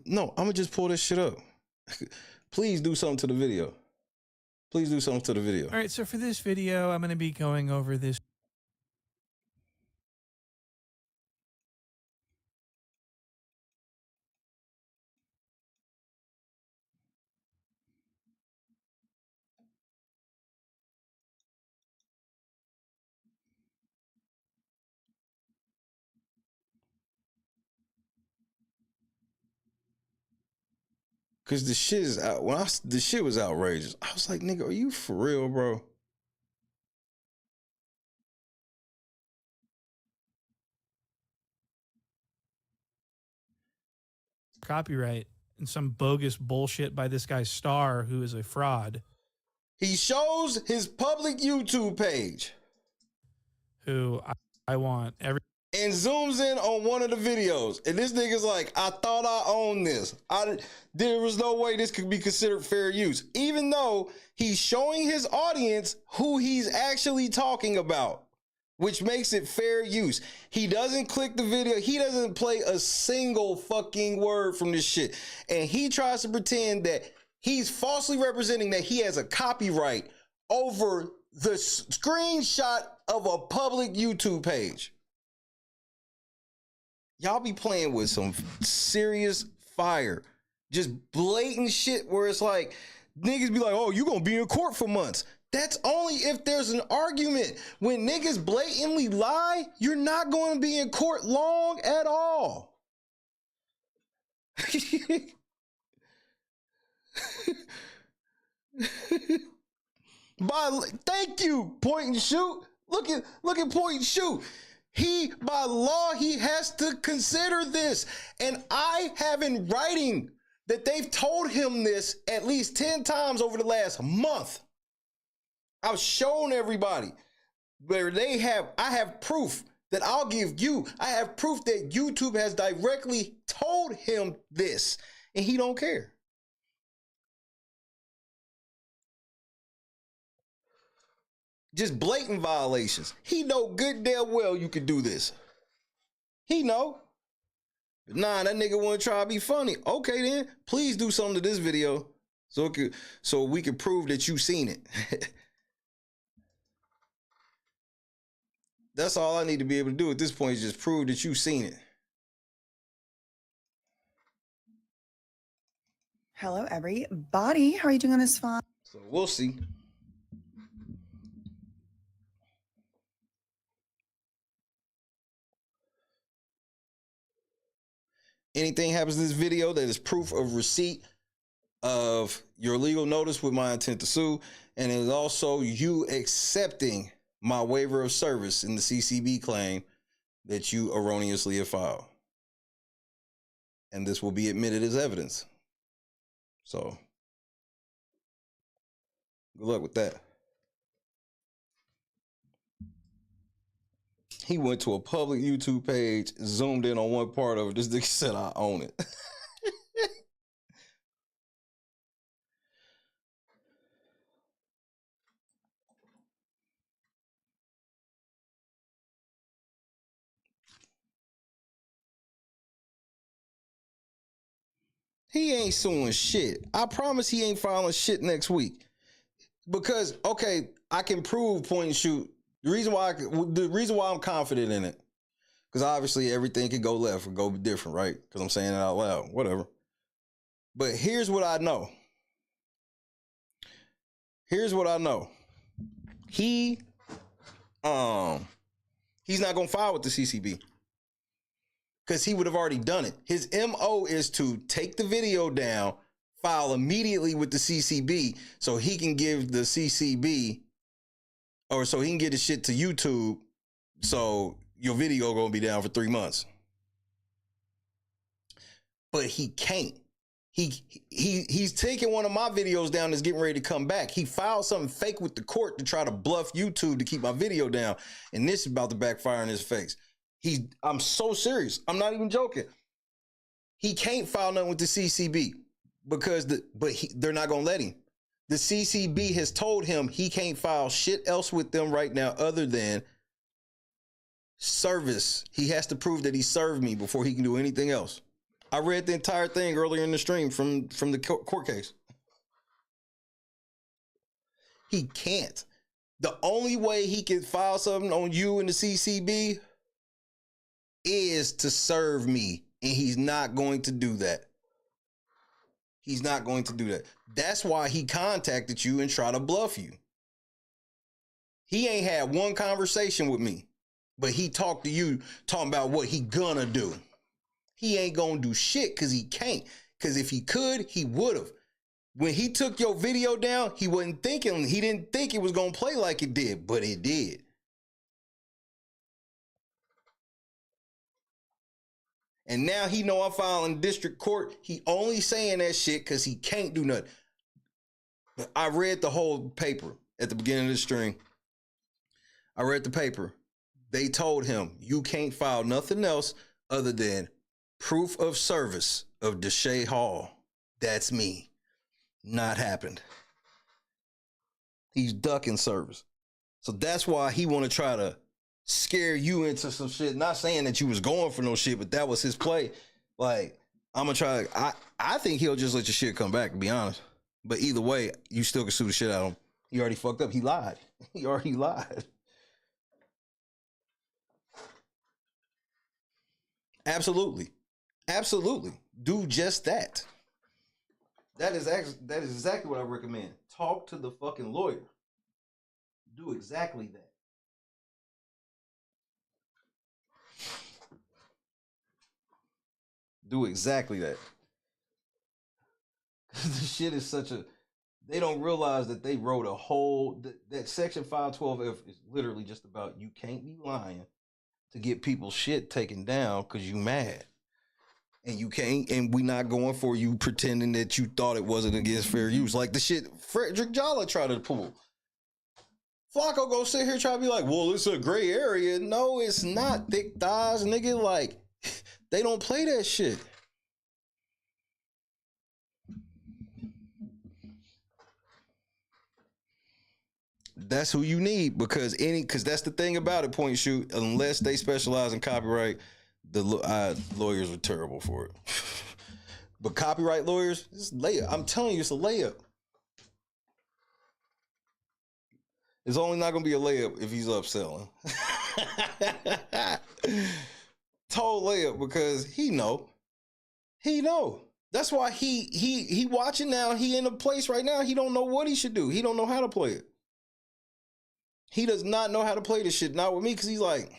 Speaker 2: No, I'm gonna just pull this shit up. Please do something to the video. Please do something to the video.
Speaker 4: All right, so for this video, I'm gonna be going over this.
Speaker 2: Cause the shit is out. The shit was outrageous. I was like, nigga, are you for real, bro?
Speaker 4: Copyright and some bogus bullshit by this guy Star, who is a fraud.
Speaker 2: He shows his public YouTube page.
Speaker 4: Who I want every.
Speaker 2: And zooms in on one of the videos. And this nigga's like, I thought I owned this. There was no way this could be considered fair use. Even though he's showing his audience who he's actually talking about, which makes it fair use. He doesn't click the video. He doesn't play a single fucking word from this shit. And he tries to pretend that he's falsely representing that he has a copyright over the screenshot of a public YouTube page. Y'all be playing with some serious fire. Just blatant shit where it's like, niggas be like, oh, you gonna be in court for months. That's only if there's an argument. When niggas blatantly lie, you're not going to be in court long at all. Thank you, point and shoot. Look at point and shoot. He, by law, he has to consider this. And I have in writing that they've told him this at least 10 times over the last month. I've shown everybody where I have proof that I'll give you. I have proof that YouTube has directly told him this, and he don't care. Just blatant violations. He know good damn well you could do this. He know. Nah, that nigga want to try to be funny. Okay then, please do something to this video. So we could prove that you seen it. That's all I need to be able to do at this point is just prove that you seen it.
Speaker 16: Hello, everybody. How are you doing on this fine?
Speaker 2: So we'll see. Anything happens in this video that is proof of receipt of your legal notice with my intent to sue, and it is also you accepting my waiver of service in the CCB claim that you erroneously have filed. And this will be admitted as evidence. So, good luck with that. He went to a public YouTube page, zoomed in on one part of it. This nigga said, I own it. He ain't suing shit. I promise he ain't filing shit next week. Because, okay, I can prove point and shoot. The reason why I'm confident in it, because obviously everything can go left or go different, right? Because I'm saying it out loud, whatever. But here's what I know. He's not gonna file with the CCB because he would have already done it. His MO is to take the video down, file immediately with the CCB so he can give the CCB, or so he can get his shit to YouTube, so your video gonna be down for 3 months. But he can't. He's taking one of my videos down that's getting ready to come back. He filed something fake with the court to try to bluff YouTube to keep my video down, and this is about to backfire in his face. I'm so serious. I'm not even joking. He can't file nothing with the CCB because they're not gonna let him. The CCB has told him he can't file shit else with them right now other than service. He has to prove that he served me before he can do anything else. I read the entire thing earlier in the stream from the court case. He can't. The only way he can file something on you and the CCB is to serve me, and he's not going to do that. He's not going to do that. That's why he contacted you and tried to bluff you. He ain't had one conversation with me, but he talked to you talking about what he gonna do. He ain't gonna do shit because he can't. Because if he could, he would have. When he took your video down, he didn't think it was gonna play like it did, but it did. And now he know I'm filing district court. He only saying that shit because he can't do nothing. I read the whole paper at the beginning of the stream. I read the paper. They told him, you can't file nothing else other than proof of service of Deshae Hall. That's me. Not happened. He's ducking service. So that's why he want to try to scare you into some shit. Not saying that you was going for no shit, but that was his play. Like, I'm gonna try. I think he'll just let your shit come back, to be honest. But either way, you still can sue the shit out of him. He already fucked up. He lied. He already lied. Absolutely. Absolutely. Do just that. That is exactly what I recommend. Talk to the fucking lawyer. Do exactly that. Do exactly that. The shit is such a... They don't realize that they wrote a whole... That section 512F is literally just about you can't be lying to get people's shit taken down because you mad. And you can't, and we not going for you pretending that you thought it wasn't against fair use. Like the shit Frederick Jalla tried to pull. Flacco go sit here try to be like, well, it's a gray area. No, it's not, thick thighs, nigga. Like, they don't play that shit. That's who you need because that's the thing about it, point and shoot. Unless they specialize in copyright, the lawyers are terrible for it. But copyright lawyers, it's layup. I'm telling you, it's a layup. It's only not gonna be a layup if he's upselling. Total layup because he know. That's why he watching now. He in a place right now. He don't know what he should do. He don't know how to play it. He does not know how to play this shit. Not with me, because he's like,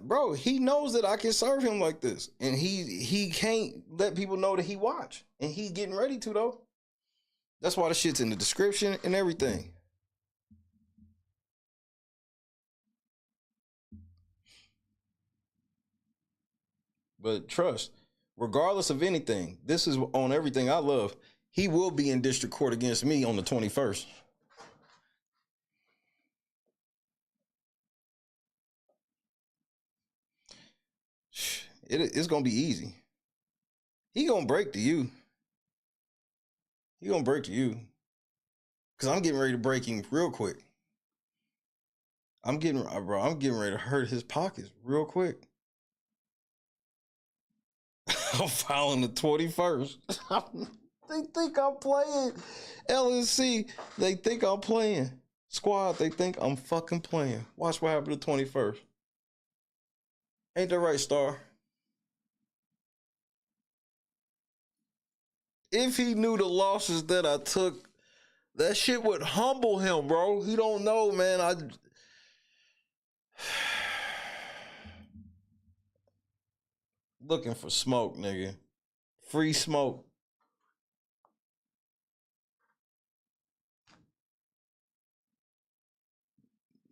Speaker 2: bro, he knows that I can serve him like this. And he can't let people know that he watch. And he's getting ready to, though. That's why the shit's in the description and everything. But trust, regardless of anything, this is on everything I love. He will be in district court against me on the 21st. It's going to be easy. He going to break to you. He going to break to you. Because I'm getting ready to break him real quick. I'm getting ready to hurt his pockets real quick. I'm filing the 21st. They think I'm playing. LNC, they think I'm playing. Squad, they think I'm fucking playing. Watch what happened to 21st. Ain't that right, Star? If he knew the losses that I took, that shit would humble him, bro. He don't know, man. Looking for smoke, nigga. Free smoke.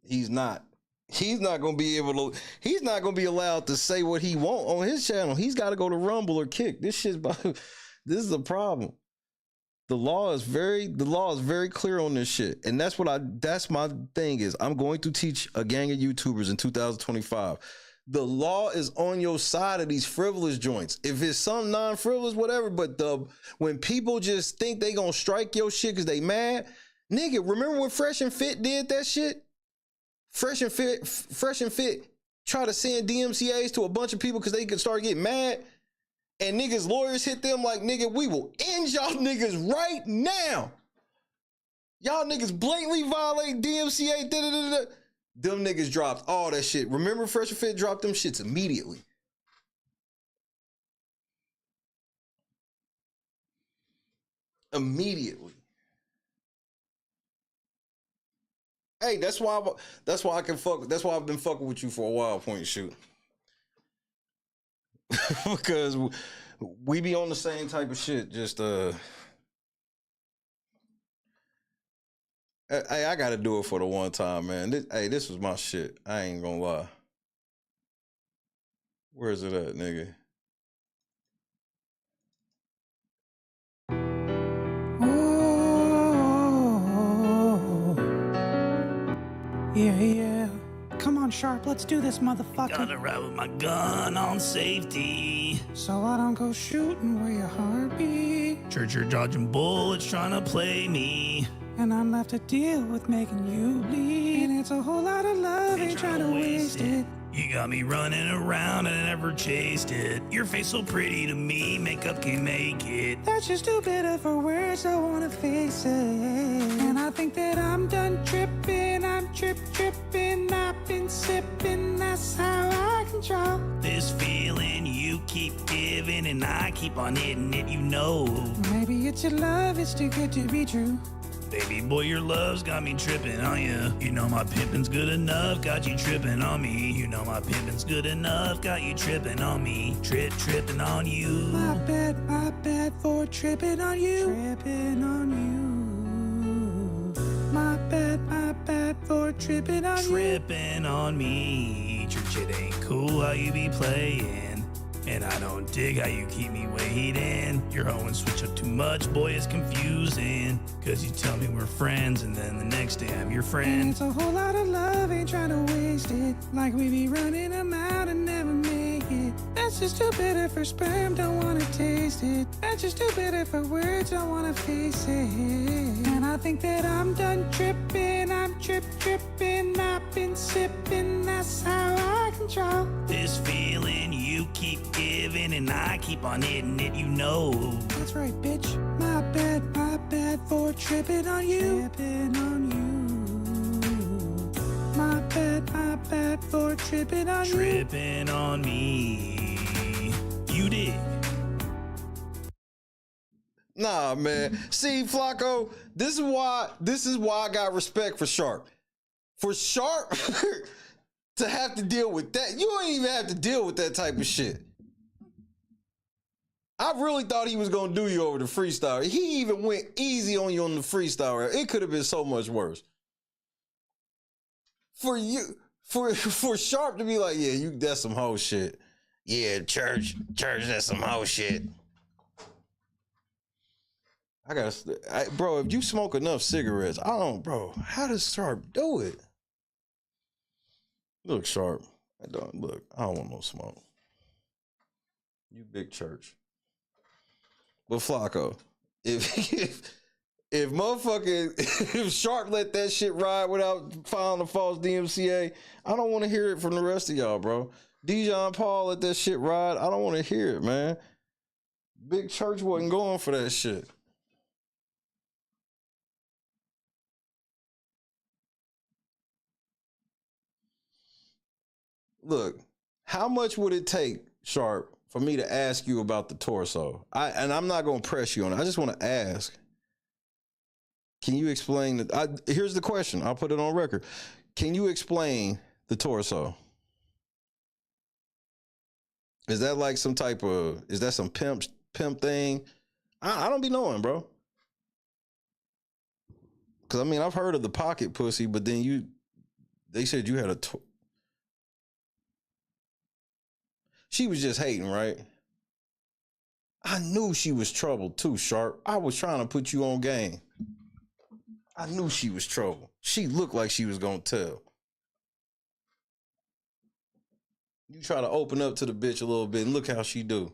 Speaker 2: He's not. He's not gonna be able to. He's not gonna be allowed to say what he want on his channel. He's got to go to Rumble or Kick. This shit's about. This is a problem. The law is very clear on this shit, and that's my thing is I'm going to teach a gang of YouTubers in 2025. The law is on your side of these frivolous joints. If it's some non-frivolous, whatever, but when people just think they gonna strike your shit because they mad, nigga, remember when Fresh and Fit did that shit? Fresh and Fit try to send DMCAs to a bunch of people because they could start getting mad, and niggas lawyers hit them like, nigga, we will end y'all niggas right now. Y'all niggas blatantly violate DMCA, da-da-da-da. Them niggas dropped all that shit. Remember Fresh and Fit dropped them shits immediately. Immediately. Hey, that's why I can fuck. That's why I've been fucking with you for a while, point and shoot. Because we be on the same type of shit. Just hey, I gotta do it for the one time, man. This was my shit. I ain't gonna lie. Where's it at, nigga?
Speaker 5: Yeah. Come on, Sharp, let's do this, motherfucker.
Speaker 6: Gotta ride with my gun on safety,
Speaker 5: so I don't go shooting where your heart beat.
Speaker 6: Church, you're dodging bullets trying to play me,
Speaker 5: and I'm left to deal with making you bleed. And it's a whole lot of love, ain't trying to waste it.
Speaker 6: You got me running around and I never chased it. Your face so pretty to me, makeup can't make it.
Speaker 5: That's just too bitter for words, I wanna face it. And I think that I'm done tripping, I'm tripping, I've been sipping, that's how I control
Speaker 6: this feeling you keep giving and I keep on hitting it, you know.
Speaker 5: Maybe it's your love, it's too good to be true.
Speaker 6: Baby boy, your love's got me tripping on you. You know my pimpin's good enough, got you tripping on me. You know my pimpin's good enough, got you tripping on me. Tripping on you.
Speaker 5: My bad for tripping on you. Tripping on you. My bad for tripping on you.
Speaker 6: Tripping on me. Church, it ain't cool how you be playing. And I don't dig how you keep me waiting. You're hoeing switch up too much, boy, it's confusing. Cause you tell me we're friends, and then the next day I'm your friend.
Speaker 5: And it's a whole lot of love, ain't trying to waste it. Like we be running them out and never make it. That's just too bitter for sperm, don't wanna taste it. That's just too bitter for words, don't wanna face it. And I think that I'm done tripping, I'm tripping, I've been sipping, that's how I control
Speaker 6: this feeling you keep giving, and I keep on hitting it, you know.
Speaker 5: That's right, bitch. My bad for tripping on you. Tripping on you. My bad for tripping on you.
Speaker 6: Tripping on me. You did.
Speaker 2: Nah, man. See, Flacco, this is why I got respect for Sharp. For Sharp to have to deal with that, you don't even have to deal with that type of shit. I really thought he was gonna do you over the freestyle. He even went easy on you on the freestyle. It could have been so much worse. For Sharp to be like, yeah, that's some hoe shit. Yeah, church, that's some hoe shit. Bro, if you smoke enough cigarettes, bro, how does Sharp do it? Look, Sharp, I don't want no smoke. You big church. But Flacco, if Sharp let that shit ride without filing a false DMCA, I don't want to hear it from the rest of y'all, bro. Dijon Paul let that shit ride. I don't want to hear it, man. Big Church wasn't going for that shit. Look, how much would it take, Sharp, for me to ask you about the torso? And I'm not going to press you on it. I just want to ask. Can you explain here's the question. I'll put it on record. Can you explain the torso? Is that like some type of, is that some pimp thing? I don't be knowing, bro. Cause I mean, I've heard of the pocket pussy, but then they said you had she was just hating, right? I knew she was trouble too, Sharp. I was trying to put you on game. I knew she was trouble. She looked like she was gonna tell. You try to open up to the bitch a little bit and look how she do.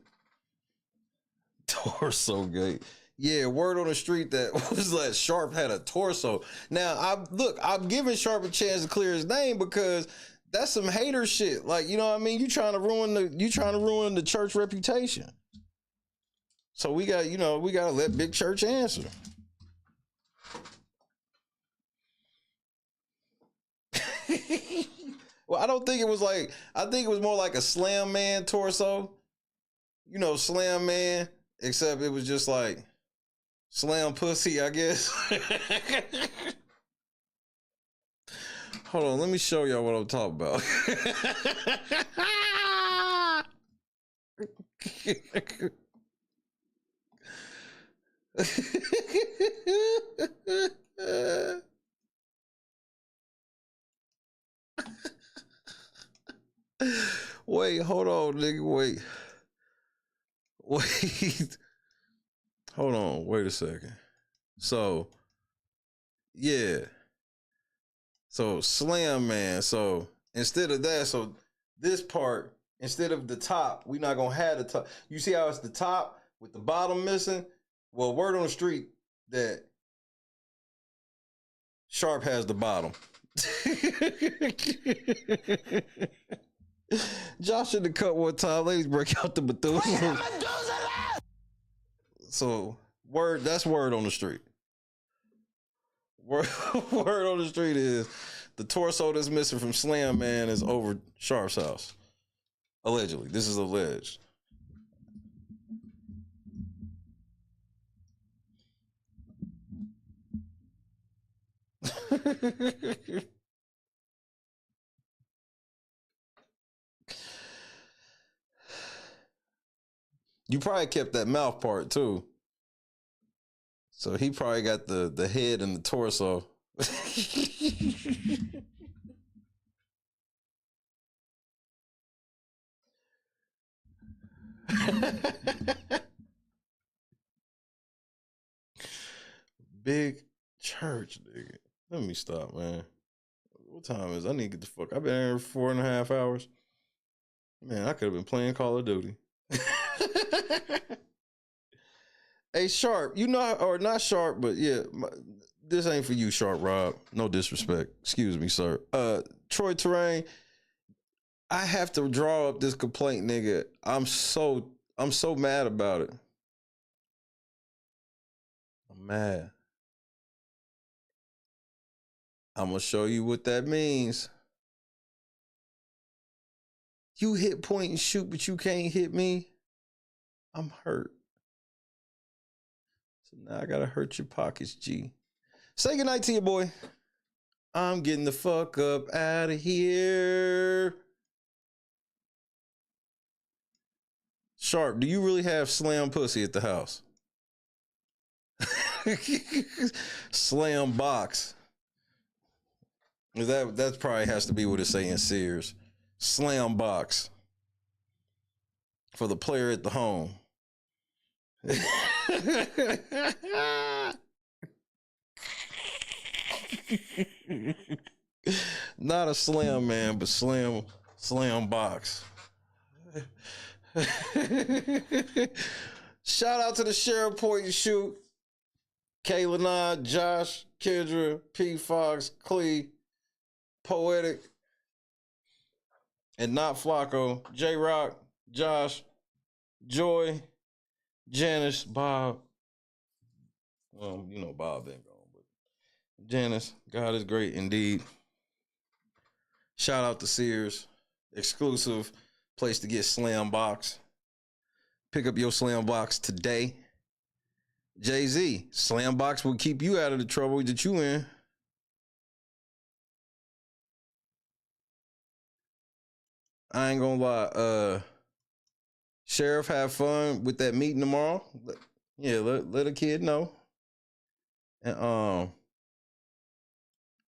Speaker 2: Torso gay. Yeah, word on the street that was like Sharp had a torso. Now, I'm giving Sharp a chance to clear his name because that's some hater shit. Like, you know what I mean? You trying to ruin the church reputation. So we gotta let Big Church answer. Well, I don't think it was like, I think it was more like a Slam Man torso. You know, Slam Man, except it was just like Slam Pussy, I guess. Hold on, let me show y'all what I'm talking about. Wait, hold on, nigga. Wait. Hold on, wait a second. So, yeah. So, Slam Man. So, instead of that, so this part, instead of the top, we're not going to have the top. You see how it's the top with the bottom missing? Well, word on the street that Sharp has the bottom. Josh in the cut one time. Ladies break out the Bethune. So that's word on the street. Word on the street is the torso that's missing from Slam Man is over Sharp's house. Allegedly. This is alleged. You probably kept that mouth part too. So he probably got the head and the torso. Big Church, nigga. Let me stop, man. What time is it? I need to get the fuck. I've been here for 4.5 hours. Man, I could have been playing Call of Duty. Hey, Sharp, you know, or not Sharp, but yeah, this ain't for you, Sharp Rob. No disrespect. Excuse me, sir. Troi Torain, I have to draw up this complaint, nigga. I'm so mad about it. I'm mad. I'm gonna show you what that means. You hit, point, and shoot, but you can't hit me. I'm hurt. So now I gotta hurt your pockets, G. Say goodnight to you, boy. I'm getting the fuck up out of here. Sharp, do you really have slam pussy at the house? Slam box. That probably has to be what it's saying, Sears. Slam box. For the player at the home. Not a slam man, but slam box. Shout out to the Sheriff Point and Shoot. Kayla, Josh, Kendra, P. Fox, Clee, Poetic, and Not Flacco, J Rock, Josh, Joy, Janice, Bob. Well, you know Bob ain't gone, but Janice, God is great indeed. Shout out to Sears, exclusive place to get slam box. Pick up your slam box today. Jay-Z, slam box will keep you out of the trouble that you in. I ain't gonna lie. Sheriff, have fun with that meeting tomorrow. Yeah, let a kid know. And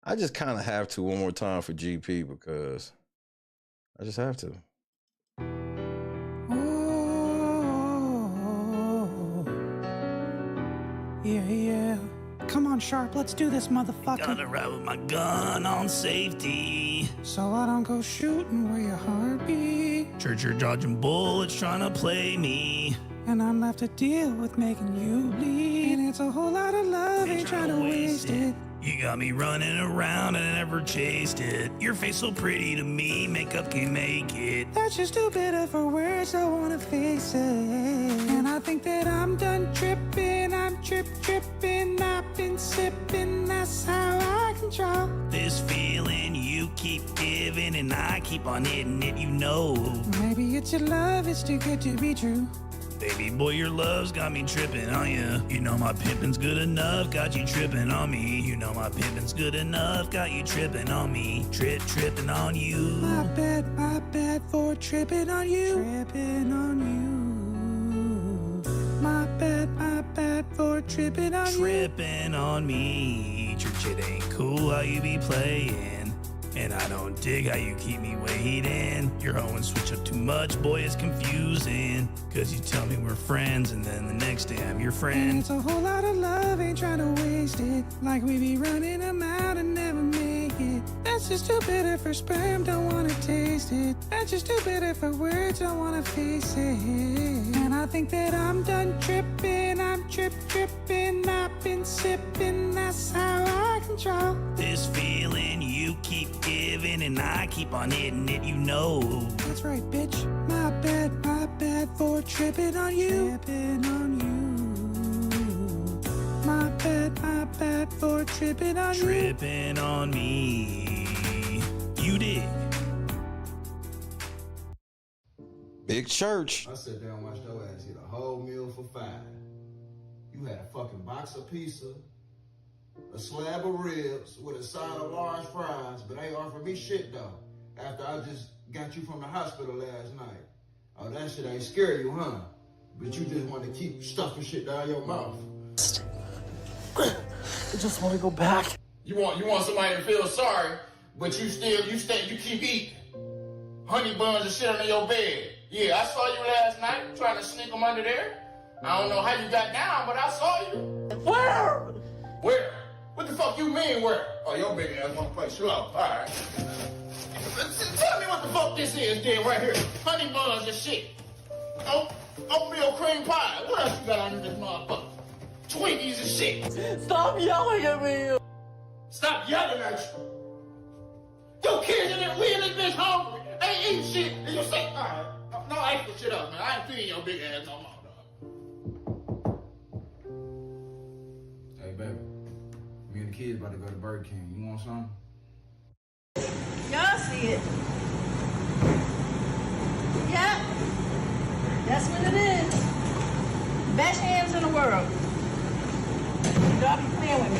Speaker 2: I just kind of have to one more time for GP because I just have to.
Speaker 5: Yeah. Come on, Sharp, let's do this, motherfucker.
Speaker 6: Gotta ride with my gun on safety.
Speaker 5: So I don't go shooting where your heart beat.
Speaker 6: Church, you're dodging bullets trying to play me.
Speaker 5: And I'm left to deal with making you bleed. And it's a whole lot of love, ain't trying to waste it.
Speaker 6: You got me running around and I never chased it. Your face so pretty to me, makeup can't make it.
Speaker 5: That's just too bitter for words, I wanna face it. And I think that I'm done tripping, I'm tripping, I've been sipping, that's how I control
Speaker 6: this feeling you keep giving and I keep on hitting it, you know.
Speaker 5: Maybe it's your love, it's too good to be true.
Speaker 6: Baby boy, your love's got me tripping on you. You know my pimpin's good enough, got you tripping on me. You know my pimpin's good enough, got you tripping on me. Tripping on you.
Speaker 5: My bad for tripping on you. Tripping on you. My bad for tripping on you.
Speaker 6: Tripping on me. Church, it ain't cool how you be playing. And I don't dig how you keep me waiting. You're hoeing switch up too much, boy, it's confusing. Cause you tell me we're friends, and then the next day I'm your friend.
Speaker 5: And it's a whole lot of love, ain't trying to waste it. Like we be running them out and never make it. That's just too bitter for sperm, don't wanna taste it. That's just too bitter for words, don't wanna face it. And I think that I'm done tripping, I'm tripping, I've been sipping, that's how I control
Speaker 6: this feeling you keep giving and I keep on hitting it, you know.
Speaker 5: That's right, bitch. My bad for tripping on you. Tripping on you. My bad for tripping on you.
Speaker 6: Tripping on me. You did.
Speaker 2: Big church.
Speaker 7: I sat there and watched your ass eat a whole meal for $5. You had a fucking box of pizza, a slab of ribs with a side of large fries, but ain't offered me shit though. After I just got you from the hospital last night. Oh, that shit ain't scare you, huh? But you just want to keep stuffing shit down your mouth.
Speaker 1: I just want to go back.
Speaker 7: You want somebody to feel sorry, but you keep eating. Honey buns and shit under your bed. Yeah, I saw you last night trying to sneak them under there. I don't know how you got down, but I saw you.
Speaker 1: Where?
Speaker 7: Where? What the fuck you mean where? Oh, your big ass wanna play slow. All right. Tell me what the fuck this is, then, right here. Honey buns and shit. Oatmeal cream pie. What else you got on this motherfucker? Twinkies and shit.
Speaker 8: Stop yelling at me.
Speaker 7: Stop yelling at you. Your kids in there, we in this bitch hungry. Ain't eating shit. And you say, all right, no extra shit up, man. I ain't feeding your big ass no more, dog.
Speaker 9: Hey, baby. Me and the kids about to go to Burger King. You want something?
Speaker 8: Y'all see it. Yep. That's what it is. Best hands in the world. Y'all be playing with me.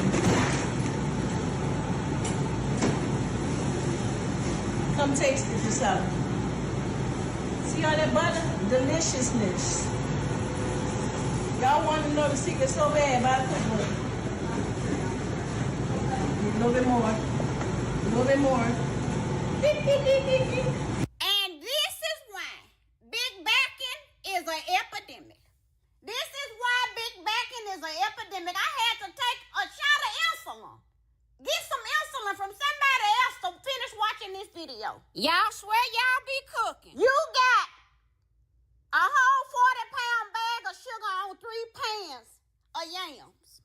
Speaker 8: Come taste it yourself. See all that butter? Deliciousness. Y'all want to know the secret so bad about the cookbook. A little bit more. A little bit more.
Speaker 10: And this is why big backing is an epidemic. This is why big backing is an epidemic. I had to take a shot of insulin. Get some insulin from somebody else to finish watching this video. Y'all swear y'all be cooking. You got a whole 40-pound bag of sugar on 3 pans of yams.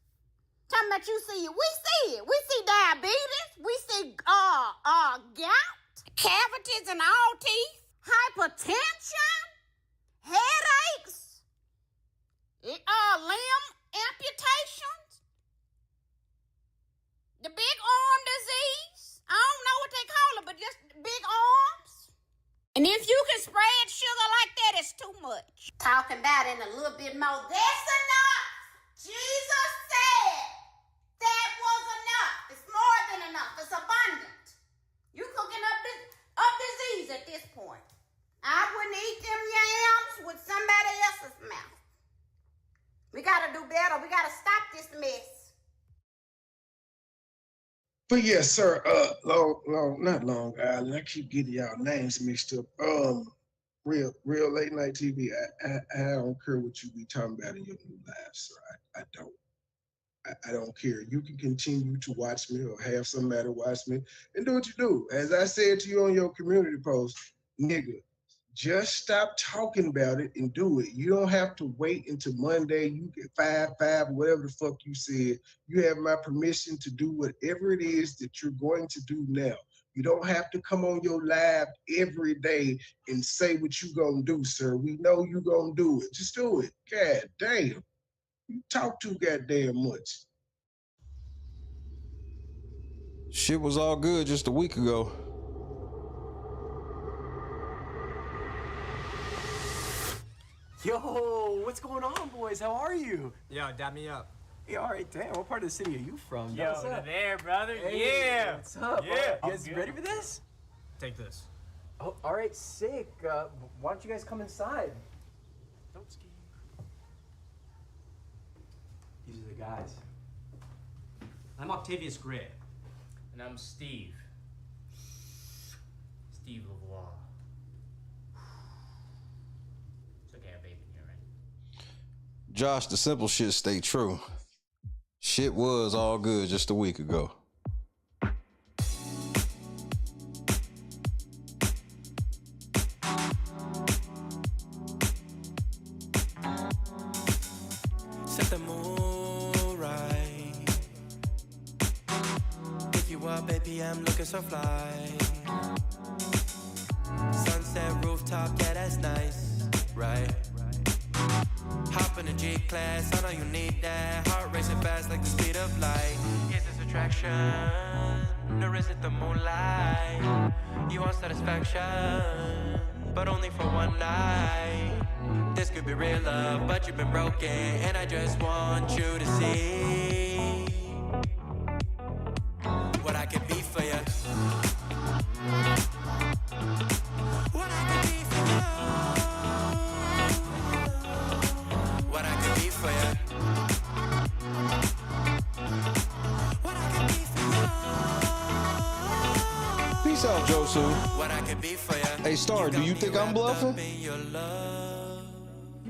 Speaker 10: Talking about you see it. We see it. We see diabetes. We see gout, cavities in all teeth, hypertension, headaches, limb amputations, the big arm disease. I don't know what they call it, but just big arms. And if you can spread sugar like that, it's too much. Talking about it in a little bit more. That's enough. Jesus said that was enough. It's more than enough. It's abundant. You cooking up disease at this point. I wouldn't eat them yams with somebody else's mouth. We gotta do better. We gotta stop this mess.
Speaker 11: But yes, sir, not Long Island. I keep getting y'all names mixed up. Real late night TV. I don't care what you be talking about in your new lives, sir. I don't. I don't care. You can continue to watch me or have somebody watch me and do what you do. As I said to you on your community post, nigga, just stop talking about it and do it. You don't have to wait until Monday. You get 5, whatever the fuck you said. You have my permission to do whatever it is that you're going to do now. You don't have to come on your live every day and say what you gonna do, sir. We know you gonna do it. Just do it. God damn. You talk too goddamn much.
Speaker 2: Shit was all good just a week ago.
Speaker 12: Yo, what's going on, boys? How are you?
Speaker 13: Yo, dab me up.
Speaker 12: Yeah, all right, damn. What part of the city are you from?
Speaker 13: Yo,
Speaker 12: what's up?
Speaker 13: there, brother.
Speaker 12: Hey,
Speaker 13: yeah.
Speaker 12: What's up?
Speaker 13: Yeah.
Speaker 12: You guys ready for this?
Speaker 13: Take this.
Speaker 12: Oh, all right, sick. Why don't you guys come inside? Don't ski. These are the guys.
Speaker 13: I'm Octavius Gray. And I'm Steve. Steve LeVois. It's okay, I have vape in here, right?
Speaker 2: Josh, the simple shit stay true. Shit was all good just a week ago.
Speaker 14: Set the mood right. Pick you up, baby, I'm looking so fly. Sunset rooftop, yeah, that's nice, right? Hop in the G-Class, I know you need that. Heart racing fast like the speed of light. Is this attraction, or is it the moonlight? You want satisfaction, but only for one night. This could be real love, but you've been broken, and I just want you to see what I can be for you. What I can be for you. What I can be for you. What I can be for you.
Speaker 2: Peace out, Josu.
Speaker 14: What I can be for you.
Speaker 2: Hey, Star, do you think I'm bluffing?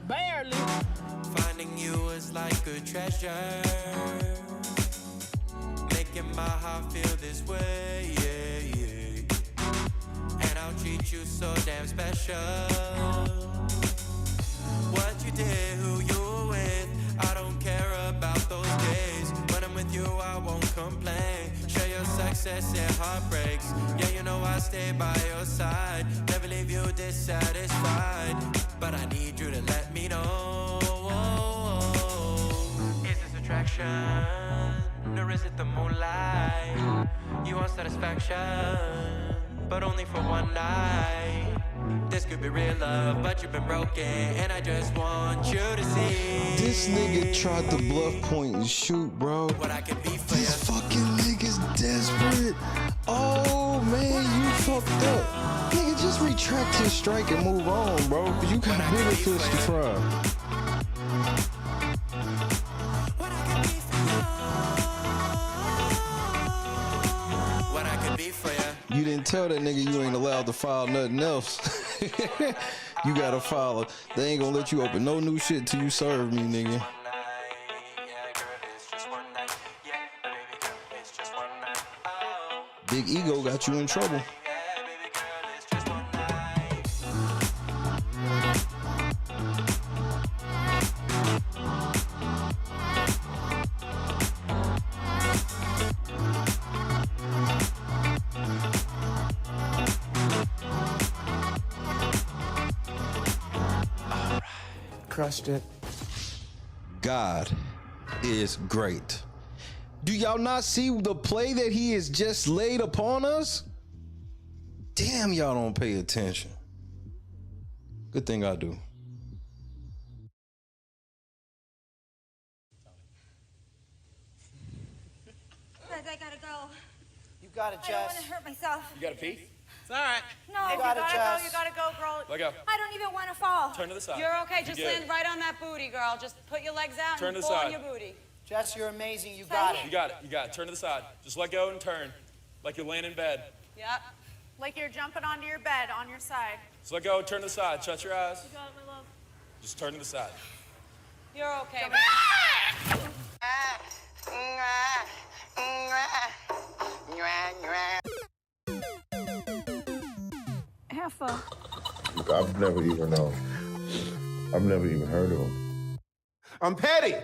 Speaker 14: Barely. Finding you is like a treasure. Making my heart feel this way, yeah, yeah. treat you so damn special. What you did, who you were with, I don't care about those days. When I'm with you, I won't complain. Share your success and heartbreaks. Yeah, you know I stay by your side. Never leave you dissatisfied. But I need you to let me know. Is this attraction? Or is it the moonlight? You want satisfaction, but only for one night. This could be real love, but you've been broken, and I just want you to see.
Speaker 2: This nigga tried to bluff, point, and shoot, bro.
Speaker 14: What I could be for
Speaker 2: this fucking nigga's desperate. Oh man, you fucked up. Nigga, just retract his strike and move on, bro. Cause you got bigger fish to fry. You didn't tell that nigga you ain't allowed to file nothing else. You gotta file it. They ain't gonna let you open no new shit till you serve me, nigga. Big ego got you in trouble.
Speaker 1: Crushed it.
Speaker 2: God is great. Do y'all not see the play that he has just laid upon us? Damn, y'all don't pay attention. Good thing I do.
Speaker 15: Guys, I gotta go.
Speaker 12: You got it,
Speaker 15: I don't
Speaker 12: Jess.
Speaker 15: want to hurt myself.
Speaker 17: You got a pee? It's all right.
Speaker 15: No, you gotta go, girl.
Speaker 17: Let go.
Speaker 15: I don't even want to fall.
Speaker 17: Turn to the side.
Speaker 15: You're okay. Just
Speaker 17: You're good.
Speaker 15: land right on that booty, girl. Just put your legs out
Speaker 17: Turn
Speaker 15: and
Speaker 17: to the
Speaker 15: pull
Speaker 17: side.
Speaker 15: on your booty.
Speaker 12: Jess, you're amazing. You got it.
Speaker 17: You got it. You got it. Turn to the side. Just let go and turn. Like you're laying in bed.
Speaker 15: Yep. Like you're jumping onto your bed on your side.
Speaker 17: Just let go and turn to the side. Shut your eyes.
Speaker 15: You got it, my love.
Speaker 17: Just turn to the side.
Speaker 15: You're okay. Heifer.
Speaker 3: I've never even heard of him.
Speaker 1: I'm petty.